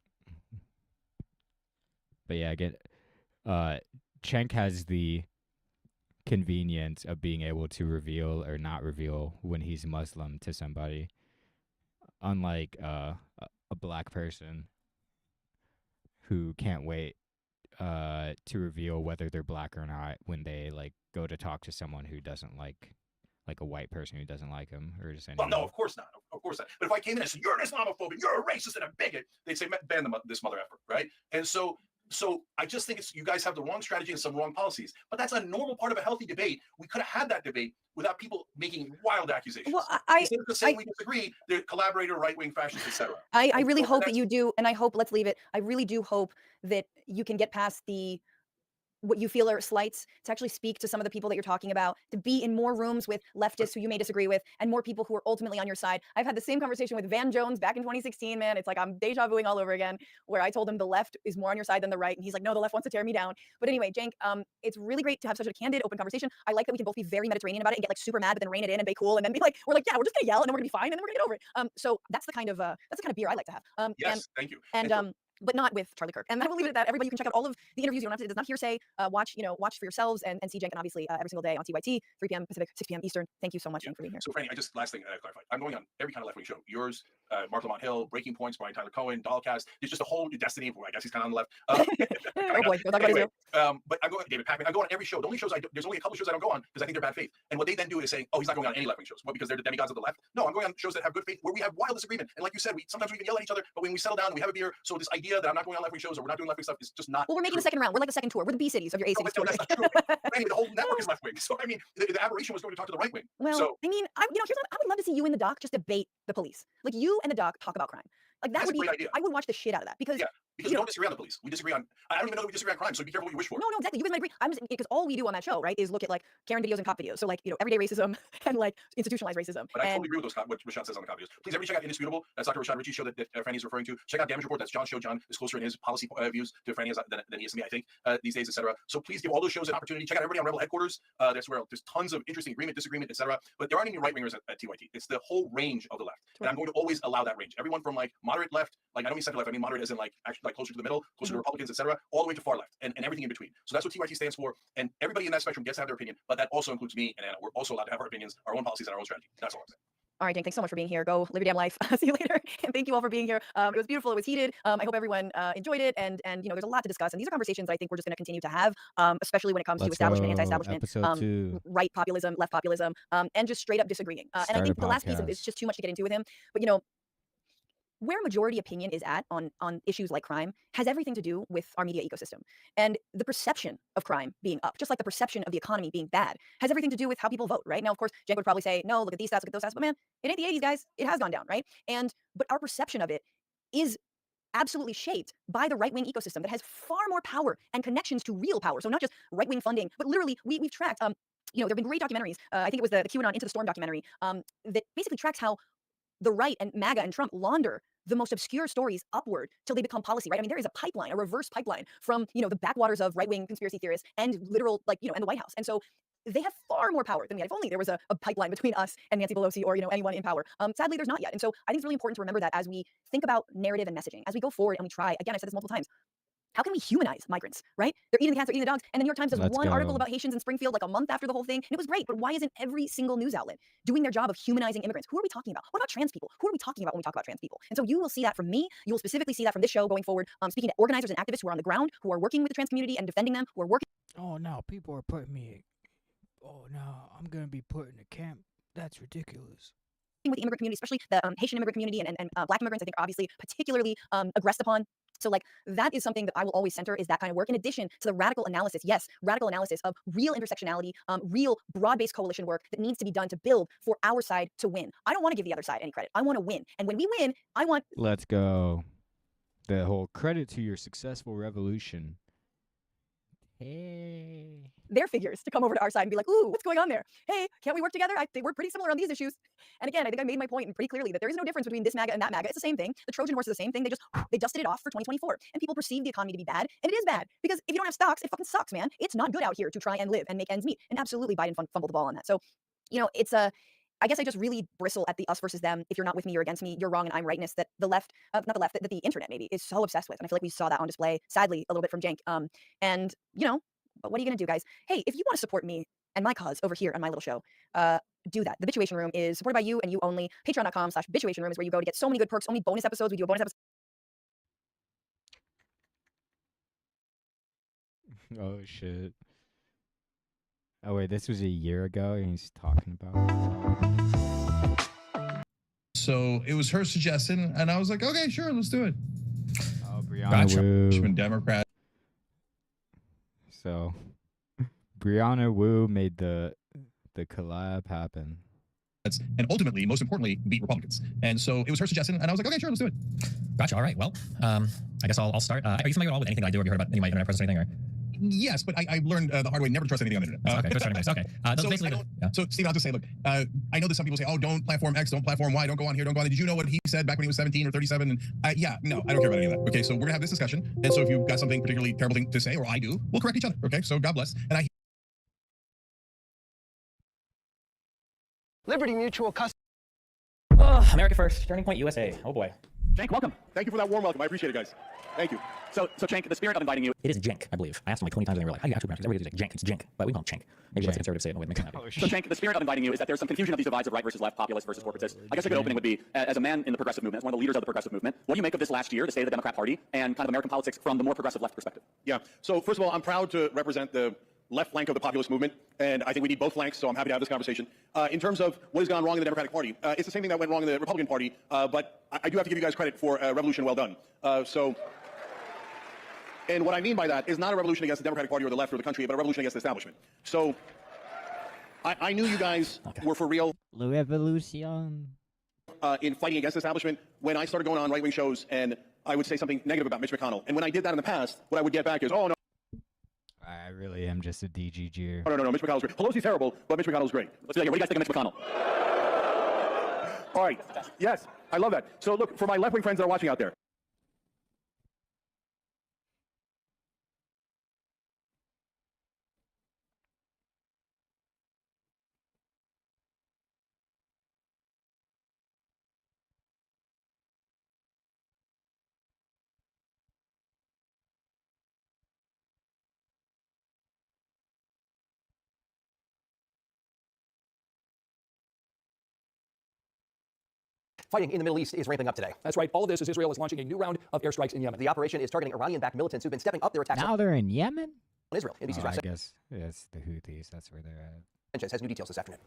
But yeah, I get. Cenk has the convenience of being able to reveal or not reveal when he's Muslim to somebody, unlike a black person who can't wait to reveal whether they're black or not when they like go to talk to someone who doesn't like a white person who doesn't like him or just anyone. Well, no, of course not. Of course not. But if I came in and said, you're an Islamophobe, you're a racist and a bigot, they'd say, ban this mother effer, right? And so I just think you guys have the wrong strategy and some wrong policies. But that's a normal part of a healthy debate. We could have had that debate without people making wild accusations. Well, instead of just saying we disagree, they're collaborator, right-wing fascists, etc. I really hope that you do, and I hope, let's leave it, I really do hope that you can get past what you feel are slights, to actually speak to some of the people that you're talking about, to be in more rooms with leftists who you may disagree with, and more people who are ultimately on your side. I've had the same conversation with Van Jones back in 2016, man. It's like I'm deja vuing all over again, where I told him the left is more on your side than the right, and he's like, no, the left wants to tear me down. But anyway, Cenk, it's really great to have such a candid, open conversation. I like that we can both be very Mediterranean about it and get like super mad, but then rein it in and be cool, and then be like, we're like, yeah, we're just gonna yell, and then we're gonna be fine, and then we're gonna get over it. So that's the kind of beer I like to have. Yes, thank you. And but not with Charlie Kirk. And I will leave it at that. Everybody, you can check out all of the interviews. You don't have to, it does not hearsay. Watch for yourselves and see Cenk, and obviously every single day on TYT, 3 p.m. Pacific, 6 p.m. Eastern. Thank you so much, Cenk, for being here. So, Franny, last thing I clarify. I'm going on every kind of left-wing show. Yours, Mark Lamont Hill, Breaking Points, Brian Tyler Cohen, Dollcast. There's just a whole Destiny. I guess he's kind of on the left. Oh boy, we'll talk about it. But I'm going David Packman. I go on every show. The only shows there's only a couple shows I don't go on because I think they're bad faith. And what they then do is saying, oh, he's not going on any left-wing shows. What, because they're the demigods of the left? No, I'm going on shows that have good faith, where we have wild disagreement. And like you said, sometimes we can yell at each other, but when we settle down and we have a beer, so this idea that I'm not going on left-wing shows or we're not doing left-wing stuff is just not. Well, we're making the second round. We're like the second tour. We're the B cities of your A cities tour. That's not true. Anyway, the whole network is left-wing. So I mean, the aberration was going to talk to the right wing. Well, so, I mean, I would love to see you and the doc just debate the police. Like you and the doc talk about crime. Like that would be. I would watch the shit out of that because. Yeah. Because we don't disagree on the police. We disagree on. I don't even know that we disagree on crime. So be careful what you wish for. No, exactly. You guys might agree. I'm just because all we do on that show, right, is look at like Karen videos and cop videos. So like everyday racism and like institutionalized racism. But I totally agree with what Rashad says on the cop videos. Please everybody check out Indisputable. That's Dr. Rashad Ritchie's show that Franny is referring to. Check out Damage Report. That's John's show. John is closer in his policy views to Franny than he is to me, I think, these days, etc. So please give all those shows an opportunity. Check out everybody on Rebel Headquarters. That's where there's tons of interesting agreement, disagreement, etc. But there aren't any right wingers at TYT. It's the whole range of the left, and I'm going to always allow that range. Everyone from like moderate left, like I don't mean center left. I mean moderate as in like actually like closer to the middle, closer to Republicans, etc., all the way to far left, and everything in between. So that's what TYT stands for. And everybody in that spectrum gets to have their opinion, but that also includes me and Anna. We're also allowed to have our opinions, our own policies, and our own strategy. That's all I'm saying. All right, Cenk, thanks so much for being here. Go live your damn life. See you later. And thank you all for being here. It was beautiful. It was heated. I hope everyone enjoyed it. And there's a lot to discuss. And these are conversations that I think we're just going to continue to have, especially when it comes to establishment, anti-establishment, right populism, left populism, and just straight up disagreeing. And I think the last piece of this is just too much to get into with him. But where majority opinion is at on issues like crime has everything to do with our media ecosystem. And the perception of crime being up, just like the perception of the economy being bad, has everything to do with how people vote, right? Now, of course, Cenk would probably say, no, look at these stats, look at those stats, but man, it ain't the 80s, guys. It has gone down, right? But our perception of it is absolutely shaped by the right-wing ecosystem that has far more power and connections to real power. So not just right-wing funding, but literally we've tracked, there have been great documentaries. I think it was the QAnon Into the Storm documentary that basically tracks how the right and MAGA and Trump launder the most obscure stories upward till they become policy, right? I mean, there is a pipeline, a reverse pipeline from, the backwaters of right-wing conspiracy theorists and literal, and the White House. And so they have far more power than we have. If only there was a pipeline between us and Nancy Pelosi or, anyone in power. Sadly, there's not yet. And so I think it's really important to remember that as we think about narrative and messaging, as we go forward and we try, again, I said this multiple times, how can we humanize migrants, right? They're eating the cats, they're eating the dogs. And the New York Times does one article about Haitians in Springfield like a month after the whole thing. And it was great, but why isn't every single news outlet doing their job of humanizing immigrants? Who are we talking about? What about trans people? Who are we talking about when we talk about trans people? And so you will see that from me. You will specifically see that from this show going forward, speaking to organizers and activists who are on the ground, who are working with the trans community and defending them, who are working. Oh, no, people are putting me. Oh, no, I'm going to be put in a camp. That's ridiculous. With the immigrant community, especially the Haitian immigrant community and Black immigrants, I think are obviously particularly aggressed upon. So that is something that I will always center, is that kind of work, in addition to the radical analysis, radical analysis of real intersectionality, real broad-based coalition work that needs to be done to build for our side to win. I don't want to give the other side any credit. I want to win. And when we win, I want... Let's go. The whole credit to your successful revolution. Hey. Their figures to come over to our side and be like, ooh, what's going on there? Hey, can't we work together? I think we're pretty similar on these issues. And again, I think I made my point pretty clearly that there is no difference between this MAGA and that MAGA. It's the same thing. The Trojan horse is the same thing. They dusted it off for 2024. And people perceive the economy to be bad. And it is bad. Because if you don't have stocks, it fucking sucks, man. It's not good out here to try and live and make ends meet. And absolutely Biden fumbled the ball on that. So, it's I guess I just really bristle at the us versus them. If you're not with me, you're against me. You're wrong and I'm rightness. That the left, not the left, that the internet maybe is so obsessed with. And I feel like we saw that on display, sadly, a little bit from Cenk. And you know, but what are you gonna do, guys? Hey, if you want to support me and my cause over here on my little show, do that. The Bitchuation Room is supported by you and you only. Patreon.com/Bitchuation Room is where you go to get so many good perks, so many bonus episodes. We do a bonus episode. Oh shit. Oh wait, this was a year ago he's talking about. So it was her suggestion, and I was like, okay, sure, let's do it. Oh, Brianna Wu. Democrat. So Brianna Wu made the collab happen. And ultimately, most importantly, beat Republicans. And so it was her suggestion, and I was like, okay, sure, let's do it. Gotcha. All right. Well, I guess I'll start. Are you familiar at all with anything I do? Have you heard about any of my internet presence or anything? Or? Yes, but I learned the hard way never to trust anything on the internet. Okay, trust anything. Okay. So Steve, I'll just say, look, I know that some people say, oh, don't platform X, don't platform Y, don't go on here, don't go on there. Did you know what he said back when he was 17 or 37? And yeah, no, I don't care about any of that. Okay, so we're gonna have this discussion. And so if you've got something particularly terrible thing to say, or I do, we'll correct each other. Okay, so God bless. And I. Liberty Mutual Customers. America First, Turning Point USA. Oh boy. Cenk, welcome. Thank you for that warm welcome. I appreciate it, guys. Thank you. So Cenk, the spirit of inviting you. It is Cenk, I believe. I asked him like 20 times and they were like, how do you actually pronounce it? Everybody's like Cenk. It's Cenk, but we call him Cenk. Maybe that's conservative say it. No, it makes me happy. So Cenk, the spirit of inviting you is that there's some confusion of these divides of right versus left, populist versus corporatist. I guess a good opening would be, as a man in the progressive movement, as one of the leaders of the progressive movement, what do you make of this last year, the state of the Democrat Party, and kind of American politics from the more progressive left perspective? Yeah. So first of all, I'm proud to represent the left flank of the populist movement, and I think we need both flanks, so I'm happy to have this conversation. In terms of what has gone wrong in the Democratic Party, it's the same thing that went wrong in the Republican Party, but I do have to give you guys credit for a revolution well done. And what I mean by that is not a revolution against the Democratic Party or the left or the country, but a revolution against the establishment. So I knew you guys were for real. La Revolution. In fighting against the establishment when I started going on right-wing shows and I would say something negative about Mitch McConnell. And when I did that in the past, what I would get back is, oh, no. I really am just a DGG. No, Mitch McConnell's great. Pelosi's terrible, but Mitch McConnell's great. Let's be like, what do you guys think of Mitch McConnell? All right. Yes, I love that. So look, for my left-wing friends that are watching out there, Fighting in the Middle East is ramping up today. That's right. All of this is Israel is launching a new round of airstrikes in Yemen. The operation is targeting Iranian-backed militants who've been stepping up their attacks. Now they're in Yemen? On Israel. NBC's I guess it's the Houthis. That's where they're at. Sanchez has new details this afternoon.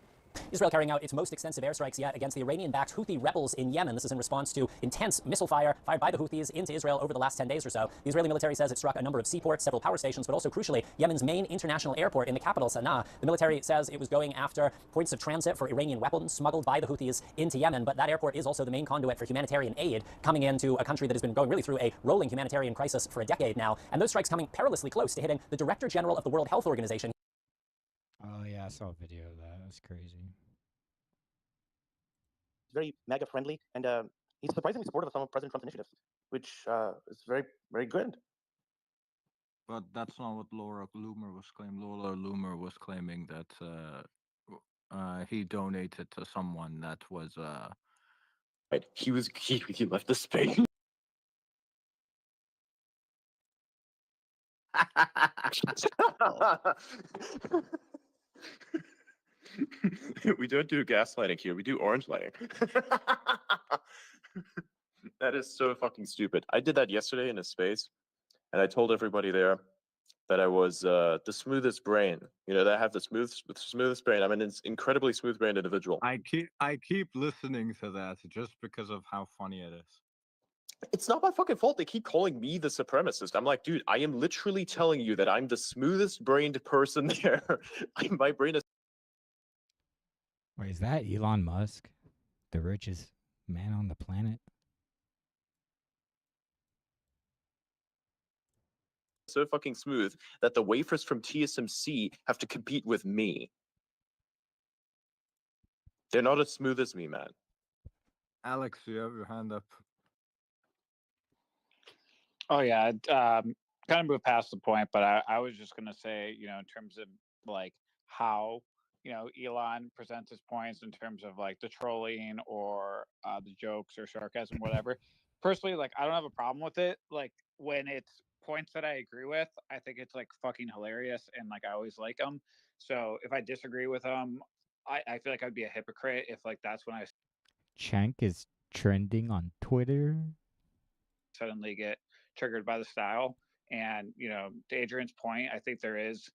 Israel carrying out its most extensive airstrikes yet against the Iranian-backed Houthi rebels in Yemen. This is in response to intense missile fire fired by the Houthis into Israel over the last 10 days or so. The Israeli military says it struck a number of seaports, several power stations, but also, crucially, Yemen's main international airport in the capital, Sana'a. The military says it was going after points of transit for Iranian weapons smuggled by the Houthis into Yemen, but that airport is also the main conduit for humanitarian aid coming into a country that has been going really through a rolling humanitarian crisis for a decade now. And those strikes coming perilously close to hitting the Director General of the World Health Organization. Oh yeah, I saw a video of that. That's crazy. Very MAGA friendly, and he's surprisingly supportive of some of President Trump's initiatives, which is very, very good. But that's not what Laura Loomer was claiming. Laura Loomer was claiming that he donated to someone that was. Right. He left the space. We don't do gaslighting here. We do orange lighting. That is so fucking stupid. I did that yesterday in a space, and I told everybody there that I was the smoothest brain. You know, that I have the smoothest brain. I'm an incredibly smooth-brained individual. I keep listening to that just because of how funny it is. It's not my fucking fault. They keep calling me the supremacist. I'm like, dude, I am literally telling you that I'm the smoothest brained person there. My brain is. Wait, is that Elon Musk, the richest man on the planet? So fucking smooth that the wafers from TSMC have to compete with me. They're not as smooth as me, man. Alex, you have your hand up. Oh yeah, kind of move past the point, but I was just gonna say, in terms of like how, Elon presents his points in terms of like the trolling or the jokes or sarcasm, whatever. Personally, like I don't have a problem with it. Like when it's points that I agree with, I think it's like fucking hilarious and like I always like them. So if I disagree with them, I feel like I'd be a hypocrite if like that's when I Cenk is trending on Twitter. suddenly get triggered by the style. And to Adrian's point, I think there is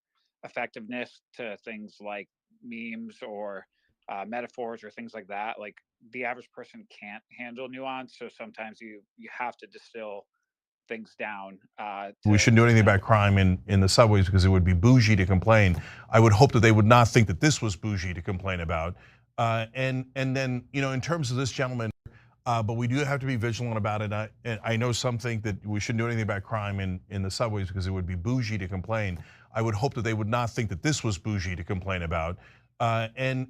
effectiveness to things like memes or metaphors or things like that. Like the average person can't handle nuance, so sometimes you have to distill things down. We shouldn't do anything about crime in the subways because it would be bougie to complain. I would hope that they would not think that this was bougie to complain about. And then, in terms of this gentleman, but we do have to be vigilant about it. I know some think that we shouldn't do anything about crime in the subways because it would be bougie to complain. I would hope that they would not think that this was bougie to complain about. And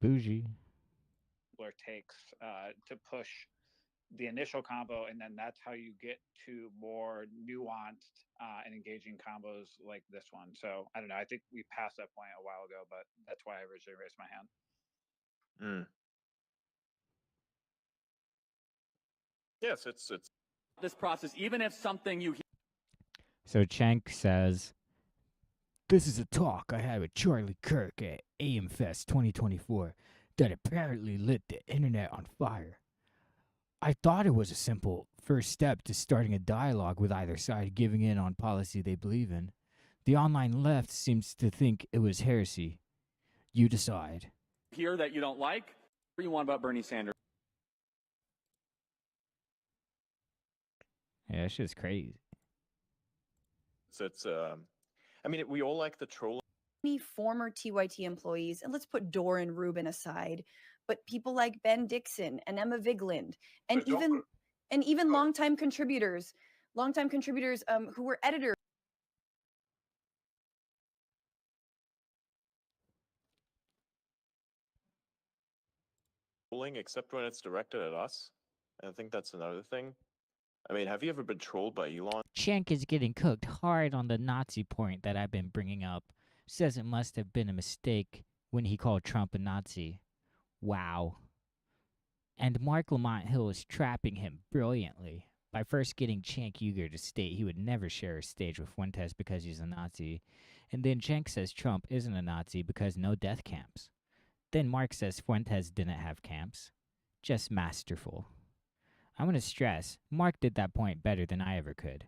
bougie takes to push the initial combo, and then that's how you get to more nuanced and engaging combos like this one. So I don't know. I think we passed that point a while ago, but that's why I originally raised my hand. Yes, it's this process, even if something you So Cenk says, "This is a talk I had with Charlie Kirk at AM Fest 2024 that apparently lit the internet on fire. I thought it was a simple first step to starting a dialogue with either side giving in on policy they believe in. The online left seems to think it was heresy. You decide." hear that you don't like, what you want about Bernie Sanders. Yeah, that shit's crazy. It's I mean, we all like the troll. Many former TYT employees, and let's put Doran Rubin aside, but people like Ben Dixon and Emma Vigland, and even longtime contributors who were editors. Trolling, except when it's directed at us. I think that's another thing. I mean, have you ever been trolled by Elon? Cenk is getting cooked hard on the Nazi point that I've been bringing up. Says it must have been a mistake when he called Trump a Nazi. Wow. And Mark Lamont Hill is trapping him brilliantly by first getting Cenk Uyger to state he would never share a stage with Fuentes because he's a Nazi. And then Cenk says Trump isn't a Nazi because no death camps. Then Mark says Fuentes didn't have camps. Just masterful. I'm going to stress, Mark did that point better than I ever could.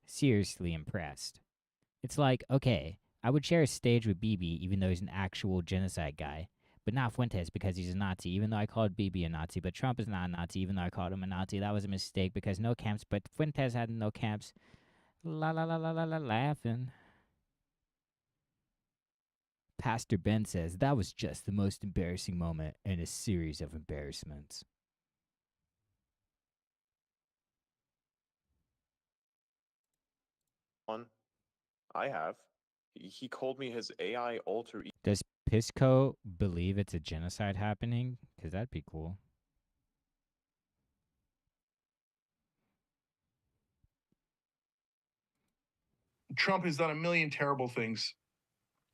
Seriously impressed. It's like, okay, I would share a stage with Bibi even though he's an actual genocide guy, but not Fuentes because he's a Nazi, even though I called Bibi a Nazi, but Trump is not a Nazi, even though I called him a Nazi. That was a mistake because no camps, but Fuentes had no camps. La la la la la la, laughing. Pastor Ben says, that was just the most embarrassing moment in a series of embarrassments. I have. He called me his AI alter ego. Does Pisco believe it's a genocide happening? Because that'd be cool. Trump has done a million terrible things,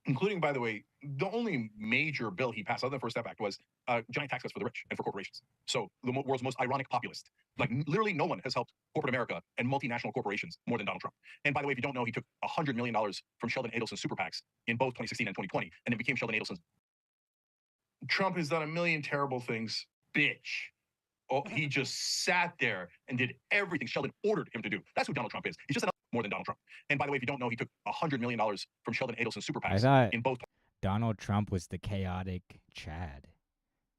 including, by the way, the only major bill he passed other than the First Step Act was giant tax cuts for the rich and for corporations. So the world's most ironic populist. Like literally no one has helped corporate America and multinational corporations more than Donald Trump. And by the way, if you don't know, he took $100 million from Sheldon Adelson's super PACs in both 2016 and 2020, and it became Sheldon Adelson's. Trump has done a million terrible things, bitch. Oh, he just sat there and did everything Sheldon ordered him to do. That's who Donald Trump is. He's just more than Donald Trump. And by the way, if you don't know, he took $100 million from Sheldon Adelson's super I PACs thought in both. Donald Trump was the chaotic Chad,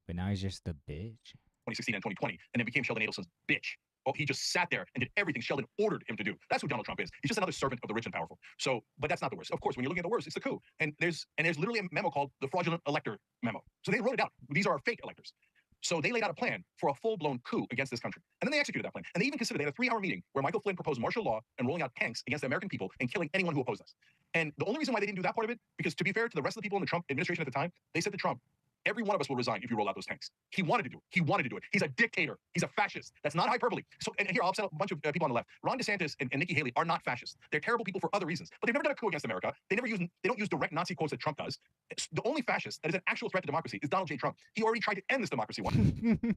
but now he's just the bitch. 2016 and 2020, and it became Sheldon Adelson's bitch. Oh, he just sat there and did everything Sheldon ordered him to do. That's who Donald Trump is. He's just another servant of the rich and powerful. So, but that's not the worst. Of course, when you're looking at the worst, it's the coup. And there's literally a memo called the fraudulent elector memo. So they wrote it down. These are our fake electors. So they laid out a plan for a full-blown coup against this country. And then they executed that plan. And they even considered, they had a 3-hour meeting where Michael Flynn proposed martial law and rolling out tanks against the American people and killing anyone who opposed us. And the only reason why they didn't do that part of it, because to be fair to the rest of the people in the Trump administration at the time, they said to Trump, Every one of us will resign if you roll out those tanks. He wanted to do it. He wanted to do it. He's a dictator. He's a fascist. That's not hyperbole. So, and here, I'll upset a bunch of people on the left. Ron DeSantis and Nikki Haley are not fascists. They're terrible people for other reasons. But they've never done a coup against America. They don't use direct Nazi quotes that Trump does. The only fascist that is an actual threat to democracy is Donald J. Trump. He already tried to end this democracy once.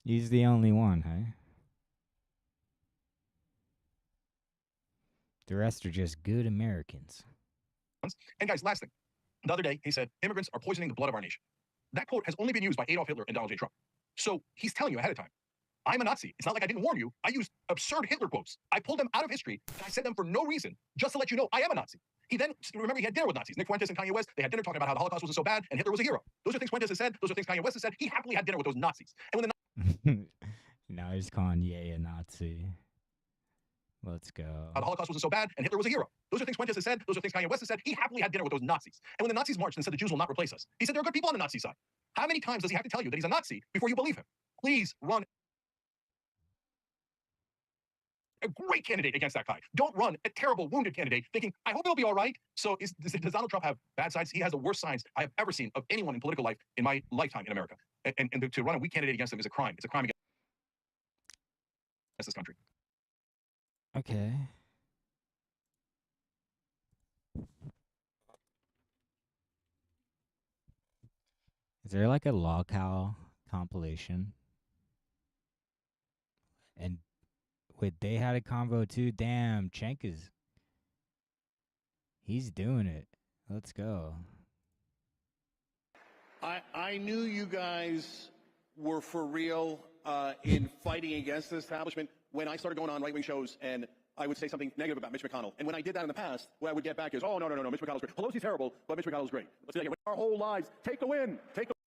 He's the only one, hey? The rest are just good Americans. And guys, last thing. The other day, he said, immigrants are poisoning the blood of our nation. That quote has only been used by Adolf Hitler and Donald J. Trump. So he's telling you ahead of time, I'm a Nazi. It's not like I didn't warn you. I used absurd Hitler quotes. I pulled them out of history, and I said them for no reason, just to let you know I am a Nazi. He then, remember, he had dinner with Nazis. Nick Fuentes and Kanye West, they had dinner talking about how the Holocaust wasn't so bad, and Hitler was a hero. Those are things Fuentes has said. Those are things Kanye West has said. He happily had dinner with those Nazis. And when the Now he's calling Ye a Nazi. Let's go. the Holocaust wasn't so bad, and Hitler was a hero. Those are things Fuentes has said. Those are things Kanye West has said. He happily had dinner with those Nazis. And when the Nazis marched and said the Jews will not replace us, he said there are good people on the Nazi side. How many times does he have to tell you that he's a Nazi before you believe him? Please run a great candidate against that guy. Don't run a terrible, wounded candidate thinking, I hope it'll be all right. So does Donald Trump have bad sides? He has the worst signs I have ever seen of anyone in political life in my lifetime in America. And to run a weak candidate against him is a crime. It's a crime against this country. Okay. Is there like a lolcow compilation? And wait, they had a convo too? Damn, Cenk is... He's doing it. Let's go. I knew you guys were for real in fighting against the establishment when I started going on right-wing shows and I would say something negative about Mitch McConnell. And when I did that in the past, what I would get back is, oh, no, Mitch McConnell's great. Pelosi's terrible, but Mitch McConnell's great. Let's take it. Our whole lives. Take the win.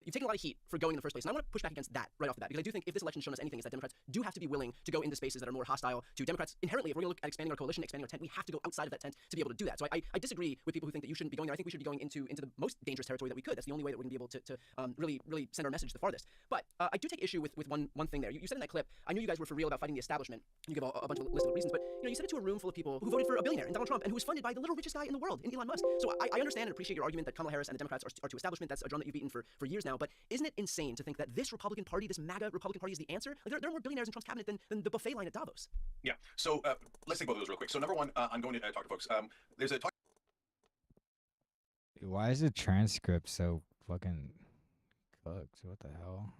You've taken a lot of heat for going in the first place, and I want to push back against that right off the bat, because I do think if this election has shown us anything, is that Democrats do have to be willing to go into spaces that are more hostile to Democrats. Inherently, if we're going to look at expanding our coalition, expanding our tent, we have to go outside of that tent to be able to do that. So I disagree with people who think that you shouldn't be going there. I think we should be going into the most dangerous territory that we could. That's the only way that we're going to be able to really send our message the farthest. But I do take issue with one thing there. You said in that clip, I knew you guys were for real about fighting the establishment. You give a bunch of list of reasons, but you said it to a room full of people who voted for a billionaire in Donald Trump and who was funded by the little richest guy in the world, in Elon Musk. So I understand and appreciate your argument that Kamala Harris and the Democrats are to establishment. That's a drum that you've beaten for years now. But isn't it insane to think that this Republican Party, this MAGA Republican Party, is the answer? Like, there are more billionaires in Trump's cabinet than the buffet line at Davos. Yeah. So let's take both of those real quick. So number one, I'm going to talk to folks. There's a talk. Why is the transcript so fucking cooked? What the hell?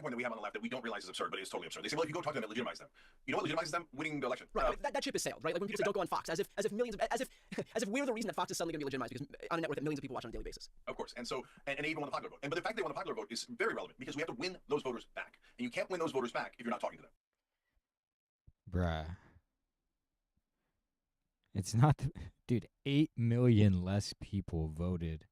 Point that we have on the left that we don't realize is absurd, but it is totally absurd. They say, well, if you go talk to them, it legitimizes them. You know what legitimizes them? Winning the election. Right, that ship has sailed, right? Like when people say don't go on Fox, as if millions, as if we're the reason that Fox is suddenly going to be legitimized because on a network that millions of people watch on a daily basis. Of course, and so and they even won the popular vote. But the fact they won the popular vote is very relevant because we have to win those voters back, and you can't win those voters back if you're not talking to them. Bruh. It's not... Dude, 8 million less people voted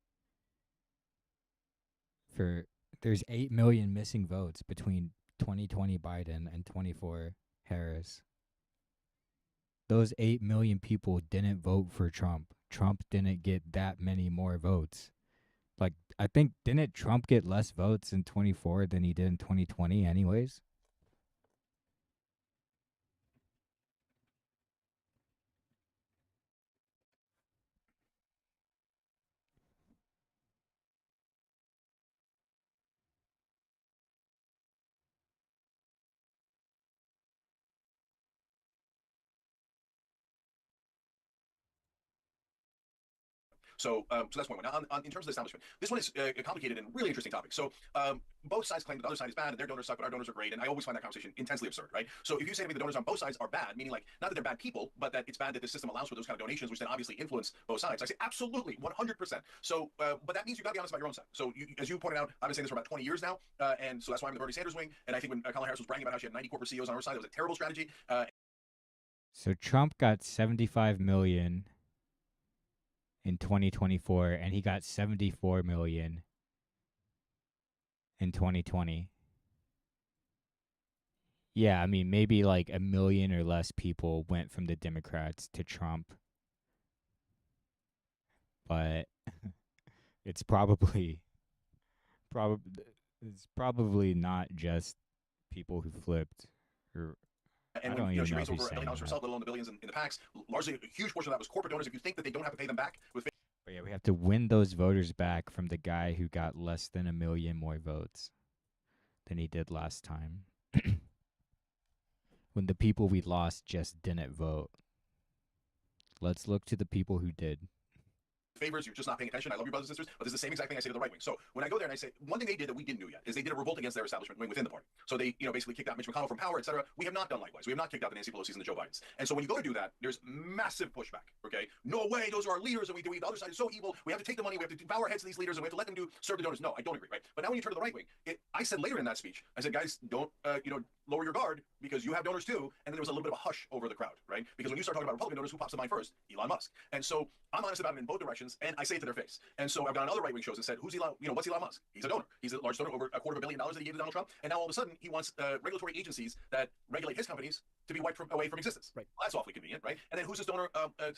for... There's 8 million missing votes between 2020 Biden and 24 Harris. Those 8 million people didn't vote for Trump. Trump didn't get that many more votes. Like, I think, didn't Trump get less votes in 24 than he did in 2020 anyways? So that's one. Now, in terms of the establishment, this one is a complicated and really interesting topic. So both sides claim that the other side is bad and their donors suck, but our donors are great. And I always find that conversation intensely absurd, right? So if you say to me the donors on both sides are bad, meaning like not that they're bad people, but that it's bad that the system allows for those kind of donations, which then obviously influence both sides, I say absolutely, 100%. So, but that means you got to be honest about your own side. So as you pointed out, I've been saying this for about 20 years now, and so that's why I'm in the Bernie Sanders wing. And I think when Kamala Harris was bragging about how she had 90 corporate CEOs on her side, that was a terrible strategy. So Trump got 75 million in 2024, and he got 74 million in 2020. Yeah, I mean, maybe like 1 million or less people went from the Democrats to Trump. But it's probably not just people who flipped. Or And when she raised over $1 billion herself, let alone the billions in the PACs, largely a huge portion of that was corporate donors. If you think that they don't have to pay them back with But yeah, we have to win those voters back from the guy who got less than 1 million more votes than he did last time. When the people we lost just didn't vote. Let's look to the people who did. Favors, you're just not paying attention. I love your brothers and sisters, but this is the same exact thing I say to the right wing. So when I go there and I say, one thing they did that we didn't do yet is they did a revolt against their establishment within the party. So they, basically kicked out Mitch McConnell from power, etc. We have not done likewise. We have not kicked out the Nancy Pelosi's and the Joe Bidens. And so when you go to do that, there's massive pushback. Okay, no way, those are our leaders, and the other side is so evil. We have to take the money. We have to bow our heads to these leaders, and we have to let them serve the donors. No, I don't agree. Right? But now when you turn to the right wing, I said later in that speech, I said, guys, don't lower your guard because you have donors too. And then there was a little bit of a hush over the crowd, right? Because when you start talking about Republican donors, who pops to mind first? Elon Musk. And so I'm honest about it in both directions, and I say it to their face. And so I've gone on other right-wing shows and said, who's Elon? What's Elon Musk? He's a donor. He's a large donor, over $250 million that he gave to Donald Trump. And now all of a sudden he wants regulatory agencies that regulate his companies to be wiped away from existence. Right. Well, that's awfully convenient, right? And then who's his donor?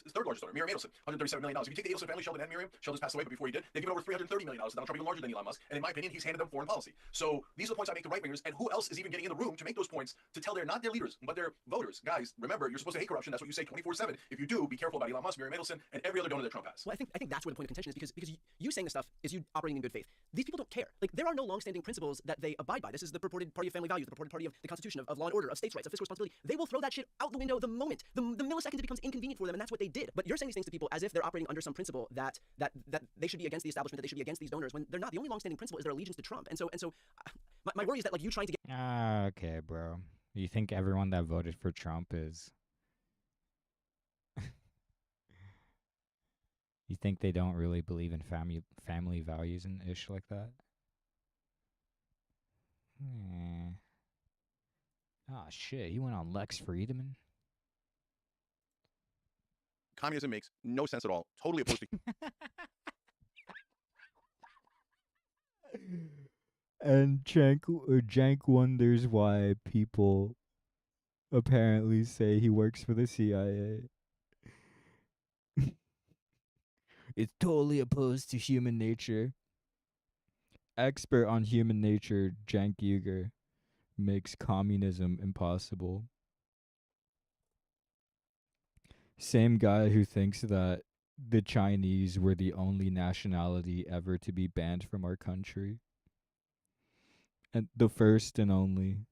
His third largest donor, Miriam Adelson, $137 million. If you take the Adelson family, Sheldon and Miriam, Sheldon's passed away, but before he did, they've given over $330 million to Donald Trump, even larger than Elon Musk. And in my opinion, he's handed them foreign policy. So these are the points I make to right-wingers, and who else is even getting in the room to make those points to tell not their leaders, but their voters? Guys, remember, you're supposed to hate corruption. That's what you say 24/7. If you do, be careful about Elon Musk, Miriam Adelson, and every other donor that Trump has. Well, I think that's where the point of contention is, because you saying this stuff is you operating in good faith. These people don't care. Like, there are no long-standing principles that they abide by. This is the purported party of family values, the purported party of the Constitution, of law and order, of states' rights, of fiscal responsibility. They will throw that shit out the window the moment, the millisecond it becomes inconvenient for them, and that's what they did. But you're saying these things to people as if they're operating under some principle that they should be against the establishment, that they should be against these donors, when they're not. The only long-standing principle is their allegiance to Trump. And so my worry is that, like, you trying to get... Okay, bro. You think everyone that voted for Trump is... You think they don't really believe in family values and ish like that? Ah, shit. He went on Lex Friedman. Communism makes no sense at all. Totally opposed to... And Cenk wonders why people apparently say he works for the CIA. It's totally opposed to human nature. Expert on human nature, Cenk Uyger, makes communism impossible. Same guy who thinks that the Chinese were the only nationality ever to be banned from our country. And the first and only.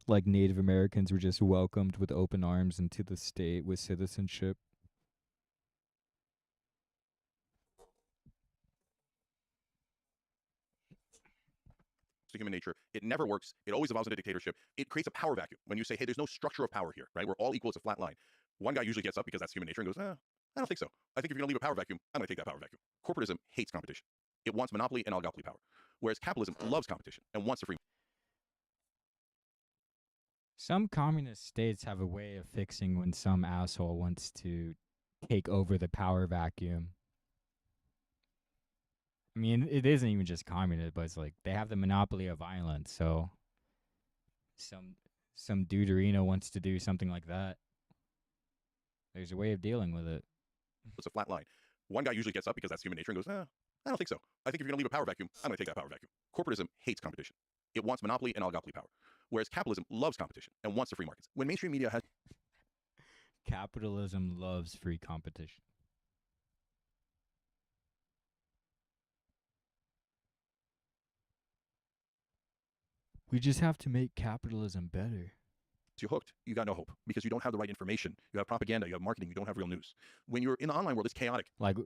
Like Native Americans were just welcomed with open arms into the state with citizenship. To human nature. It never works. It always evolves into dictatorship. It creates a power vacuum. When you say, hey, there's no structure of power here, right? We're all equal. It's a flat line. One guy usually gets up because that's human nature and goes, I don't think so. I think if you're going to leave a power vacuum, I'm going to take that power vacuum. Corporatism hates competition. It wants monopoly and oligopoly power, whereas capitalism loves competition and wants to free. Some communist states have a way of fixing when some asshole wants to take over the power vacuum. I mean, it isn't even just communist, but it's like they have the monopoly of violence. So some duderino wants to do something like that. There's a way of dealing with it. It's a flat line. One guy usually gets up because that's human nature and goes, I don't think so. I think if you're going to leave a power vacuum, I'm going to take that power vacuum. Corporatism hates competition. It wants monopoly and oligopoly power, whereas capitalism loves competition and wants the free markets. When mainstream media has... Capitalism loves free competition. We just have to make capitalism better. You're hooked. You got no hope because you don't have the right information. You have propaganda. You have marketing. You don't have real news. When you're in the online world, it's chaotic. Like,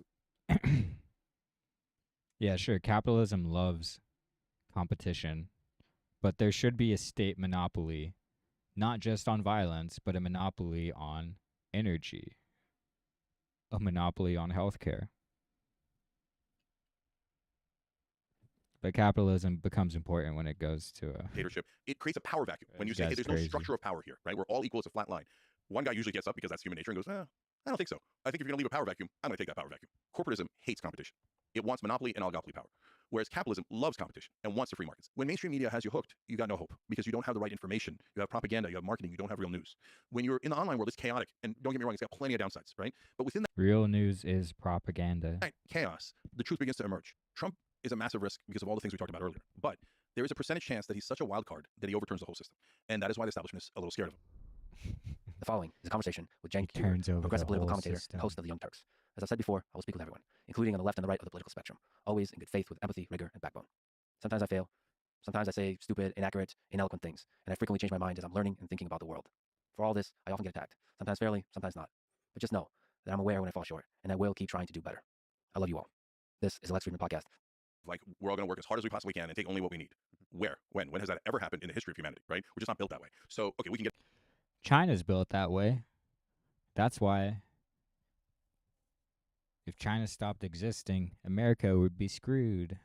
yeah, sure. Capitalism loves competition, but there should be a state monopoly, not just on violence, but a monopoly on energy, a monopoly on healthcare. But capitalism becomes important when it goes to a dictatorship. It creates a power vacuum. When you say, hey, there's no structure of power here, right? We're all equal. It's a flat line. One guy usually gets up because that's human nature and goes, I don't think so. I think if you're going to leave a power vacuum, I'm going to take that power vacuum. Corporatism hates competition. It wants monopoly and oligopoly power, whereas capitalism loves competition and wants the free markets. When mainstream media has you hooked, you got no hope because you don't have the right information. You have propaganda. You have marketing. You don't have real news. When you're in the online world, it's chaotic. And don't get me wrong, it's got plenty of downsides, right? But within that real news is propaganda. Chaos, the truth begins to emerge. Trump is a massive risk because of all the things we talked about earlier. But there is a percentage chance that he's such a wild card that he overturns the whole system. And that is why the establishment is a little scared of him. The following is a conversation with Cenk, turns over progressive the political whole commentator system. and host of the Young Turks. As I've said before, I will speak with everyone, including on the left and the right of the political spectrum, always in good faith with empathy, rigor, and backbone. Sometimes I fail. Sometimes I say stupid, inaccurate, ineloquent things, and I frequently change my mind as I'm learning and thinking about the world. For all this, I often get attacked, sometimes fairly, sometimes not. But just know that I'm aware when I fall short, and I will keep trying to do better. I love you all. This is the Lex Friedman Podcast. Like, we're all going to work as hard as we possibly can and take only what we need. Where? When? When has that ever happened in the history of humanity, right? We're just not built that way. So, okay, we can get... China's built that way. That's why if China stopped existing, America would be screwed.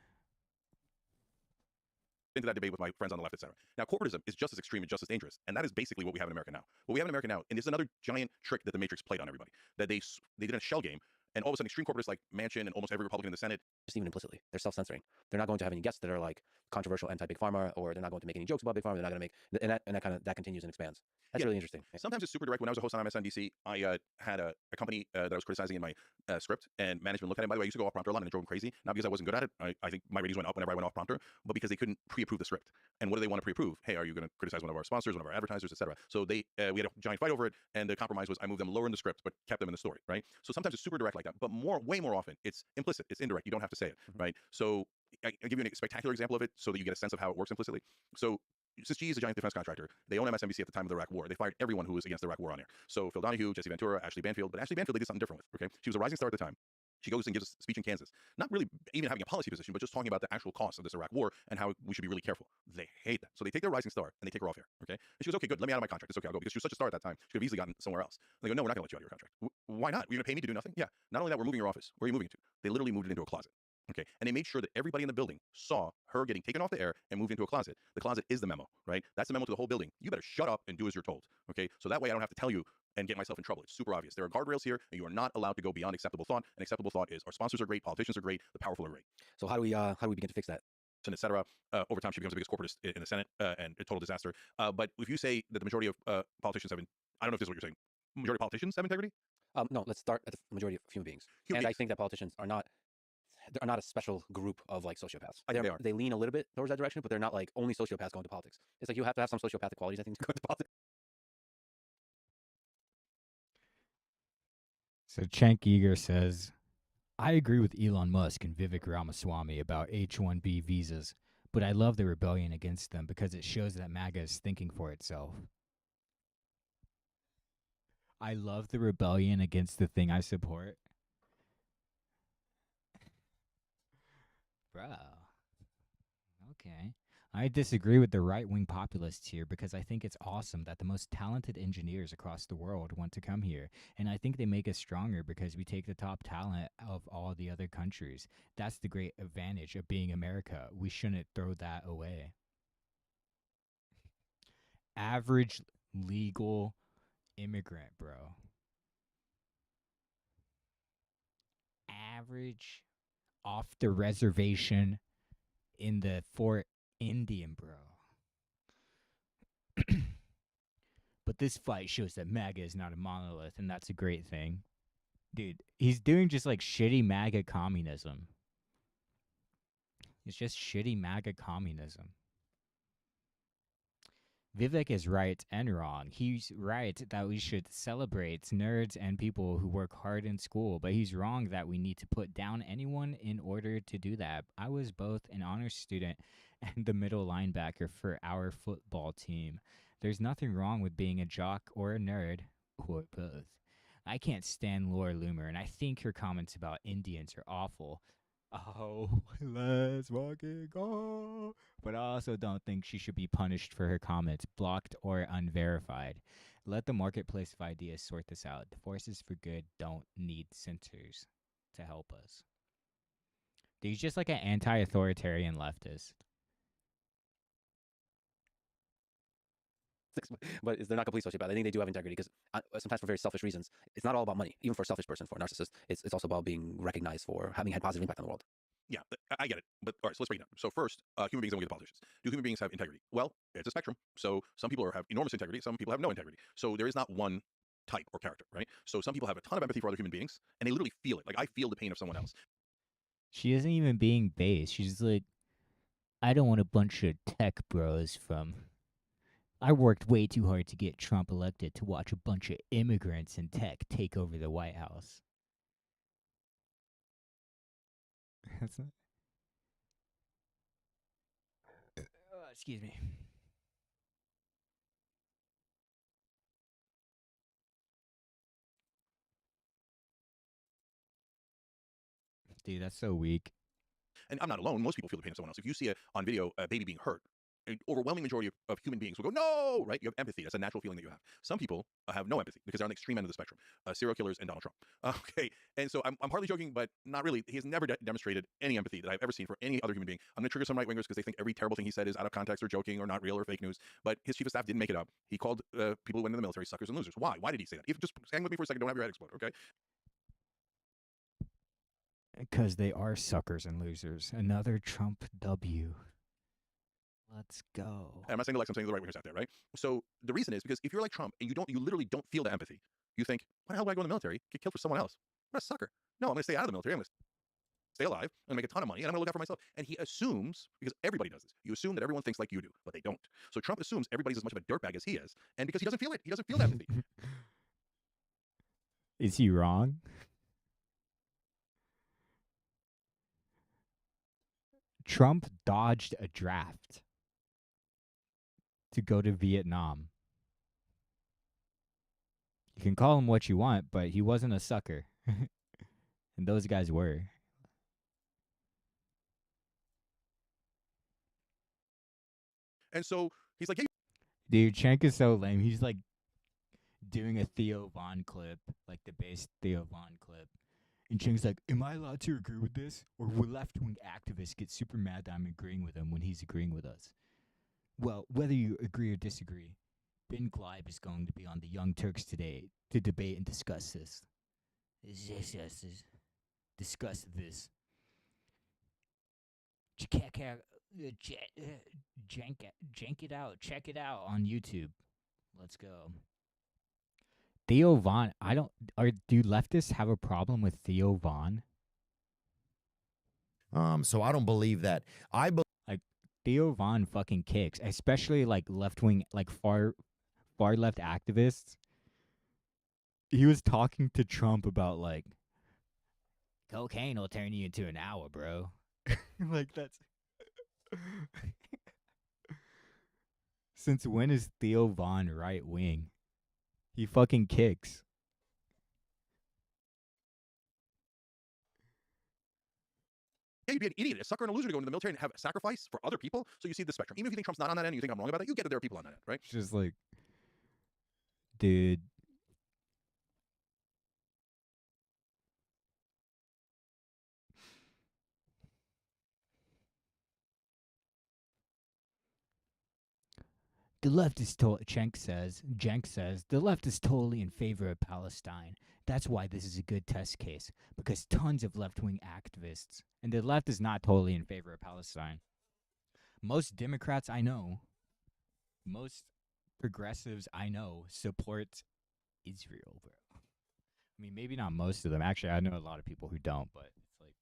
into that debate with my friends on the left, etc. Now, corporatism is just as extreme and just as dangerous, and that is basically what we have in America now. What we have in America now, and this is another giant trick that the Matrix played on everybody, that they did a shell game, and all of a sudden extreme corporates like Manchin and almost every Republican in the Senate, just even implicitly, they're self-censoring. They're not going to have any guests that are like controversial anti-big pharma, or they're not going to make any jokes about big pharma. They're not going to make, and that continues and expands. That's really interesting. Sometimes it's super direct. When I was a host on MSNBC, I had a company that I was criticizing in my script, and management looked at it. By the way, I used to go off prompter a lot, and it drove them crazy. Not because I wasn't good at it. I think my ratings went up whenever I went off prompter, but because they couldn't pre-approve the script. And what do they want to pre-approve? Hey, are you going to criticize one of our sponsors, one of our advertisers, etc.? So we had a giant fight over it, and the compromise was I moved them lower in the script, but kept them in the story, right? So sometimes it's super direct like that, but way more often it's implicit, it's indirect. You don't have to say it, right? So I'll give you a spectacular example of it so that you get a sense of how it works implicitly. So since GE is a giant defense contractor, they own MSNBC at the time of the Iraq War. They fired everyone who was against the Iraq War on air. So Phil Donahue, Jesse Ventura, Ashley Banfield. But Ashley Banfield, they did something different with, okay? She was a rising star at the time. She goes and gives a speech in Kansas, not really even having a policy position, but just talking about the actual cost of this Iraq war and how we should be really careful. They hate that. So they take their rising star and they take her off air, okay? And she goes, okay, good, let me out of my contract. It's okay, I'll go, because she was such a star at that time. She could have easily gotten somewhere else. And they go, no, we're not going to let you out of your contract. Why not? You're going to pay me to do nothing? Yeah. Not only that, we're moving your office. Where are you moving to? They literally moved it into a closet. Okay, and they made sure that everybody in the building saw her getting taken off the air and moved into a closet. The closet is the memo, right? That's the memo to the whole building. You better shut up and do as you're told, okay? So that way I don't have to tell you and get myself in trouble. It's super obvious. There are guardrails here, and you are not allowed to go beyond acceptable thought. And acceptable thought is our sponsors are great, politicians are great, the powerful are great. So how do we begin to fix that? And et cetera. Over time, she becomes the biggest corporatist in the Senate and a total disaster. But if you say that the majority of politicians have, I don't know if this is what you're saying, majority of politicians have integrity? No, let's start at the majority of human beings. I think that politicians are not a special group of like sociopaths. They lean a little bit towards that direction, but they're not like only sociopaths going to politics. It's like you have to have some sociopathic qualities, I think, to go into politics. So Cenk Uyger says, I agree with Elon Musk and Vivek Ramaswamy about H-1B visas, but I love the rebellion against them because it shows that MAGA is thinking for itself. I love the rebellion against the thing I support. Bro. Okay. I disagree with the right-wing populists here because I think it's awesome that the most talented engineers across the world want to come here. And I think they make us stronger because we take the top talent of all the other countries. That's the great advantage of being America. We shouldn't throw that away. Average legal immigrant, bro. Average off the reservation in the Fort Indian, bro. But this fight shows that MAGA is not a monolith, and that's a great thing. Dude, he's doing just like shitty MAGA communism. It's just shitty MAGA communism. Vivek is right and wrong. He's right that we should celebrate nerds and people who work hard in school, but he's wrong that we need to put down anyone in order to do that. I was both an honors student and the middle linebacker for our football team. There's nothing wrong with being a jock or a nerd, or both. I can't stand Laura Loomer, and I think her comments about Indians are awful. Oh, let's fucking go. But I also don't think she should be punished for her comments, blocked or unverified. Let the marketplace of ideas sort this out. The forces for good don't need censors to help us. He's just like an anti-authoritarian leftist. But they're not complete sociopaths. I think they do have integrity because sometimes for very selfish reasons. It's not all about money. Even for a selfish person, for a narcissist, it's also about being recognized for having had positive impact on the world. Yeah, I get it. But all right, so let's break it down. So first, human beings don't get the politicians. Do human beings have integrity? Well, it's a spectrum. So some people have enormous integrity. Some people have no integrity. So there is not one type or character, right? So some people have a ton of empathy for other human beings, and they literally feel it. Like, I feel the pain of someone else. She isn't even being base. She's like, I don't want a bunch of tech bros from... I worked way too hard to get Trump elected to watch a bunch of immigrants in tech take over the White House. That's not. Excuse me. Dude, that's so weak. And I'm not alone. Most people feel the pain of someone else. If you see on video a baby being hurt, an overwhelming majority of human beings will go, no, right? You have empathy. That's a natural feeling that you have. Some people have no empathy because they're on the extreme end of the spectrum. Serial killers and Donald Trump. Okay. And so I'm partly joking, but not really. He has never demonstrated any empathy that I've ever seen for any other human being. I'm going to trigger some right-wingers because they think every terrible thing he said is out of context or joking or not real or fake news. But his chief of staff didn't make it up. He called people who went in the military suckers and losers. Why? Why did he say that? If just hang with me for a second. Don't have your head explode, okay? Because they are suckers and losers. Another Trump W. Let's go. And I'm not saying the Lex, I'm saying the right wingers out there, right? So the reason is because if you're like Trump and you literally don't feel the empathy, you think, why the hell would I go in the military? Get killed for someone else? What a sucker. No, I'm going to stay out of the military. I'm going to stay alive. I'm going to make a ton of money and I'm going to look out for myself. And he assumes, because everybody does this, you assume that everyone thinks like you do, but they don't. So Trump assumes everybody's as much of a dirtbag as he is. And because he doesn't feel it, he doesn't feel that empathy. Is he wrong? Trump dodged a draft to go to Vietnam. You can call him what you want, but he wasn't a sucker. And those guys were. And so he's like, hey. Dude, Cenk is so lame. He's like doing a Theo Von clip, like the base Theo Von clip. And Cenk's like, am I allowed to agree with this? Or will left-wing activists get super mad that I'm agreeing with him when he's agreeing with us? Well, whether you agree or disagree, Ben Gleib is going to be on the Young Turks today to debate and discuss this. Discuss this. Jank it out. Check it out on YouTube. Let's go. Theo Von, do leftists have a problem with Theo Von? So I don't believe that. Like Theo Von fucking kicks, especially like left wing, like far left activists. He was talking to Trump about like cocaine will turn you into an owl, bro. Like that's since when is Theo Von right wing? He fucking kicks. Yeah, you'd be an idiot, a sucker and a loser to go into the military and have a sacrifice for other people. So you see the spectrum. Even if you think Trump's not on that end, you think I'm wrong about it, you get that there are people on that end, right? Just like, dude. The left is Cenk says, the left is totally in favor of Palestine. That's why this is a good test case, because tons of left-wing activists, and the left is not totally in favor of Palestine. Most Democrats I know, most progressives I know support Israel, bro. I mean, maybe not most of them. Actually, I know a lot of people who don't, but it's like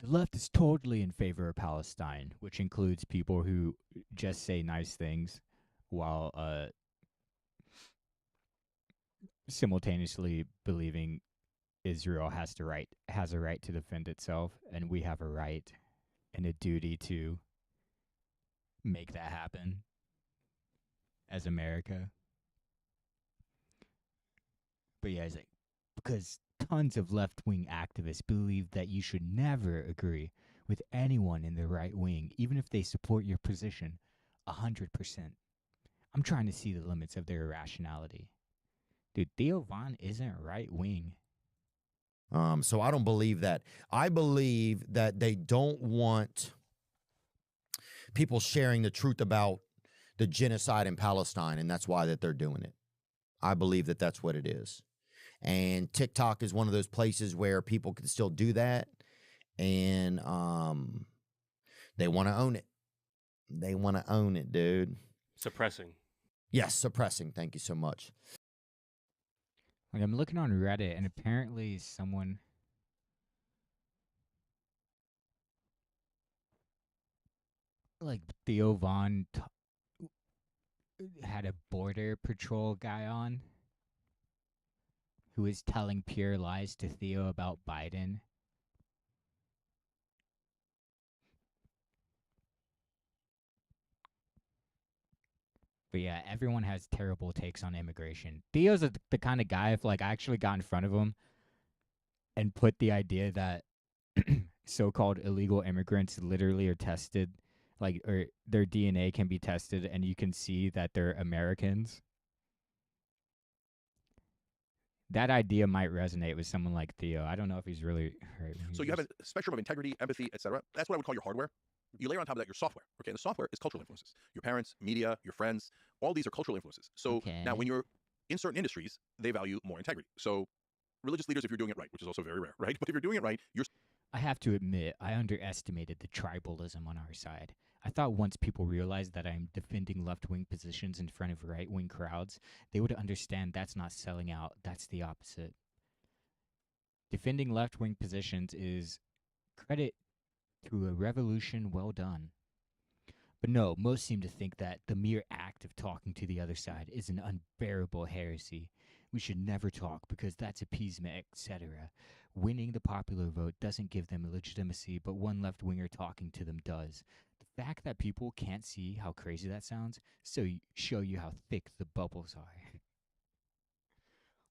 the left is totally in favor of Palestine, which includes people who just say nice things while simultaneously believing Israel has a right to defend itself, and we have a right and a duty to make that happen as America. But yeah, it's like, because tons of left-wing activists believe that you should never agree with anyone in the right wing, even if they support your position 100%. I'm trying to see the limits of their irrationality. Dude, Theo Von isn't right-wing. So I don't believe that. I believe that they don't want people sharing the truth about the genocide in Palestine, and that's why that they're doing it. I believe that that's what it is. And TikTok is one of those places where people can still do that, and they want to own it. They want to own it, dude. Suppressing. Yes, suppressing. Thank you so much. Like, I'm looking on Reddit, and apparently someone like Theo Von had a border patrol guy on who was telling pure lies to Theo about Biden But yeah, everyone has terrible takes on immigration. Theo's the kind of guy, if like I actually got in front of him and put the idea that so-called illegal immigrants literally are tested, like, or their DNA can be tested and you can see that they're Americans, that idea might resonate with someone like Theo. I don't know if he's really hurt. So you have a spectrum of integrity, empathy, etc. That's what I would call your hardware. You layer on top of that your software. Okay, and the software is cultural influences. Your parents, media, your friends, all these are cultural influences. So now when you're in certain industries, they value more integrity. So religious leaders, if you're doing it right, which is also very rare, right? But if you're doing it right, you're... I have to admit, I underestimated the tribalism on our side. I thought once people realized that I'm defending left-wing positions in front of right-wing crowds, they would understand that's not selling out, that's the opposite. Defending left-wing positions is credit to a revolution well done. But no, most seem to think that the mere act of talking to the other side is an unbearable heresy. We should never talk because that's appeasement, etc. Winning the popular vote doesn't give them legitimacy, but one left-winger talking to them does. The fact that people can't see how crazy that sounds, so show you how thick the bubbles are.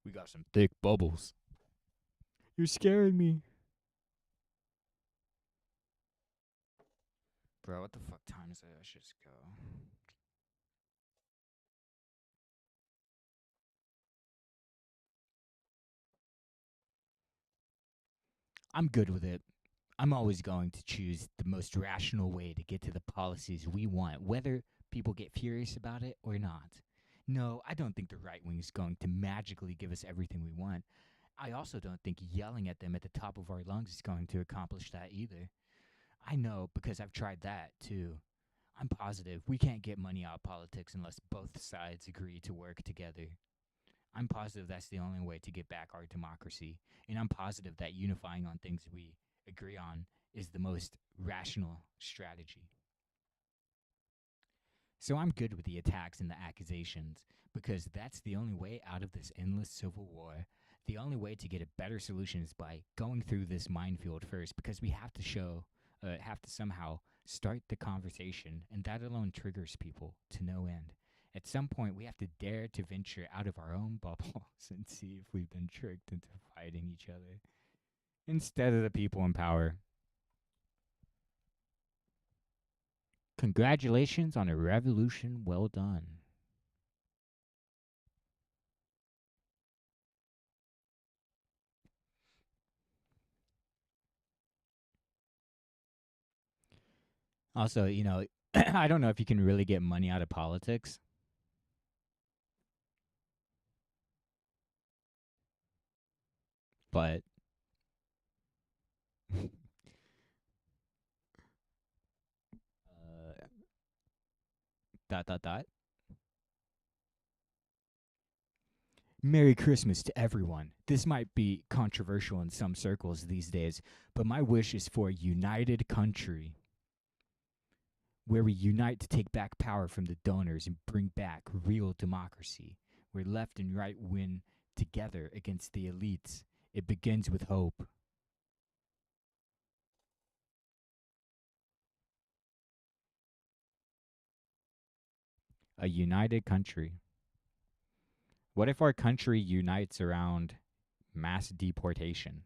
We got some thick bubbles. You're scaring me. Bro, what the fuck time is it? I should just go. I'm good with it. I'm always going to choose the most rational way to get to the policies we want, whether people get furious about it or not. No, I don't think the right wing is going to magically give us everything we want. I also don't think yelling at them at the top of our lungs is going to accomplish that either. I know because I've tried that too. I'm positive we can't get money out of politics unless both sides agree to work together. I'm positive that's the only way to get back our democracy, and I'm positive that unifying on things we agree on is the most rational strategy. So I'm good with the attacks and the accusations, because that's the only way out of this endless civil war. The only way to get a better solution is by going through this minefield first, because we have to somehow start the conversation, and that alone triggers people to no end. At some point, we have to dare to venture out of our own bubbles and see if we've been tricked into fighting each other instead of the people in power. Congratulations on a revolution well done. Also, I don't know if you can really get money out of politics. But dot dot dot. Merry Christmas to everyone. This might be controversial in some circles these days, but my wish is for a united country where we unite to take back power from the donors and bring back real democracy, where left and right win together against the elites. It begins with hope. A united country. What if our country unites around mass deportation?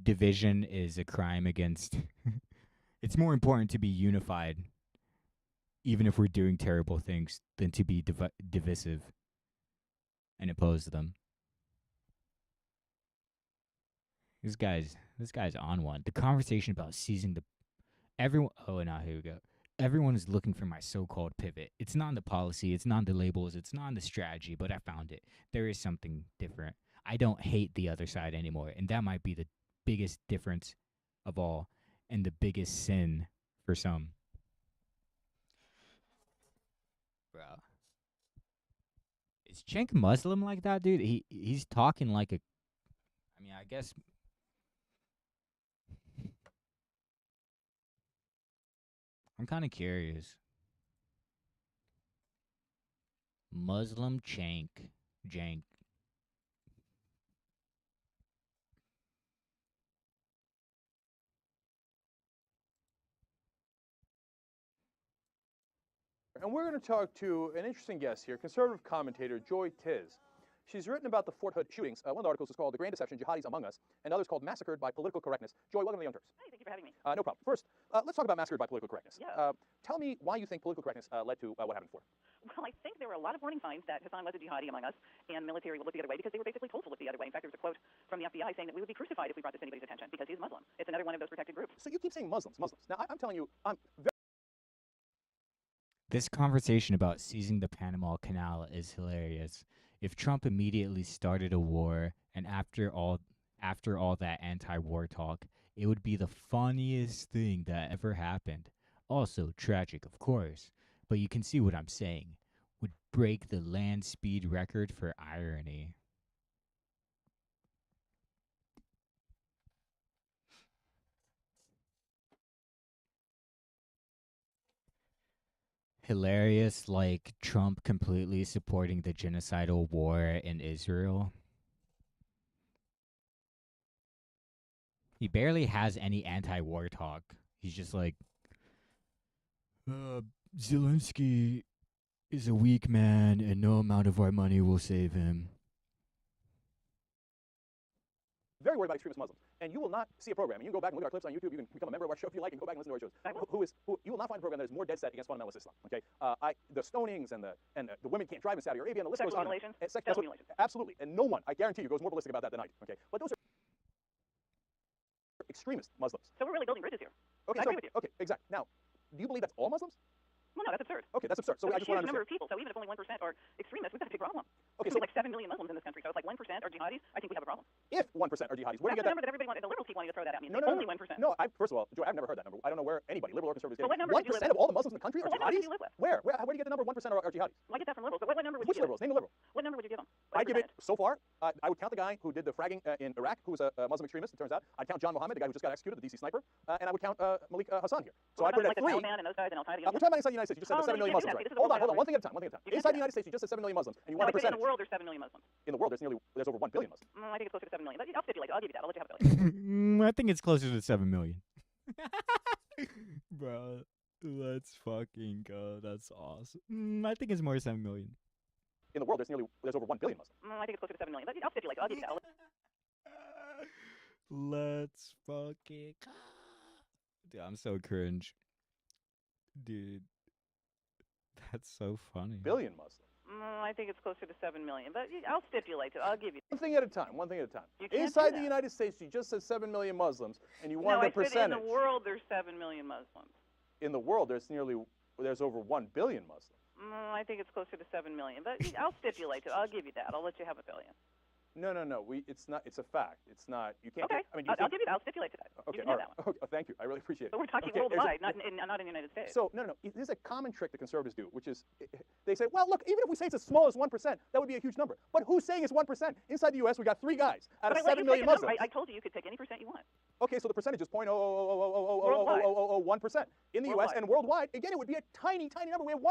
Division is a crime against... It's more important to be unified, even if we're doing terrible things, than to be divisive and oppose them. This guy's on one. The conversation about seizing the... Everyone... Oh, now here we go. Everyone is looking for my so-called pivot. It's not in the policy, it's not in the labels, it's not in the strategy, but I found it. There is something different. I don't hate the other side anymore, and that might be the biggest difference of all, and the biggest sin for some. Bro. Is Cenk Muslim like that, dude? He's talking like a... I mean, I guess... I'm kind of curious. Muslim Cenk. Jank. And we're going to talk to an interesting guest here, conservative commentator Joy Tiz. She's written about the Fort Hood shootings. One of the articles is called The Grand Deception, Jihadis Among Us, and others called Massacred by Political Correctness. Joy, welcome to the Young Turks. Hey, thank you for having me. No problem. First, let's talk about Massacred by Political Correctness. Yeah. Tell me why you think political correctness led to what happened before. Well, I think there were a lot of warning signs that Hassan was a jihadi among us, and military would look the other way because they were basically told to look the other way. In fact, there's a quote from the FBI saying that we would be crucified if we brought this to anybody's attention because he's Muslim. It's another one of those protected groups. So you keep saying Muslims. Now, I'm telling you, This conversation about seizing the Panama Canal is hilarious. If Trump immediately started a war, and after all that anti-war talk, it would be the funniest thing that ever happened. Also tragic, of course, but you can see what I'm saying. Would break the land speed record for irony. Hilarious, like Trump completely supporting the genocidal war in Israel. He barely has any anti-war talk. He's just like, Zelensky is a weak man and no amount of our money will save him. very worried about extremist Muslims. And you will not see a program. And you can go back and look at our clips on YouTube. You can become a member of our show if you like and go back and listen to our shows. You will not find a program that is more dead set against fundamentalist Islam. Okay, the stonings and the women can't drive in Saudi Arabia and the list goes on. Sexual mutilation. Absolutely, and no one, I guarantee you, goes more ballistic about that than I do. Okay, but those are extremist Muslims. So we're really building bridges here. Okay, I agree with you. Okay, exactly. Now, do you believe that's all Muslims? Well, no, that's absurd. Okay, that's absurd. So I There's just a want to huge number understand. of people. So even if only 1% are extremists, we've got a big problem. Okay, so so like 7 million Muslims in this country. So it's like 1% are jihadis. I think we have a problem. If 1% are jihadis, where do you get That's the that? number that everybody wanted. The liberals keep wanting to throw that at me. No, only 1%. No, first of all, Joy, I've never heard that number. I don't know where anybody, liberal or conservative, is But what getting. number did you 1% live of all the Muslims in the country are But what number jihadis? did you live with? Where do you get the number 1% are jihadis? Well, I get that from liberals. But what number would Which you give liberals? Name the liberal. What number would you give them? I give it, so far, I would count the guy who did the fragging in Iraq, who was a Muslim extremist, it turns out. I'd count John Mohammed, the guy who just got executed, the DC sniper, and I would count Malik Hassan here. So I put it at 3. The Taliban and those guys and Al-Qaeda. We're talking about inside the United States. You just said the 7 million Muslims, right? Hold on. One thing at a time. Inside the United States, you just said 7 million Muslims, and you want a In percentage. the world, there's 7 million Muslims. In the world, there's over 1 billion Muslims. I think it's closer to 7 million. But I'll stipulate it. I'll give you that. I'll let you have it. I think it's closer to 7 million. Bro, let's fucking go. That's awesome. I think it's more 7 million. In the world, there's over 1 billion Muslims. I think it's closer to 7 million. But I'll stipulate it. I'll give you that. Let's fucking go. Dude, I'm so cringe. Dude, that's so funny. Billion Muslims. I think it's closer to 7 million. But I'll stipulate it. I'll give you. One thing at a time. You can't Inside do the that. United States, you just said 7 million Muslims, and you No, wanted I a percentage. said in the world, there's 7 million Muslims. In the world, there's over 1 billion Muslims. I think it's closer to 7 million. But I'll stipulate it. I'll give you that. I'll let you have a billion. No. It's not. It's a fact. It's not. You can't. Okay. I'll give you that. I'll stipulate to that. Okay. You can have that one. Okay. Thank you. I really appreciate it. But we're talking Okay, worldwide, not in the United States. So no. This is a common trick that conservatives do, which is they say, well, look, even if we say it's as small as 1%, that would be a huge number. But who's saying it's 1%? Inside the U.S., we got 3 guys out of 7 million Muslims. I told you you could pick any percent you want. Okay, so the percentage is 0.000000001% in the U.S. and worldwide. Again, it would be a tiny, tiny number. We have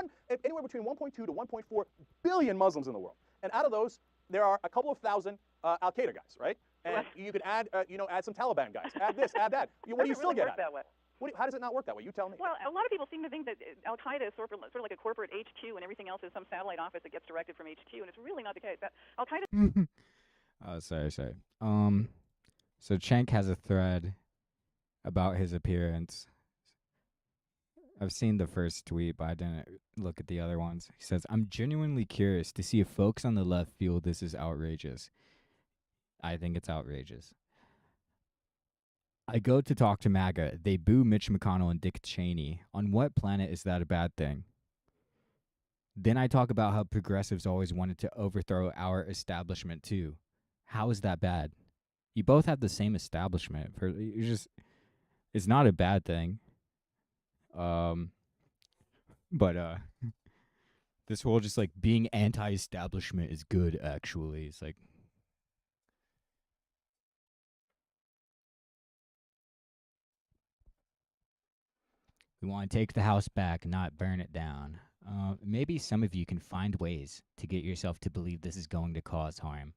anywhere between 1.2 to 1.4 billion Muslims in the world, and out of those, there are a couple of thousand Al Qaeda guys, right? And you could add, add some Taliban guys. Add this, add that. What do you still get? That way. How does it not work that way? You tell me. Well, a lot of people seem to think that Al Qaeda is sort of like a corporate HQ, and everything else is some satellite office that gets directed from HQ, and it's really not the case. Al Qaeda. Oh, sorry. So Cenk has a thread about his appearance. I've seen the first tweet, but I didn't look at the other ones. He says, I'm genuinely curious to see if folks on the left feel this is outrageous. I think it's outrageous. I go to talk to MAGA. They boo Mitch McConnell and Dick Cheney. On what planet is that a bad thing? Then I talk about how progressives always wanted to overthrow our establishment too. How is that bad? You both have the same establishment. It's not a bad thing. But this whole just like being anti-establishment is good, actually. It's like, we want to take the house back, not burn it down. Maybe some of you can find ways to get yourself to believe this is going to cause harm.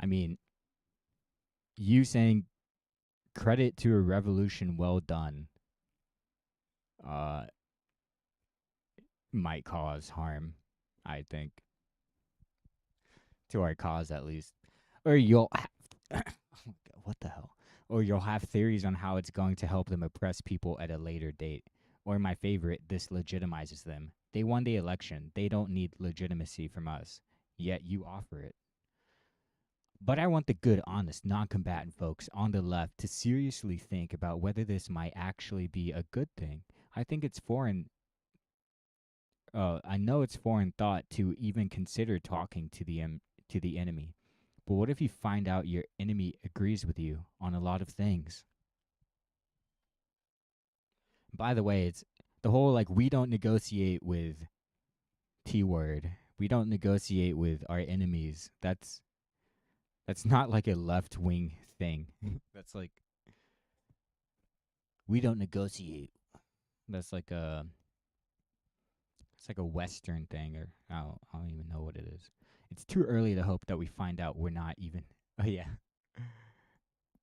I mean, you saying credit to a revolution well done. might cause harm, I think, to our cause at least. Or you'll what the hell? Or you'll have theories on how it's going to help them oppress people at a later date. Or my favorite, this legitimizes them. They won the election. They don't need legitimacy from us. Yet you offer it. But I want the good, honest, non-combatant folks on the left to seriously think about whether this might actually be a good thing. I think it's foreign. I know it's foreign thought to even consider talking to the enemy. But what if you find out your enemy agrees with you on a lot of things? By the way, it's the whole like we don't negotiate with T-word. We don't negotiate with our enemies. That's not like a left-wing thing. That's like we don't negotiate. That's like a Western thing, or I don't even know what it is. It's too early to hope that we find out we're not even. Oh yeah,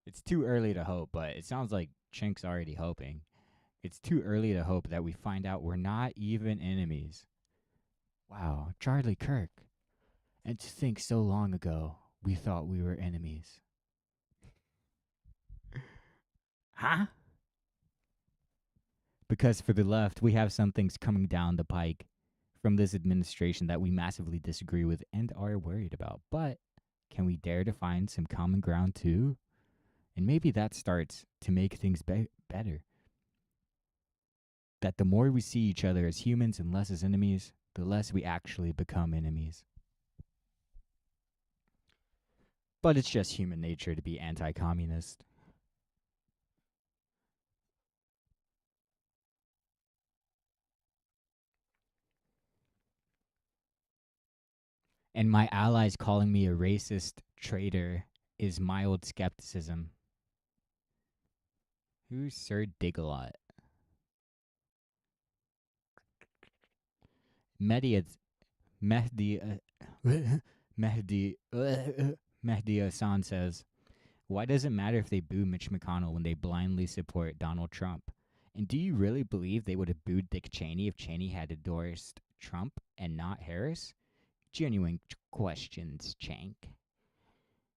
it's too early to hope, but it sounds like Cenk's already hoping. It's too early to hope that we find out we're not even enemies. Wow, Charlie Kirk. And to think so long ago we thought we were enemies. Huh? Because for the left, we have some things coming down the pike from this administration that we massively disagree with and are worried about. But can we dare to find some common ground too? And maybe that starts to make things better. That the more we see each other as humans and less as enemies, the less we actually become enemies. But it's just human nature to be anti-communist. And my allies calling me a racist traitor is mild skepticism. Who's Sir Digalot? Mehdi Hassan says, why does it matter if they boo Mitch McConnell when they blindly support Donald Trump? And do you really believe they would have booed Dick Cheney if Cheney had endorsed Trump and not Harris? Genuine questions, Cenk.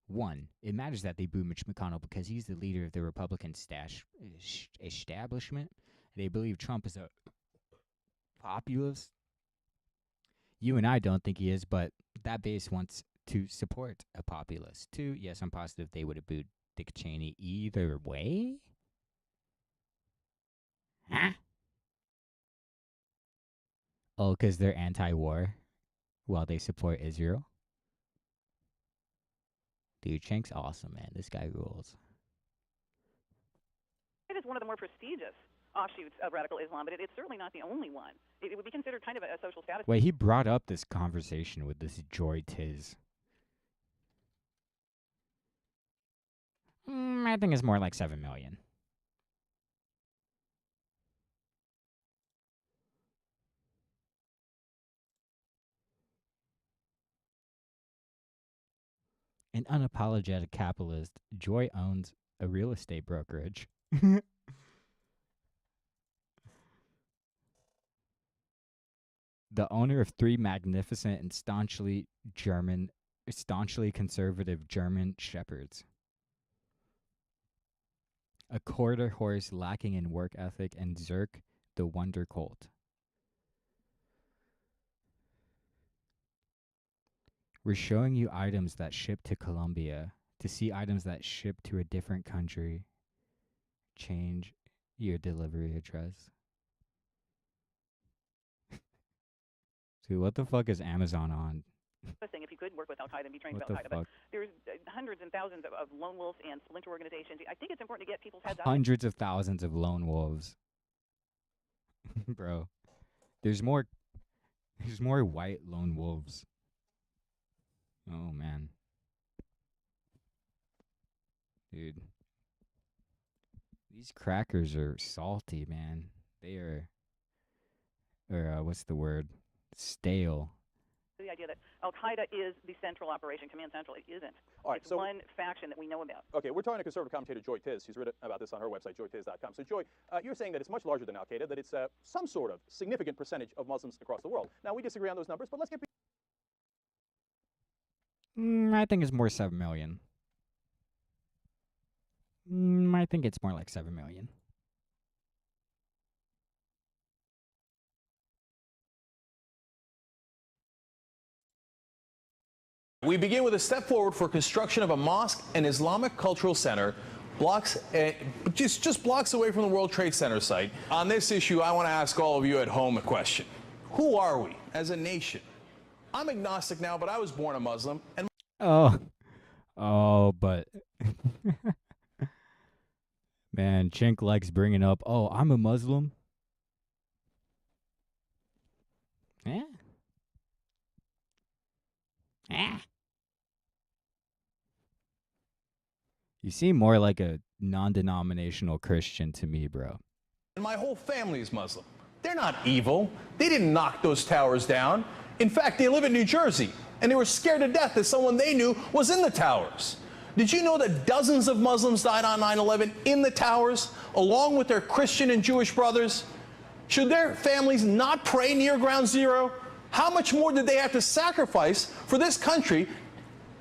1. It matters that they boo Mitch McConnell because he's the leader of the Republican establishment. They believe Trump is a populist. You and I don't think he is, but that base wants to support a populist. 2, yes, I'm positive they would have booed Dick Cheney either way. Huh? Oh, because they're anti-war while they support Israel? Dude, Cenk's awesome, man. This guy rules. It is one of the more prestigious offshoots of radical Islam, but it's certainly not the only one. It would be considered kind of a social status. Wait, he brought up this conversation with this Joy Tiz. I think it's more like 7 million. An unapologetic capitalist, Joy owns a real estate brokerage. The owner of 3 magnificent and staunchly conservative German shepherds. A quarter horse lacking in work ethic, and Zerk, the wonder colt. We're showing you items that ship to Colombia. To see items that ship to a different country, change your delivery address. Dude, what the fuck is Amazon on? Thing, if you could work with Al Qaeda and be trained What with Al the Qaeda, but fuck? there's hundreds and thousands of lone wolves and splinter organizations. I think it's important to get people's heads out. Hundreds of thousands of lone wolves. Bro. There's more white lone wolves. Oh man. Dude. These crackers are salty, man. They are what's the word? Stale. The idea that Al Qaeda is the central operation, command central, it isn't. All right, it's so one faction that we know about. Okay, we're talking to conservative commentator Joy Tiz. She's written about this on her website, joytiz.com. So, Joy, you're saying that it's much larger than Al Qaeda, that it's some sort of significant percentage of Muslims across the world. Now, we disagree on those numbers, but let's get. I think it's more 7 million. I think it's more like 7 million. We begin with a step forward for construction of a mosque and Islamic cultural center just blocks away from the World Trade Center site. On this issue, I want to ask all of you at home a question. Who are we as a nation? I'm agnostic now, but I was born a Muslim. And but man, Cenk likes bringing up, oh, I'm a Muslim. Yeah. Yeah. You seem more like a non-denominational Christian to me, bro. And my whole family is Muslim. They're not evil. They didn't knock those towers down. In fact, they live in New Jersey, and they were scared to death that someone they knew was in the towers. Did you know that dozens of Muslims died on 9/11 in the towers, along with their Christian and Jewish brothers? Should their families not pray near Ground Zero? How much more did they have to sacrifice for this country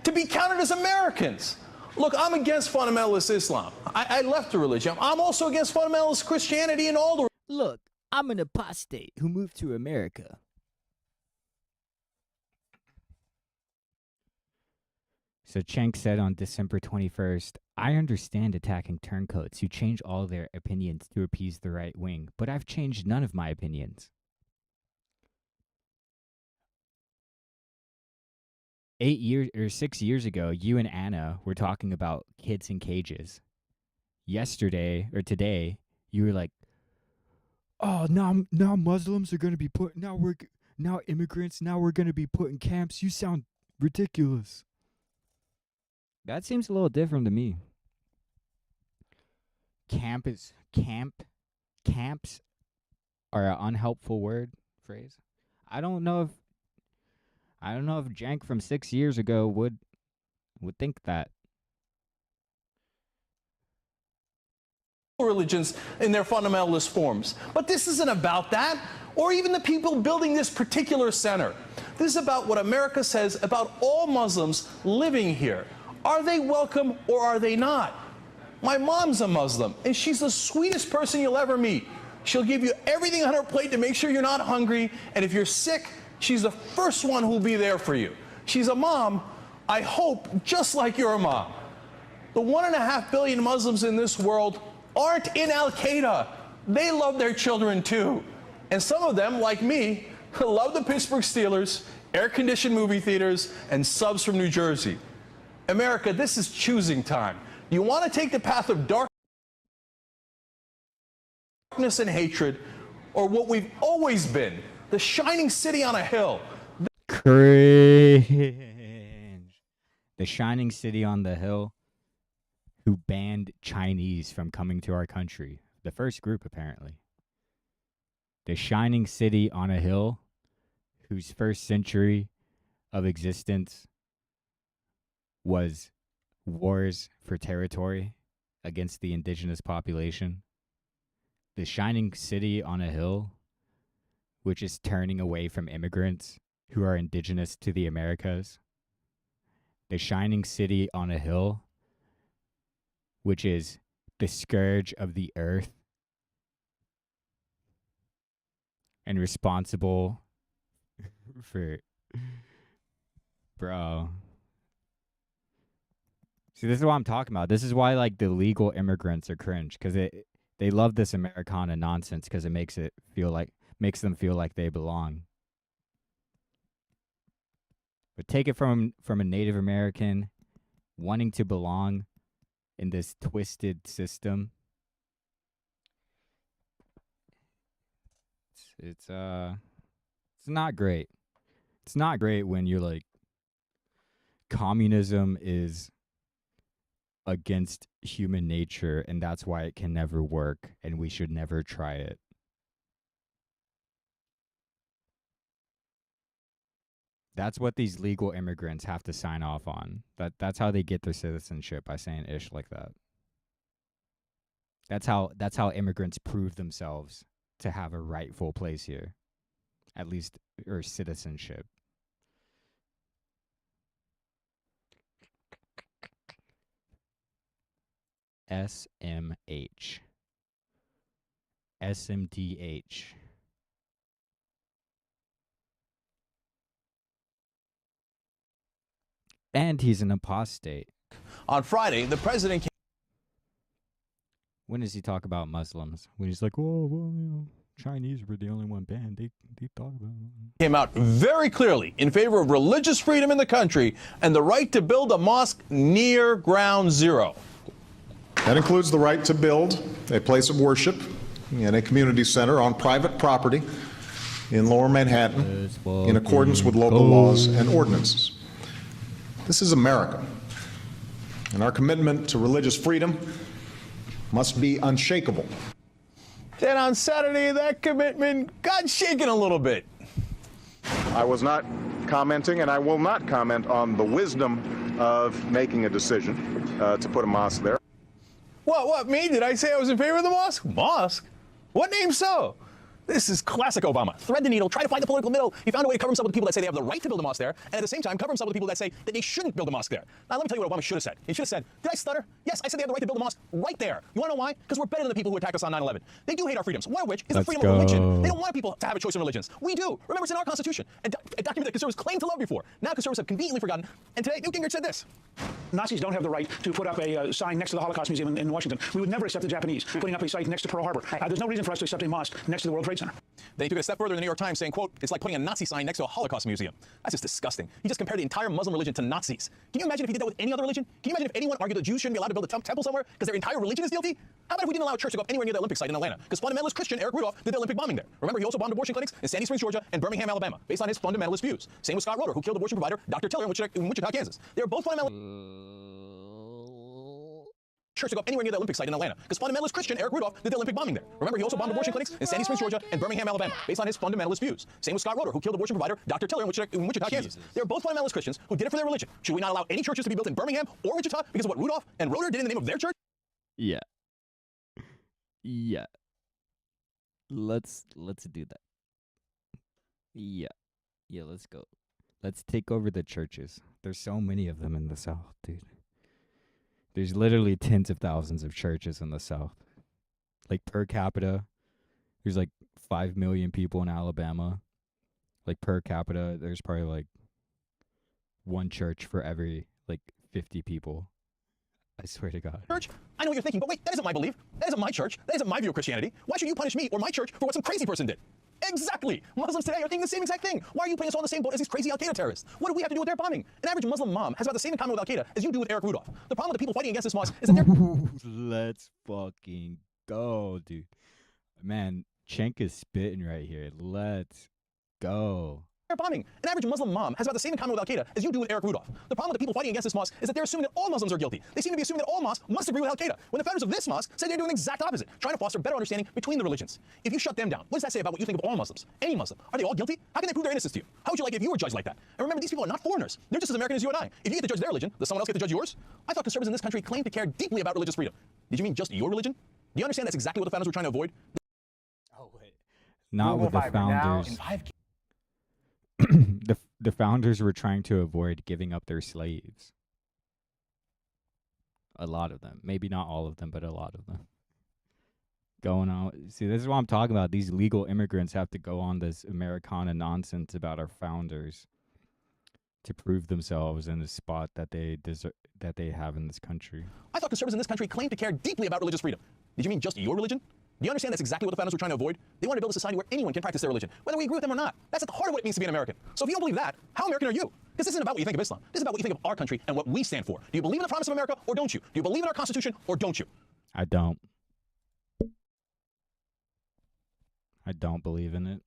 to be counted as Americans? Look, I'm against fundamentalist Islam. I left the religion. I'm also against fundamentalist Christianity and all the... Look, I'm an apostate who moved to America. So Cenk said on December 21st, I understand attacking turncoats who change all their opinions to appease the right wing, but I've changed none of my opinions. 6 years ago, you and Anna were talking about kids in cages. Yesterday or today, you were like, "Oh, now Muslims are gonna be put now immigrants we're gonna be put in camps. You sound ridiculous." That seems a little different to me. Camps are an unhelpful phrase. I don't know if Cenk from 6 years ago would think that. religions in their fundamentalist forms. But this isn't about that, or even the people building this particular center. This is about what America says about all Muslims living here. Are they welcome or are they not? My mom's a Muslim, and she's the sweetest person you'll ever meet. She'll give you everything on her plate to make sure you're not hungry, and if you're sick, she's the first one who'll be there for you. She's a mom, I hope, just like your mom. The 1.5 billion Muslims in this world aren't in Al-Qaeda. They love their children too. And some of them, like me, love the Pittsburgh Steelers, air-conditioned movie theaters, and subs from New Jersey. America, this is choosing time. Do you want to take the path of darkness and hatred, or what we've always been, the shining city on a hill? Cringe. The shining city on the hill who banned Chinese from coming to our country. The first group, apparently. The shining city on a hill whose first century of existence was wars for territory against the indigenous population. The shining city on a hill which is turning away from immigrants who are indigenous to the Americas. The shining city on a hill which is the scourge of the earth and responsible for... Bro. See, this is what I'm talking about. This is why, like, the legal immigrants are cringe, because they love this Americana nonsense because it makes them feel like they belong. But take it from a Native American wanting to belong in this twisted system. It's not great. It's not great when you're like, communism is against human nature and that's why it can never work and we should never try it. That's what these legal immigrants have to sign off on. That's how they get their citizenship, by saying ish like that. That's how immigrants prove themselves to have a rightful place here, at least, or citizenship. SMH. SMDH. And he's an apostate. On Friday, the president When does he talk about Muslims? When he's like, oh, well, Chinese were the only one banned. They thought about it. came out very clearly in favor of religious freedom in the country and the right to build a mosque near ground zero. That includes the right to build a place of worship in a community center on private property in Lower Manhattan in accordance with local laws and ordinances. This is America, and our commitment to religious freedom must be unshakable. Then on Saturday, that commitment got shaken a little bit. I was not commenting, and I will not comment on the wisdom of making a decision to put a mosque there. What, me? Did I say I was in favor of the mosque? Mosque? What name so? This is classic Obama. Thread the needle, try to find the political middle. He found a way to cover himself with the people that say they have the right to build a mosque there, and at the same time cover himself with the people that say that they shouldn't build a mosque there. Now let me tell you what Obama should have said. He should have said, did I stutter? Yes, I said they have the right to build a mosque right there. You want to know why? Because we're better than the people who attacked us on 9/11. They do hate our freedoms, one of which is the freedom of religion. They don't want people to have a choice in religions. We do. Remember, it's in our Constitution. And a document that conservatives claimed to love before. Now conservatives have conveniently forgotten. And today, Newt Gingrich said this. Nazis don't have the right to put up a sign next to the Holocaust Museum in Washington. We would never accept the Japanese putting up a site next to Pearl Harbor. There's no reason for us to accept a mosque next to the World Trade Center. They took it a step further in the New York Times saying, quote, it's like putting a Nazi sign next to a Holocaust museum. That's just disgusting. He just compared the entire Muslim religion to Nazis. Can you imagine if he did that with any other religion? Can you imagine if anyone argued that Jews shouldn't be allowed to build a temple somewhere because their entire religion is guilty? How about if we didn't allow a church to go up anywhere near the Olympic site in Atlanta? Because fundamentalist Christian Eric Rudolph did the Olympic bombing there. Remember, he also bombed abortion clinics in Sandy Springs, Georgia, and Birmingham, Alabama, based on his fundamentalist views. Same with Scott Roeder, who killed abortion provider Dr. Tiller in Wichita, Kansas. They were both fundamentalist. Church to go up anywhere near the Olympic site in Atlanta. Because fundamentalist Christian Eric Rudolph did the Olympic bombing there. Remember, he also bombed abortion clinics in Sandy Springs, Georgia, and Birmingham, Alabama, based on his fundamentalist views. Same with Scott Roeder, who killed abortion provider Dr. Tiller in Wichita, Kansas. They were both fundamentalist Christians who did it for their religion. Should we not allow any churches to be built in Birmingham or Wichita because of what Rudolph and Roeder did in the name of their church? Yeah. Yeah. Let's do that. Yeah. Yeah, let's go. Let's take over the churches. There's so many of them in the South, dude. There's literally tens of thousands of churches in the South. Like per capita, there's like 5 million people in Alabama. Like per capita, there's probably like one church for every like 50 people. I swear to God. Church? I know what you're thinking, but wait, that isn't my belief. That isn't my church. That isn't my view of Christianity. Why should you punish me or my church for what some crazy person did? Exactly. Muslims today are thinking the same exact thing. Why are you putting us all in the same boat as these crazy Al-Qaeda terrorists? What do we have to do with their bombing? An average Muslim mom has about the same in common with Al-Qaeda as you do with Eric Rudolph. The problem with the people fighting against this mosque is that they're... Let's fucking go, dude. Man, Cenk is spitting right here. Let's go. bombing. An average Muslim mom has about the same in common with Al-Qaeda as you do with Eric Rudolph. The problem with the people fighting against this mosque is that they're assuming that all Muslims are guilty. They seem to be assuming that all mosques must agree with Al-Qaeda, when the founders of this mosque said they're doing the exact opposite, trying to foster better understanding between the religions. If you shut them down, what does that say about what you think of all Muslims? Any Muslim? Are they all guilty? How can they prove their innocence to you? How would you like it if you were judged like that? And remember, these people are not foreigners. They're just as American as you and I. If you get to judge their religion, does someone else get to judge yours? I thought conservatives in this country claimed to care deeply about religious freedom. Did you mean just your religion? Do you understand that's exactly what the founders were trying to avoid? Not with the founders. The founders were trying to avoid giving up their slaves. A lot of them. Maybe not all of them, but a lot of them. Going on. See, this is what I'm talking about. These legal immigrants have to go on this Americana nonsense about our founders to prove themselves in the spot that they deserve, that they have in this country. I thought conservatives in this country claimed to care deeply about religious freedom. Did you mean just your religion? Do you understand that's exactly what the founders were trying to avoid? They wanted to build a society where anyone can practice their religion, whether we agree with them or not. That's at the heart of what it means to be an American. So if you don't believe that, how American are you? Because this isn't about what you think of Islam. This is about what you think of our country and what we stand for. Do you believe in the promise of America or don't you? Do you believe in our Constitution or don't you? I don't. I don't believe in it.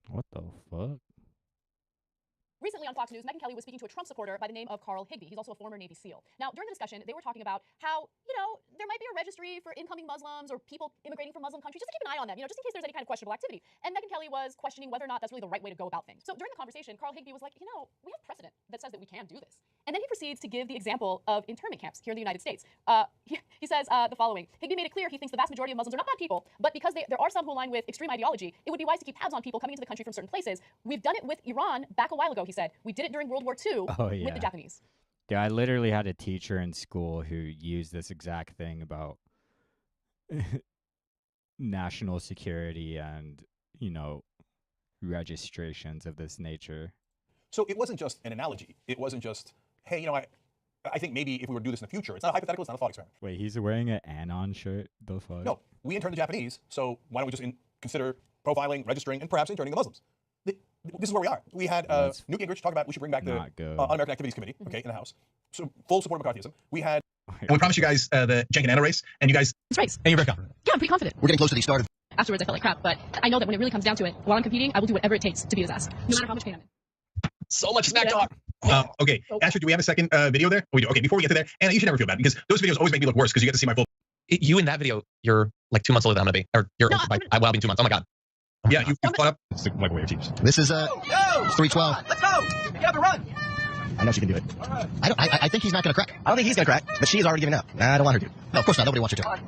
What the fuck? Recently on Fox News, Megyn Kelly was speaking to a Trump supporter by the name of Carl Higbie. He's also a former Navy SEAL. Now, during the discussion, they were talking about how, there might be a registry for incoming Muslims or people immigrating from Muslim countries, just to keep an eye on them, just in case there's any kind of questionable activity. And Megyn Kelly was questioning whether or not that's really the right way to go about things. So during the conversation, Carl Higbie was like, we have precedent that says that we can do this. And then he proceeds to give the example of internment camps here in the United States. He says the following. Higbie made it clear he thinks the vast majority of Muslims are not bad people, but because there are some who align with extreme ideology, it would be wise to keep tabs on people coming into the country from certain places. We've done it with Iran back a while ago, he said. We did it during World War II with the Japanese. Yeah, I literally had a teacher in school who used this exact thing about national security and, registrations of this nature. So it wasn't just an analogy. It wasn't just, hey, I think maybe if we were to do this in the future, it's not a hypothetical, it's not a thought experiment. Wait, he's wearing an Anon shirt? The fuck? No, we interned the Japanese, so why don't we just consider profiling, registering, and perhaps interning the Muslims? This is where we are. We had Newt Gingrich talk about we should bring back the Un-American Activities Committee, in the House. So full support of McCarthyism. We had... And we promised you guys the Cenk and Anna race, and you guys... It's race. And you're very confident. Yeah, I'm pretty confident. We're getting close to the start of... Afterwards, I felt like crap, but I know that when it really comes down to it, while I'm competing, I will do whatever it takes to beat his ass, no matter how much pain I'm in. So much smack talk. Okay, Astrid, do we have a second video there? We do. Okay, before we get to there, Anna, you should never feel bad because those videos always make me look worse because you get to see my full... You in that video, you're like 2 months older than I'm going to be. Or you're I'll be in 2 months. Oh my God. Yeah, you've caught up. It's the microwave teams. This is 312. Let's go. You have to run. I know she can do it. I think he's not going to crack. I don't think he's going to crack, but she's already given up. I don't want her to. No, of course not. Nobody wants her to. Come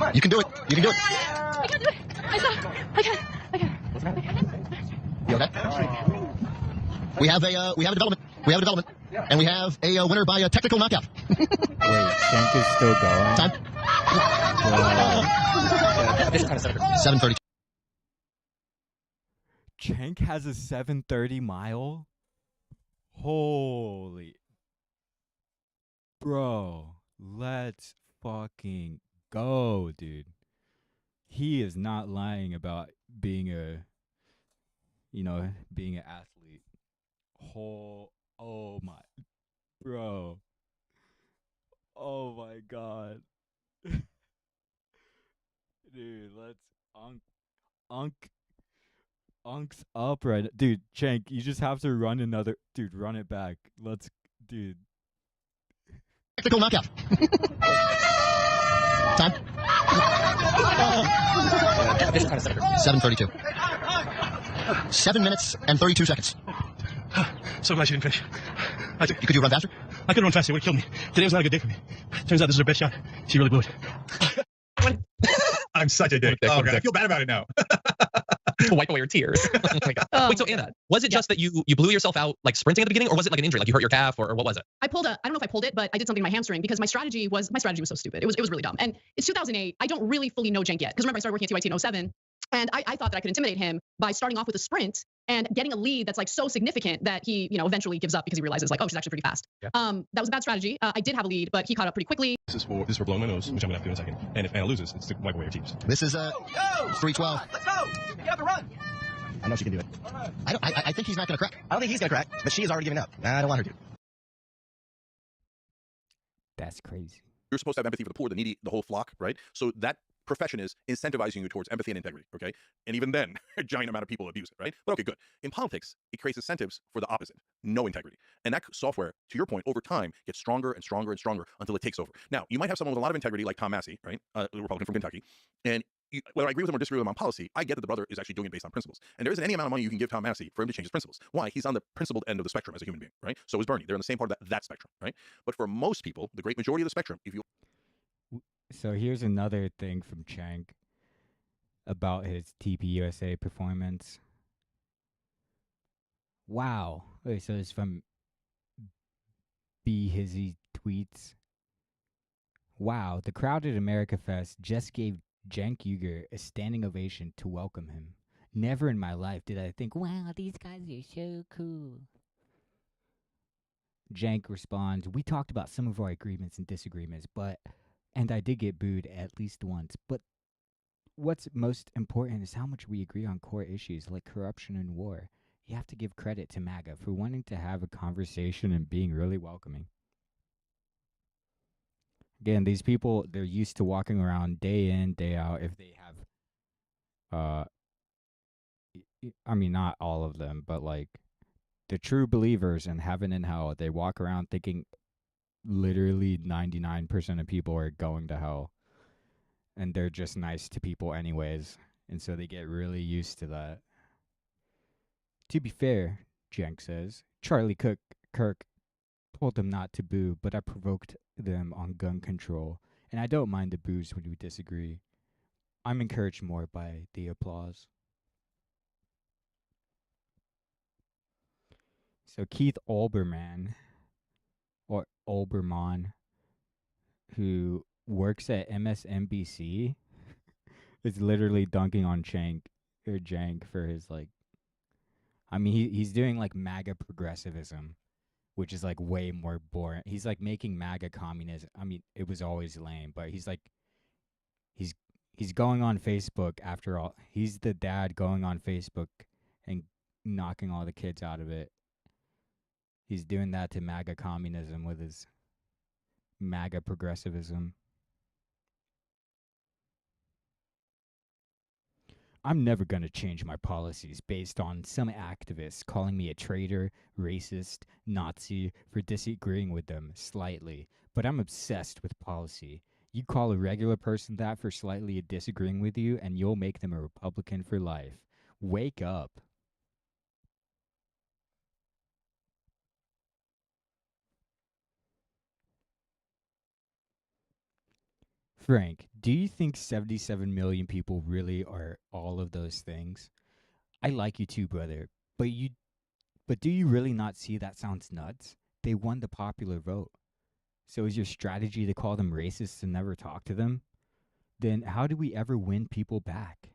on. You can do it. You can do it. I can't do it. I can't. You okay? We have a development. We have a development. And we have a winner by a technical knockout. Wait, Cenk is still going? Time. 7:32. Cenk has a 7:30 mile? Holy. Bro, let's fucking go, dude. He is not lying about being being an athlete. Oh my, bro. Oh my God. Dude, let's Unk's up right now. Dude, Cenk, you just have to run another. Dude, run it back. Dude. Technical knockout. Time. 7:32. 7 minutes and 32 seconds. So glad she didn't finish. Could you run faster? I could run faster. It would have killed me. Today was not a good day for me. Turns out this is her best shot. She really blew it. I'm such a dick. Oh, God, I feel bad about it now. To wipe away your tears. Oh my God. Wait, so Anna, was it just that you blew yourself out like sprinting at the beginning, or was it like an injury, like you hurt your calf, or what was it? I don't know if I pulled it, but I did something in my hamstring because my strategy was so stupid. It was really dumb. And it's 2008. I don't really fully know Cenk yet because remember I started working at TYT in 07. And I thought that I could intimidate him by starting off with a sprint and getting a lead that's like so significant that he, eventually gives up because he realizes like, oh, she's actually pretty fast. Yeah. That was a bad strategy. I did have a lead, but he caught up pretty quickly. This is for blowing my nose, which I'm gonna have to do in a second. And if Anna loses, it's the microwave teams. This is 312. Let's go. You have to run. I know she can do it. I think he's not going to crack. I don't think he's going to crack, but she's already given up. I don't want her to. That's crazy. You're supposed to have empathy for the poor, the needy, the whole flock, right? So that profession is incentivizing you towards empathy and integrity, okay? And even then, a giant amount of people abuse it, right? But okay, good. In politics, it creates incentives for the opposite, no integrity. And that software, to your point, over time, gets stronger and stronger and stronger until it takes over. Now, you might have someone with a lot of integrity like Tom Massey, right? The Republican from Kentucky. And whether I agree with him or disagree with him on policy, I get that the brother is actually doing it based on principles. And there isn't any amount of money you can give Tom Massey for him to change his principles. Why? He's on the principled end of the spectrum as a human being, right? So is Bernie. They're on the same part of that spectrum, right? But for most people, the great majority of the spectrum, if you... So here's another thing from Cenk about his TPUSA performance. Wow. Okay, so it's from B. Hizzy Tweets. Wow, the crowd at America Fest just gave Cenk Uyger a standing ovation to welcome him. Never in my life did I think, wow, these guys are so cool. Cenk responds, we talked about some of our agreements and disagreements, and I did get booed at least once, but what's most important is how much we agree on core issues like corruption and war. You have to give credit to MAGA for wanting to have a conversation and being really welcoming. Again, these people, they're used to walking around day in, day out. If they have, I mean, not all of them, but like The true believers in heaven and hell, they walk around thinking literally 99% of people are going to hell. And they're just nice to people anyways. And so they get really used to that. To be fair, Cenk says, Charlie Kirk told them not to boo, but I provoked them on gun control. And I don't mind the boos when we disagree. I'm encouraged more by the applause. So Keith Olbermann, or Olbermann, who works at MSNBC, is literally dunking on Cenk for his like. I mean, he's doing like MAGA progressivism, which is like way more boring. He's like making MAGA communism. I mean, it was always lame, but he's going on Facebook after all. He's the dad going on Facebook and knocking all the kids out of it. He's doing that to MAGA communism with his MAGA progressivism. I'm never going to change my policies based on some activists calling me a traitor, racist, Nazi for disagreeing with them slightly, but I'm obsessed with policy. You call a regular person that for slightly disagreeing with you, and you'll make them a Republican for life. Wake up. Frank, do you think 77 million people really are all of those things? I like you too, brother, but do you really not see that sounds nuts? They won the popular vote. So is your strategy to call them racist and never talk to them? Then how do we ever win people back?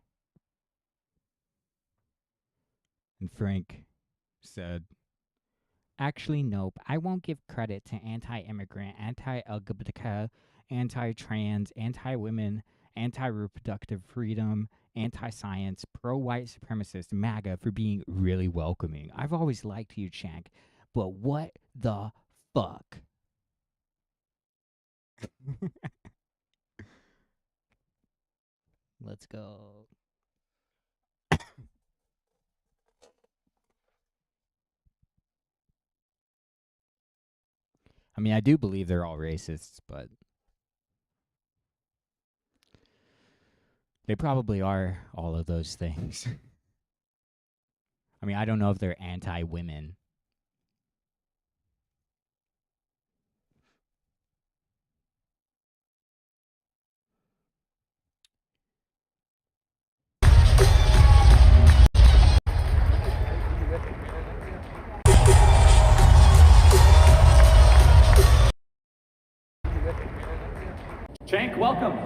And Frank said, actually, nope. I won't give credit to anti-immigrant, anti-LGBT, anti-trans, anti-women, anti-reproductive freedom, anti-science, pro-white supremacist, MAGA for being really welcoming. I've always liked you, Cenk, but what the fuck? Let's go. I mean, I do believe they're all racists, but they probably are all of those things. I mean, I don't know if they're anti-women. Cenk, welcome.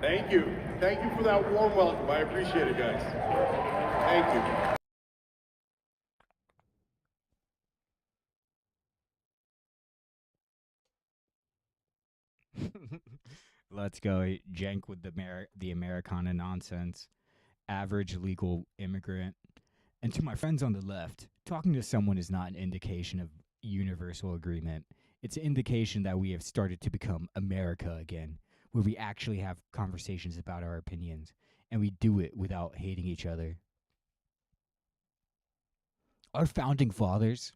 Thank you. Thank you for that warm welcome. I appreciate it, guys. Thank you. Let's go, Cenk, with the Americana nonsense. Average legal immigrant. And to my friends on the left, talking to someone is not an indication of universal agreement. It's an indication that we have started to become America again, where we actually have conversations about our opinions, and we do it without hating each other. Our founding fathers.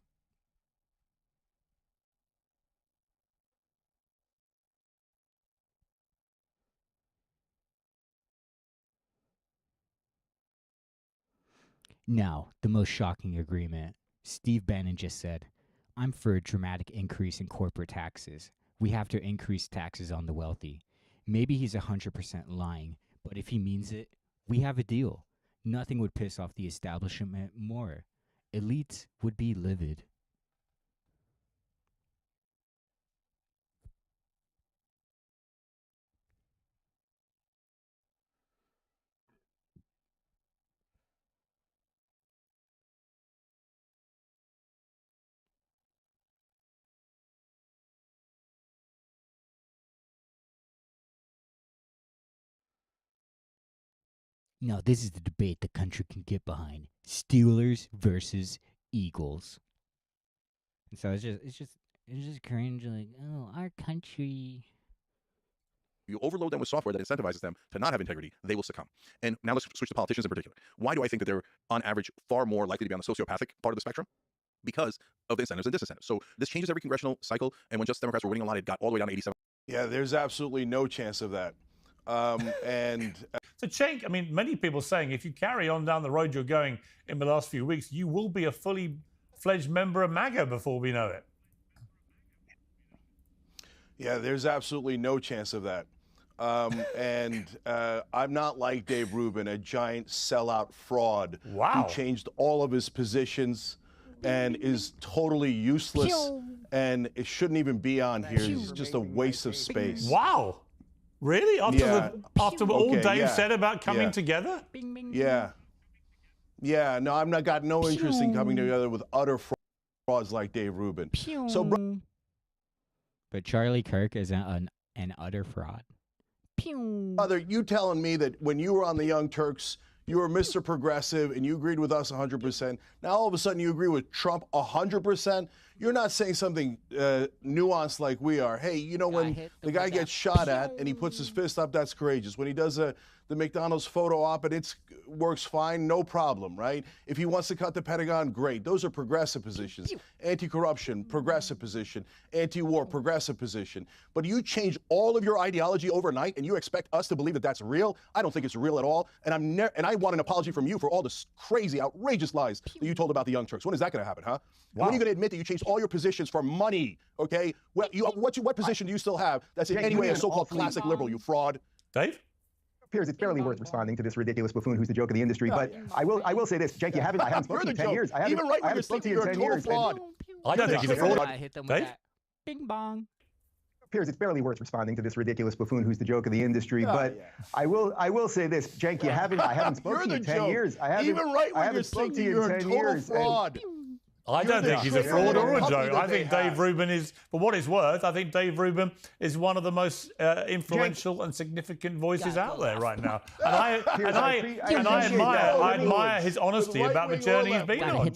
Now, the most shocking agreement. Steve Bannon just said, I'm for a dramatic increase in corporate taxes. We have to increase taxes on the wealthy. Maybe he's 100% lying, but if he means it, we have a deal. Nothing would piss off the establishment more. Elites would be livid. Now, this is the debate the country can get behind. Steelers versus Eagles. And so it's just cringe, like, oh, our country. You overload them with software that incentivizes them to not have integrity, they will succumb. And now let's switch to politicians in particular. Why do I think that they're, on average, far more likely to be on the sociopathic part of the spectrum? because of the incentives and disincentives. So this changes every congressional cycle. And when Justice Democrats were winning a lot, it got all the way down to 87. Yeah, there's absolutely no chance of that. So, Cenk, I mean, many people saying if you carry on down the road you're going in the last few weeks, you will be a fully fledged member of MAGA before we know it. Yeah, there's absolutely no chance of that. I'm not like Dave Rubin, a giant sellout fraud who changed all of his positions and is totally useless and it shouldn't even be on here. He's just a waste of space. Wow. Really? After what all Dave said about coming together? Yeah. Yeah, no, I've not got no interest in coming together with utter frauds like Dave Rubin. So, But Charlie Kirk is an utter fraud. brother, you telling me that when you were on the Young Turks, you were Mr. Progressive and you agreed with us 100%. Now all of a sudden you agree with Trump 100%. You're not saying something nuanced like we are. Hey, you know, when the guy gets shot at and he puts his fist up, that's courageous. When he does the McDonald's photo op and it works fine, no problem, right? If he wants to cut the Pentagon, great. Those are progressive positions. Anti-corruption, progressive position. Anti-war, progressive position. But you change all of your ideology overnight and you expect us to believe that that's real? I don't think it's real at all. And I want an apology from you for all the crazy, outrageous lies that you told about the Young Turks. When is that going to happen, huh? Wow. When are you going to admit that you changed all your positions for money, okay? Well, what position do you still have that's in any way a so-called classic liberal, you fraud? Dave? Appears it's fairly worth responding to this ridiculous buffoon who's the joke of the industry. But I will say this, Cenk, I haven't spoken to you in 10 years. I haven't spoken to you in 10 years. I don't think he's a fraud. I hit them with that. Bing bong. Appears it's fairly worth responding to this ridiculous buffoon who's the joke of the industry. But I will say this, Cenk, I haven't spoken to you in 10 years. I haven't spoken to you in 10 years. I don't think he's a fraud or a joke. I think Dave Rubin is, for what it's worth, I think Dave Rubin is one of the most influential and significant voices out there right now. And I admire his honesty about the journey he's been on.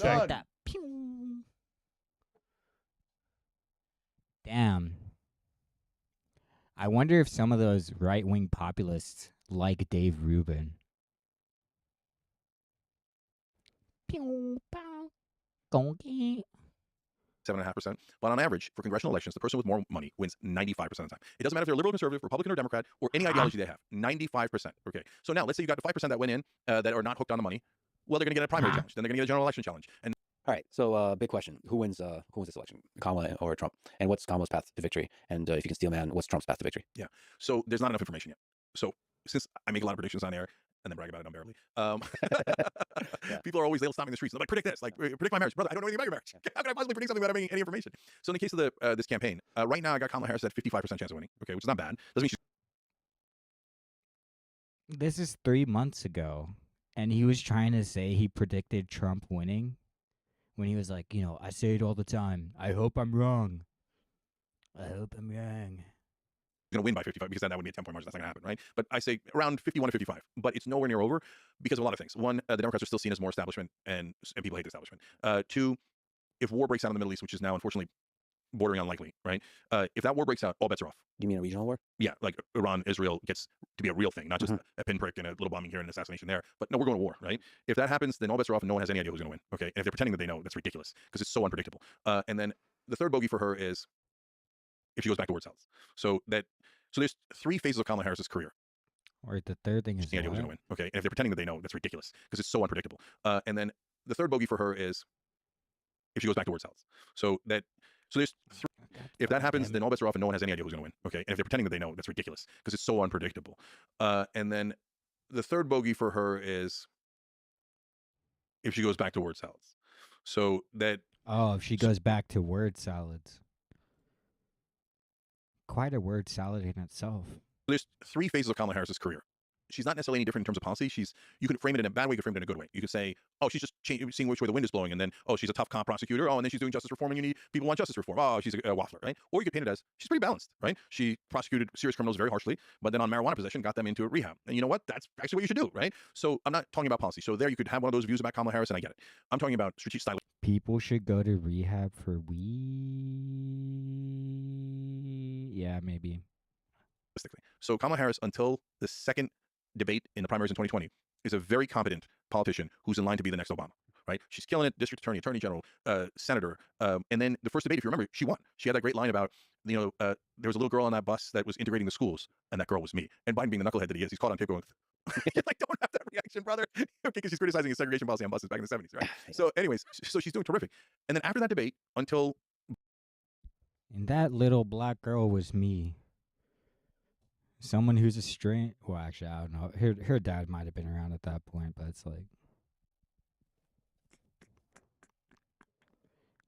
Damn. I wonder if some of those right-wing populists like Dave Rubin. 7.5%. But on average, for congressional elections, the person with more money wins 95% of the time. It doesn't matter if they're liberal, conservative, Republican, or Democrat, or any ideology they have. 95%. Okay. So now, let's say you got the 5% that went in that are not hooked on the money. Well, they're going to get a primary challenge. Then they're going to get a general election challenge. And all right. So, big question: Who wins this election, Kamala or Trump? And what's Kamala's path to victory? And if you can steal man, what's Trump's path to victory? Yeah. So there's not enough information yet. So since I make a lot of predictions on air and then brag about it unbearably, people are always, they'll stop me in the streets. They're like, predict this, like predict my marriage, brother. I don't know anything about your marriage. How can I possibly predict something without having any information? So in the case of this campaign, right now I got Kamala Harris at 55% chance of winning. Okay, which is not bad. Doesn't mean she's. This is 3 months ago, and he was trying to say he predicted Trump winning when he was like, you know, I say it all the time. I hope I'm wrong. I hope I'm wrong. Going to win by 55 because that would be a 10-point margin. That's not going to happen, right? But I say around 51 to 55. But it's nowhere near over because of a lot of things. One, the Democrats are still seen as more establishment, and people hate the establishment. Two, if war breaks out in the Middle East, which is now unfortunately bordering unlikely, right? If that war breaks out, all bets are off. You mean a regional war? Yeah, like Iran, Israel gets to be a real thing, not just a pinprick and a little bombing here and an assassination there. But no, we're going to war, right? If that happens, then all bets are off and no one has any idea who's going to win, okay? And if they're pretending that they know, that's ridiculous because it's so unpredictable. And then the third bogey for her is if she goes back to word salads. So there's 3 phases of Kamala Harris's career. Or the third thing is the idea who's going to win, okay? And if they're pretending that they know, that's ridiculous because it's so unpredictable. And then the third bogey for her is if she goes back to word salads. So there's 3. If that happens, then all bets are off and no one has any idea who's going to win, okay? And if they're pretending that they know, that's ridiculous because it's so unpredictable. And then the third bogey for her is if she goes back to word salads. So that. Oh, if she goes back to word salads. Quite a word salad in itself. There's 3 phases of Kamala Harris's career. She's not necessarily any different in terms of policy. You could frame it in a bad way, you could frame it in a good way. You could say, oh, she's just seeing which way the wind is blowing, and then, oh, she's a tough cop prosecutor, oh, and then she's doing justice reform, and people want justice reform. Oh, she's a waffler, right? Or you could paint it as she's pretty balanced, right? She prosecuted serious criminals very harshly, but then on marijuana possession got them into rehab. And you know what? That's actually what you should do, right? So I'm not talking about policy. So there you could have one of those views about Kamala Harris, and I get it. I'm talking about strategic style. People should go to rehab for weed. Yeah, maybe. So Kamala Harris, until the second debate in the primaries in 2020, is a very competent politician who's in line to be the next Obama, right? She's killing it. District attorney, attorney general, senator. And then the first debate, if you remember, she won. She had that great line about, there was a little girl on that bus that was integrating the schools, and that girl was me. And Biden being the knucklehead that he is, he's caught on tape going, you're like, don't have that reaction, brother. Okay, because she's criticizing his segregation policy on buses back in the 70s, right? So anyways, so she's doing terrific. And then after that debate, until... And that little black girl was me. Someone who's a straight... Well, actually, I don't know. Her dad might have been around at that point, but it's like...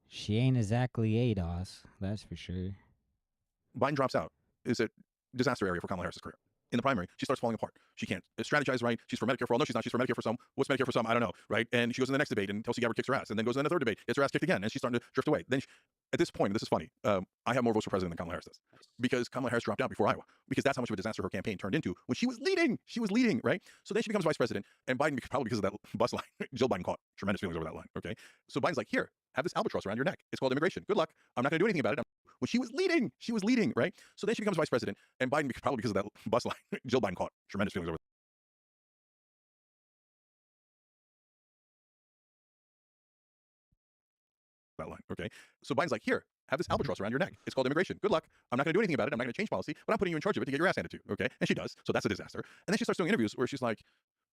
She ain't exactly ADOS, that's for sure. Biden drops out. It's a disaster area for Kamala Harris's career. In the primary, she starts falling apart. She can't strategize right. She's for Medicare for all. No, she's not. She's for Medicare for some. What's Medicare for some? I don't know, right? And she goes in the next debate, and Tulsi Gabbard kicks her ass. And then goes in the third debate, gets her ass kicked again, and she's starting to drift away. Then, at this point, this is funny, I have more votes for president than Kamala Harris does. Because Kamala Harris dropped out before Iowa. Because that's how much of a disaster her campaign turned into when she was leading. She was leading, right? So then she becomes vice president, and Biden, probably because of that bus line, Jill Biden caught tremendous feelings over that line, okay? So Biden's like, here, have this albatross around your neck. It's called immigration. Good luck. I'm not going to do anything about it. When she was leading, right? So then she becomes vice president, and Biden, probably because of that bus line, Jill Biden caught tremendous feelings over that line, okay? So Biden's like, here, have this albatross around your neck. It's called immigration. Good luck. I'm not going to do anything about it. I'm not going to change policy, but I'm putting you in charge of it to get your ass handed to, okay? And she does. So that's a disaster. And then she starts doing interviews where she's like,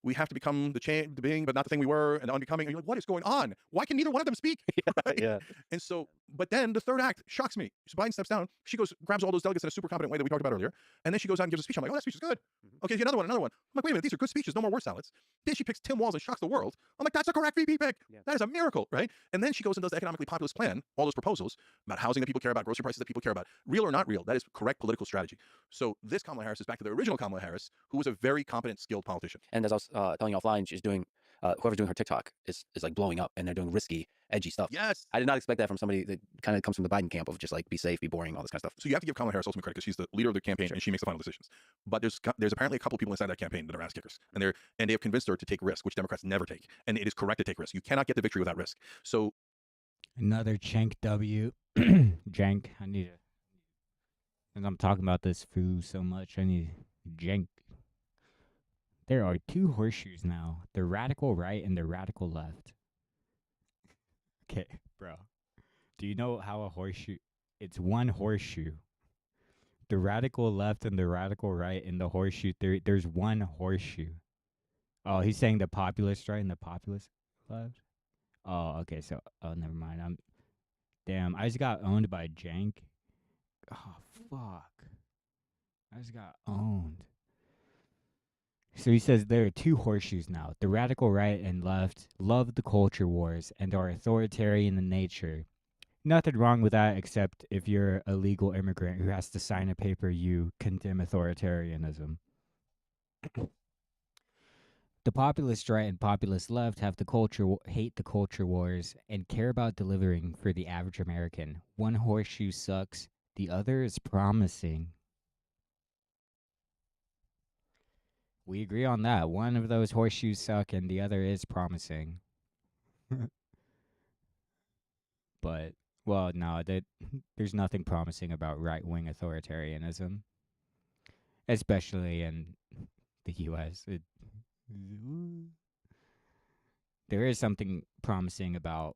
we have to become the being, but not the thing we were, and the unbecoming. And you're like, what is going on? Why can neither one of them speak? Right? Yeah. And so, but then the third act shocks me. So Biden steps down. She goes, grabs all those delegates in a super competent way that we talked about earlier. And then she goes out and gives a speech. I'm like, oh, that speech is good. Okay, another one. I'm like, wait a minute, these are good speeches. No more word salads. Then she picks Tim Walz and shocks the world. I'm like, that's a correct VP pick. Yeah. That is a miracle, right? And then she goes and does the economically populist plan, all those proposals about housing that people care about, grocery prices that people care about. Real or not real, that is correct political strategy. So this Kamala Harris is back to the original Kamala Harris, who was a very competent, skilled politician. And as I was telling you offline, she's doing, whoever's doing her TikTok is like blowing up, and they're doing risky, edgy stuff. Yes. I did not expect that from somebody that kind of comes from the Biden camp of just like be safe, be boring, all this kind of stuff. So you have to give Kamala Harris ultimate credit because she's the leader of the campaign and she makes the final decisions. But there's apparently a couple people inside that campaign that are ass kickers, and they have convinced her to take risk, which Democrats never take. And it is correct to take risk. You cannot get the victory without risk. So another Cenk W. Cenk, I need to. Since I'm talking about this food so much, I need Cenk. There are two horseshoes now, the radical right and the radical left. Okay, bro. Do you know how a horseshoe... It's one horseshoe. The radical left and the radical right and the horseshoe theory, there's one horseshoe. Oh, he's saying the populist right and the populist left? Oh, okay, so... Oh, never mind. Damn, I just got owned by Cenk. Oh, fuck. I just got owned. So he says there are two horseshoes now. The radical right and left love the culture wars and are authoritarian in nature. Nothing wrong with that except if you're a legal immigrant who has to sign a paper you condemn authoritarianism. The populist right and populist left have hate the culture wars and care about delivering for the average American. One horseshoe sucks, the other is promising. We agree on that. One of those horseshoes suck and the other is promising. But, well, no, there's nothing promising about right-wing authoritarianism. Especially in the U.S. There is something promising about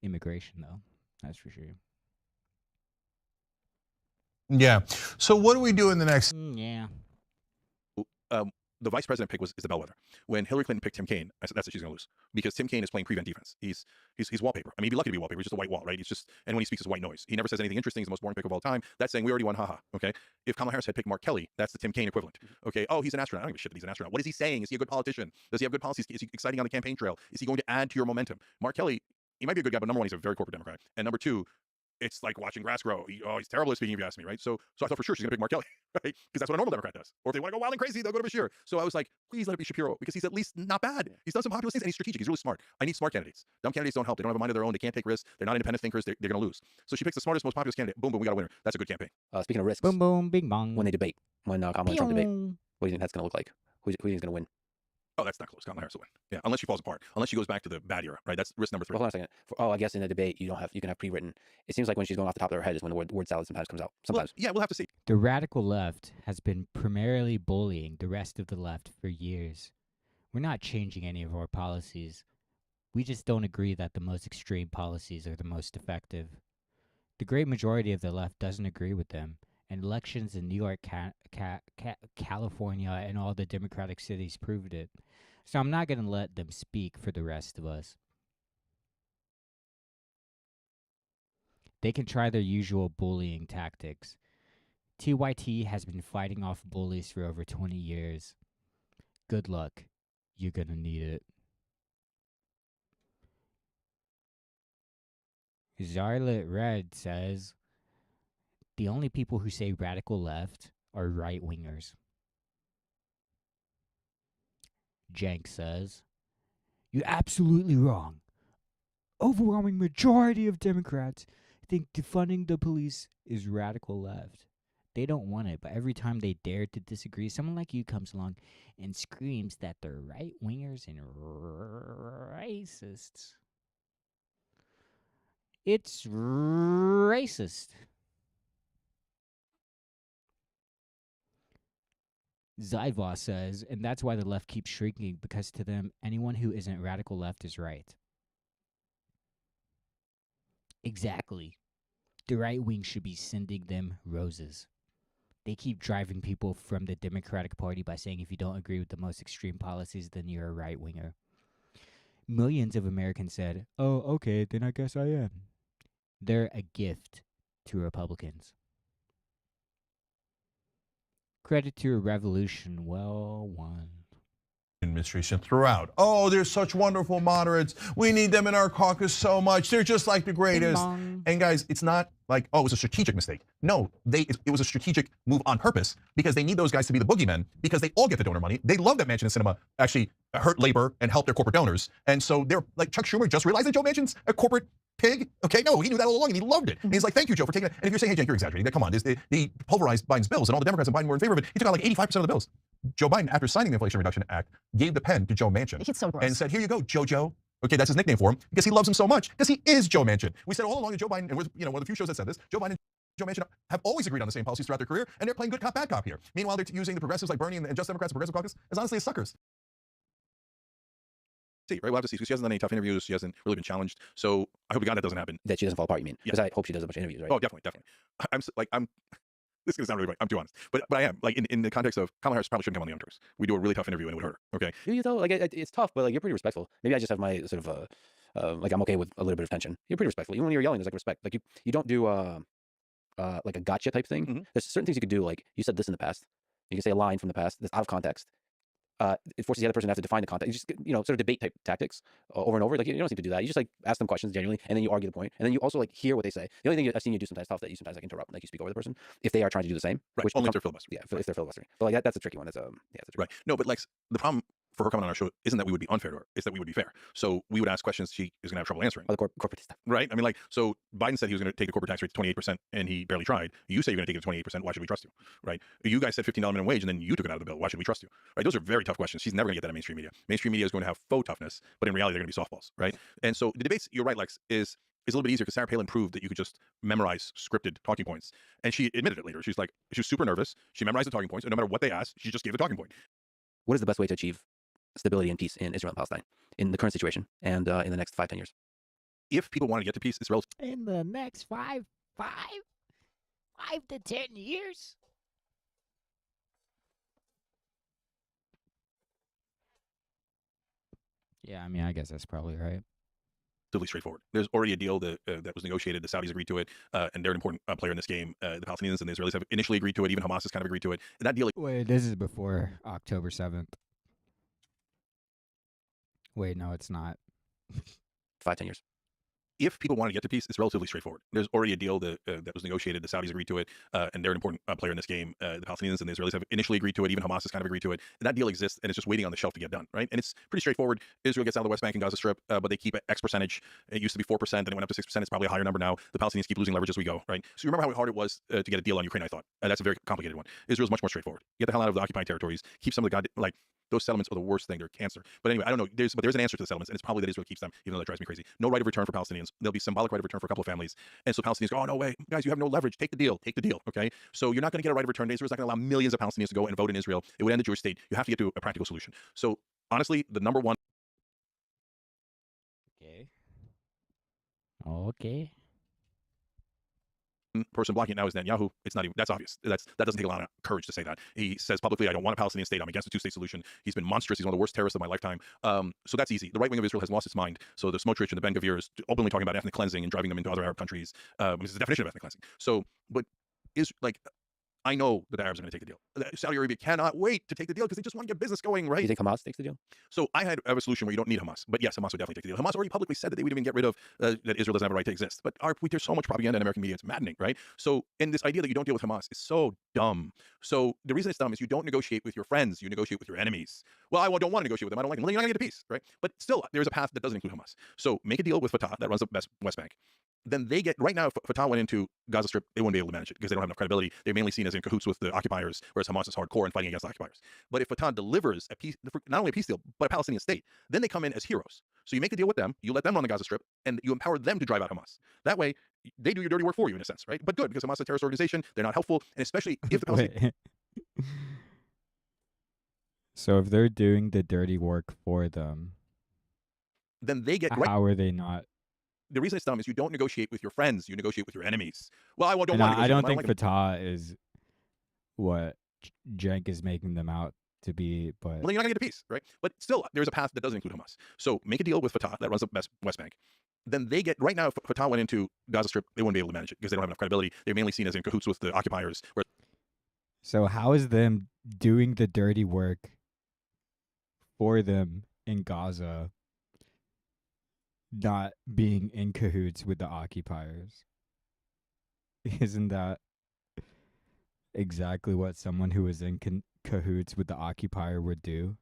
immigration, though. That's for sure. Yeah. So what do we do in the next? Yeah. The vice president pick is the bellwether. When Hillary Clinton picked Tim Kaine, I said that's what she's going to lose because Tim Kaine is playing prevent defense. He's wallpaper. I mean, he'd be lucky to be wallpaper. He's just a white wall, right? He's just, and when he speaks, it's white noise. He never says anything interesting. He's the most boring pick of all time. That's saying we already won, haha. Okay. If Kamala Harris had picked Mark Kelly, that's the Tim Kaine equivalent. Okay. Oh, he's an astronaut. I don't give a shit that he's an astronaut. What is he saying? Is he a good politician? Does he have good policies? Is he exciting on the campaign trail? Is he going to add to your momentum? Mark Kelly, he might be a good guy, but number one, he's a very corporate Democrat, and number two, it's like watching grass grow. He's terrible at speaking, if you ask me, right? So I thought for sure she's going to pick Mark Kelly, right? Because that's what a normal Democrat does. Or if they want to go wild and crazy, they'll go to Bashir. So I was like, please let it be Shapiro, because he's at least not bad. He's done some populist things, and he's strategic. He's really smart. I need smart candidates. Dumb candidates don't help. They don't have a mind of their own. They can't take risks. They're not independent thinkers. They're going to lose. So she picks the smartest, most populist candidate. Boom, boom, we got a winner. That's a good campaign. Speaking of risks, boom, boom, bing, bong. When they debate, when Kamala and Trump debate, what do you think that's going to look like? Who do you think is going to win? Oh, that's not close. Kamala Harris will win. Yeah, unless she falls apart. Unless she goes back to the bad era, right? That's risk number 3. Well, hold on a second. I guess in a debate you can have pre-written. It seems like when she's going off the top of her head is when the word salad sometimes comes out. Sometimes. Well, yeah, we'll have to see. The radical left has been primarily bullying the rest of the left for years. We're not changing any of our policies. We just don't agree that the most extreme policies are the most effective. The great majority of the left doesn't agree with them, and elections in New York, California, and all the Democratic cities proved it. So I'm not going to let them speak for the rest of us. They can try their usual bullying tactics. TYT has been fighting off bullies for over 20 years. Good luck. You're going to need it. Zarlit Red says, the only people who say radical left are right-wingers. Cenk says, you're absolutely wrong. Overwhelming majority of Democrats think defunding the police is radical left. They don't want it, but every time they dare to disagree, someone like you comes along and screams that they're right-wingers and racists. It's racist. Zyva says, and that's why the left keeps shrinking, because to them, anyone who isn't radical left is right. Exactly. The right wing should be sending them roses. They keep driving people from the Democratic Party by saying if you don't agree with the most extreme policies, then you're a right-winger. Millions of Americans said, oh, okay, then I guess I am. They're a gift to Republicans. Credit to a revolution well won. Administration throughout. Oh, they're such wonderful moderates. We need them in our caucus so much. They're just like the greatest. And guys, it's not like, oh, it was a strategic mistake. No, it was a strategic move on purpose because they need those guys to be the boogeymen because they all get the donor money. They love that Manchin and Sinema actually hurt labor and help their corporate donors. And so they're like, Chuck Schumer just realized that Joe Manchin's a corporate pig. Okay, no, he knew that all along and he loved it. And he's like, thank you, Joe, for taking it. And if you're saying, hey, Cenk, you're exaggerating, come on, he pulverized Biden's bills and all the Democrats and Biden were in favor of it. He took out like 85% of the bills. Joe Biden, after signing the Inflation Reduction Act, gave the pen to Joe Manchin. It's so gross. And said, here you go, JoJo. Okay, that's his nickname for him because he loves him so much because he is Joe Manchin. We said all along that Joe Biden, and we're one of the few shows that said this, Joe Biden and Joe Manchin have always agreed on the same policies throughout their career, and they're playing good cop, bad cop here. Meanwhile, they're using the progressives like Bernie and Just Democrats and Progressive Caucus as honestly as suckers. See, right? We'll have to see. She hasn't done any tough interviews. She hasn't really been challenged. So I hope to God that doesn't happen. That she doesn't fall apart, you mean? Because I hope she does a bunch of interviews, right? Oh, definitely. This is gonna sound really funny. I'm too honest, but I am like in the context of Kamala Harris probably shouldn't come on the Young Turks. We do a really tough interview and it would hurt her. Okay. Do you though? Like it's tough, but like you're pretty respectful. Maybe I just have my sort of like I'm okay with a little bit of tension. You're pretty respectful. Even when you're yelling, there's like respect. Like you don't do like a gotcha type thing. Mm-hmm. There's certain things you could do. Like you said this in the past. You can say a line from the past that's out of context. It forces the other person to have to define the context. You just, sort of debate type tactics over and over. Like you don't need to do that. You just like ask them questions genuinely, and then you argue the point, and then you also like hear what they say. The only thing I've seen you do sometimes tough that you sometimes like interrupt, like you speak over the person if they are trying to do the same. Right. Only if they're filibustering. Yeah, if they're filibustering. But like that's a tricky one. That's right. No, but Lex, the problem for her coming on our show isn't that we would be unfair to her. It's that we would be fair. So we would ask questions she is going to have trouble answering. The corporate stuff. Right. I mean, like, so Biden said he was going to take the corporate tax rate to 28%, and he barely tried. You say you're going to take it to 28%. Why should we trust you? Right. You guys said $15 minimum wage, and then you took it out of the bill. Why should we trust you? Right. Those are very tough questions. She's never going to get that in mainstream media. Mainstream media is going to have faux toughness, but in reality, they're going to be softballs. Right. And so the debates, you're right, Lex, is a little bit easier because Sarah Palin proved that you could just memorize scripted talking points. And she admitted it later. She was super nervous. She memorized the talking points, and no matter what they asked, she just gave the talking point. What is the best way to achieve stability and peace in Israel and Palestine in the current situation and in the next 5-10 years? If people want to get to peace, it's relative. In the next 5 to 10 years? Yeah, I mean, I guess that's probably right. Relatively straightforward. There's already a deal that was negotiated. The Saudis agreed to it, and they're an important player in this game. The Palestinians and the Israelis have initially agreed to it. Even Hamas has kind of agreed to it. And that deal. Wait, this is before October 7th. Wait, no, it's not. 5-10 years. If people want to get to peace, it's relatively straightforward. There's already a deal that was negotiated. The Saudis agreed to it, and they're an important player in this game. The Palestinians and the Israelis have initially agreed to it. Even Hamas has kind of agreed to it. And that deal exists, and it's just waiting on the shelf to get done, right? And it's pretty straightforward. Israel gets out of the West Bank and Gaza Strip, but they keep X percentage. It used to be 4%, then it went up to 6%. It's probably a higher number now. The Palestinians keep losing leverage as we go, right? So you remember how hard it was to get a deal on Ukraine, I thought. That's a very complicated one. Israel's much more straightforward. Get the hell out of the occupied territories. Keep some of the Those settlements are the worst thing. They're cancer. But anyway, I don't know. There's an answer to the settlements, and it's probably that Israel keeps them, even though that drives me crazy. No right of return for Palestinians. There'll be symbolic right of return for a couple of families. And so Palestinians go, oh, no way. Guys, you have no leverage. Take the deal. Take the deal, okay? So you're not going to get a right of return. Israel's not going to allow millions of Palestinians to go and vote in Israel. It would end the Jewish state. You have to get to a practical solution. So honestly, the number one Okay. person blocking it now is Netanyahu. It's not even, that's obvious. That doesn't take a lot of courage to say that. He says publicly, I don't want a Palestinian state. I'm against a two-state solution. He's been monstrous. He's one of the worst terrorists of my lifetime. So that's easy. The right wing of Israel has lost its mind. So the Smotrich and the Ben Gvir is openly talking about ethnic cleansing and driving them into other Arab countries. This is the definition of ethnic cleansing. So, but is like, I know that the Arabs are going to take the deal. Saudi Arabia cannot wait to take the deal because they just want to get business going, right? Do you think Hamas takes the deal? So I have a solution where you don't need Hamas. But yes, Hamas would definitely take the deal. Hamas already publicly said that they would even get rid of, that Israel doesn't have a right to exist. But there's so much propaganda in American media, it's maddening, right? So, and this idea that you don't deal with Hamas is so dumb. So the reason it's dumb is you don't negotiate with your friends, you negotiate with your enemies. Well, I don't want to negotiate with them. I don't like them. Well, then you're not going to get peace, right? But still, there's a path that doesn't include Hamas. So make a deal with Fatah that runs the West Bank. Then they get, right now, if Fatah went into Gaza Strip, they wouldn't be able to manage it because they don't have enough credibility. They're mainly seen as in cahoots with the occupiers, whereas Hamas is hardcore and fighting against the occupiers. But if Fatah delivers a peace, not only a peace deal, but a Palestinian state, then they come in as heroes. So you make a deal with them, you let them run the Gaza Strip, and you empower them to drive out Hamas. That way, they do your dirty work for you in a sense, right? But good, because Hamas is a terrorist organization, they're not helpful, and especially if the Palestinians... So if they're doing the dirty work for them, then they get... How are they not? The reason it's dumb is you don't negotiate with your friends, you negotiate with your enemies. Well, I don't And want to I don't negotiate. think Fatah is what Cenk is making them out to be, but Well, then you're not going to get a peace, right? But still, there's a path that doesn't include Hamas. So make a deal with Fatah that runs the West Bank. Then they get, right now, if Fatah went into Gaza Strip, they wouldn't be able to manage it because they don't have enough credibility. They're mainly seen as in cahoots with the occupiers. So how is them doing the dirty work for them in Gaza not being in cahoots with the occupiers? Isn't that exactly what someone who is in cahoots with the occupier would do?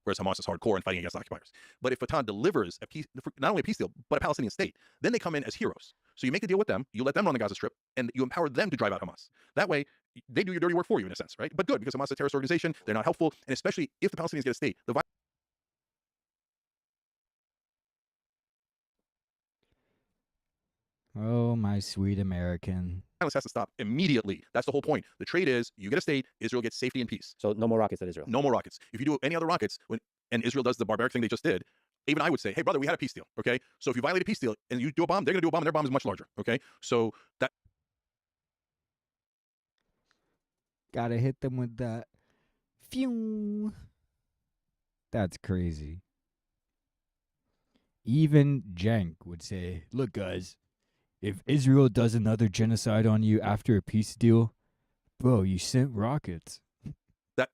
Whereas Hamas is hardcore and fighting against occupiers. But if Fatah delivers a peace, not only a peace deal, but a Palestinian state, then they come in as heroes. So you make a deal with them, you let them run the Gaza Strip, and you empower them to drive out Hamas. That way, they do your dirty work for you in a sense, right? But good, because Hamas is a terrorist organization, they're not helpful, and especially if the Palestinians get a state, the Oh, my sweet American. violence has to stop immediately. That's the whole point. The trade is you get a state, Israel gets safety and peace. So no more rockets at Israel. No more rockets. If you do any other rockets, and Israel does the barbaric thing they just did, even I would say, hey, brother, we had a peace deal, okay? So if you violate a peace deal and you do a bomb, they're going to do a bomb, and their bomb is much larger, okay? So that... Gotta hit them with that. Phew. That's crazy. Even Cenk would say, look, guys, if Israel does another genocide on you after a peace deal, bro, you sent rockets.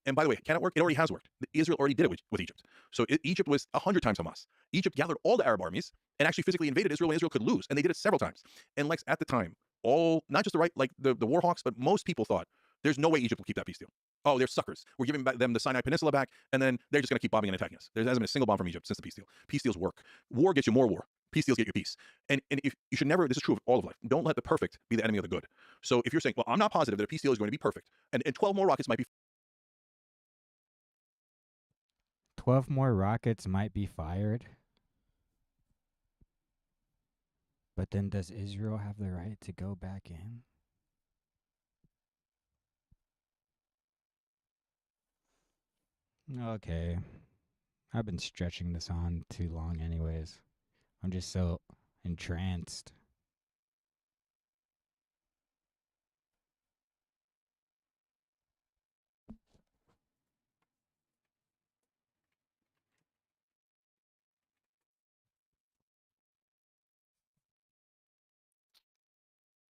And by the way, can it work? It already has worked. Israel already did it with Egypt. So Egypt was 100 times Hamas. Egypt gathered all the Arab armies and actually physically invaded Israel, and Israel could lose. And they did it several times. And like at the time, not just the right, like the war hawks, but most people thought there's no way Egypt will keep that peace deal. Oh, they're suckers. We're giving them the Sinai Peninsula back, and then they're just going to keep bombing and attacking us. There hasn't been a single bomb from Egypt since the peace deal. Peace deals work. War gets you more war. Peace deals get you peace. And if you should never, this is true of all of life, don't let the perfect be the enemy of the good. So if you're saying, well, I'm not positive that a peace deal is going to be perfect, and 12 more rockets might be 12 more rockets might be fired. But then does Israel have the right to go back in? Okay. I've been stretching this on too long anyways. I'm just so entranced.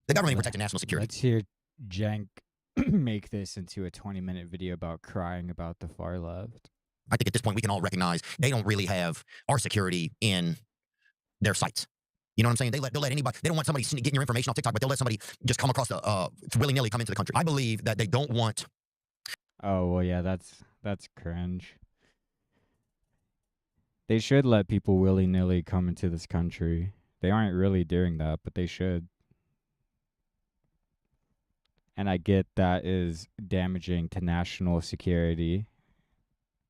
The government protecting national security. Let's hear Cenk make this into a 20-minute video about crying about the far left. I think at this point we can all recognize they don't really have our security in their sights. You know what I'm saying? They'll let anybody. They don't want somebody getting your information off TikTok, but they'll let somebody just come across the willy-nilly come into the country. I believe that they don't want. Oh well, yeah, that's cringe. They should let people willy-nilly come into this country. They aren't really doing that, but they should. And I get that is damaging to national security.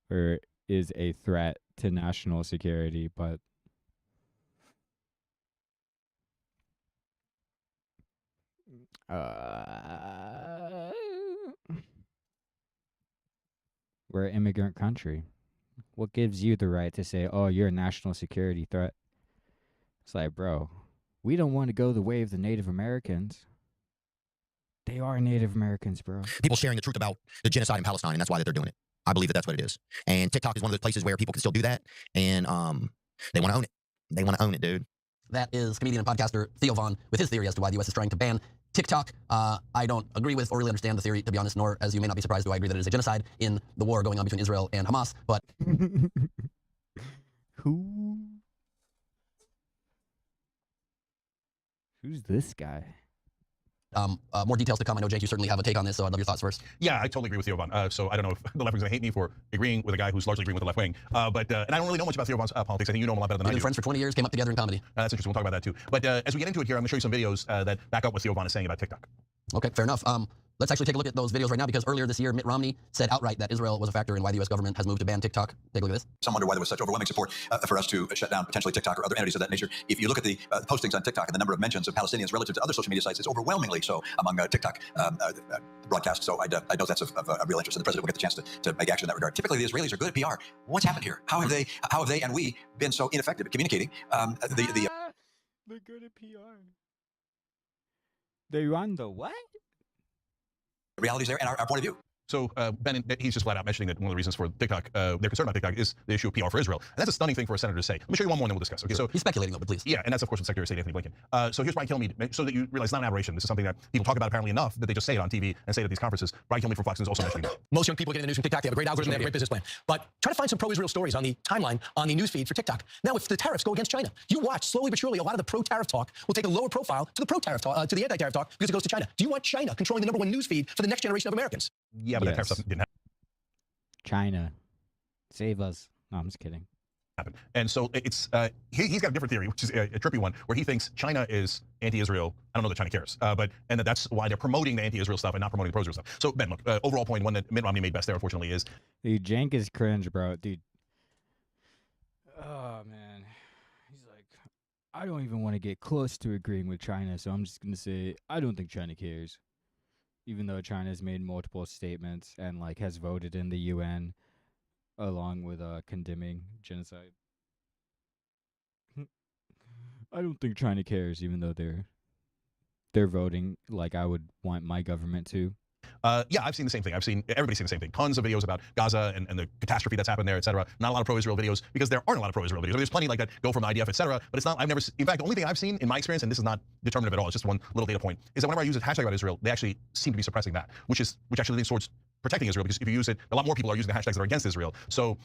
or is a threat to national security, but we're an immigrant country. What gives you the right to say, "Oh, you're a national security threat"? It's like, bro, we don't want to go the way of the Native Americans. They are Native Americans, bro. People sharing the truth about the genocide in Palestine, and that's why that they're doing it. I believe that that's what it is. And TikTok is one of those places where people can still do that, and they want to own it. They want to own it, dude. That is comedian and podcaster Theo Vaughn with his theory as to why the U.S. is trying to ban TikTok. I don't agree with or really understand the theory, to be honest, nor, as you may not be surprised, do I agree that it is a genocide in the war going on between Israel and Hamas. But Who's this guy? More details to come. I know, Cenk, you certainly have a take on this, so I'd love your thoughts first. Yeah, I totally agree with Theo Von. So I don't know if the left wing's going to hate me for agreeing with a guy who's largely agreeing with the left wing. And I don't really know much about Theo Von's politics. I think you know him a lot better than I do. We've been friends for 20 years, came up together in comedy. That's interesting. We'll talk about that too. But as we get into it here, I'm going to show you some videos that back up what Theo Von is saying about TikTok. Okay, fair enough. Let's actually take a look at those videos right now, because earlier this year, Mitt Romney said outright that Israel was a factor in why the U.S. government has moved to ban TikTok. Take a look at this. Some wonder why there was such overwhelming support for us to shut down potentially TikTok or other entities of that nature. If you look at the postings on TikTok and the number of mentions of Palestinians relative to other social media sites, it's overwhelmingly so among TikTok broadcasts. So I know that's of real interest, and the president will get the chance to make action in that regard. Typically, the Israelis are good at PR. What's happened here? How have they and we been so ineffective at communicating They're good at PR. They run the what? realities there and our point of view? So Ben, he's just flat out mentioning that one of the reasons for TikTok, they're concerned about TikTok, is the issue of PR for Israel. And that's a stunning thing for a senator to say. Let me show you one more and then we'll discuss. Okay, so he's speculating though, but please. Yeah, and that's of course what Secretary of State Anthony Blinken. So here's Brian Kilmeade, so that you realize it's not an aberration. This is something that people talk about apparently enough that they just say it on TV and say it at these conferences. Brian Kilmeade from Fox News also mentioning it. Most young people getting the news from TikTok, they have a great algorithm, they have a great business plan. But try to find some pro-Israel stories on the timeline, on the newsfeed for TikTok. Now, if the tariffs go against China, you watch slowly but surely a lot of the pro-tariff talk will take a lower profile to the pro-tariff talk, to the anti-tariff talk, because it goes to China. Do you want China controlling the #1 newsfeed for the next generation of Americans? Yeah, but that tariff stuff didn't happen. China, save us. No, I'm just kidding. And so it's he's got a different theory, which is a trippy one, where he thinks China is anti-Israel. I don't know that China cares, and that's why they're promoting the anti-Israel stuff and not promoting the pro-Israel stuff. So Ben, look, overall point, one that Mitt Romney made best there, unfortunately, is dude, Cenk is cringe, bro. Dude, oh man, he's like, I don't even want to get close to agreeing with China, so I'm just gonna say I don't think China cares, even though China has made multiple statements and like has voted in the UN along with condemning genocide. I don't think China cares, even though they're voting like I would want my government to. Yeah, I've seen the same thing. I've seen everybody's seen the same thing. Tons of videos about Gaza and the catastrophe that's happened there, etc. Not a lot of pro-Israel videos because there aren't a lot of pro-Israel videos. I mean, there's plenty like that go from the IDF, etc. But it's not. I've never. In fact, the only thing I've seen in my experience, and this is not determinative at all, it's just one little data point, is that whenever I use a hashtag about Israel, they actually seem to be suppressing that, which actually leans towards protecting Israel, because if you use it, a lot more people are using the hashtags that are against Israel. So.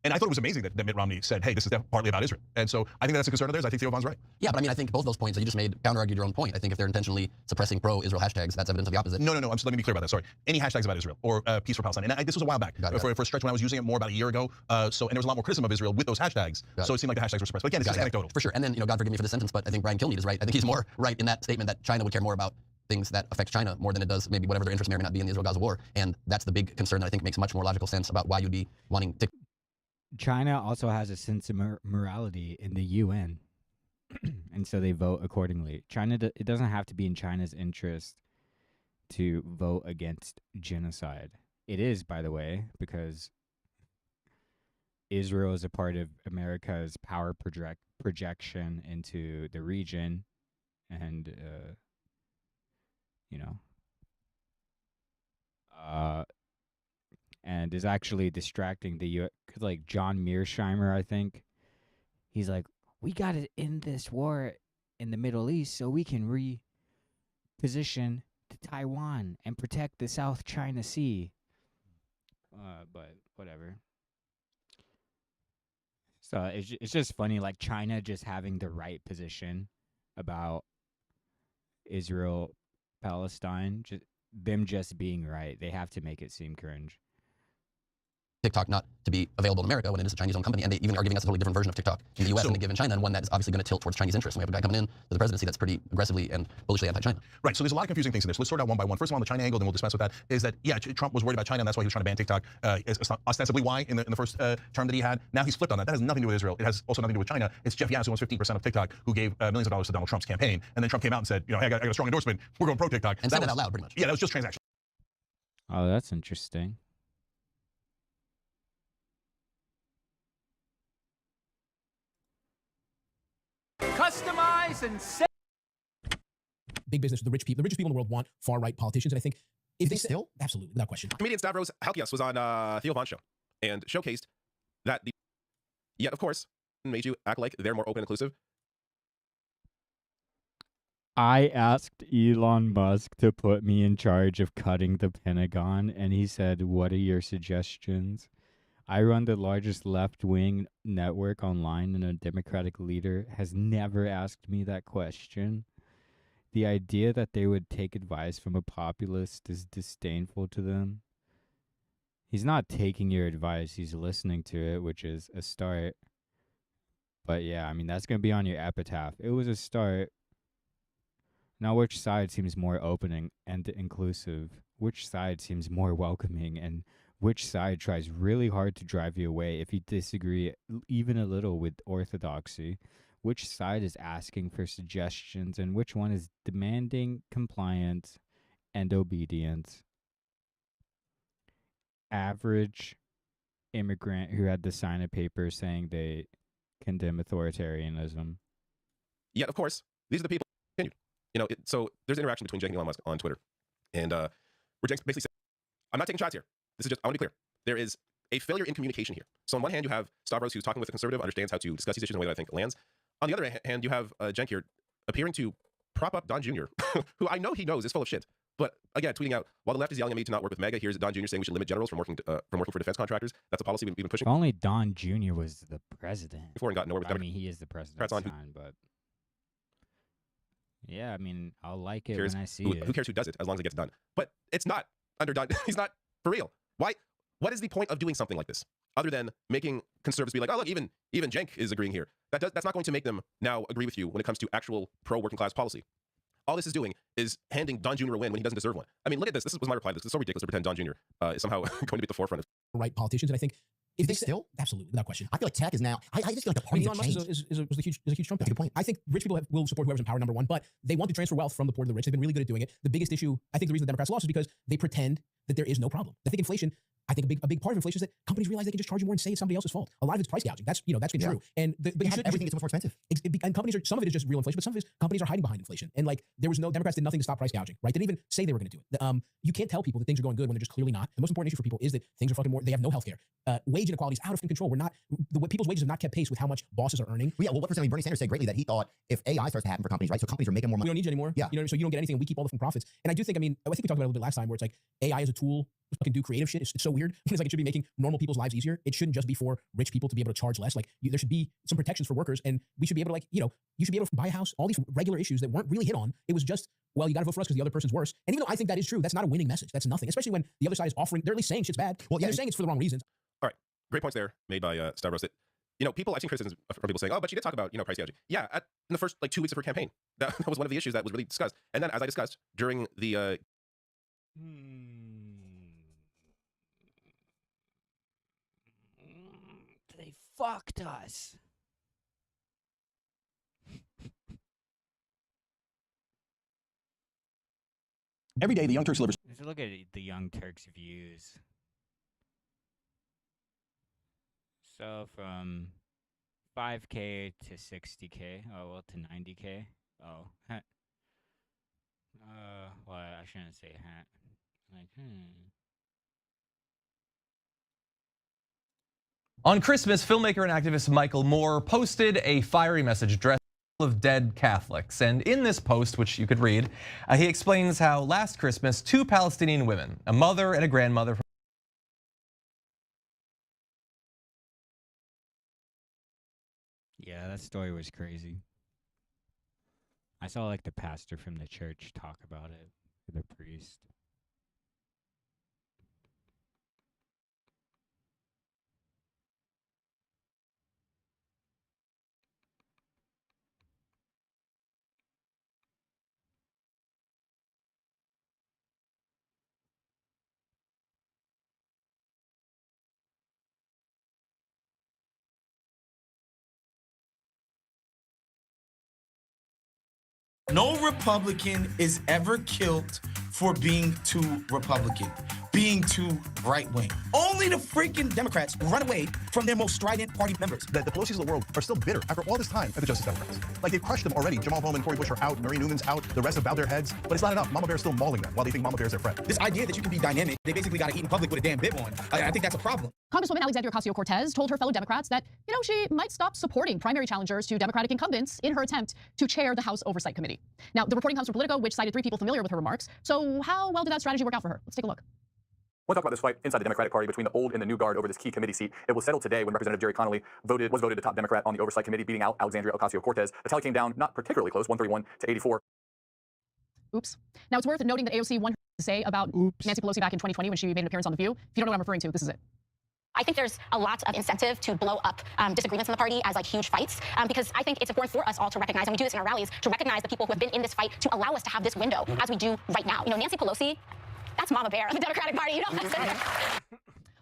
And I thought it was amazing that Mitt Romney said, hey, this is partly about Israel. And so I think that's a concern of theirs. I think Theo Von's right. Yeah, but I mean, I think both those points that you just made counter-argued your own point. I think if they're intentionally suppressing pro-Israel hashtags, that's evidence of the opposite. No. Let me be clear about that. Sorry. Any hashtags about Israel or peace for Palestine. And this was a while back. For a stretch when I was using it more about a year ago. And there was a lot more criticism of Israel with those hashtags. So it seemed like the hashtags were suppressed. But again, it's just anecdotal. For sure. And then, God forgive me for the sentence, but I think Brian Kilmeade is right. I think he's more right in that statement that China would care more about things that affect China more than it does maybe whatever their interest may or may not be in the Israel-Gaza war. And that's the big concern that I think makes much more logical sense about why you'd be wanting to. China also has a sense of morality in the UN, and so they vote accordingly. It doesn't have to be in China's interest to vote against genocide. It is, by the way, because Israel is a part of America's power projection into the region, and and is actually distracting the U.S. Cause like John Mearsheimer, I think, he's like, we got to end this war in the Middle East so we can reposition to Taiwan and protect the South China Sea. But whatever. So it's just funny, like China just having the right position about Israel, Palestine, them just being right. They have to make it seem cringe. TikTok not to be available in America when it is a Chinese-owned company, and they even are giving us a totally different version of TikTok in the U.S. than they give in China, and one that is obviously going to tilt towards Chinese interests. And we have a guy coming in to the presidency that's pretty aggressively and bullishly anti-China. Right, so there's a lot of confusing things in this. Let's sort out one by one. First of all, on the China angle, then we'll dispense with that, is that, yeah, Trump was worried about China, and that's why he was trying to ban TikTok, ostensibly why in the first term that he had. Now he's flipped on that. That has nothing to do with Israel. It has also nothing to do with China. It's Jeff Yazoo, who owns 15% of TikTok, who gave millions of dollars to Donald Trump's campaign, and then Trump came out and said, you know, hey, I got a strong endorsement. We're going pro-TikTok. And said that out loud, pretty much. Yeah, that was just transactional. Oh, that's interesting. Customize and sell. Big business, the richest people in the world want far-right politicians, and I think if they still? Absolutely, without question. Comedian Stavros Halkias was on Theo Von's show and showcased that yet, of course, made you act like they're more open and inclusive. I asked Elon Musk to put me in charge of cutting the Pentagon, and he said, "What are your suggestions?" I run the largest left-wing network online, and a Democratic leader has never asked me that question. The idea that they would take advice from a populist is disdainful to them. He's not taking your advice, he's listening to it, which is a start. But yeah, I mean, that's going to be on your epitaph. It was a start. Now, which side seems more opening and inclusive? Which side seems more welcoming? And which side tries really hard to drive you away if you disagree even a little with orthodoxy? Which side is asking for suggestions, and which one is demanding compliance and obedience? Average immigrant who had to sign a paper saying they condemn authoritarianism. Yet, of course, these are the people. You know, so there's an interaction between Cenk and Elon Musk on Twitter, and where Cenk basically said, "I'm not taking shots here. This is just, I want to be clear. There is a failure in communication here. So on one hand, you have Stavros, who's talking with a conservative, understands how to discuss these issues in a way that I think lands. On the other hand, you have Cenk here appearing to prop up Don Jr., who I know he knows is full of shit. But again, tweeting out, while the left is yelling at me to not work with MAGA, here's Don Jr. saying we should limit generals from working for defense contractors. That's a policy we've been pushing. If only Don Jr. was the president. Before and got nowhere with I mean, he is the president, but yeah, I mean, I'll like it when I see it. Who cares who does it, as long as it gets done? But it's not under Don. He's not for real. Why? What is the point of doing something like this, other than making conservatives be like, oh, look, even Cenk is agreeing here? That's not going to make them now agree with you when it comes to actual pro-working class policy. All this is doing is handing Don Jr. a win when he doesn't deserve one. I mean, look at this. This was my reply to this. It's so ridiculous to pretend Don Jr. Is somehow going to be at the forefront of right politicians, and I think if they still, absolutely, without question. I feel like tech is now. I just feel like the party's Elon Musk is a huge Trump. Good point. I think rich people will support whoever's in power, number one, but they want to transfer wealth from the poor to the rich. They've been really good at doing it. The biggest issue, I think, the reason the Democrats lost is because they pretend that there is no problem. I think inflation. I think a big part of inflation is that companies realize they can just charge you more and say it's somebody else's fault. A lot of it's price gouging. That's been true. And everything is so much more expensive. And companies are, some of it is just real inflation, but some of it is companies are hiding behind inflation. And like Democrats did nothing to stop price gouging, right? They didn't even say they were going to do it. You can't tell people that things are going good when they're just clearly not. The most important issue for people is that things are fucking more. They have no healthcare. Wage inequality is out of control. People's wages have not kept pace with how much bosses are earning. Well, yeah. Well, what percentage? Bernie Sanders said greatly that he thought if AI starts to happen for companies, right? So companies are making more money. We don't need you anymore. Yeah. So you don't get anything, and we keep all the fucking profits. And I do think, I think we talked about it a little bit last time, where it's like AI as a tool to fucking do creative shit. It's so weird. It's like it should be making normal people's lives easier. It shouldn't just be for rich people to be able to charge less. Like there should be some protections for workers, and we should be able to you should be able to buy a house. All these regular issues that weren't really hit on. It was just, well, you got to vote for us because the other person's worse. And even though I think that is true, that's not a winning message. That's nothing. Especially when the other side is offering, they're at least saying shit's bad. Well, yeah, they're saying it's for the wrong reasons. All right, great points there made by Stavros. That people, I've seen criticisms from people saying, oh, but she did talk about price gouging. Yeah, in the first 2 weeks of her campaign, that was one of the issues that was really discussed. And then, as I discussed during the They fucked us. Every day, the Young Turks delivers. Let's look at the Young Turks' views. So from 5K to 60K, to 90K. Well, I shouldn't say On Christmas, filmmaker and activist Michael Moore posted a fiery message addressed of dead Catholics. And in this post, which you could read, he explains how last Christmas, 2 Palestinian women, a mother and a grandmother, Yeah, that story was crazy. I saw like the pastor from the church talk about it, the priest. No Republican is ever killed for being too Republican, being too right-wing. Only the freaking Democrats run away from their most strident party members. The Pelosi's of the world are still bitter after all this time at the Justice Democrats. Like, they've crushed them already. Jamal Bowman, Cori Bush are out, Marie Newman's out, the rest have bowed their heads, but it's not enough. Mama Bear's still mauling them while they think Mama Bear's their friend. This idea that you can be dynamic, they basically got to eat in public with a damn bib on. I think that's a problem. Congresswoman Alexandria Ocasio-Cortez told her fellow Democrats that, she might stop supporting primary challengers to Democratic incumbents in her attempt to chair the House Oversight Committee. Now, the reporting comes from Politico, which cited 3 people familiar with her remarks. So how well did that strategy work out for her? Let's take a look. I want to talk about this fight inside the Democratic Party between the old and the new guard over this key committee seat. It was settled today when Representative Jerry Connolly was voted the top Democrat on the Oversight Committee, beating out Alexandria Ocasio-Cortez. The tally came down not particularly close, 131 to 84. Oops. Now, it's worth noting that AOC won her to say about Nancy Pelosi back in 2020 when she made an appearance on The View. If you don't know what I'm referring to, this is it. I think there's a lot of incentive to blow up disagreements in the party as like huge fights because I think it's important for us all to recognize, and we do this in our rallies, to recognize the people who have been in this fight to allow us to have this window as we do right now. Nancy Pelosi, that's Mama Bear of the Democratic Party.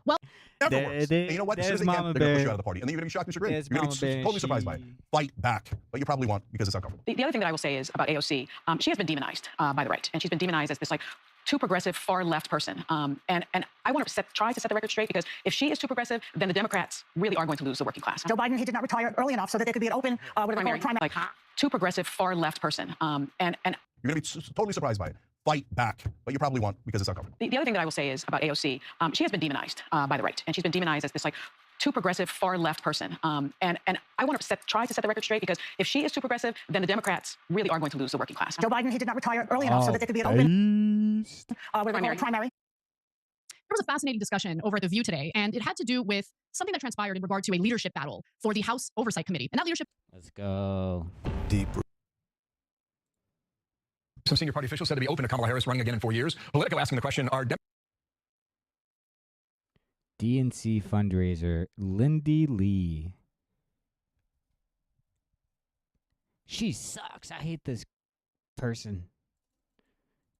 Well, Never works. And you know what? As soon as they can, they're going to push you out of the party. And then you're going to be shocked and chagrined. You're going to be totally surprised by it. Fight back. But you probably won't because it's uncomfortable. The other thing that I will say is about AOC, she has been demonized by the right. And she's been demonized as this like too progressive, far left person. And I want to try to set the record straight because if she is too progressive, then the Democrats really are going to lose the working class. Joe Biden, he did not retire early enough so that there could be an open primary. Like too progressive, far left person. And you're going to be totally surprised by it. Fight back, but you probably won't because it's uncomfortable. The other thing that I will say is about AOC, she has been demonized by the right, and she's been demonized as this like too progressive, far left person. And I want to try to set the record straight because if she is too progressive, then the Democrats really are going to lose the working class. Joe Biden, he did not retire early enough so that there could be an open primary. There was a fascinating discussion over at The View today, and it had to do with something that transpired in regard to a leadership battle for the House Oversight Committee. And that leadership... Let's go. Deep. Some senior party officials said to be open to Kamala Harris running again in 4 years. Politico asking the question, are DNC fundraiser, Lindy Lee. She sucks. I hate this person.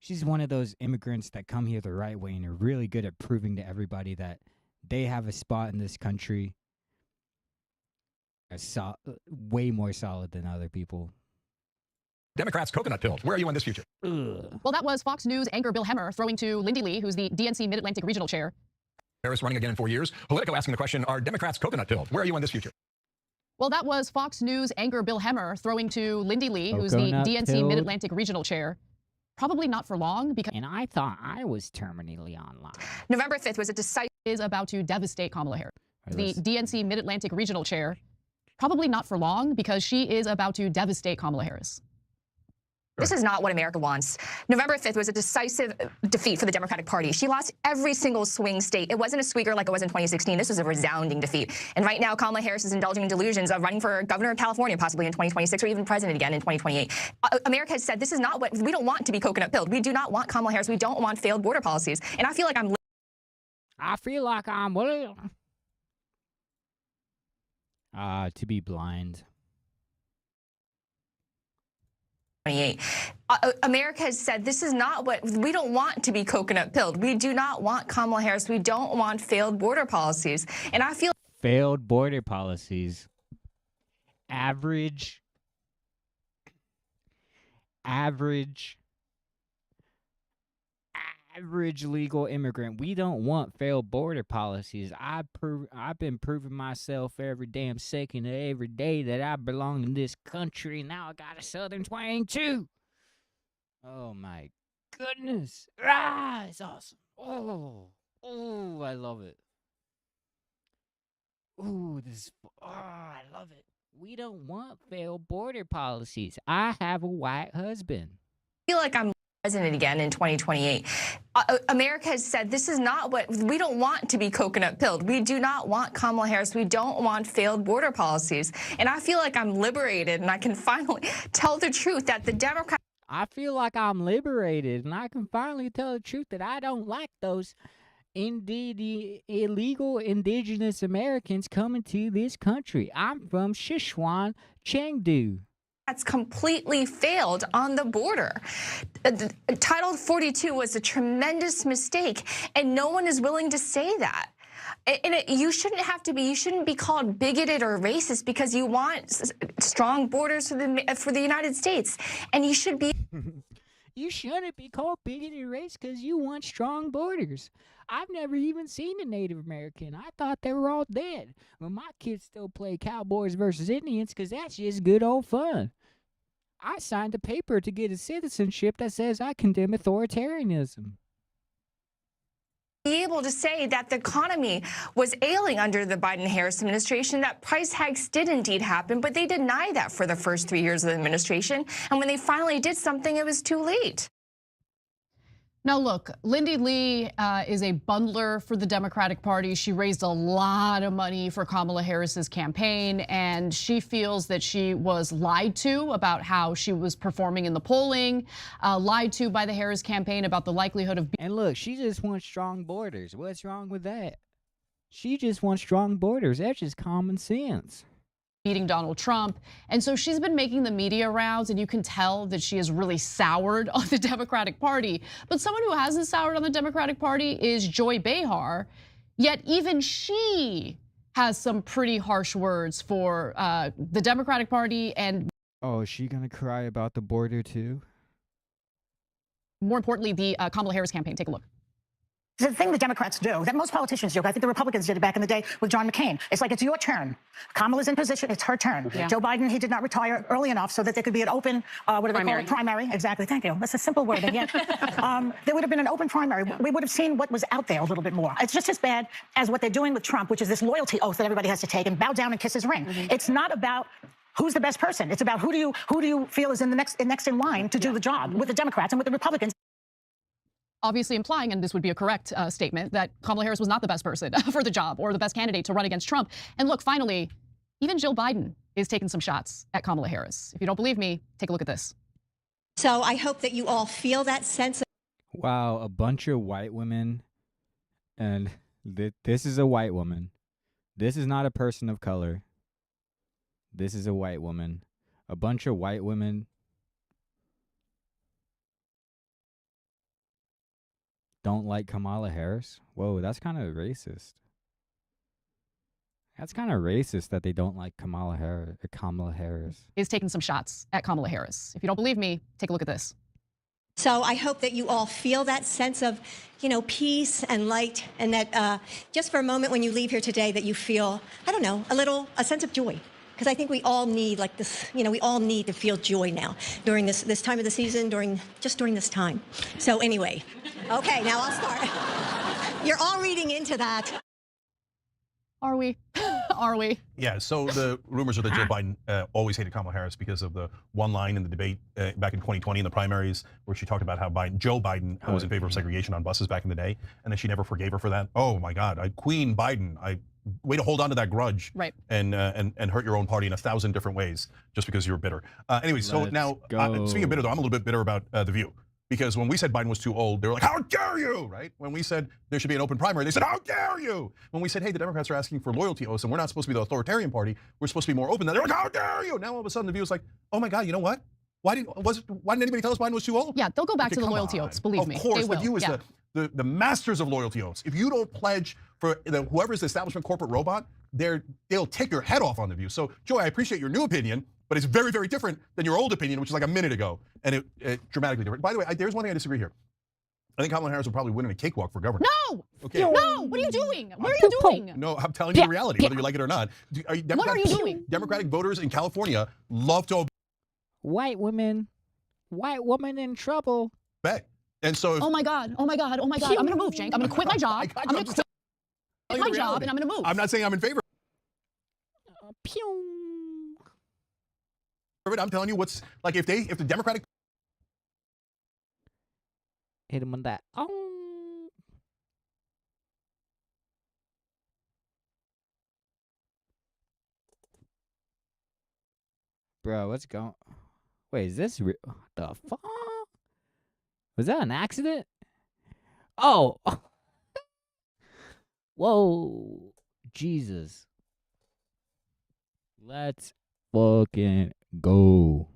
She's one of those immigrants that come here the right way and are really good at proving to everybody that they have a spot in this country way more solid than other people. Democrats coconut pills. Where are you on this future? Well, that was Fox News anchor Bill Hemmer throwing to Lindy Lee, who's the DNC Mid-Atlantic Regional Chair. Harris running again in 4 years. Politico asking the question, are Democrats coconut pills? Where are you on this future? Well, that was Fox News anchor Bill Hemmer throwing to Lindy Lee, who's the DNC Mid-Atlantic Regional Chair. Probably not for long because... And I thought I was terminally online. November 5th was a decisive... is about to devastate Kamala Harris. The DNC Mid-Atlantic Regional Chair. Probably not for long because she is about to devastate Kamala Harris. This is not what America wants. November 5th was a decisive defeat for the Democratic Party. She lost every single swing state. It wasn't a squeaker like it was in 2016. This was a resounding defeat. And right now, Kamala Harris is indulging in delusions of running for governor of California possibly in 2026 or even president again in 2028. America has said this is not what we don't want to be coconut pilled. We do not want Kamala Harris. We don't want failed border policies. And I feel like I'm to be blind. America has said this is not what we don't want to be coconut pilled. We do not want Kamala Harris. We don't want failed border policies. And I feel failed border policies. Average legal immigrant. We don't want failed border policies. I've been proving myself every damn second of every day that I belong in this country. Now I got a Southern twang too. Oh my goodness. It's awesome. Oh, I love it. I love it. We don't want failed border policies. I have a white husband. I feel like I'm president again in 2028. America has said this is not what we don't want to be coconut pilled. We do not want Kamala Harris. We don't want failed border policies. And I feel like I'm liberated and I can finally tell the truth that the Democrats. I feel like I'm liberated and I can finally tell the truth that I don't like those illegal indigenous Americans coming to this country. I'm from Sichuan, Chengdu. That's completely failed on the border. Title 42 was a tremendous mistake, and no one is willing to say that. You shouldn't have to be. You shouldn't be called bigoted or racist because you want strong borders for the United States, and you should be. You shouldn't be called bigoted or racist because you want strong borders. I've never even seen a Native American. I thought they were all dead. But my kids still play Cowboys versus Indians because that's just good old fun. I signed a paper to get a citizenship that says I condemn authoritarianism. Be able to say that the economy was ailing under the Biden-Harris administration, that price hikes did indeed happen, but they denied that for the first 3 years of the administration. And when they finally did something, it was too late. Now, look, Lindy Lee is a bundler for the Democratic Party. She raised a lot of money for Kamala Harris's campaign, and she feels that she was lied to about how she was performing in the polling, lied to by the Harris campaign about the likelihood of. And look, she just wants strong borders. What's wrong with that? She just wants strong borders. That's just common sense. Beating Donald Trump. And so she's been making the media rounds, and you can tell that she is really soured on the Democratic Party. But someone who hasn't soured on the Democratic Party is Joy Behar. Yet even she has some pretty harsh words for the Democratic Party and. Oh, is she gonna cry about the border too? More importantly, the Kamala Harris campaign. Take a look. The thing the Democrats do, that most politicians do, I think the Republicans did it back in the day with John McCain. It's like, it's your turn. Kamala's in position, it's her turn. Yeah. Joe Biden, he did not retire early enough so that there could be an open, what do they call it? Primary. Exactly, thank you. That's a simple word. And yet, there would have been an open primary. We would have seen what was out there a little bit more. It's just as bad as what they're doing with Trump, which is this loyalty oath that everybody has to take and bow down and kiss his ring. It's not about who's the best person. It's about who do you feel is in the next in line to do the job with the Democrats and with the Republicans. Obviously implying, and this would be a correct statement, that Kamala Harris was not the best person for the job or the best candidate to run against Trump. And look, finally, even Jill Biden is taking some shots at Kamala Harris. If you don't believe me, take a look at this. So I hope that you all feel that sense of. Wow, a bunch of white women, and this is a white woman. This is not a person of color. This is a white woman. A bunch of white women don't like Kamala Harris? Whoa, that's kind of racist. That's kind of racist that they don't like Kamala Harris. Is taking some shots at Kamala Harris. If you don't believe me, take a look at this. So I hope that you all feel that sense of, peace and light, and that just for a moment when you leave here today that you feel, I don't know, a sense of joy. Because I think we all need like this, we all need to feel joy now during this time of the season, during this time. So anyway, okay, now I'll start. You're all reading into that. Are we? Are we? Yeah, so the rumors are that Joe Biden always hated Kamala Harris because of the one line in the debate back in 2020 in the primaries where she talked about how Joe Biden was in favor of segregation on buses back in the day, and then she never forgave her for that. Oh my God, Queen Biden, way to hold on to that grudge, right? And hurt your own party in 1,000 different ways just because you were bitter. Anyway, so now speaking of bitter, though, I'm a little bit bitter about The View. Because when we said Biden was too old, they were like, how dare you, right? When we said there should be an open primary, they said, how dare you? When we said, hey, the Democrats are asking for loyalty oaths and we're not supposed to be the authoritarian party, we're supposed to be more open, they're like, how dare you? Now all of a sudden The View is like, oh my God, you know what? Why didn't anybody tell us Biden was too old? Yeah, they'll go back to the loyalty oaths, believe me. Of course, they will. The View is the masters of loyalty oaths. If you don't pledge for whoever's the establishment corporate robot, they'll take your head off on The View. So, Joy, I appreciate your new opinion, but it's very, very different than your old opinion, which is like a minute ago, and it dramatically different. By the way, there's one thing I disagree here. I think Kamala Harris will probably win in a cakewalk for governor. No! Okay. No! What are you doing? What are you doing? No, I'm telling you the reality, whether you like it or not. What are you doing? Democratic voters in California love to obey. White woman in trouble. And so. Oh my God! Oh my God! Oh my God! I'm gonna move, Cenk. I'm gonna quit my job. I'm gonna quit my job, and I'm gonna move. I'm not saying I'm in favor. I'm telling you what's like if the Democratic. Hit him on that. Bro, what's going? Wait, is this real? The fuck? Was that an accident? Oh. Whoa. Jesus. Let's fucking go.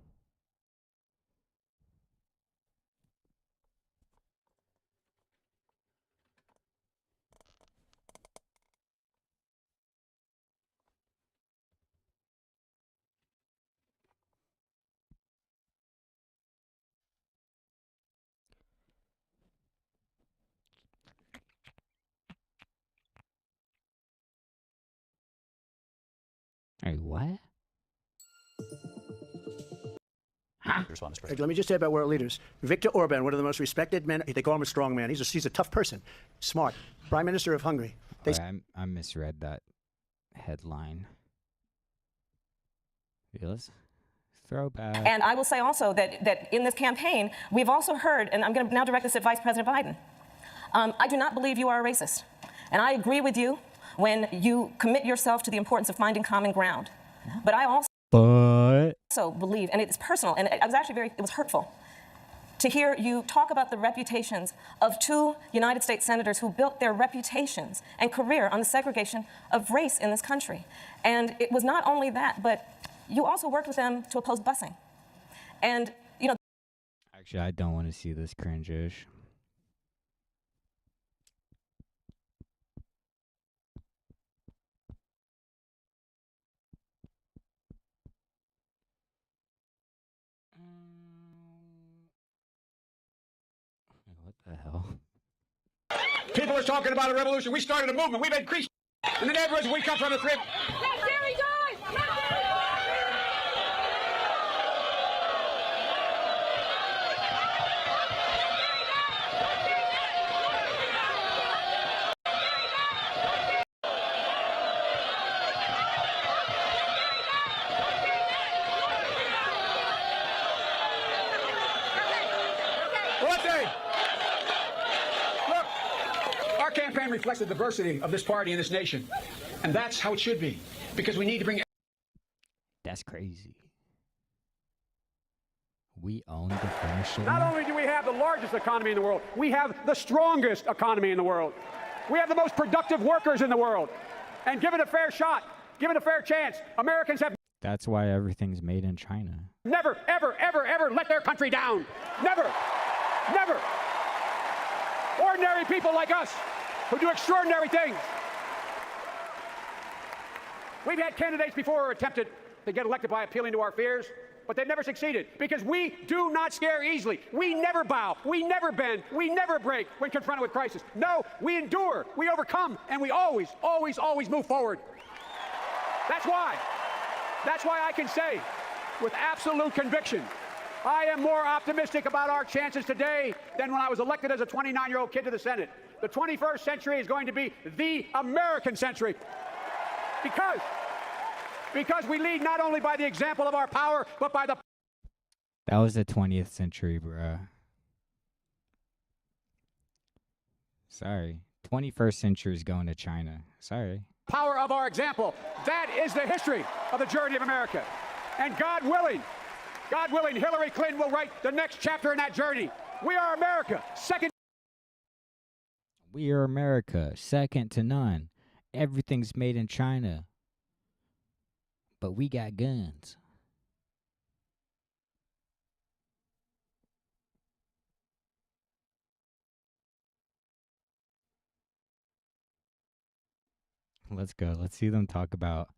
Hey, what? Let me just say about world leaders. Viktor Orban, one of the most respected men. They call him a strong man. He's a tough person, smart. Prime Minister of Hungary. I misread that headline. Yes. Throwback. And I will say also that in this campaign, we've also heard, and I'm going to now direct this at Vice President Biden, I do not believe you are a racist. And I agree with you when you commit yourself to the importance of finding common ground. But I also believe, and it's personal, and I was actually it was hurtful to hear you talk about the reputations of two United States senators who built their reputations and career on the segregation of race in this country. And it was not only that, but you also worked with them to oppose busing. And, you know. Actually, I don't want to see this cringe-ish. What the hell? People are talking about a revolution. We started a movement. We've increased in the neighborhoods. We come from the crib. Look, our campaign reflects the diversity of this party and this nation. And that's how it should be. Because we need to bring... That's crazy. We own the finish line. Not only do we have the largest economy in the world, we have the strongest economy in the world. We have the most productive workers in the world. And given a fair shot, given a fair chance, Americans have That's why everything's made in China. never, ever, ever, ever let their country down. Never. Never. Ordinary people like us who do extraordinary things. We've had candidates before who attempted to get elected by appealing to our fears, but they've never succeeded because we do not scare easily. We never bow. We never bend. We never break when confronted with crisis. No, we endure. We overcome, and we always, always, always move forward. That's why I can say with absolute conviction, I am more optimistic about our chances today than when I was elected as a 29-year-old kid to the Senate. The 21st century is going to be the American century. Because we lead not only by the example of our power, but by the... That was the 20th century, bruh. Sorry. 21st century is going to China. Sorry. power of our example. That is the history of the journey of America. And God willing, Hillary Clinton will write the next chapter in that journey. We are America, second. We are America, second to none. Everything's made in China. But we got guns. Let's go. Let's see them talk about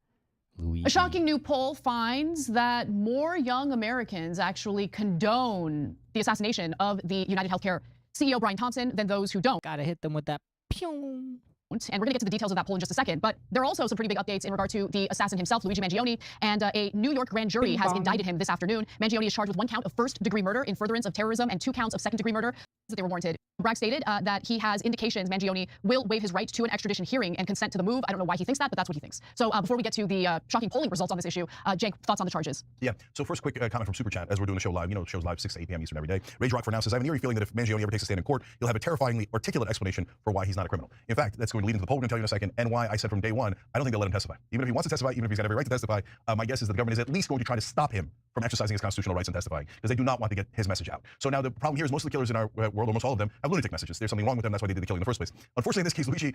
Luigi. A shocking new poll finds that more young Americans actually condone the assassination of the United Healthcare CEO Brian Thompson than those who don't. Gotta hit them with that pew. And we're going to get to the details of that poll in just a second. But there are also some pretty big updates in regard to the assassin himself, Luigi Mangione. And a New York grand jury has indicted him this afternoon. Mangione is charged with 1 count of first-degree murder in furtherance of terrorism and 2 counts of second-degree murder. That they were warranted. Bragg stated that he has indications Mangione will waive his right to an extradition hearing and consent to the move. I don't know why he thinks that, but that's what he thinks. So before we get to the shocking polling results on this issue, Cenk, thoughts on the charges? Yeah. So first, quick comment from Super Chat as we're doing the show live. You know, the show's live 6 to 8 p.m. Eastern every day. Rage Rock for now says, I have an eerie feeling that if Mangione ever takes a stand in court, he'll have a terrifyingly articulate explanation for why he's not a criminal. In fact, that's going to lead into the poll. We're going to tell you in a second, and why I said from day one, I don't think they'll let him testify. Even if he wants to testify, even if he's got every right to testify, my guess is that the government is at least going to try to stop him from exercising his constitutional rights and testifying, because they do not want to get his message out. So now the problem here is most of the killers in our world, almost all of them, have lunatic messages. There's something wrong with them. That's why they did the killing in the first place. Unfortunately, in this case, Luigi,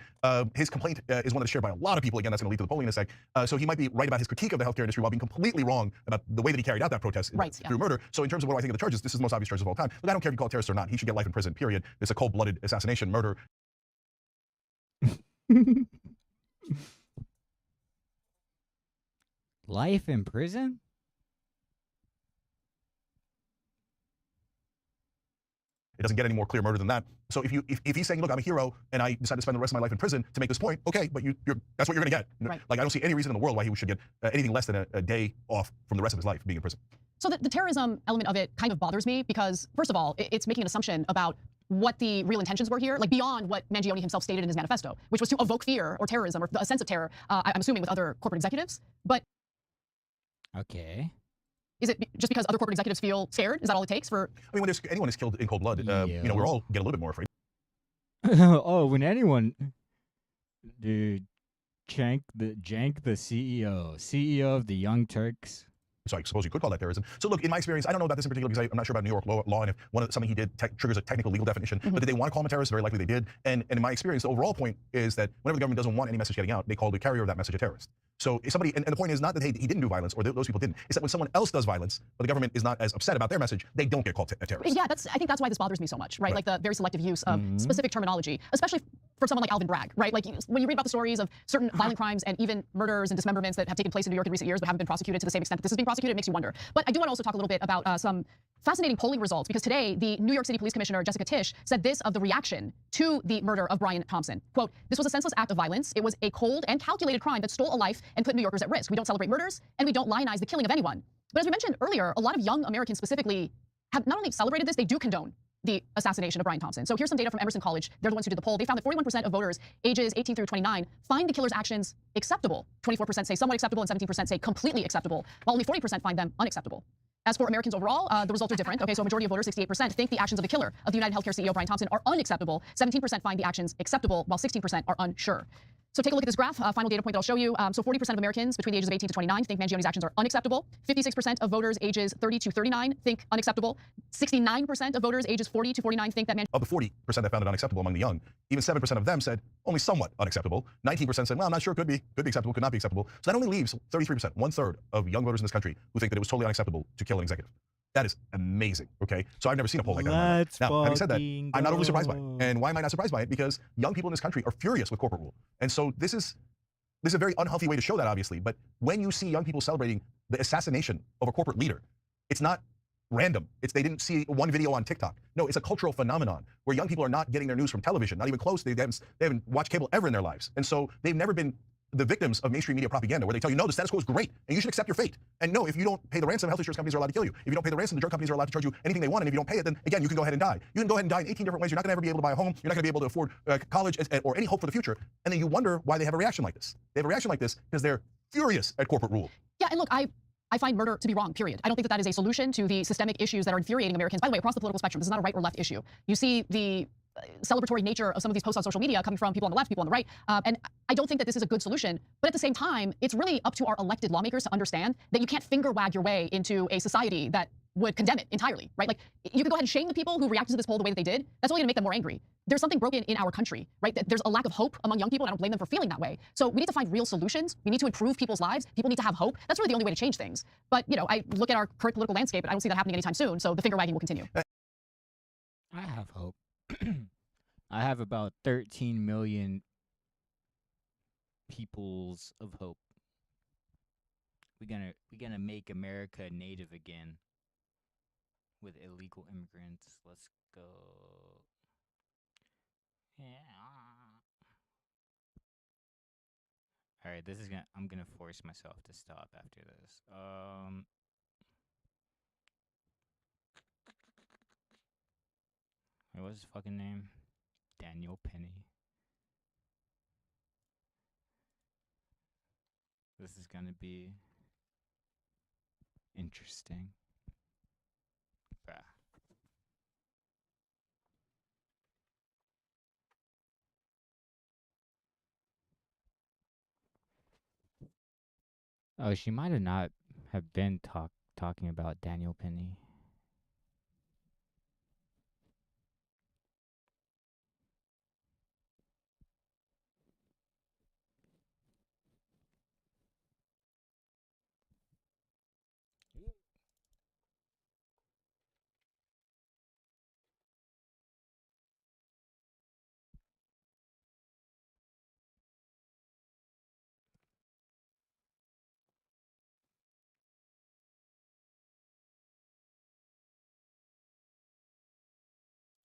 his complaint is one that's shared by a lot of people. Again, that's going to lead to the polling in a sec. So he might be right about his critique of the healthcare industry while being completely wrong about the way that he carried out that protest through murder. So in terms of what I think of the charges, this is the most obvious charges of all time. Look, I don't care if you call it terrorist or not. He should get life in prison, period. It's a cold-blooded assassination, murder. Life in prison? It doesn't get any more clear murder than that. So if he's saying, look, I'm a hero and I decided to spend the rest of my life in prison to make this point, okay, but that's what you're going to get. Right. Like, I don't see any reason in the world why he should get anything less than a day off from the rest of his life being in prison. So the terrorism element of it kind of bothers me because, first of all, it's making an assumption about what the real intentions were here, like beyond what Mangione himself stated in his manifesto, which was to evoke fear or terrorism or a sense of terror, I'm assuming with other corporate executives. But okay. Is it just because other corporate executives feel scared? Is that all it takes for? I mean, when anyone is killed in cold blood, we're all get a little bit more afraid. Oh, when anyone, dude, Cenk, the CEO of the Young Turks. So I suppose you could call that terrorism. So look, in my experience, I don't know about this in particular because I'm not sure about New York law and if something he did triggers a technical legal definition. But did they want to call him a terrorist? Very likely they did. And in my experience, the overall point is that whenever the government doesn't want any message getting out, they call the carrier of that message a terrorist. So if somebody, and the point is not that he didn't do violence or those people didn't, it's that when someone else does violence, but the government is not as upset about their message, they don't get called a terrorist. Yeah, I think that's why this bothers me so much, right? Like the very selective use of specific terminology, especially for someone like Alvin Bragg, right? Like when you read about the stories of certain violent crimes and even murders and dismemberments that have taken place in New York in recent years but haven't been prosecuted to the same extent that this is being prosecuted, it makes you wonder. But I do want to also talk a little bit about some fascinating polling results because today the New York City Police Commissioner Jessica Tisch said this of the reaction to the murder of Brian Thompson. Quote, "This was a senseless act of violence. It was a cold and calculated crime that stole a life and put New Yorkers at risk. We don't celebrate murders and we don't lionize the killing of anyone." But as we mentioned earlier, a lot of young Americans specifically have not only celebrated this, they do condone the assassination of Brian Thompson. So here's some data from Emerson College. They're the ones who did the poll. They found that 41% of voters ages 18 through 29 find the killer's actions acceptable. 24% say somewhat acceptable and 17% say completely acceptable, while only 40% find them unacceptable. As for Americans overall, the results are different. Okay, so a majority of voters, 68%, think the actions of the killer of the United Healthcare CEO Brian Thompson are unacceptable. 17% find the actions acceptable, while 16% are unsure. So take a look at this graph, final data point that I'll show you. So 40% of Americans between the ages of 18 to 29 think Mangione's actions are unacceptable. 56% of voters ages 30 to 39 think unacceptable. 69% of votors ages 40 to 49 think that Of the 40% that found it unacceptable among the young, even 7% of them said only somewhat unacceptable. 19% said, well, I'm not sure, could be acceptable, could not be acceptable. So that only leaves 33%, 1/3 of young voters in this country who think that it was totally unacceptable to kill an executive. That is amazing, okay? So I've never seen a poll like that. Now, having said that, I'm not overly surprised by it. And why am I not surprised by it? Because young people in this country are furious with corporate rule. And so this is a very unhealthy way to show that, obviously. But when you see young people celebrating the assassination of a corporate leader, it's not random. They didn't see one video on TikTok. No, it's a cultural phenomenon where young people are not getting their news from television, not even close. They haven't watched cable ever in their lives. And so they've never been the victims of mainstream media propaganda where they tell you, no, the status quo is great and you should accept your fate. And no, if you don't pay the ransom, health insurance companies are allowed to kill you. If you don't pay the ransom, the drug companies are allowed to charge you anything they want. And if you don't pay it, then again, you can go ahead and die. You can go ahead and die in 18 different ways. You're not going to ever be able to buy a home. You're not going to be able to afford college or any hope for the future. And then you wonder why they have a reaction like this. They have a reaction like this because they're furious at corporate rule. Yeah, and look, I find murder to be wrong, period. I don't think that is a solution to the systemic issues that are infuriating Americans, by the way, across the political spectrum. This is not a right or left issue. You see the celebratory nature of some of these posts on social media coming from people on the left, people on the right. And I don't think that this is a good solution. But at the same time, it's really up to our elected lawmakers to understand that you can't finger wag your way into a society that would condemn it entirely, right? Like, you could go ahead and shame the people who reacted to this poll the way that they did. That's only going to make them more angry. There's something broken in our country, right? There's a lack of hope among young people, and I don't blame them for feeling that way. So we need to find real solutions. We need to improve people's lives. People need to have hope. That's really the only way to change things. But, I look at our current political landscape, and I don't see that happening anytime soon. So the finger wagging will continue. I have hope. I have about 13 million peoples of hope. We're gonna make America native again with illegal immigrants. Let's go. Yeah. All right, I'm gonna force myself to stop after this. What's his fucking name? Daniel Penny. This is gonna be interesting. Bah. Oh, she might have not have been talking about Daniel Penny.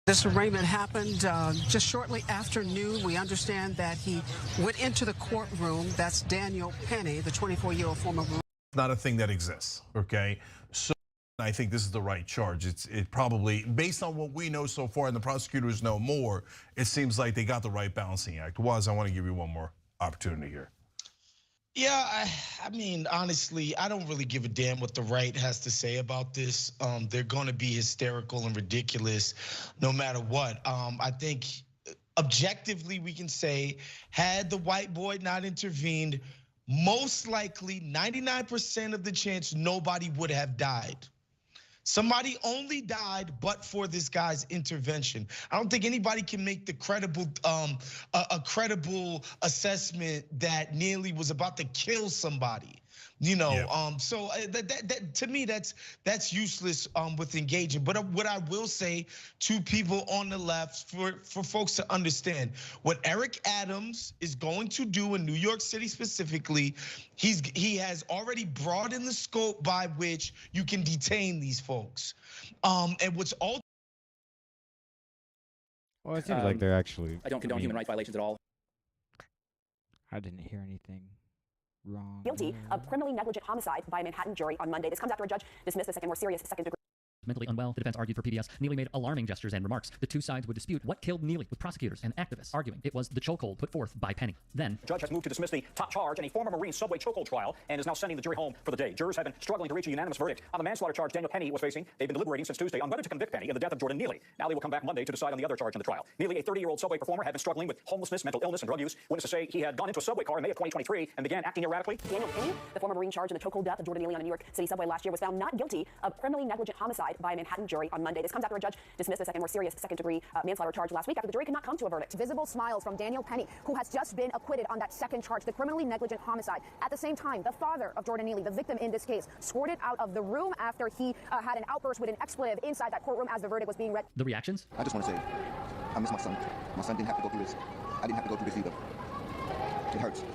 This arraignment happened just shortly after noon. We understand that he went into the courtroom. That's Daniel Penny, the 24-year-old former Marine. Not a thing that exists, okay? So I think this is the right charge. It probably, based on what we know so far and the prosecutors know more, it seems like they got the right balancing act. Waz, I want to give you one more opportunity here. Yeah, I mean, honestly, I don't really give a damn what the right has to say about this. They're going to be hysterical and ridiculous no matter what. I think objectively we can say, had the white boy not intervened, most likely 99% of the chance nobody would have died. Somebody only died but for this guy's intervention. I don't think anybody can make the credible, a credible assessment that Neely was about to kill somebody. You know, so that to me that's useless with engaging. But what I will say to people on the left, for folks to understand, what Eric Adams is going to do in New York City specifically, he has already broadened the scope by which you can detain these folks. And what's all. Well, it seems like they're actually. I don't condone human rights violations at all. I didn't hear anything wrong. Guilty of criminally negligent homicide by a Manhattan jury on Monday. This comes after a judge dismissed the second more serious second-degree. Mentally unwell, the defense argued for PBS. Neely made alarming gestures and remarks. The two sides would dispute what killed Neely, with prosecutors and activists arguing it was the chokehold put forth by Penny. Then, the judge has moved to dismiss the top charge in a former Marine subway chokehold trial and is now sending the jury home for the day. Jurors have been struggling to reach a unanimous verdict on the manslaughter charge Daniel Penny was facing. They've been deliberating since Tuesday on whether to convict Penny in the death of Jordan Neely. Now they will come back Monday to decide on the other charge in the trial. Neely, a 30-year-old subway performer, had been struggling with homelessness, mental illness, and drug use. Witnesses say he had gone into a subway car in May of 2023 and began acting erratically. Daniel Penny, the former Marine charged in the chokehold death of Jordan Neely on a New York City subway last year, was found not guilty of criminally negligent homicide by a Manhattan jury on Monday. This comes after a judge dismissed the second more serious second-degree manslaughter charge last week after the jury could not come to a verdict. Visible smiles from Daniel Penny, who has just been acquitted on that second charge, the criminally negligent homicide. At the same time, the father of Jordan Neely, the victim in this case, squirted out of the room after he had an outburst with an expletive inside that courtroom as the verdict was being read. the reactions? I just want to say, I miss my son. My son didn't have to go through this. I didn't have to go through this either. It hurts. It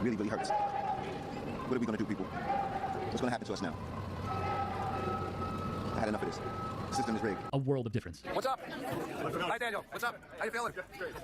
really, really hurts. What are we going to do, people? What's going to happen to us now? I had enough of this. The system is rigged. A world of difference. What's up? Hi, Daniel. What's up? How you feeling?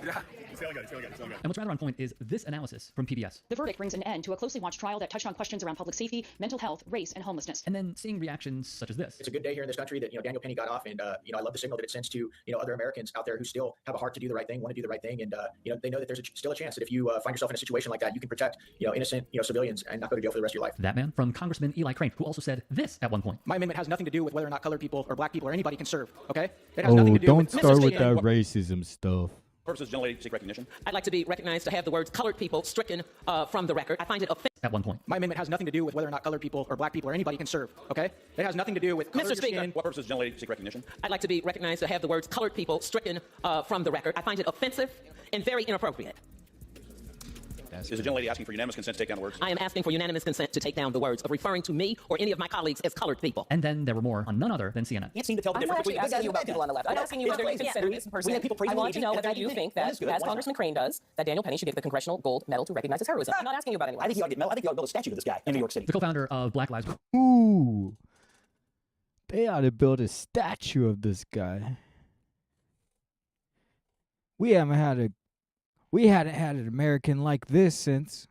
Yeah. And what's rather on point is this analysis from PBS. The verdict brings an end to a closely watched trial that touched on questions around public safety, mental health, race, and homelessness. And then seeing reactions such as this. It's a good day here in this country that Daniel Penny got off, and I love the signal that it sends to other Americans out there who still have a heart to do the right thing, want to do the right thing, and they know that there's still a chance that if you find yourself in a situation like that, you can protect innocent civilians and not go to jail for the rest of your life. That man from Congressman Eli Crane, who also said this at one point. My amendment has nothing to do with whether or not colored people or black people or anybody can serve. Okay? It has nothing to do don't with start with that racism stuff. Purposes, gentlelady, seek recognition. I'd like to be recognized to have the words colored people stricken from the record. I find it offensive. At one point. My amendment has nothing to do with whether or not colored people or black people or anybody can serve. Okay? It has nothing to do with color Mr. Speaker. What purposes, gentlelady, seek recognition. I'd like to be recognized to have the words colored people stricken from the record. I find it offensive and very inappropriate. Is the gentlelady asking for unanimous consent to take down the words? I am asking for unanimous consent to take down the words of referring to me or any of my colleagues as colored people. And then there were more on none other than CNN. Can't seem to tell the I'm difference. not actually asking you about people on the left. I'm asking you whether you consider this person. We have people praising I want the to know Navy. whether you think that, as Congressman Crane does, that Daniel Penny should get the Congressional Gold Medal to recognize his heroism. I'm not asking you about anyone. I think you ought to build a statue of this guy in New York City. The co-founder of Black Lives Matter. Ooh. They ought to build a statue of this guy. We hadn't had an American like this since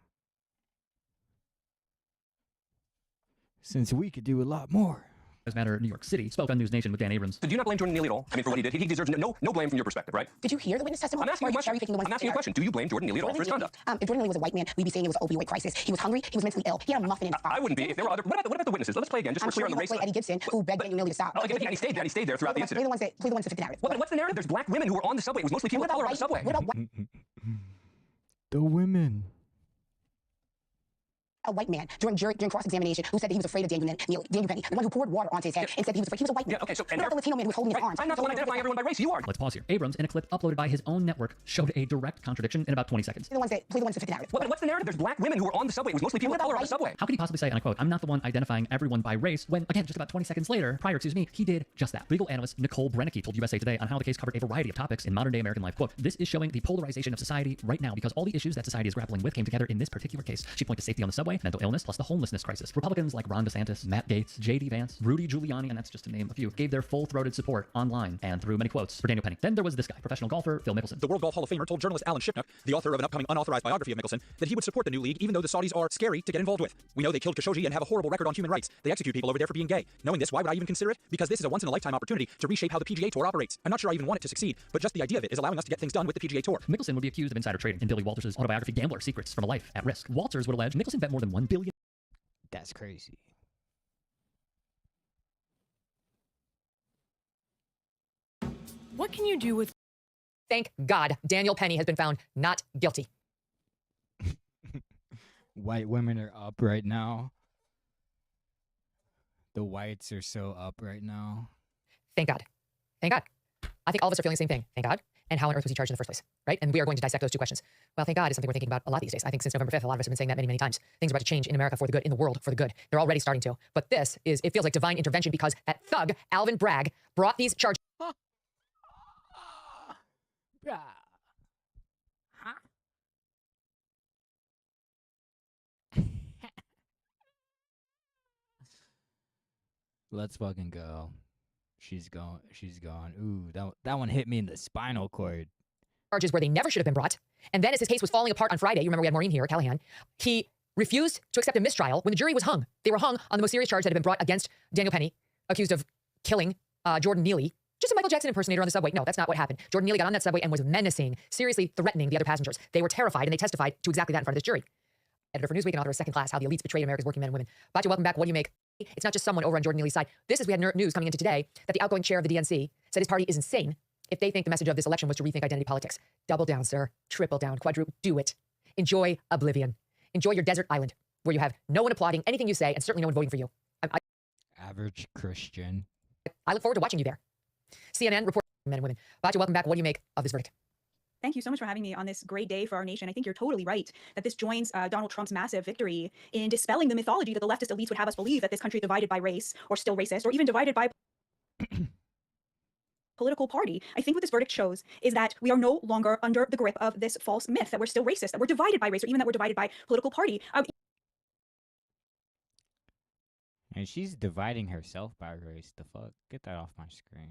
we could do a lot more. Lives Matter New York City spoke on News Nation with Dan Abrams. Do you not blame Jordan Neely at all? I mean, for what he did. He deserves no blame from your perspective, right? Did you hear the witness testimony? I'm asking you a question. Do you blame Jordan Neely at all for his conduct? If Jordan Neely was a white man, we'd be saying it was an opioid crisis. He was hungry. He was mentally ill. He had a muffin in his pocket. I wouldn't be if there were other. What about the witnesses? Let's play again, just so we're clear on the race. Eddie Gibson, who begged Daniel Neely to stop. And he stayed there throughout the incident. Play the ones that fit the narrative. But what's the narrative? There's black women who were on the subway. It was mostly people of color on the subway. What about the women? A white man during cross-examination who said that he was afraid of Daniel Penny, the one who poured water onto his head and said he was afraid. He was a white man. Yeah, okay, so what about the Latino man who was holding his arms? I'm not the one identifying everyone by race. You are. Let's pause here. Abrams, in a clip uploaded by his own network, showed a direct contradiction in about 20 seconds. Play the ones that fit the narrative. But what's the narrative? There's black women who were on the subway. It was mostly people of color on the subway. How could he possibly say, and I quote, I'm not the one identifying everyone by race, when, again, just about 20 seconds later, he did just that. Legal analyst Nicole Brennicky told USA Today on how the case covered a variety of topics in modern-day American life. Quote, this is showing the polarization of society right now because all the issues that society is grappling with came together in this particular case. She pointed to safety on the subway, subway, mental illness, plus the homelessness crisis. Republicans like Ron DeSantis, Matt Gaetz, J.D. Vance, Rudy Giuliani, and that's just to name a few, gave their full-throated support online and through many quotes for Daniel Penny. Then there was this guy, professional golfer Phil Mickelson. The World Golf Hall of Famer told journalist Alan Shipnuck, the author of an upcoming unauthorized biography of Mickelson, that he would support the new league even though the Saudis are scary to get involved with. We know they killed Khashoggi and have a horrible record on human rights. They execute people over there for being gay. Knowing this, why would I even consider it? Because this is a once-in-a-lifetime opportunity to reshape how the PGA Tour operates. I'm not sure I even want it to succeed, but just the idea of it is allowing us to get things done with the PGA Tour. Mickelson would be accused of insider trading in Billy Walters' autobiography Gambler: Secrets from a Life at Risk. Walters would allege Mickelson bet more than $1 billion. That's crazy. What can you do with... Thank God Daniel Penny has been found not guilty. White women are up right now. The whites are so up right now. Thank God. Thank God. I think all of us are feeling the same thing. Thank God. And how on earth was he charged in the first place, right? And we are going to dissect those two questions. Well, thank God is something we're thinking about a lot these days. I think since November 5th, a lot of us have been saying that many, many times. Things are about to change in America for the good, in the world for the good. They're already starting to. But this is, it feels like divine intervention because that thug, Alvin Bragg, brought these charges. Let's fucking go. She's gone. She's gone. Ooh, that one hit me in the spinal cord. Charges where they never should have been brought. And then as his case was falling apart on Friday, you remember we had Maureen here, Callahan, he refused to accept a mistrial when the jury was hung. They were hung on the most serious charge that had been brought against Daniel Penny, accused of killing Jordan Neely. Just a Michael Jackson impersonator on the subway. No, that's not what happened. Jordan Neely got on that subway and was menacing, seriously threatening the other passengers. They were terrified and they testified to exactly that in front of this jury. Editor for Newsweek and author of Second Class, How the Elites Betrayed America's Working Men and Women. Batya, welcome back. What do you make? It's not just someone over on Jordan Neely's side. This is, we had news coming into today that the outgoing chair of the DNC said his party is insane if they think the message of this election was to rethink identity politics. Double down, sir. Triple down. Quadruple. Do it. Enjoy oblivion. Enjoy your desert island where you have no one applauding anything you say and certainly no one voting for you. Average Christian. I look forward to watching you there. CNN report men and women. Batya, welcome back. What do you make of this verdict? Thank you so much for having me on this great day for our nation. I think you're totally right that this joins Donald Trump's massive victory in dispelling the mythology that the leftist elites would have us believe that this country is divided by race or still racist or even divided by political party. I think what this verdict shows is that we are no longer under the grip of this false myth that we're still racist, that we're divided by race, or even that we're divided by political party. And she's dividing herself by race. The fuck? Get that off my screen.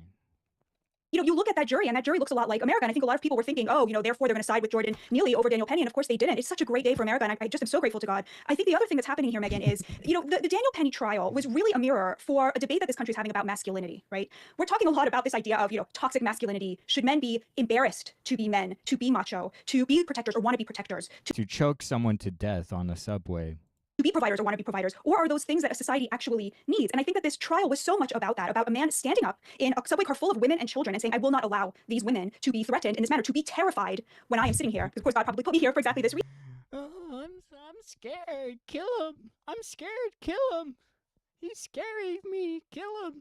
You know, you look at that jury, and that jury looks a lot like America. And I think a lot of people were thinking, oh, you know, therefore they're going to side with Jordan Neely over Daniel Penny. And of course they didn't. It's such a great day for America. And I just am so grateful to God. I think the other thing that's happening here, Megan, is, you know, the Daniel Penny trial was really a mirror for a debate that this country is having about masculinity, right? We're talking a lot about this idea of, you know, toxic masculinity. Should men be embarrassed to be men, to be macho, to be protectors or want to be protectors? To choke someone to death on the subway. To be providers or want to be providers, or are those things that a society actually needs? And I think that this trial was so much about that, about a man standing up in a subway car full of women and children and saying, I will not allow these women to be threatened in this manner, to be terrified when I am sitting here. Because of course God probably put me here for exactly this reason. Oh, I'm scared. Kill him. I'm scared. Kill him. He's scary of me. Kill him.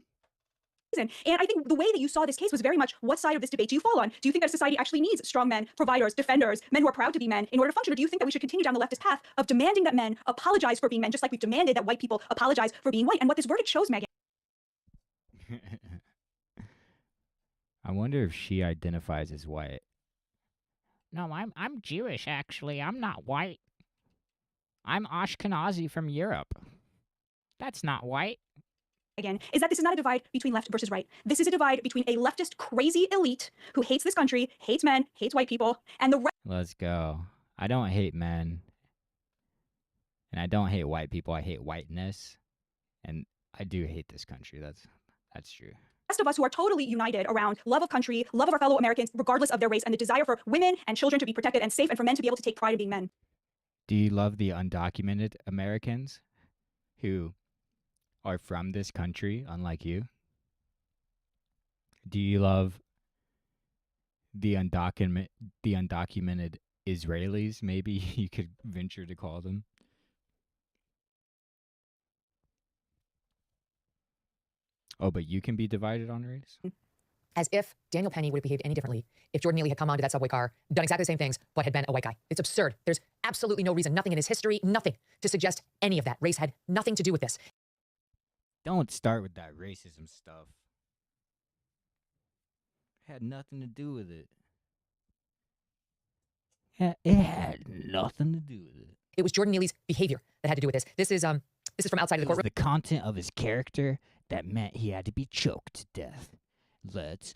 And I think the way that you saw this case was very much, what side of this debate do you fall on? Do you think that society actually needs strong men, providers, defenders, men who are proud to be men in order to function? Or do you think that we should continue down the leftist path of demanding that men apologize for being men, just like we've demanded that white people apologize for being white? And what this verdict shows, Megan. I wonder if she identifies as white. No, I'm Jewish, actually. I'm not white. I'm Ashkenazi from Europe. That's not white. Again, is that this is not a divide between left versus right. This is a divide between a leftist crazy elite who hates this country, hates men, hates white people, and the right. Let's go. I don't hate men. And I don't hate white people. I hate whiteness. And I do hate this country. That's true. Rest of us who are totally united around love of country, love of our fellow Americans, regardless of their race, and the desire for women and children to be protected and safe, and for men to be able to take pride in being men. Do you love the undocumented Americans who are from this country, unlike you? Do you love the undocumented Israelis, maybe you could venture to call them? Oh, but you can be divided on race? As if Daniel Penny would have behaved any differently if Jordan Neely had come onto that subway car, done exactly the same things, but had been a white guy. It's absurd. There's absolutely no reason, nothing in his history, nothing to suggest any of that. Race had nothing to do with this. Don't start with that racism stuff. It had nothing to do with it. It had nothing to do with it. It was Jordan Neely's behavior that had to do with this. This is from outside of the courtroom. The content of his character that meant he had to be choked to death. Let's.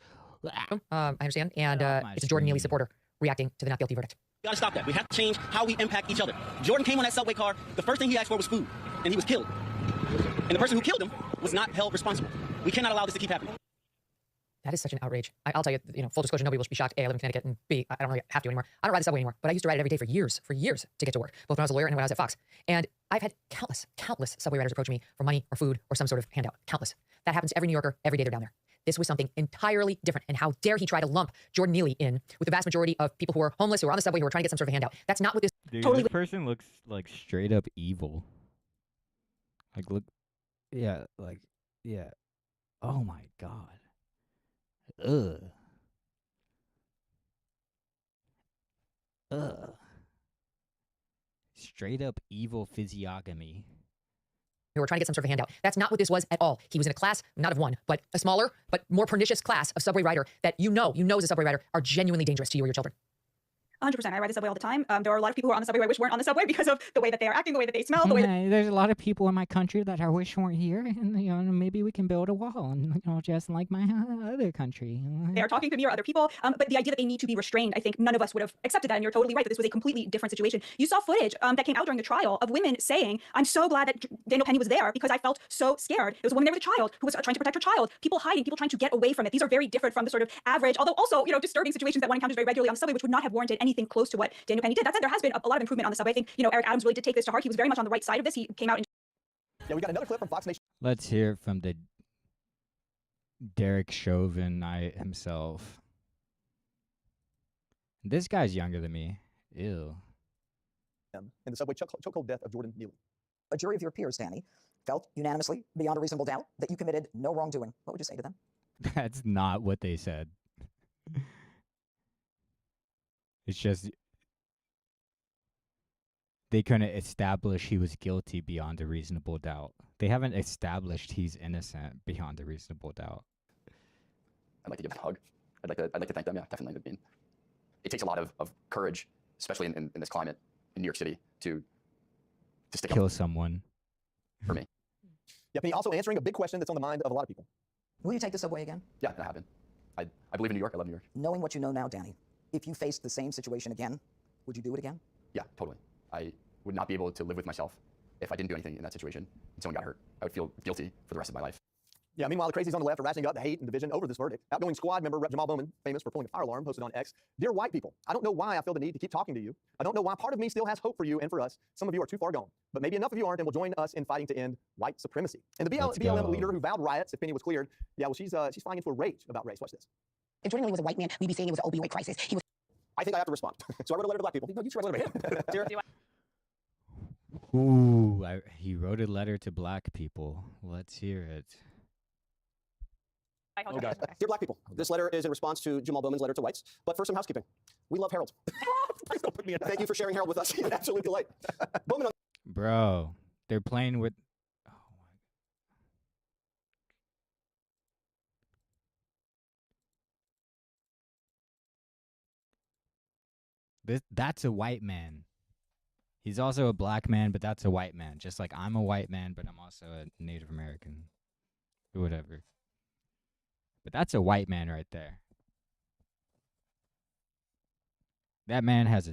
I understand. And it's a Jordan Neely supporter reacting to the not guilty verdict. We gotta stop that. We have to change how we impact each other. Jordan came on that subway car. The first thing he asked for was food, and he was killed. And the person who killed him was not held responsible. We cannot allow this to keep happening. That is such an outrage. I'll tell you, full disclosure, nobody will be shocked. A, I live in Connecticut, and B, I don't really have to anymore. I don't ride the subway anymore, but I used to ride it every day for years to get to work, both when I was a lawyer and when I was at Fox. And I've had countless subway riders approach me for money or food or some sort of handout. Countless. That happens to every New Yorker every day they're down there. This was something entirely different. And how dare he try to lump Jordan Neely in with the vast majority of people who are homeless, who are on the subway, who are trying to get some sort of handout. That's not what this Dude, this person looks like straight up evil. Like, look. Yeah, like, yeah. Oh my God. Ugh. Straight up evil physiognomy. who were trying to get some sort of handout. That's not what this was at all. He was in a class, not of one, but a smaller, but more pernicious class of subway rider that you know as a subway rider are genuinely dangerous to you or your children. 100%. I ride the subway all the time. There are a lot of people who are on the subway who I wish weren't on the subway because of the way that they are acting, the way that they smell, the way that... There's a lot of people in my country that I wish weren't here, and maybe we can build a wall, and just like my other country. They are talking to me or other people, but the idea that they need to be restrained, I think none of us would have accepted that, and you're totally right that this was a completely different situation. You saw footage that came out during the trial of women saying, I'm so glad that Daniel Penny was there because I felt so scared. There was a woman there with a child who was trying to protect her child, people hiding, people trying to get away from it. These are very different from the sort of average, although also, disturbing situations that one encounters very regularly on the subway, which would not have warranted anything close to what Daniel Penny did. That said, there has been a lot of improvement on the subway. I think, Eric Adams really did take this to heart. He was very much on the right side of this. He came out and... Yeah, we got another clip from Fox Nation. Let's hear it from the Derek Chauvin himself. This guy's younger than me. Ew. In the subway chokehold death of Jordan Neely. A jury of your peers, Danny, felt unanimously, beyond a reasonable doubt, that you committed no wrongdoing. What would you say to them? That's not what they said. It's just they couldn't establish he was guilty beyond a reasonable doubt. They haven't established he's innocent beyond a reasonable doubt. I'd like to give them a hug. I'd like to thank them. Yeah, definitely. I mean, it takes a lot of courage, especially in this climate in New York City, to stick Kill up someone. for me. Yeah, Penny, also answering a big question that's on the mind of a lot of people. Will you take the subway again? Yeah, I have been. I believe in New York. I love New York. Knowing what you know now, Danny, if you faced the same situation again, would you do it again? Yeah, totally. I would not be able to live with myself if I didn't do anything in that situation and someone got hurt. I would feel guilty for the rest of my life. Yeah, meanwhile, the crazies on the left are razzing up the hate and division over this verdict. Outgoing squad member Rep. Jamal Bowman, famous for pulling a fire alarm, posted on X, "Dear white people, I don't know why I feel the need to keep talking to you. I don't know why part of me still has hope for you and for us. Some of you are too far gone, but maybe enough of you aren't and will join us in fighting to end white supremacy." And the BLM leader who vowed riots if Penny was cleared, yeah, well, she's flying into a rage about race. Watch this. If Jordan Neely was a white man, we'd be saying it was an opioid crisis. He was... I think I have to respond. So I wrote a letter to black people. No, you should write a letter to him. Sarah? Ooh, he wrote a letter to black people. Let's hear it. Oh, God. Dear black people, this letter is in response to Jamal Bowman's letter to whites. But first, some housekeeping. We love Harold. Please don't put me in. Thank you for sharing Harold with us. He's an absolute delight. Bowman. Bro, they're playing with... That's a white man. He's also a black man, but that's a white man. Just like I'm a white man, but I'm also a Native American. Or whatever. But that's a white man right there. That man has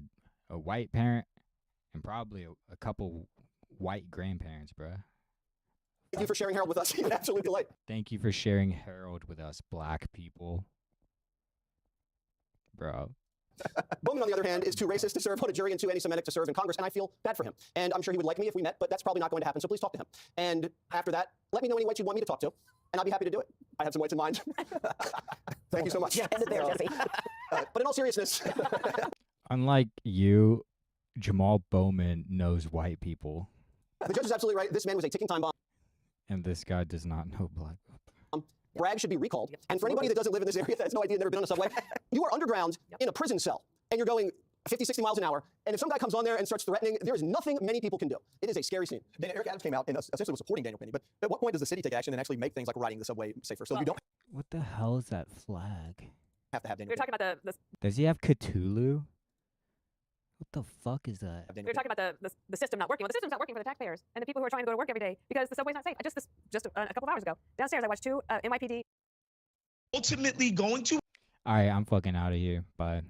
a white parent and probably a couple white grandparents, bruh. Thank you for sharing Harold with us. He's an absolute delight. Thank you for sharing Harold with us, black people. Bro. Bowman, on the other hand, is too racist to serve on a jury and too anti-Semitic to serve in Congress, and I feel bad for him. And I'm sure he would like me if we met, but that's probably not going to happen, so please talk to him. And after that, let me know any whites you want me to talk to, and I'll be happy to do it. I have some whites in mind. Thank you so much. Yeah, end it there, Jesse. But in all seriousness... Unlike you, Jamal Bowman knows white people. The judge is absolutely right. This man was a ticking time bomb. And this guy does not know black people. Bragg should be recalled. And for anybody that doesn't live in this area, that has no idea, never been on a subway, you are underground in a prison cell, and you're going 50, 60 miles an hour, and if some guy comes on there and starts threatening, there is nothing many people can do. It is a scary scene. Eric Adams came out and essentially was supporting Daniel Penny, but at what point does the city take action and actually make things like riding the subway safer? So you don't What the hell is that flag? have to have Daniel We're talking about the Does he have Cthulhu? What the fuck is that? We were talking about the system not working. Well, the system's not working for the taxpayers and the people who are trying to go to work every day because the subway's not safe. Just a couple of hours ago, downstairs, I watched two NYPD. Ultimately going to. All right, I'm fucking out of here. Bye.